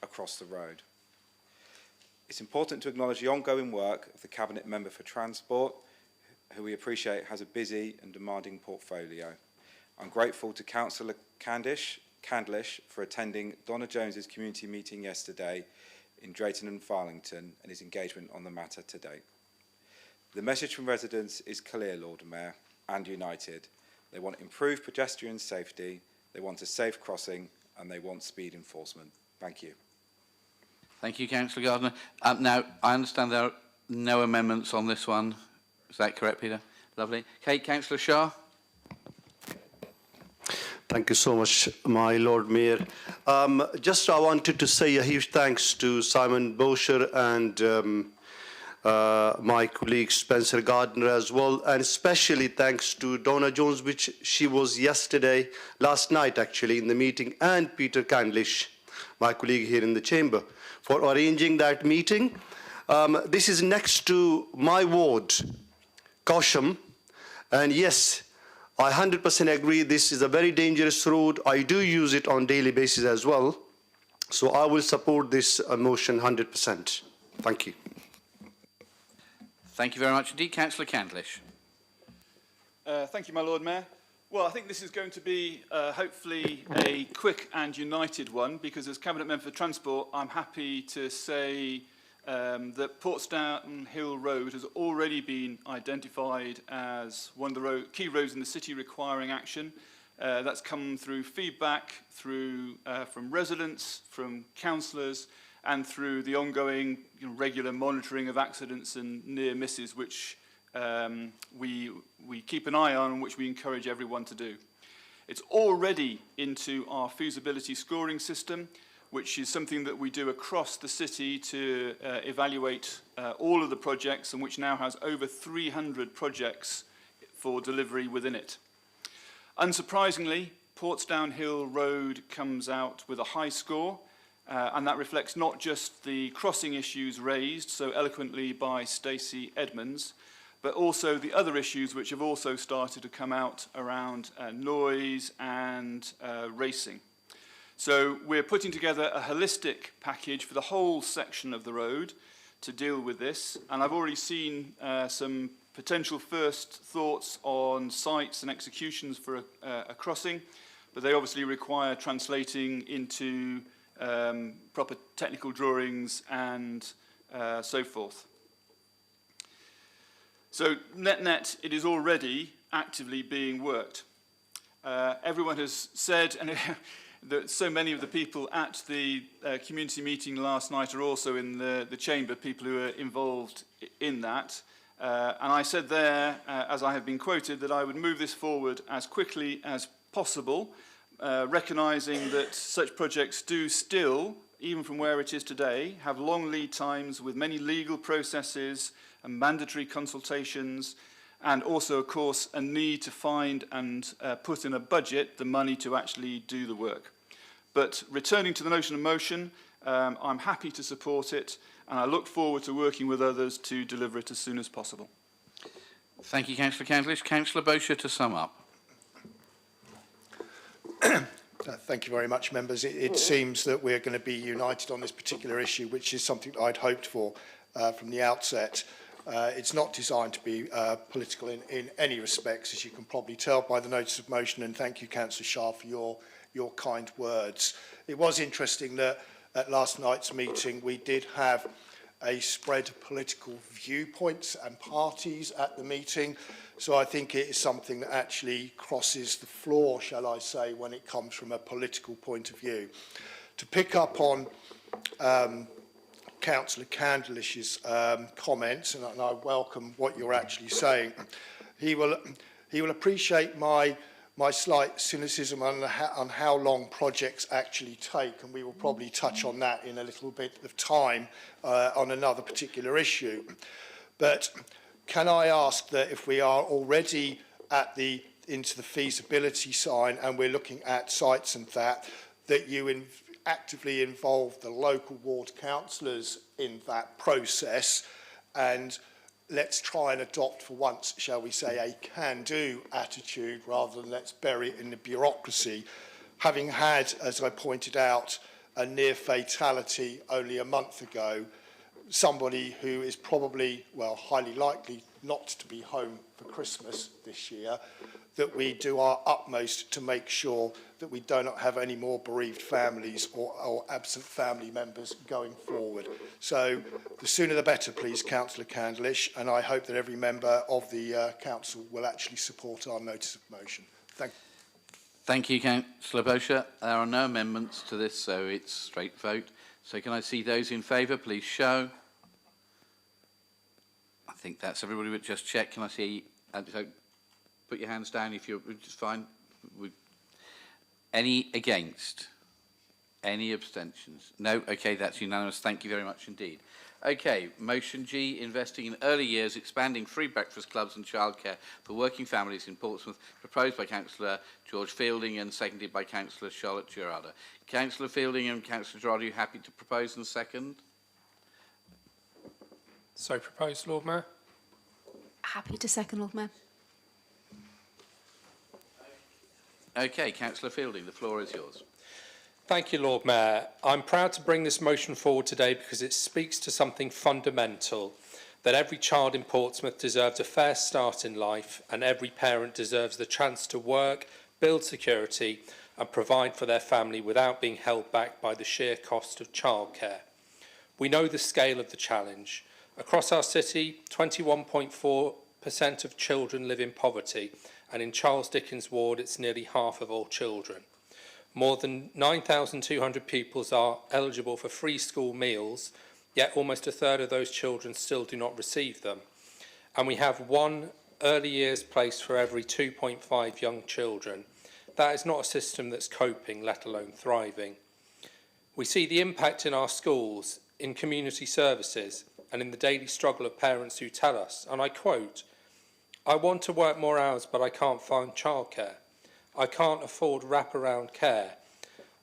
across the road. It's important to acknowledge the ongoing work of the Cabinet Member for Transport, who we appreciate has a busy and demanding portfolio. I'm grateful to Councillor Candlish for attending Donna Jones's community meeting yesterday in Drayton and Farlington and his engagement on the matter today. The message from residents is clear, Lord Mayor, and united. They want improved pedestrian safety, they want a safe crossing, and they want speed enforcement. Thank you. Thank you, Councillor Gardner. Now, I understand there are no amendments on this one. Is that correct, Peter? Lovely. Okay, Councillor Shah. Thank you so much, my Lord Mayor. Just I wanted to say a huge thanks to Simon Bosher and my colleague Spencer Gardner as well, and especially thanks to Donna Jones, which she was last night actually in the meeting, and Peter Candlish, my colleague here in the chamber, for arranging that meeting. This is next to my ward, Causham, and yes, I 100% agree this is a very dangerous road. I do use it on a daily basis as well, so I will support this motion 100%. Thank you. Thank you very much indeed. Councillor Candlish. Thank you, my Lord Mayor. Well, I think this is going to be hopefully a quick and united one, because as Cabinet Member for Transport, I'm happy to say that Portsdown Hill Road has already been identified as one of the key roads in the city requiring action. That's come through feedback from residents, from councillors, and through the ongoing regular monitoring of accidents and near misses, which we keep an eye on and which we encourage everyone to do. It's already into our feasibility scoring system, which is something that we do across the city to evaluate all of the projects, and which now has over 300 projects for delivery within it. Unsurprisingly, Portsdown Hill Road comes out with a high score, and that reflects not just the crossing issues raised so eloquently by Stacey Edmonds, but also the other issues which have also started to come out around noise and racing. So we're putting together a holistic package for the whole section of the road to deal with this, and I've already seen some potential first thoughts on sites and executions for a crossing, but they obviously require translating into proper technical drawings and so forth. So net, it is already actively being worked. Everyone has said, and that so many of the people at the community meeting last night are also in the chamber, people who are involved in that. And I said there, as I have been quoted, that I would move this forward as quickly as possible, recognising that such projects do still, even from where it is today, have long lead times with many legal processes and mandatory consultations, and also, of course, a need to find and put in a budget the money to actually do the work. But returning to the notion of motion, I'm happy to support it, and I look forward to working with others to deliver it as soon as possible. Thank you, Councillor Candlish. Councillor Bosher to sum up. Thank you very much, members. It seems that we're going to be united on this particular issue, which is something I'd hoped for from the outset. It's not designed to be political in any respects, as you can probably tell by the notice of motion, and thank you, Councillor Shah, for your kind words. It was interesting that at last night's meeting we did have a spread of political viewpoints and parties at the meeting, so I think it is something that actually crosses the floor, shall I say, when it comes from a political point of view. To pick up on Councillor Candlish's comments, and I welcome what you're actually saying. He will appreciate my slight cynicism on how long projects actually take, and we will probably touch on that in a little bit of time on another particular issue. But can I ask that if we are already into the feasibility sign and we're looking at sites and that you actively involve the local ward councillors in that process, and let's try and adopt for once, shall we say, a can-do attitude rather than let's bury it in the bureaucracy. Having had, as I pointed out, a near fatality only a month ago, somebody who is probably, well, highly likely not to be home for Christmas this year, that we do our utmost to make sure that we do not have any more bereaved families or absent family members going forward. So the sooner the better, please, Councillor Candlish, and I hope that every member of the council will actually support our notice of motion. Thank you. Thank you, Councillor Bosher. There are no amendments to this, so it's straight vote. So can I see those in favour, please show. I think that's everybody, but just check. Can I see, so put your hands down if you're just fine. Any against? Any abstentions? No? Okay, that's unanimous. Thank you very much indeed. Okay, motion G, investing in early years, expanding free breakfast clubs and childcare for working families in Portsmouth, proposed by Councillor George Fielding and seconded by Councillor Charlotte Gerardo. Councillor Fielding and Councillor Gerardo, are you happy to propose and second? So proposed, Lord Mayor. Happy to second, Lord Mayor. Okay, Councillor Fielding, the floor is yours. Thank you, Lord Mayor. I'm proud to bring this motion forward today because it speaks to something fundamental, that every child in Portsmouth deserves a fair start in life and every parent deserves the chance to work, build security and provide for their family without being held back by the sheer cost of childcare. We know the scale of the challenge. Across our city, 21.4% of children live in poverty, and in Charles Dickens ward it's nearly half of all children. More than 9,200 pupils are eligible for free school meals, yet almost a third of those children still do not receive them. And we have one early years place for every 2.5 young children. That is not a system that's coping, let alone thriving. We see the impact in our schools, in community services, and in the daily struggle of parents who tell us, and I quote, "I want to work more hours, but I can't find childcare. I can't afford wraparound care.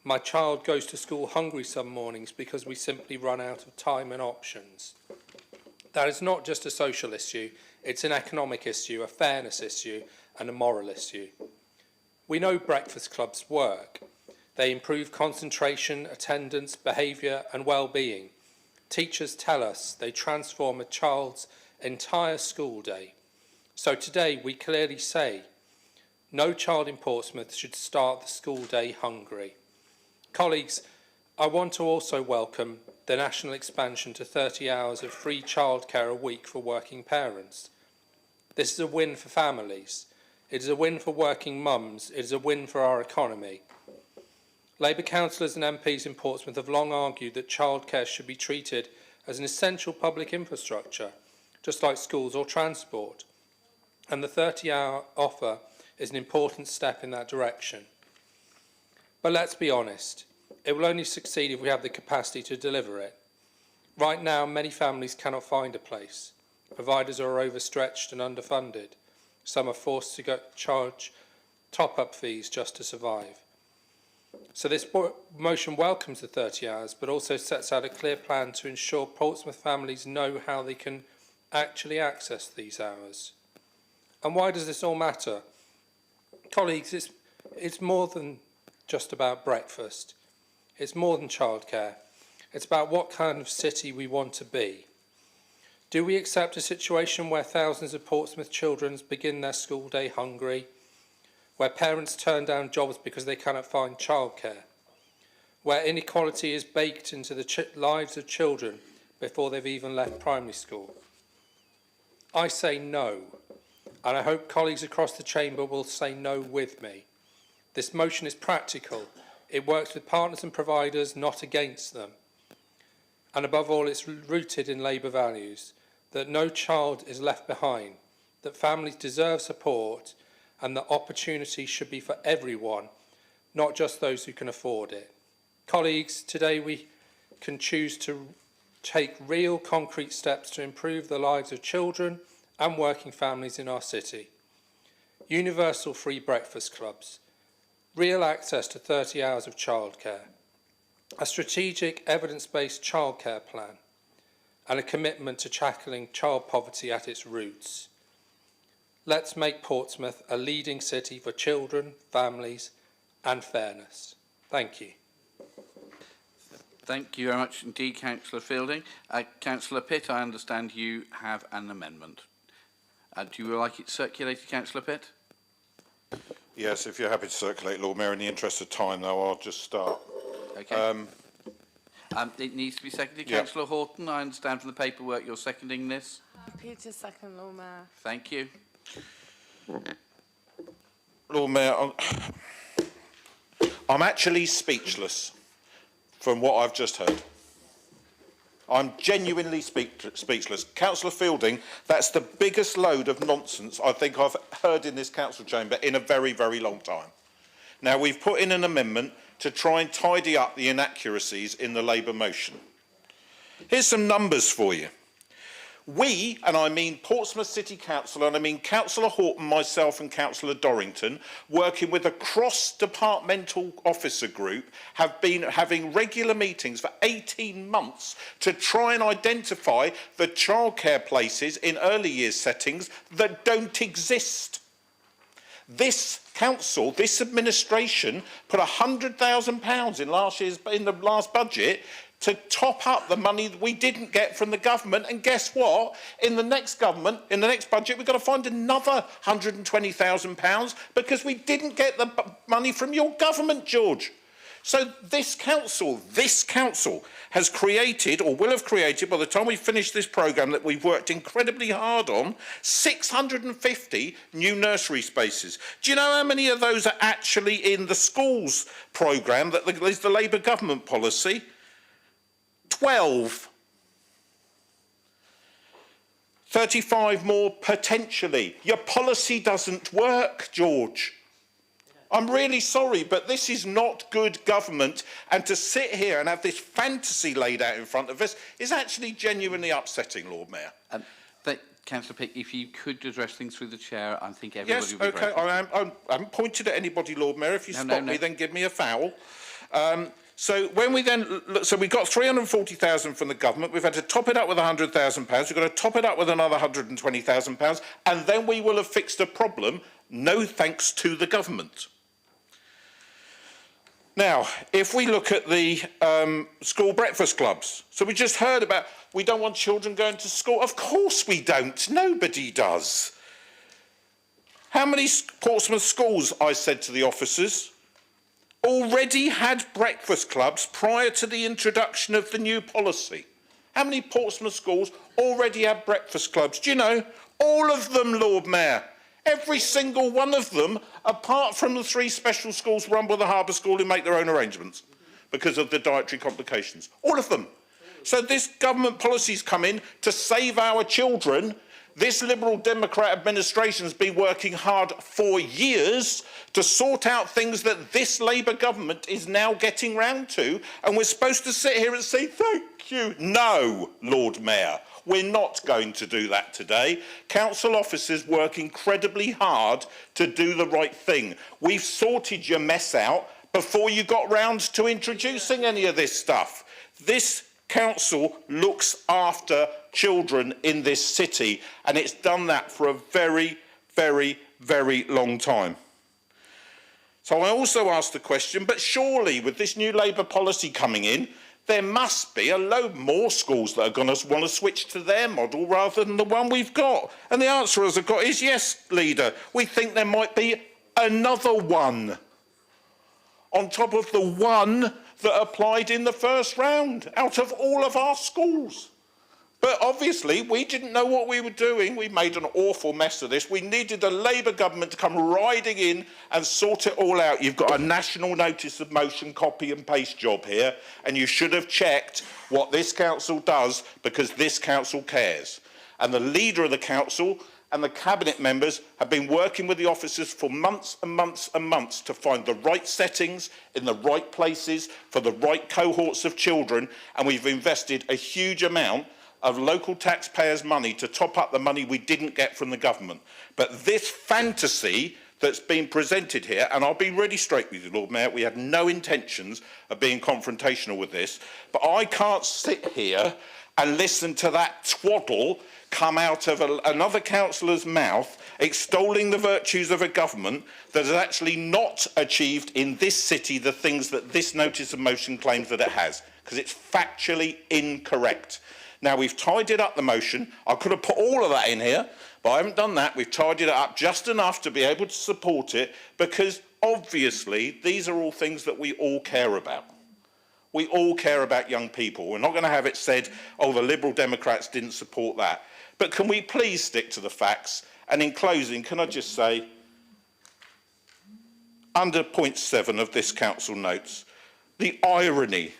My child goes to school hungry some mornings because we simply run out of time and options." That is not just a social issue, it's an economic issue, a fairness issue, and a moral issue. We know breakfast clubs work. They improve concentration, attendance, behaviour, and well-being. Teachers tell us they transform a child's entire school day. So today we clearly say, no child in Portsmouth should start the school day hungry. Colleagues, I want to also welcome the national expansion to 30 hours of free childcare a week for working parents. This is a win for families. It is a win for working mums. It is a win for our economy. Labour councillors and MPs in Portsmouth have long argued that childcare should be treated as an essential public infrastructure, just like schools or transport. And the 30-hour offer is an important step in that direction. But let's be honest, it will only succeed if we have the capacity to deliver it. Right now, many families cannot find a place. Providers are overstretched and underfunded. Some are forced to charge top-up fees just to survive. So this motion welcomes the 30 hours, but also sets out a clear plan to ensure Portsmouth families know how they can actually access these hours. And why does this all matter? Colleagues, it's more than just about breakfast. It's more than childcare. It's about what kind of city we want to be. Do we accept a situation where thousands of Portsmouth children begin their school day hungry, where parents turn down jobs because they cannot find childcare, where inequality is baked into the lives of children before they've even left primary school? I say no, and I hope colleagues across the chamber will say no with me. This motion is practical. It works with partners and providers, not against them. And above all, it's rooted in Labour values, that no child is left behind, that families deserve support, and that opportunity should be for everyone, not just those who can afford it. Colleagues, today we can choose to take real concrete steps to improve the lives of children and working families in our city. Universal free breakfast clubs, real access to 30 hours of childcare, a strategic evidence-based childcare plan, and a commitment to tackling child poverty at its roots. Let's make Portsmouth a leading city for children, families, and fairness. Thank you. Thank you very much indeed, Councillor Fielding. Councillor Pitt, I understand you have an amendment. Do you like it circulated, Councillor Pitt? Yes, if you're happy to circulate, Lord Mayor. In the interest of time, though, I'll just start. Okay. It needs to be seconded. Yeah. Councillor Horton, I understand from the paperwork you're seconding this. Happy to second, Lord Mayor. Thank you. Lord Mayor, I'm actually speechless from what I've just heard. I'm genuinely speechless. Councillor Fielding, that's the biggest load of nonsense I think I've heard in this council chamber in a very, very long time. Now, we've put in an amendment to try and tidy up the inaccuracies in the Labour motion. Here's some numbers for you. We, and I mean Portsmouth City Council, and I mean Councillor Horton, myself and Councillor Dorrington, working with a cross-departmental officer group, have been having regular meetings for 18 months to try and identify the childcare places in early years settings that don't exist. This council, this administration, put £100,000 in the last budget to top up the money that we didn't get from the government. And guess what? In the next government, in the next budget, we've got to find another £120,000 because we didn't get the money from your government, George. So this council has created, or will have created, by the time we finish this programme that we've worked incredibly hard on, 650 new nursery spaces. Do you know how many of those are actually in the schools programme that is the Labour government policy? 12. 35 more potentially. Your policy doesn't work, George. I'm really sorry, but this is not good government, and to sit here and have this fantasy laid out in front of us is actually genuinely upsetting, Lord Mayor. Councillor Pick, if you could address things through the chair, I think everybody would be okay. grateful. I haven't pointed at anybody, Lord Mayor. If you stop me, then give me a foul. So when we then, so we got 340,000 from the government. We've had to top it up with £100,000. We've got to top it up with another £120,000, and then we will have fixed a problem. No thanks to the government. Now, if we look at the school breakfast clubs, so we just heard about we don't want children going to school. Of course we don't. Nobody does. How many Portsmouth schools, I said to the officers, already had breakfast clubs prior to the introduction of the new policy? How many Portsmouth schools already had breakfast clubs? Do you know? All of them, Lord Mayor. Every single one of them, apart from the 3 special schools run by the Harbour School who make their own arrangements because of the dietary complications. All of them. So this government policy's come in to save our children. This Liberal Democrat administration has been working hard for years to sort out things that this Labour government is now getting round to, and we're supposed to sit here and say, thank you. No, Lord Mayor, we're not going to do that today. Council officers work incredibly hard to do the right thing. We've sorted your mess out before you got round to introducing any of this stuff. This council looks after children in this city, and it's done that for a very, very, very long time. So I also asked the question, but surely with this new Labour policy coming in, there must be a load more schools that are going to want to switch to their model rather than the one we've got. And the answer as I've got is yes, Leader. We think there might be another one on top of the one that applied in the first round out of all of our schools. But obviously, we didn't know what we were doing. We made an awful mess of this. We needed a Labour government to come riding in and sort it all out. You've got a national notice of motion copy and paste job here, and you should have checked what this council does, because this council cares. And the leader of the council and the cabinet members have been working with the officers for months and months and months to find the right settings in the right places for the right cohorts of children, and we've invested a huge amount of local taxpayers' money to top up the money we didn't get from the government. But this fantasy that's been presented here, and I'll be really straight with you, Lord Mayor, we had no intentions of being confrontational with this, but I can't sit here and listen to that twaddle come out of another councillor's mouth extolling the virtues of a government that has actually not achieved in this city the things that this notice of motion claims that it has, because it's factually incorrect. Now, we've tidied up the motion. I could have put all of that in here, but I haven't done that. We've tidied it up just enough to be able to support it, because obviously these are all things that we all care about. We all care about young people. We're not going to have it said, oh, the Liberal Democrats didn't support that. But can we please stick to the facts? And in closing, can I just say, under point 7 of this council notes, the irony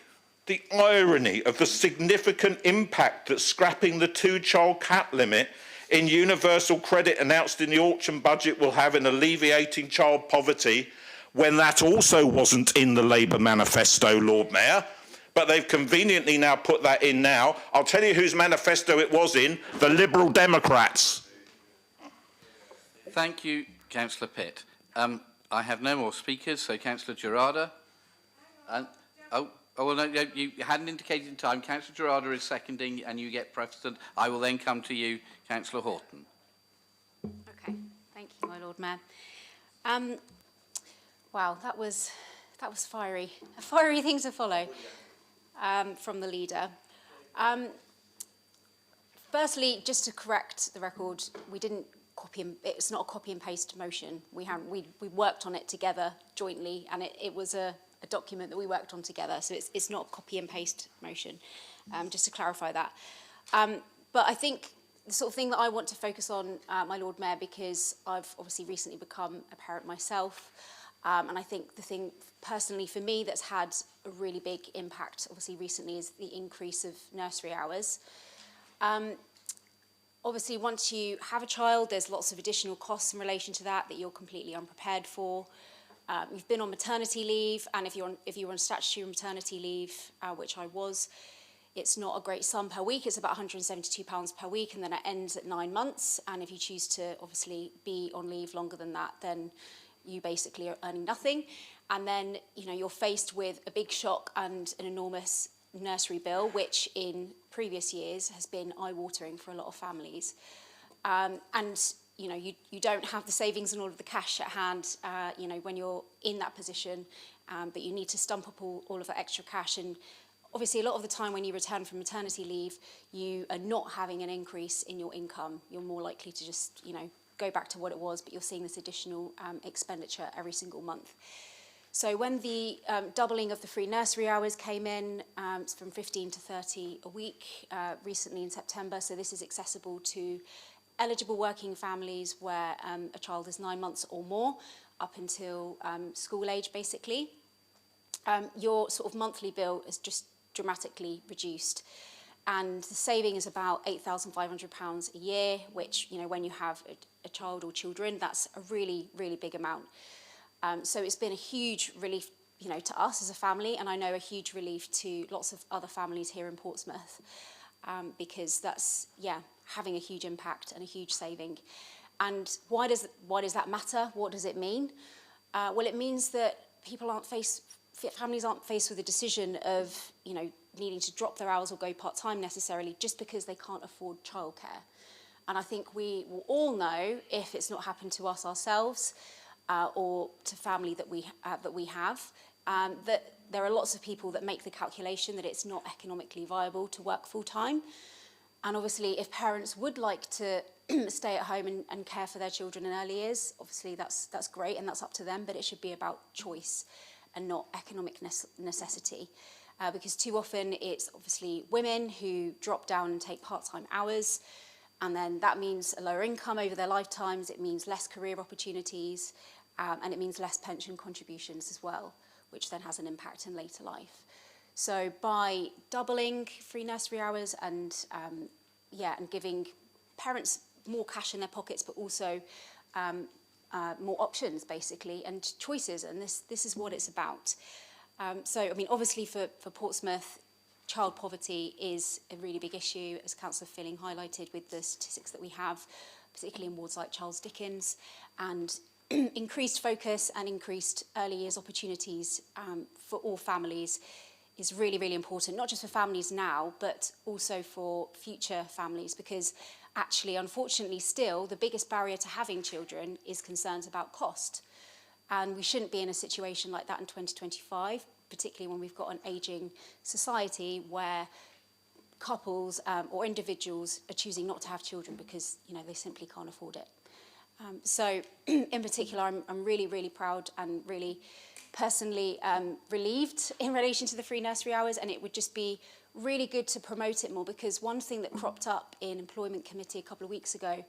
of the significant impact that scrapping the 2-child cap limit in universal credit announced in the autumn budget will have in alleviating child poverty, when that also wasn't in the Labour manifesto, Lord Mayor. but they've conveniently now put that in now. I'll tell you whose manifesto it was in, the Liberal Democrats. Thank you, Councillor Pitt. I have no more speakers, so Councillor Gerarda. Well, no, you hadn't indicated in time. Councillor Gerarda is seconding, and you get precedent. I will then come to you, Councillor Horton. Okay, thank you, my Lord Mayor. Wow, that was fiery. A fiery thing to follow from the leader. Firstly, just to correct the record, we didn't copy and it's not a copy and paste motion. We worked on it together jointly, and it was a document that we worked on together. So it's not a copy and paste motion. Just to clarify that. But I think the sort of thing that I want to focus on, my Lord Mayor, because I've obviously recently become a parent myself, and I think the thing personally for me that's had a really big impact, obviously recently, is the increase of nursery hours. Obviously, once you have a child, there's lots of additional costs in relation to that you're completely unprepared for. You've been on maternity leave, and if you're on statutory maternity leave, which I was, it's not a great sum per week. It's about £172 per week, and then it ends at 9 months. And if you choose to obviously be on leave longer than that, then you basically are earning nothing. And then you're faced with a big shock and an enormous nursery bill, which in previous years has been eye-watering for a lot of families. And you don't have the savings and all of the cash at hand, when you're in that position, but you need to stump up all of that extra cash. And obviously, a lot of the time when you return from maternity leave, you are not having an increase in your income. You're more likely to just, go back to what it was, but you're seeing this additional expenditure every single month. So when the doubling of the free nursery hours came in, from 15 to 30 a week recently in September, so this is accessible to eligible working families where a child is 9 months or more, up until school age, basically. Your sort of monthly bill is just dramatically reduced. And the saving is about £8,500 a year, which, when you have a child or children, that's a really, really big amount. So it's been a huge relief, to us as a family, and I know a huge relief to lots of other families here in Portsmouth, because that's, having a huge impact and a huge saving. And why does that matter? What does it mean? Well, it means that families aren't faced with a decision of, needing to drop their hours or go part-time necessarily just because they can't afford childcare. And I think we will all know, if it's not happened to us ourselves, or to family that we have, that there are lots of people that make the calculation that it's not economically viable to work full-time. And obviously, if parents would like to stay at home and care for their children in early years, obviously that's great and that's up to them, but it should be about choice and not economic necessity. Because too often it's obviously women who drop down and take part-time hours, and then that means a lower income over their lifetimes, it means less career opportunities, and it means less pension contributions as well, which then has an impact in later life. So by doubling free nursery hours and giving parents more cash in their pockets, but also more options basically and choices, and this is what it's about. So I mean, obviously for Portsmouth, child poverty is a really big issue, as Councillor Filling highlighted with the statistics that we have, particularly in wards like Charles Dickens, and increased focus and increased early years opportunities for all families is really, really important, not just for families now, but also for future families, because actually, unfortunately still, the biggest barrier to having children is concerns about cost. And we shouldn't be in a situation like that in 2025, particularly when we've got an ageing society where couples or individuals are choosing not to have children because, they simply can't afford it. So in particular, I'm really, really proud and really personally relieved in relation to the free nursery hours, and it would just be really good to promote it more, because one thing that cropped up in Employment Committee a couple of weeks ago,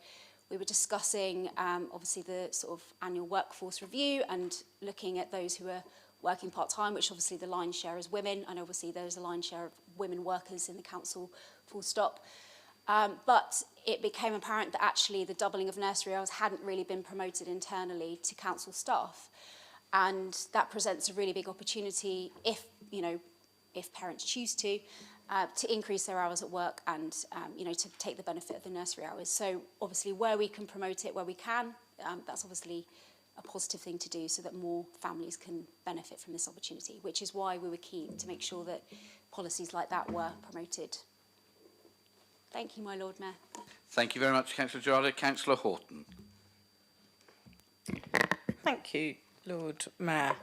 we were discussing obviously the sort of annual workforce review and looking at those who are working part-time, which obviously the lion's share is women, and obviously there's a lion's share of women workers in the council, full stop. But it became apparent that actually the doubling of nursery hours hadn't really been promoted internally to council staff. And that presents a really big opportunity if, if parents choose to increase their hours at work and, to take the benefit of the nursery hours. So obviously where we can promote it, where we can, that's obviously a positive thing to do so that more families can benefit from this opportunity, which is why we were keen to make sure that policies like that were promoted. Thank you, my Lord Mayor. Thank you very much, Councillor Gerardo. Councillor Horton. Thank you, Lord Mayor.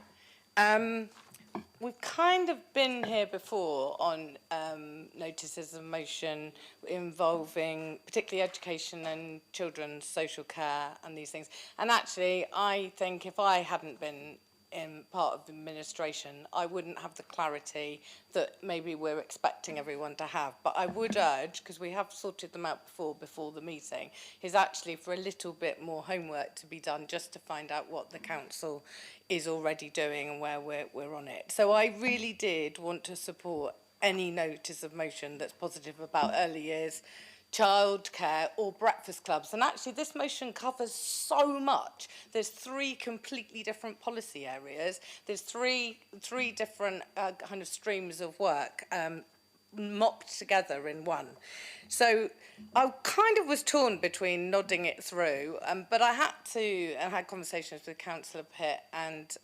We've kind of been here before on notices of motion involving particularly education and children's social care and these things. And actually, I think if I hadn't been in part of the administration, I wouldn't have the clarity that maybe we're expecting everyone to have. But I would urge, because we have sorted them out before the meeting, is actually for a little bit more homework to be done just to find out what the council is already doing and where we're on it. So I really did want to support any notice of motion that's positive about early years, childcare or breakfast clubs. And actually this motion covers so much. There's 3 completely different policy areas. There's three different kind of streams of work mopped together in one. So I kind of was torn between nodding it through, but I had conversations with Councillor Pitt and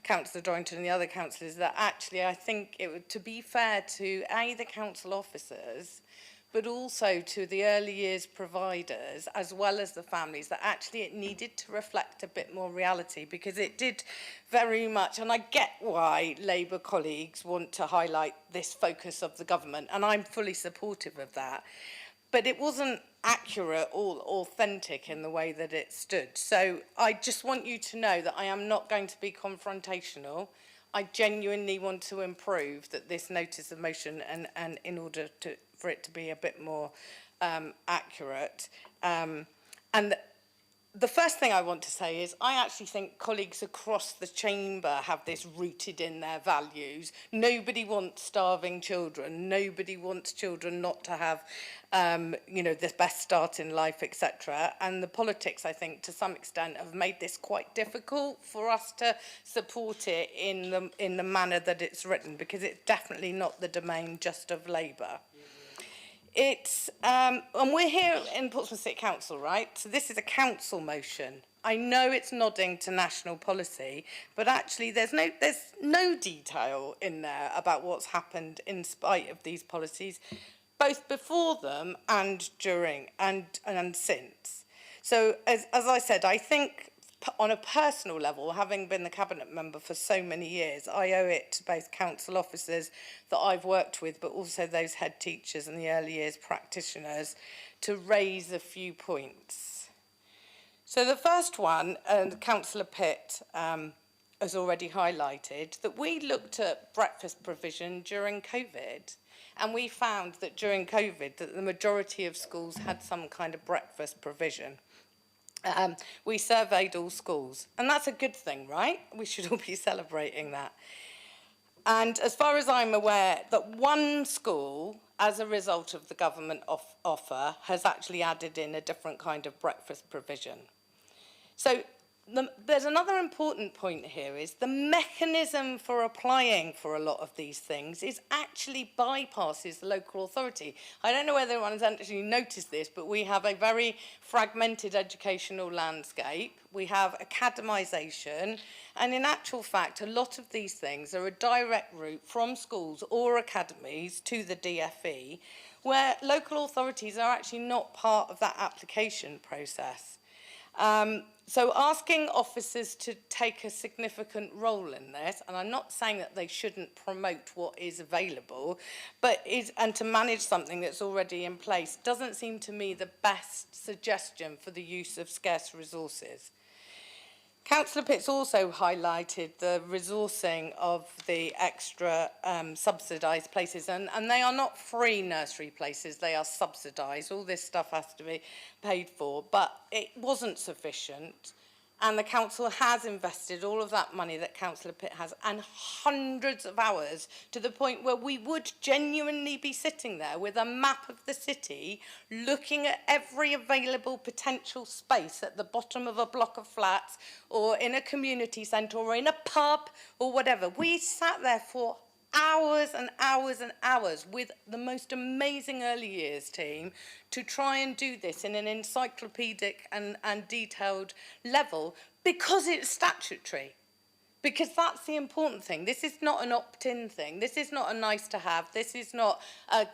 Councillor Dorrington and the other councillors that actually I think it would, to be fair to the council officers, but also to the early years providers, as well as the families, that actually it needed to reflect a bit more reality, because it did very much, and I get why Labour colleagues want to highlight this focus of the government, and I'm fully supportive of that, but it wasn't accurate or authentic in the way that it stood. So I just want you to know that I am not going to be confrontational. I genuinely want to improve that this notice of motion and in order for it to be a bit more accurate. And the first thing I want to say is I actually think colleagues across the chamber have this rooted in their values. Nobody wants starving children. Nobody wants children not to have, the best start in life, etc. And the politics, I think, to some extent, have made this quite difficult for us to support it in the manner that it's written, because it's definitely not the domain just of Labour. It's, and we're here in Portsmouth City Council, right? So this is a council motion. I know it's nodding to national policy, but actually there's no detail in there about what's happened in spite of these policies, both before them and during and since. So as I said, I think on a personal level, having been the cabinet member for so many years, I owe it to both council officers that I've worked with, but also those head teachers and the early years practitioners, to raise a few points. So the first one, and Councillor Pitt has already highlighted, that we looked at breakfast provision during COVID, and we found that during COVID that the majority of schools had some kind of breakfast provision. We surveyed all schools, and that's a good thing, right? We should all be celebrating that. And as far as I'm aware, that one school, as a result of the government offer, has actually added in a different kind of breakfast provision. So there's another important point here, is the mechanism for applying for a lot of these things is actually bypasses the local authority. I don't know whether anyone has actually noticed this, but we have a very fragmented educational landscape. We have academisation, and in actual fact, a lot of these things are a direct route from schools or academies to the DFE, where local authorities are actually not part of that application process. So asking officers to take a significant role in this, and I'm not saying that they shouldn't promote what is available, and to manage something that's already in place, doesn't seem to me the best suggestion for the use of scarce resources. Councillor Pitt's also highlighted the resourcing of the extra subsidised places, and they are not free nursery places, they are subsidised. All this stuff has to be paid for, but it wasn't sufficient, and the council has invested all of that money that Councillor Pitt has, and hundreds of hours, to the point where we would genuinely be sitting there with a map of the city, looking at every available potential space at the bottom of a block of flats, or in a community centre, or in a pub, or whatever. We sat there for hours and hours and hours with the most amazing early years team to try and do this in an encyclopedic and detailed level because it's statutory. Because that's the important thing. This is not an opt-in thing. This is not a nice to have. This is not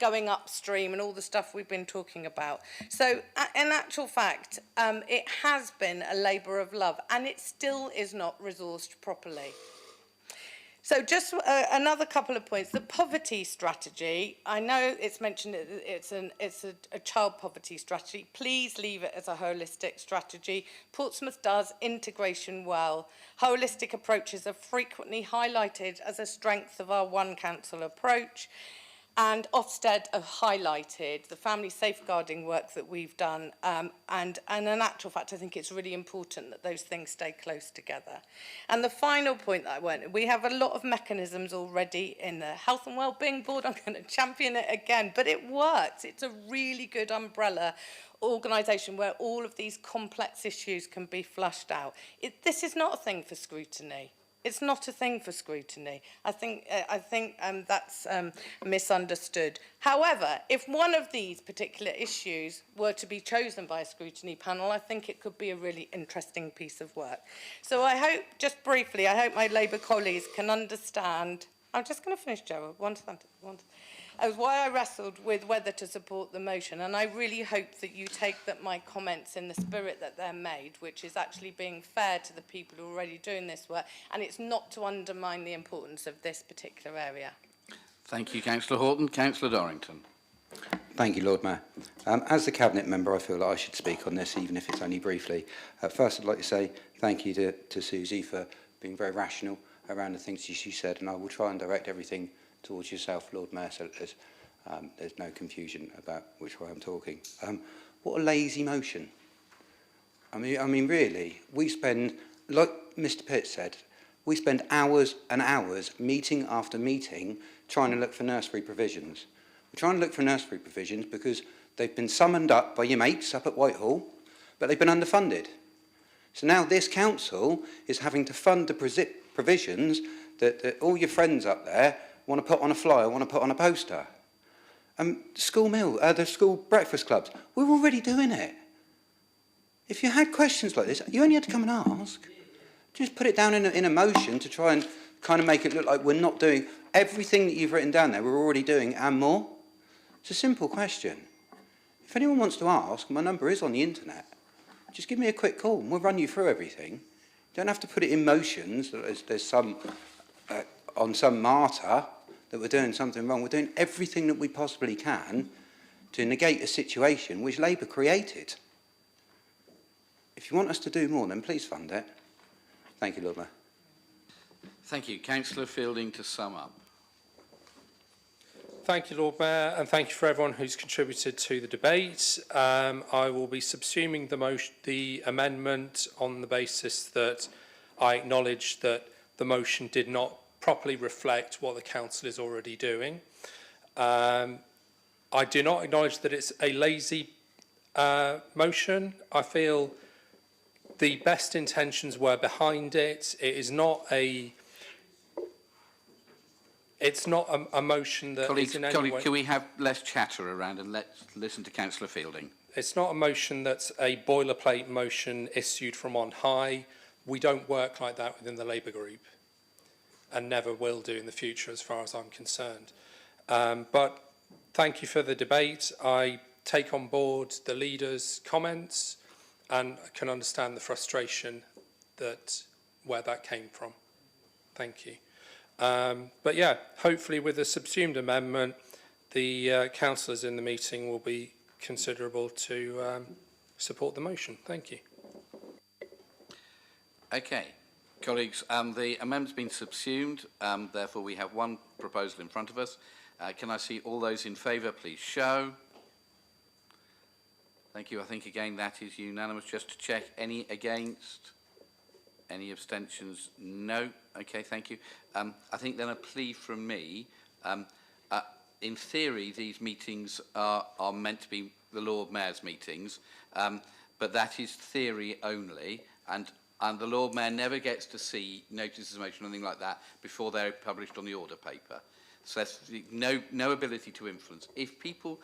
going upstream and all the stuff we've been talking about. So in actual fact, it has been a labour of love and it still is not resourced properly. So just another couple of points. The poverty strategy, I know it's mentioned it's a child poverty strategy. Please leave it as a holistic strategy. Portsmouth does integration well. Holistic approaches are frequently highlighted as a strength of our One Council approach. And Ofsted have highlighted the family safeguarding work that we've done. And in actual fact, I think it's really important that those things stay close together. And the final point that I want, we have a lot of mechanisms already in the Health and Wellbeing Board. I'm going to champion it again, but it works. It's a really good umbrella organisation where all of these complex issues can be flushed out. This is not a thing for scrutiny. It's not a thing for scrutiny. I think that's misunderstood. However, if one of these particular issues were to be chosen by a scrutiny panel, I think it could be a really interesting piece of work. So I hope, just briefly, I hope my Labour colleagues can understand. I'm just going to finish, Joe. One sentence. As why I wrestled with whether to support the motion, and I really hope that you take my comments in the spirit that they're made, which is actually being fair to the people who are already doing this work, and it's not to undermine the importance of this particular area. Thank you, Councillor Horton. Councillor Dorrington. Thank you, Lord Mayor. As the Cabinet member, I feel that I should speak on this, even if it's only briefly. First, I'd like to say thank you to Susie for being very rational around the things she said, and I will try and direct everything towards yourself, Lord Mayor, so that there's no confusion about which way I'm talking. What a lazy motion. I mean, really, we spend, like Mr. Pitt said, we spend hours and hours, meeting after meeting, trying to look for nursery provisions. We're trying to look for nursery provisions because they've been summoned up by your mates up at Whitehall, but they've been underfunded. So now this council is having to fund the provisions that all your friends up there want to put on a flyer, want to put on a poster. The school breakfast clubs, we're already doing it. If you had questions like this, you only had to come and ask. Just put it down in a motion to try and kind of make it look like we're not doing everything that you've written down there, we're already doing and more. It's a simple question. If anyone wants to ask, my number is on the internet. Just give me a quick call and we'll run you through everything. You don't have to put it in motions, there's some on some martyr that we're doing something wrong. We're doing everything that we possibly can to negate a situation which Labour created. If you want us to do more, then please fund it. Thank you, Lord Mayor. Thank you. Councillor Fielding to sum up. Thank you, Lord Mayor, and thank you for everyone who's contributed to the debate. I will be subsuming the amendment on the basis that I acknowledge that the motion did not properly reflect what the council is already doing. I do not acknowledge that it's a lazy motion. I feel the best intentions were behind it. It's not a motion that is in any way... Can we have less chatter around and let's listen to Councillor Fielding? It's not a motion that's a boilerplate motion issued from on high. We don't work like that within the Labour group and never will do in the future as far as I'm concerned. But thank you for the debate. I take on board the leaders' comments and I can understand the frustration where that came from. Thank you. But yeah, hopefully with the subsumed amendment, the councillors in the meeting will be considerable to support the motion. Thank you. Okay, colleagues, the amendment's been subsumed. Therefore, we have one proposal in front of us. Can I see all those in favour, please show. Thank you. I think, again, that is unanimous. Just to check, any against? Any abstentions? No. Okay, thank you. I think then a plea from me. In theory, these meetings are meant to be the Lord Mayor's meetings, but that is theory only, and the Lord Mayor never gets to see notices of motion or anything like that before they're published on the order paper. So that's no ability to influence. If people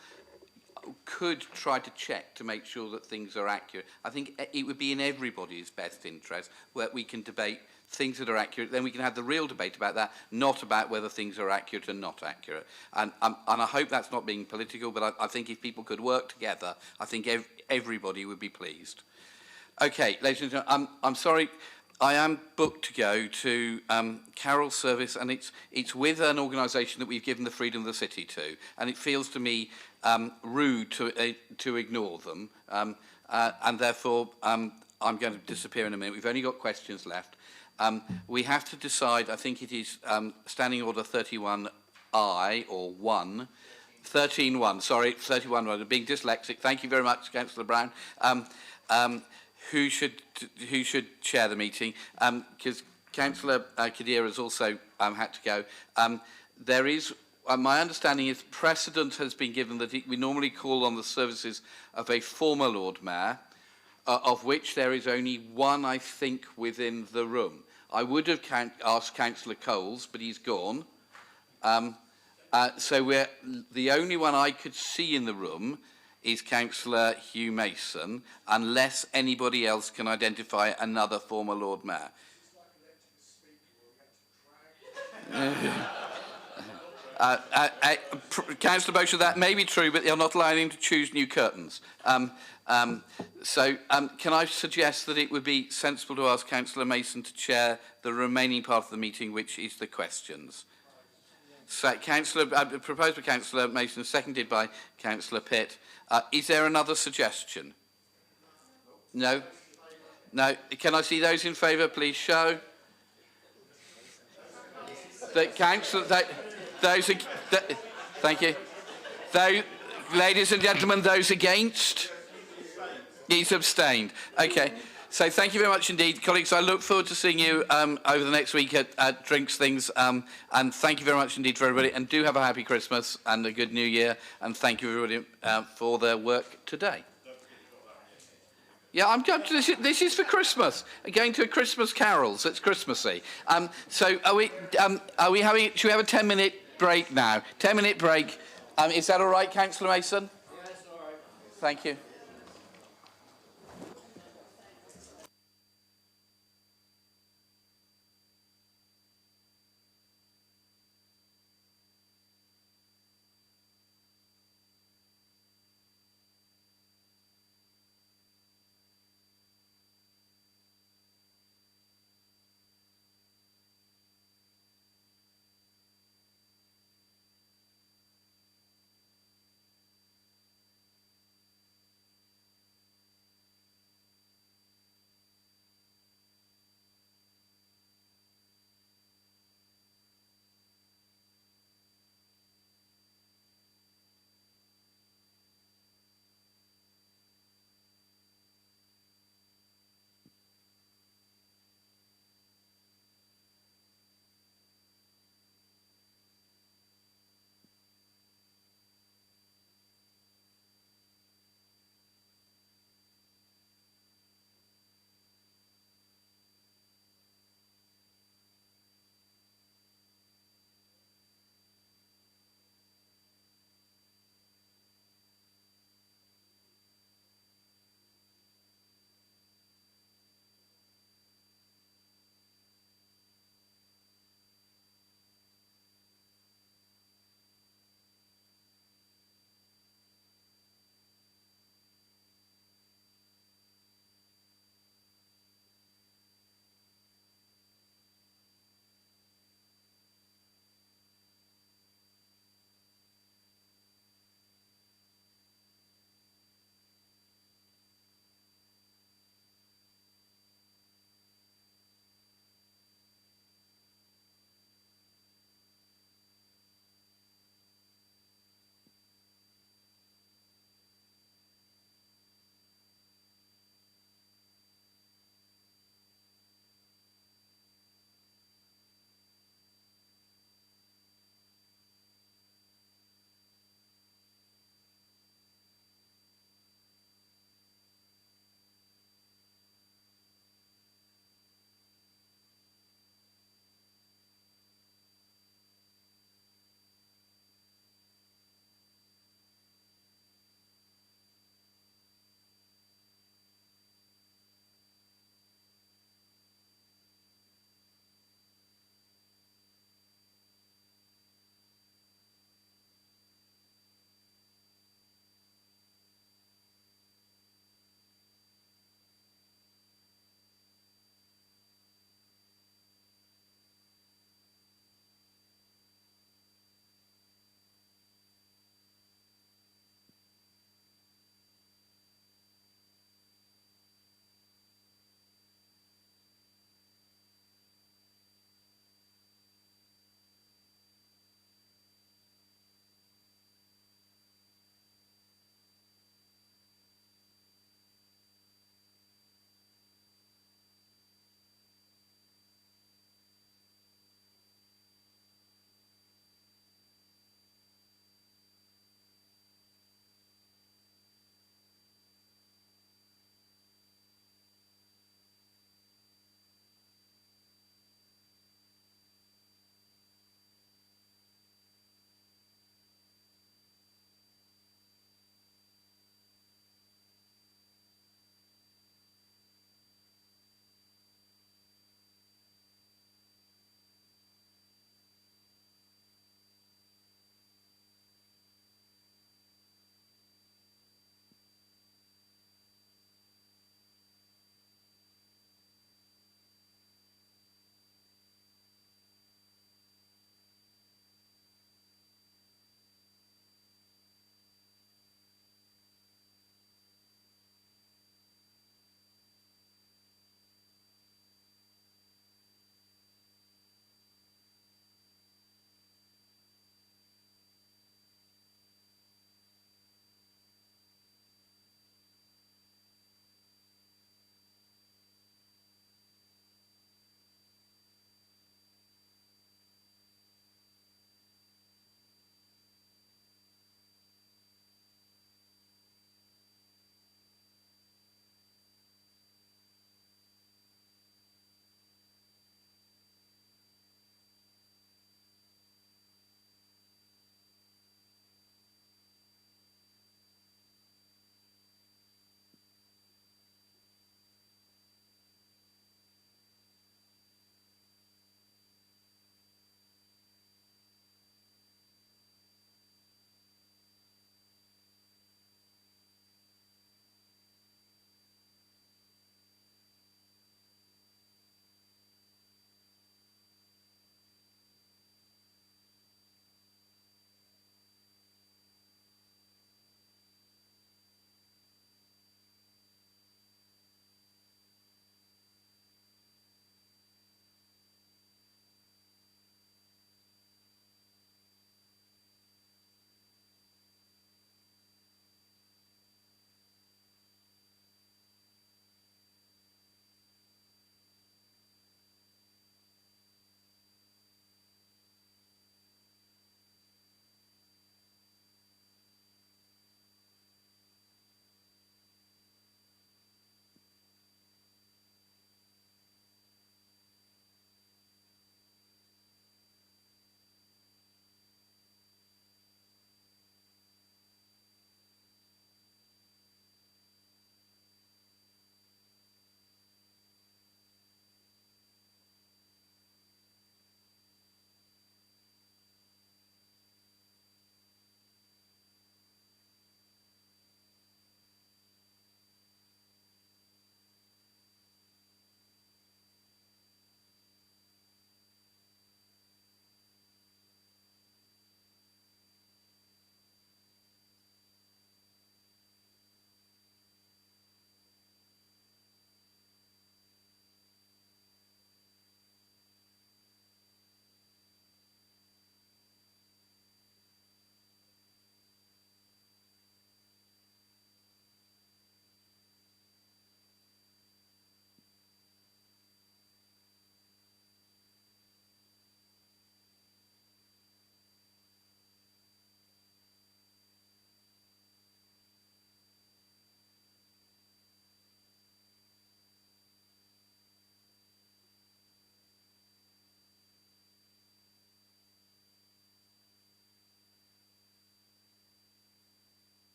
could try to check to make sure that things are accurate, I think it would be in everybody's best interest where we can debate things that are accurate, then we can have the real debate about that, not about whether things are accurate and not accurate. And I hope that's not being political, but I think if people could work together, I think everybody would be pleased. Okay, ladies and gentlemen, I'm sorry, I am booked to go to Carol Service, and it's with an organisation that we've given the freedom of the city to, and it feels to me rude to ignore them, and therefore I'm going to disappear in a minute. We've only got questions left. We have to decide, I think it is Standing Order 31I or 1, 13.1, sorry, 31, being dyslexic. Thank you very much, Councillor Brown. Who should chair the meeting? Because Councillor Kadir has also had to go. There is, my understanding is precedent has been given that we normally call on the services of a former Lord Mayor, of which there is only one, I think, within the room. I would have asked Councillor Coles, but he's gone. So the only one I could see in the room is Councillor Hugh Mason, unless anybody else can identify another former Lord Mayor. Councillor Bosher, that may be true, but they're not allowing him to choose new curtains. Can I suggest that it would be sensible to ask Councillor Mason to chair the remaining part of the meeting, which is the questions? So, proposed by Councillor Mason, seconded by Councillor Pitt. Is there another suggestion? No? No. Can I see those in favour, please show? Thank you. Ladies and gentlemen, those against? He's abstained. Okay. So thank you very much indeed, colleagues. I look forward to seeing you over the next week at Drinks Things. And thank you very much indeed for everybody. And do have a happy Christmas and a good New Year. And thank you everybody for their work today. Yeah, this is for Christmas. Going to Christmas carols. It's Christmassy. So are we having? Should we have a 10-minute break now? 10-minute break. Is that all right, Councillor Mason? Yes, all right. Thank you.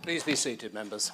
Please be seated, members.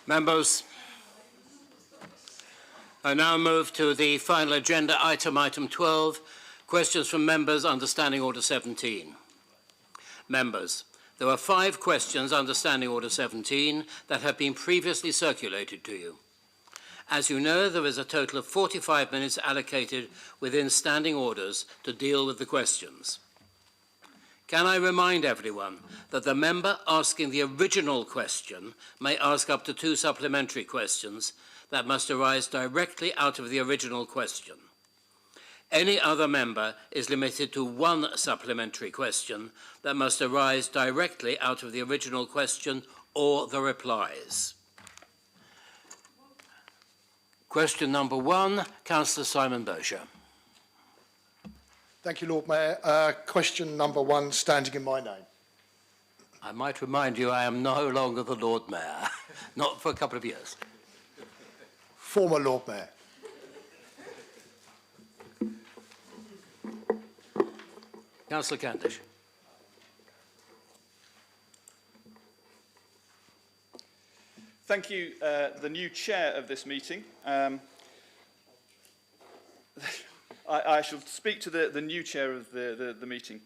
Members, I now move to the final agenda item, item 12, questions from members under Standing Order 17. Members, there are 5 questions under Standing Order 17 that have been previously circulated to you. As you know, there is a total of 45 minutes allocated within standing orders to deal with the questions. Can I remind everyone that the member asking the original question may ask up to 2 supplementary questions that must arise directly out of the original question. Any other member is limited to 1 supplementary question that must arise directly out of the original question or the replies. Question number 1, Councillor Simon Bosher. Thank you, Lord Mayor. Question number 1, standing in my name. I might remind you I am no longer the Lord Mayor, not for a couple of years. Former Lord Mayor. Councillor Candish. Thank you, the new chair of this meeting. I shall speak to the new chair of the meeting.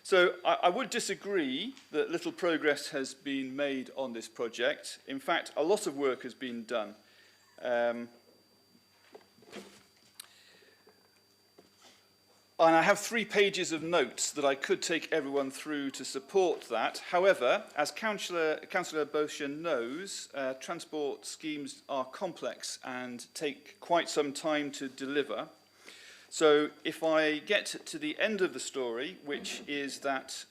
So I would disagree that little progress has been made on this project. In fact, a lot of work has been done. And I have 3 pages of notes that I could take everyone through to support that. However, as Councillor Bosher knows, transport schemes are complex and take quite some time to deliver. So if I get to the end of the story, which is that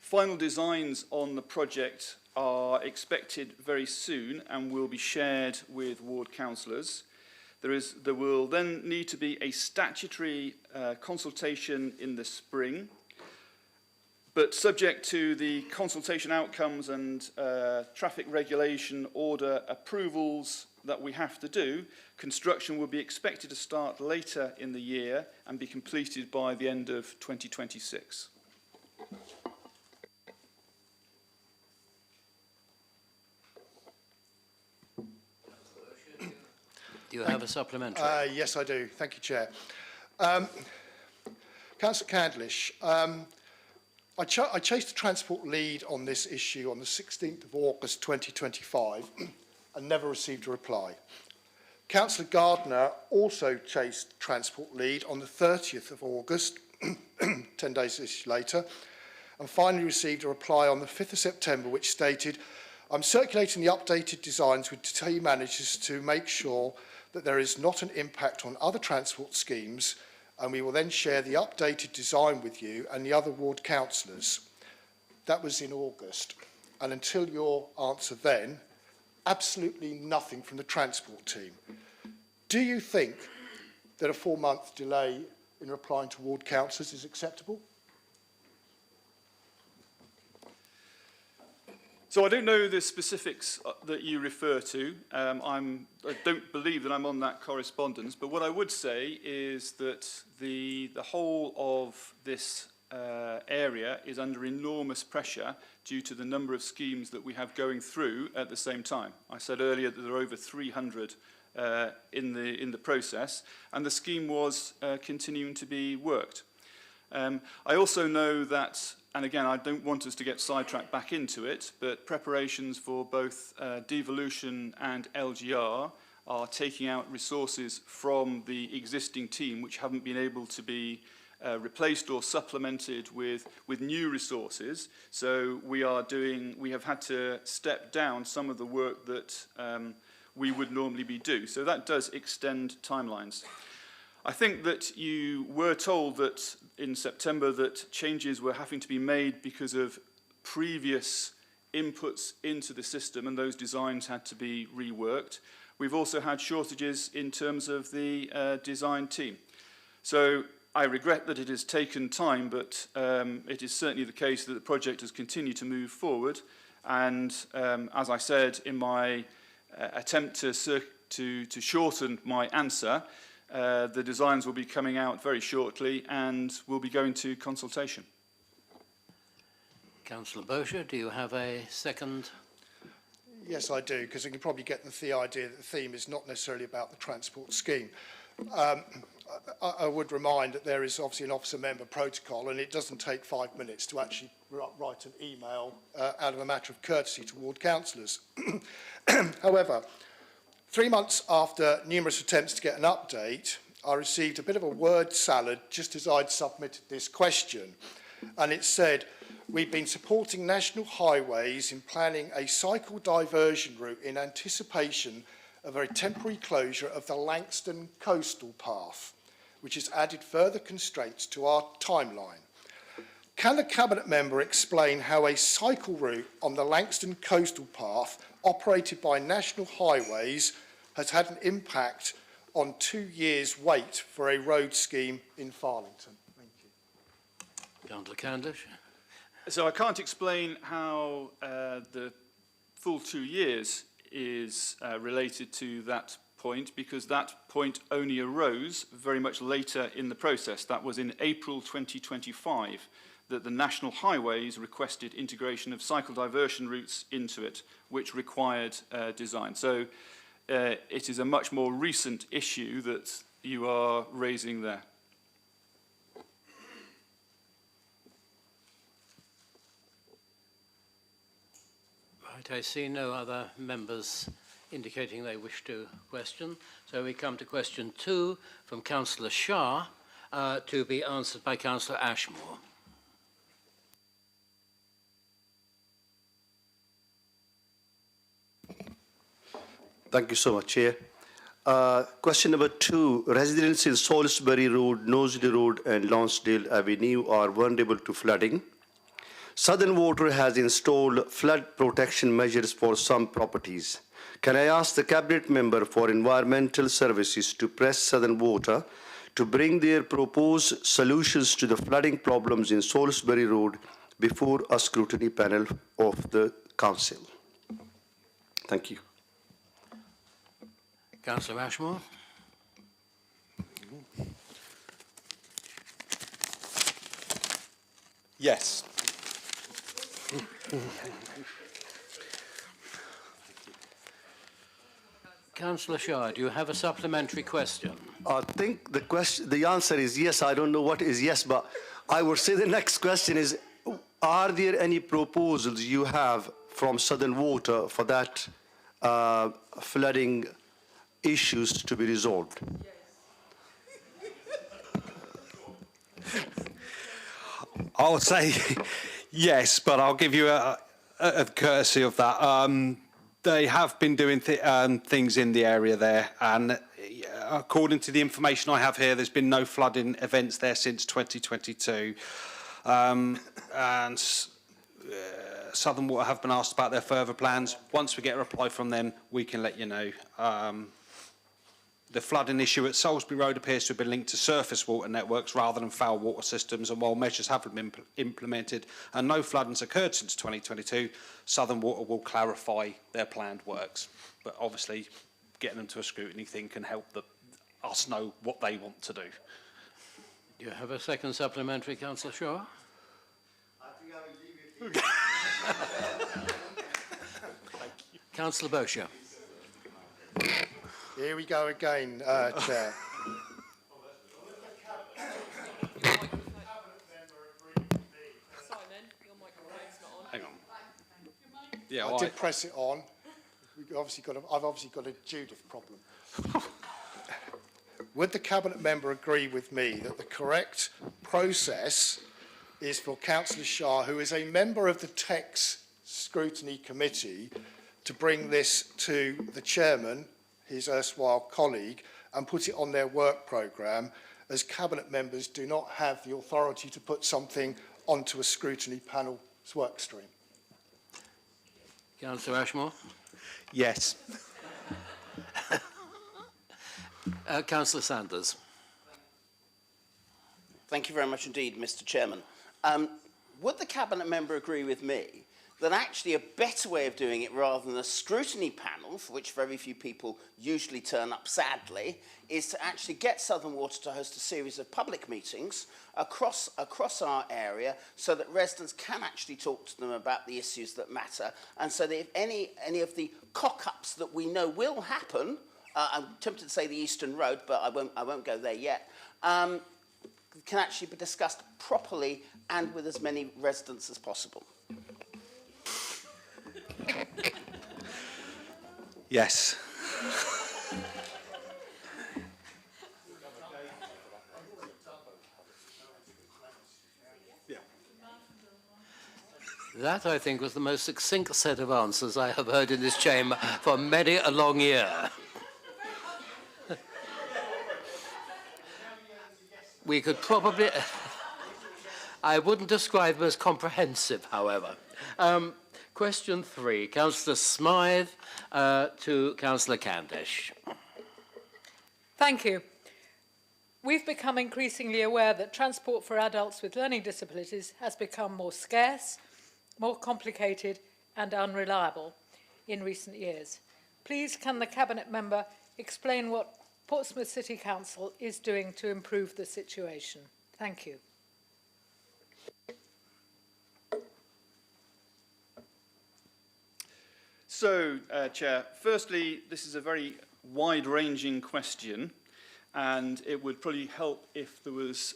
final designs on the project are expected very soon and will be shared with ward councillors, there will then need to be a statutory consultation in the spring, but subject to the consultation outcomes and traffic regulation order approvals that we have to do, construction will be expected to start later in the year and be completed by the end of 2026. Do you have a supplementary? Yes, I do. Thank you, Chair. Councillor Candlish, I chased the transport lead on this issue on the 16th of August 2025 and never received a reply. Councillor Gardner also chased transport lead on the 30th of August, 10 days later, and finally received a reply on the 5th of September which stated, "I'm circulating the updated designs with team managers to make sure that there is not an impact on other transport schemes, and we will then share the updated design with you and the other ward councillors." That was in August, and until your answer then, absolutely nothing from the transport team. Do you think that a 4-month delay in replying to ward councillors is acceptable? So I don't know the specifics that you refer to. I don't believe that I'm on that correspondence, but what I would say is that the whole of this area is under enormous pressure due to the number of schemes that we have going through at the same time. I said earlier that there are over 300 in the process, and the scheme was continuing to be worked. I also know that, and again, I don't want us to get sidetracked back into it, but preparations for both devolution and LGR are taking out resources from the existing team which haven't been able to be replaced or supplemented with new resources. So we have had to step down some of the work that we would normally be doing. So that does extend timelines. I think that you were told that in September that changes were having to be made because of previous inputs into the system, and those designs had to be reworked. We've also had shortages in terms of the design team. So I regret that it has taken time, but it is certainly the case that the project has continued to move forward. And as I said in my attempt to shorten my answer, the designs will be coming out very shortly and will be going to consultation. Councillor Bosher, do you have a second? Yes, I do, because you can probably get the idea that the theme is not necessarily about the transport scheme. I would remind that there is obviously an officer member protocol, and it doesn't take 5 minutes to actually write an email out of a matter of courtesy toward councillors. However, 3 months after numerous attempts to get an update, I received a bit of a word salad just as I'd submitted this question. And it said, we've been supporting National Highways in planning a cycle diversion route in anticipation of a temporary closure of the Langston Coastal Path, which has added further constraints to our timeline. Can the Cabinet member explain how a cycle route on the Langston Coastal Path operated by National Highways has had an impact on 2 years' wait for a road scheme in Farlington? Thank you. Councillor Candish. So I can't explain how the full 2 years is related to that point, because that point only arose very much later in the process. That was in April 2025 that the National Highways requested integration of cycle diversion routes into it, which required design. So it is a much more recent issue that you are raising there. Right, I see no other members indicating they wish to question. So we come to question 2 from Councillor Shah, to be answered by Councillor Ashmore. Thank you so much, Chair. Question number 2. Residents in Salisbury Road, Knowsley Road and Lonsdale Avenue are vulnerable to flooding. Southern Water has installed flood protection measures for some properties. Can I ask the Cabinet Member for Environmental Services to press Southern Water to bring their proposed solutions to the flooding problems in Salisbury Road before a scrutiny panel of the Council? Thank you. Councillor Ashmore. Yes. Councillor Shah, do you have a supplementary question? I think the answer is yes. I don't know what is yes, but I would say the next question is, are there any proposals you have from Southern Water for that flooding issues to be resolved? I'll say yes, but I'll give you a courtesy of that. They have been doing things in the area there, and according to the information I have here, there's been no flooding events there since 2022. And Southern Water have been asked about their further plans. Once we get a reply from them, we can let you know. The flooding issue at Salisbury Road appears to have been linked to surface water networks rather than foul water systems, and while measures haven't been implemented and no flooding's occurred since 2022, Southern Water will clarify their planned works. But obviously, getting them to a scrutiny thing can help us know what they want to do. Do you have a second supplementary, Councillor Shaw? I think I will leave it. Councillor Bosher. Here we go again, Chair. Hang on. Yeah, I did press it on. I've obviously got a Judith problem. Would the Cabinet member agree with me that the correct process is for Councillor Shah, who is a member of the Tax Scrutiny Committee, to bring this to the Chairman, his erstwhile colleague, and put it on their work programme, as cabinet members do not have the authority to put something onto a scrutiny panel's work stream. Councillor Ashmore. Yes. Councillor Sanders. Thank you very much indeed, Mr. Chairman. Would the cabinet member agree with me that actually a better way of doing it, rather than a scrutiny panel, for which very few people usually turn up sadly, is to actually get Southern Water to host a series of public meetings across our area, so that residents can actually talk to them about the issues that matter, and so that if any of the cock-ups that we know will happen, I'm tempted to say the Eastern Road, but I won't go there yet, can actually be discussed properly and with as many residents as possible. Yes. That, I think, was the most succinct set of answers I have heard in this chamber for many a long year. We could probably... I wouldn't describe them as comprehensive, however. Question 3, Councillor Smythe to Councillor Candish. Thank you. We've become increasingly aware that transport for adults with learning disabilities has become more scarce, more complicated and unreliable in recent years. Please, can the Cabinet member explain what Portsmouth City Council is doing to improve the situation? Thank you. So, Chair, firstly, this is a very wide-ranging question, and it would probably help if there was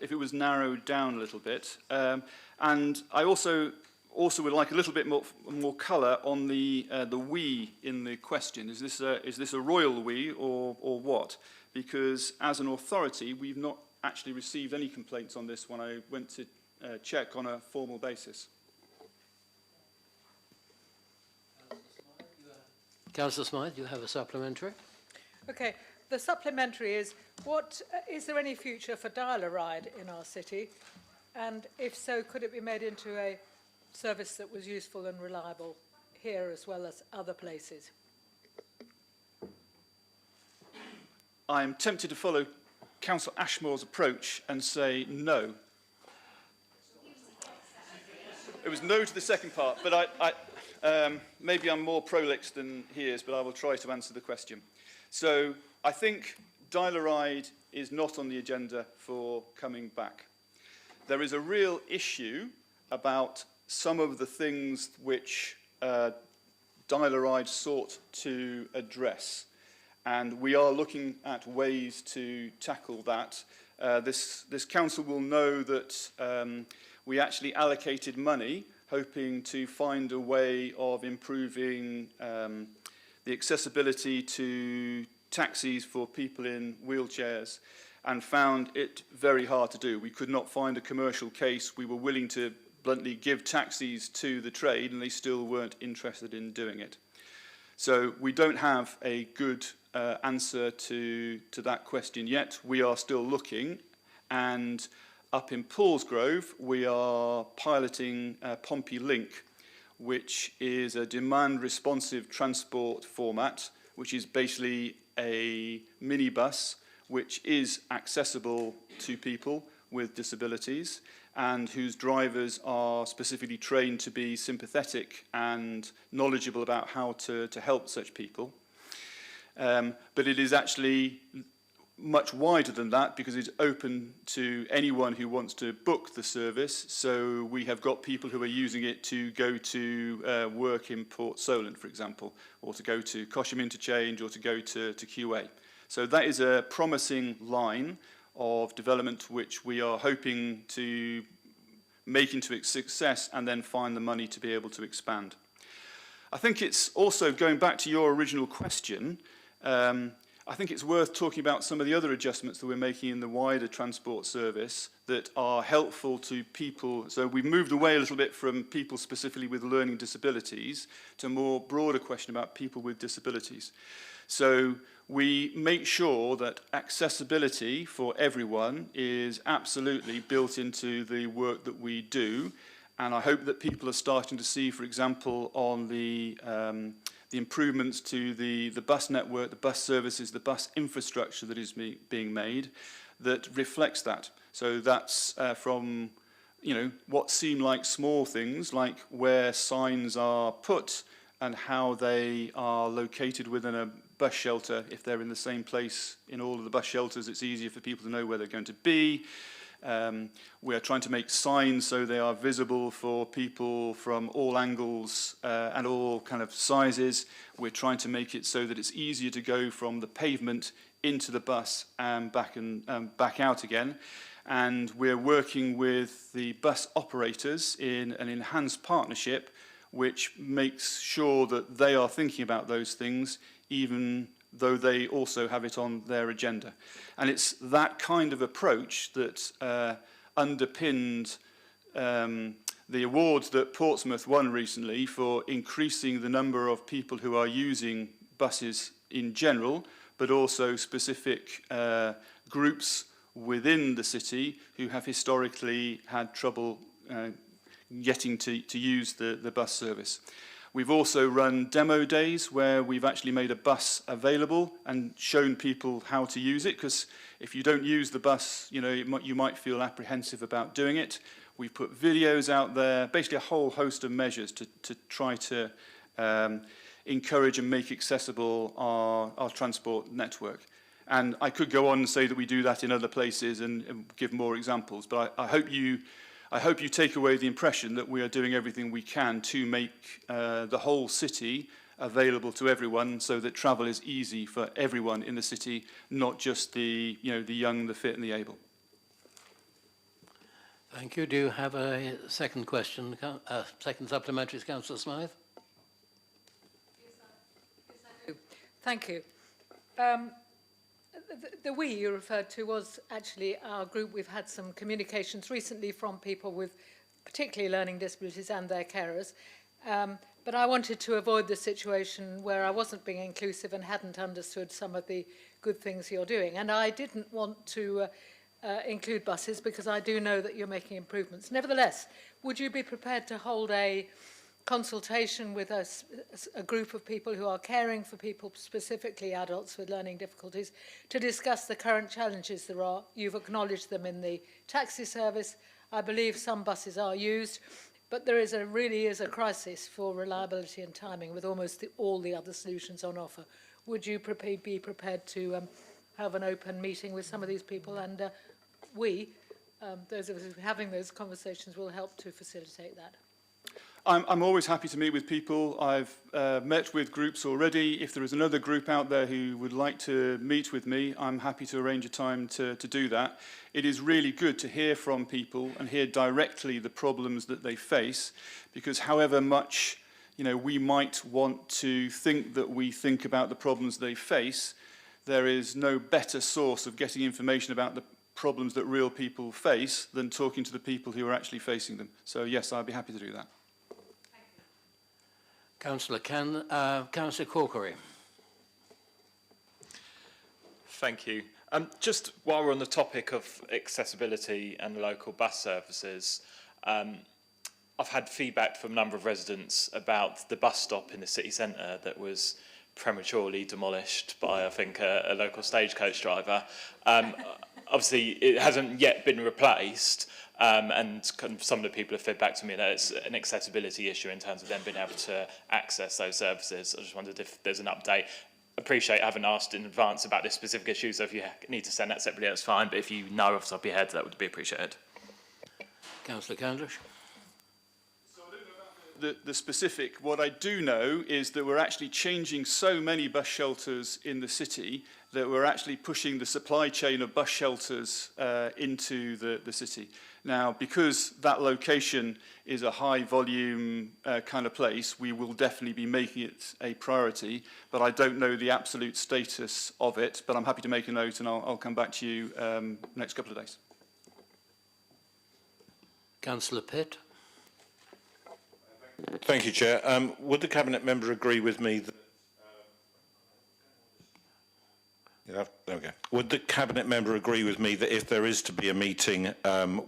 if it was narrowed down a little bit. And I also would like a little bit more colour on the we in the question. Is this a royal we or what? Because as an authority, we've not actually received any complaints on this when I went to check on a formal basis. Councillor Smythe, you have a supplementary? Okay, the supplementary is, is there any future for dial-a-ride in our city? And if so, could it be made into a service that was useful and reliable here as well as other places? I'm tempted to follow Councillor Ashmore's approach and say no. It was no to the second part, but maybe I'm more prolix than he is, but I will try to answer the question. So I think dial-a-ride is not on the agenda for coming back. There is a real issue about some of the things which dial-a-ride sought to address, and we are looking at ways to tackle that. This council will know that we actually allocated money hoping to find a way of improving the accessibility to taxis for people in wheelchairs, and found it very hard to do. We could not find a commercial case. We were willing to bluntly give taxis to the trade, and they still weren't interested in doing it. So we don't have a good answer to that question yet. We are still looking, and up in Paulsgrove, we are piloting Pompey Link, which is a demand-responsive transport format, which is basically a minibus which is accessible to people with disabilities and whose drivers are specifically trained to be sympathetic and knowledgeable about how to help such people. But it is actually much wider than that because it's open to anyone who wants to book the service. So we have got people who are using it to go to work in Port Solent, for example, or to go to Cosham Interchange or to go to QA. So that is a promising line of development which we are hoping to make into a success and then find the money to be able to expand. I think it's also, going back to your original question, I think it's worth talking about some of the other adjustments that we're making in the wider transport service that are helpful to people. So we've moved away a little bit from people specifically with learning disabilities to a more broader question about people with disabilities. So we make sure that accessibility for everyone is absolutely built into the work that we do. And I hope that people are starting to see, for example, on the improvements to the bus network, the bus services, the bus infrastructure that is being made that reflects that. So that's from, what seem like small things, like where signs are put and how they are located within a bus shelter. If they're in the same place in all of the bus shelters, it's easier for people to know where they're going to be. We are trying to make signs so they are visible for people from all angles and all kind of sizes. We're trying to make it so that it's easier to go from the pavement into the bus and back out again. And we're working with the bus operators in an enhanced partnership which makes sure that they are thinking about those things even though they also have it on their agenda. And it's that kind of approach that underpinned the awards that Portsmouth won recently for increasing the number of people who are using buses in general, but also specific groups within the city who have historically had trouble getting to use the bus service. We've also run demo days where we've actually made a bus available and shown people how to use it, because if you don't use the bus, you might feel apprehensive about doing it. We've put videos out there, basically a whole host of measures to try to encourage and make accessible our transport network. And I could go on and say that we do that in other places and give more examples, but I hope you take away the impression that we are doing everything we can to make the whole city available to everyone so that travel is easy for everyone in the city, not just the young, the fit and the able. Thank you. Do you have a second question, second supplementary, Councillor Smythe? Thank you. The we you referred to was actually our group. We've had some communications recently from people with particularly learning disabilities and their carers. But I wanted to avoid the situation where I wasn't being inclusive and hadn't understood some of the good things you're doing. And I didn't want to include buses because I do know that you're making improvements. Nevertheless, would you be prepared to hold a consultation with a group of people who are caring for people, specifically adults with learning difficulties, to discuss the current challenges there are? You've acknowledged them in the taxi service. I believe some buses are used, but there really is a crisis for reliability and timing with almost all the other solutions on offer. Would you be prepared to have an open meeting with some of these people? And those of us having those conversations, will help to facilitate that. I'm always happy to meet with people. I've met with groups already. If there is another group out there who would like to meet with me, I'm happy to arrange a time to do that. It is really good to hear from people and hear directly the problems that they face, because however much we might want to think that we think about the problems they face, there is no better source of getting information about the problems that real people face than talking to the people who are actually facing them. So yes, I'd be happy to do that. Councillor Corkery. Thank you. Just while we're on the topic of accessibility and local bus services, I've had feedback from a number of residents about the bus stop in the city centre that was prematurely demolished by, I think, a local stagecoach driver. Obviously, it hasn't yet been replaced, and some of the people have fed back to me that it's an accessibility issue in terms of them being able to access those services. I just wondered if there's an update. Appreciate I haven't asked in advance about this specific issue, so if you need to send that separately, that's fine, but if you know off the top of your head, that would be appreciated. Councillor Candlish. The specific, what I do know is that we're actually changing so many bus shelters in the city that we're actually pushing the supply chain of bus shelters into the city. Now, because that location is a high volume kind of place, we will definitely be making it a priority, but I don't know the absolute status of it, but I'm happy to make a note and I'll come back to you next couple of days. Councillor Pitt. Thank you, Chair. Would the Cabinet member agree with me that... there we go. Would the Cabinet member agree with me that if there is to be a meeting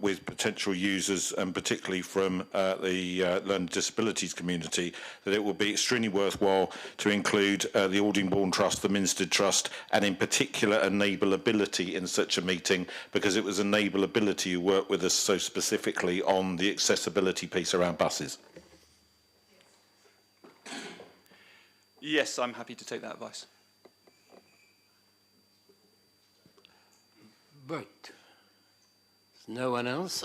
with potential users, and particularly from the learning disabilities community, that it would be extremely worthwhile to include the Aldingbourne Trust, the Minstead Trust, and in particular Enableability in such a meeting, because it was Enableability who worked with us so specifically on the accessibility piece around buses? Yes, I'm happy to take that advice. Right. No one else.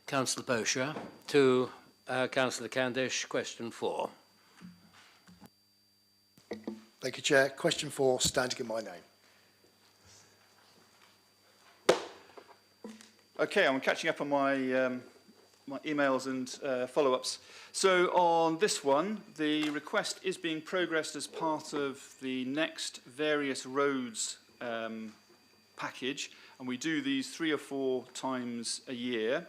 Councillor Bosher to Councillor Candish, question 4. Thank you, Chair. Question 4, standing in my name. Okay, I'm catching up on my my emails and follow-ups. So on this one, the request is being progressed as part of the next various roads package, and we do these 3 or 4 times a year.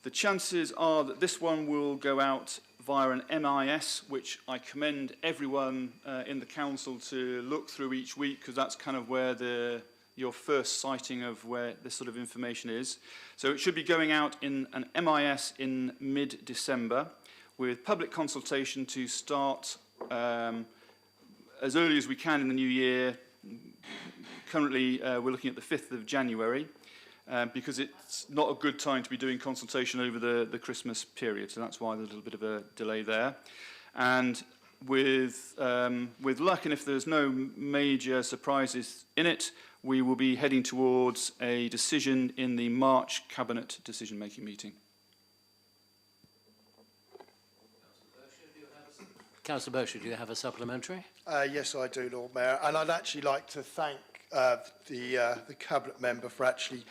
The chances are that this one will go out via an MIS, which I commend everyone in the council to look through each week, because that's kind of where your first sighting of where this sort of information is. So it should be going out in an MIS in mid-December, with public consultation to start as early as we can in the new year. Currently, we're looking at the 5th of January, because it's not a good time to be doing consultation over the Christmas period, so that's why there's a little bit of a delay there. And with luck, and if there's no major surprises in it, we will be heading towards a decision in the March Cabinet decision-making meeting. Councillor Bosher, do you have a supplementary? Yes, I do, Lord Mayor. And I'd actually like to thank the Cabinet member for actually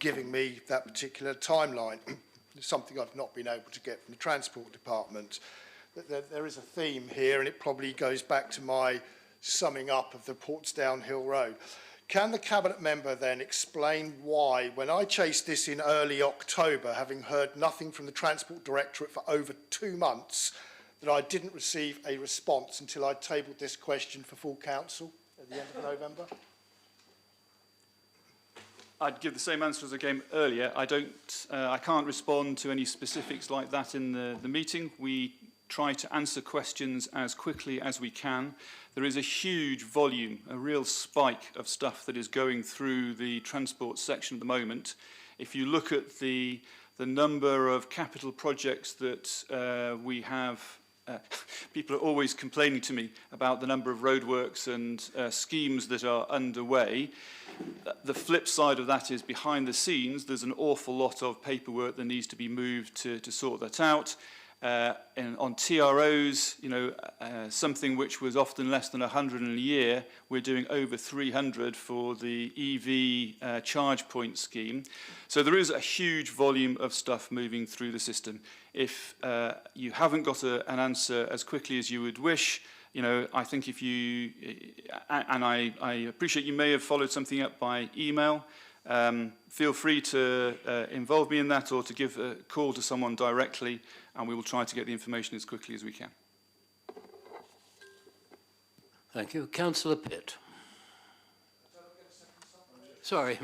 giving me that particular timeline. It's something I've not been able to get from the Transport Department. There is a theme here, and it probably goes back to my summing up of the Portsdown Hill Road. Can the Cabinet member then explain why, when I chased this in early October, having heard nothing from the Transport Directorate for over 2 months, that I didn't receive a response until I tabled this question for full council at the end of November? I'd give the same answer as I gave earlier. I can't respond to any specifics like that in the meeting. We try to answer questions as quickly as we can. There is a huge volume, a real spike of stuff that is going through the transport section at the moment. If you look at the number of capital projects that we have, people are always complaining to me about the number of roadworks and schemes that are underway. The flip side of that is, behind the scenes, there's an awful lot of paperwork that needs to be moved to sort that out. And on TROs, something which was often less than 100 in a year, we're doing over 300 for the EV charge point scheme. So there is a huge volume of stuff moving through the system. If you haven't got an answer as quickly as you would wish, I think if you, and I appreciate you may have followed something up by email, feel free to involve me in that, or to give a call to someone directly, and we will try to get the information as quickly as we can. Thank you. Councillor Pitt. Sorry.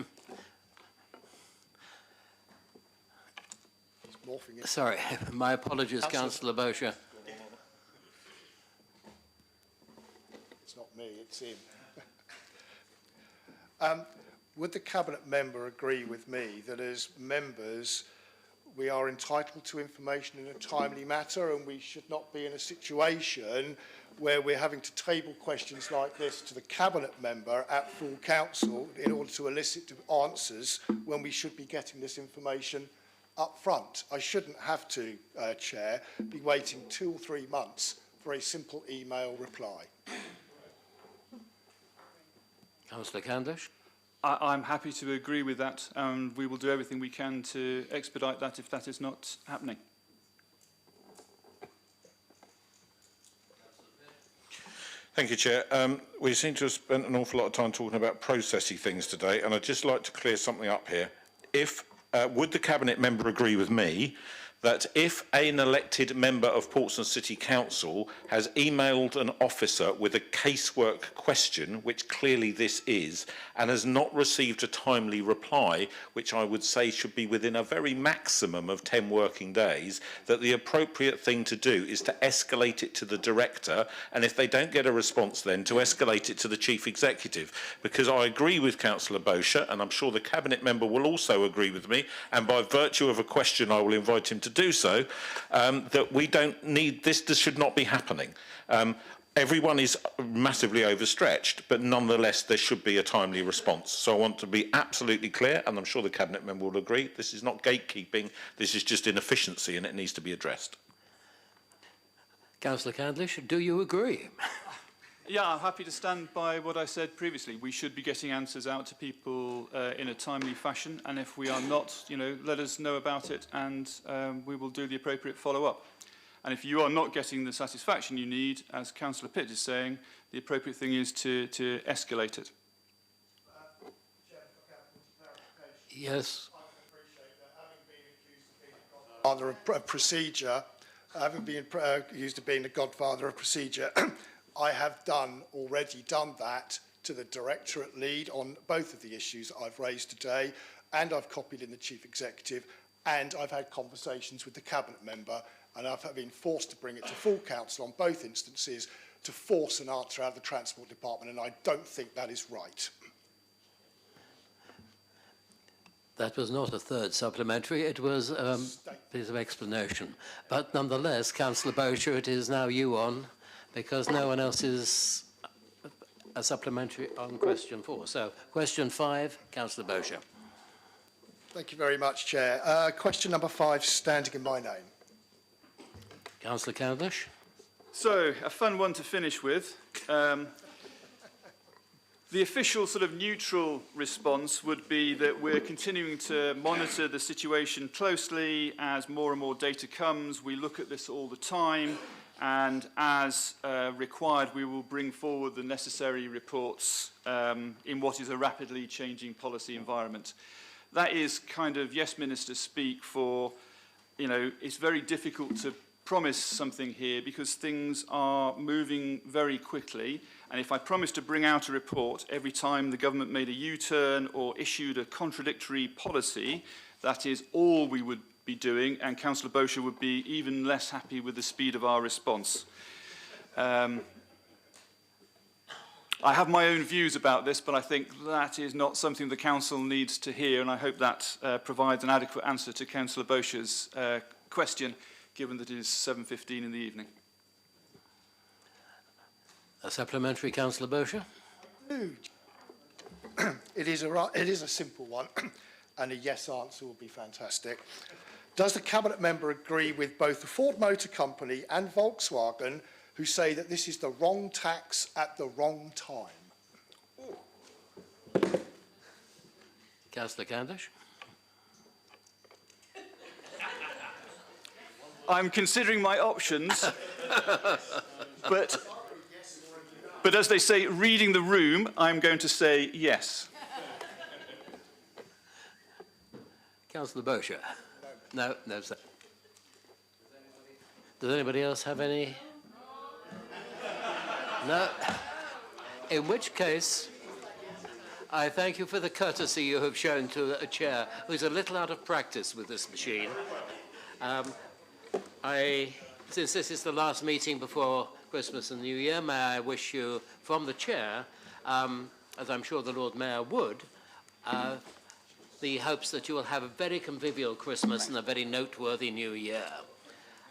Sorry, my apologies, Councillor Bosher. It's not me, it's him. Would the Cabinet member agree with me that as members we are entitled to information in a timely manner, and we should not be in a situation where we're having to table questions like this to the Cabinet member at full council in order to elicit answers when we should be getting this information up front? I shouldn't have to, Chair, be waiting 2 or 3 months for a simple email reply. Councillor Candish? I'm happy to agree with that, and we will do everything we can to expedite that if that is not happening. Thank you, Chair. We seem to have spent an awful lot of time talking about processy things today, and I'd just like to clear something up here. Would the Cabinet member agree with me that if an elected member of Portsmouth City Council has emailed an officer with a casework question, which clearly this is, and has not received a timely reply, which I would say should be within a very maximum of 10 working days, that the appropriate thing to do is to escalate it to the director, and if they don't get a response then, to escalate it to the chief executive? Because I agree with Councillor Bosher, and I'm sure the Cabinet member will also agree with me, and by virtue of a question I will invite him to do so, that we don't need this. This should not be happening. Everyone is massively overstretched, but nonetheless there should be a timely response. So I want to be absolutely clear, and I'm sure the Cabinet member will agree, this is not gatekeeping, this is just inefficiency and it needs to be addressed. Councillor Candish, do you agree? Yeah, I'm happy to stand by what I said previously. We should be getting answers out to people in a timely fashion, and if we are not, let us know about it, and we will do the appropriate follow-up. And if you are not getting the satisfaction you need, as Councillor Pitt is saying, the appropriate thing is to escalate it. Yes. Father of procedure, having been accused of being the godfather of procedure, I have already done that to the directorate lead on both of the issues I've raised today, and I've copied in the chief executive, and I've had conversations with the cabinet member, and I've been forced to bring it to full council on both instances to force an answer out of the transport department, and I don't think that is right. That was not a third supplementary, it was a piece of explanation. But nonetheless, Councillor Bosher, it is now you on, because no one else is a supplementary on question 4. So, question 5, Councillor Bosher. Thank you very much, Chair. Question number 5, standing in my name. Councillor Candish. So, a fun one to finish with. The official sort of neutral response would be that we're continuing to monitor the situation closely as more and more data comes. We look at this all the time, and as required, we will bring forward the necessary reports in what is a rapidly changing policy environment. That is kind of yes minister speak for, it's very difficult to promise something here because things are moving very quickly, and if I promised to bring out a report every time the government made a U-turn or issued a contradictory policy, that is all we would be doing, and Councillor Bosher would be even less happy with the speed of our response. I have my own views about this, but I think that is not something the Council needs to hear, and I hope that provides an adequate answer to Councillor Bosher's question, given that it is 7:15 in the evening. A supplementary, Councillor Bosher? It is a simple one, and a yes answer would be fantastic. Does the cabinet member agree with both the Ford Motor Company and Volkswagen, who say that this is the wrong tax at the wrong time? Councillor Candish. I'm considering my options, but as they say, reading the room, I'm going to say yes. Councillor Bosher. No, sir. Does anybody else have any? No. In which case, I thank you for the courtesy you have shown to a chair who's a little out of practice with this machine. Since this is the last meeting before Christmas and New Year, may I wish you, from the chair, as I'm sure the Lord Mayor would, the hopes that you will have a very convivial Christmas and a very noteworthy New Year.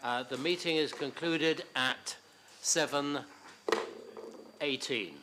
The meeting is concluded at 7:18.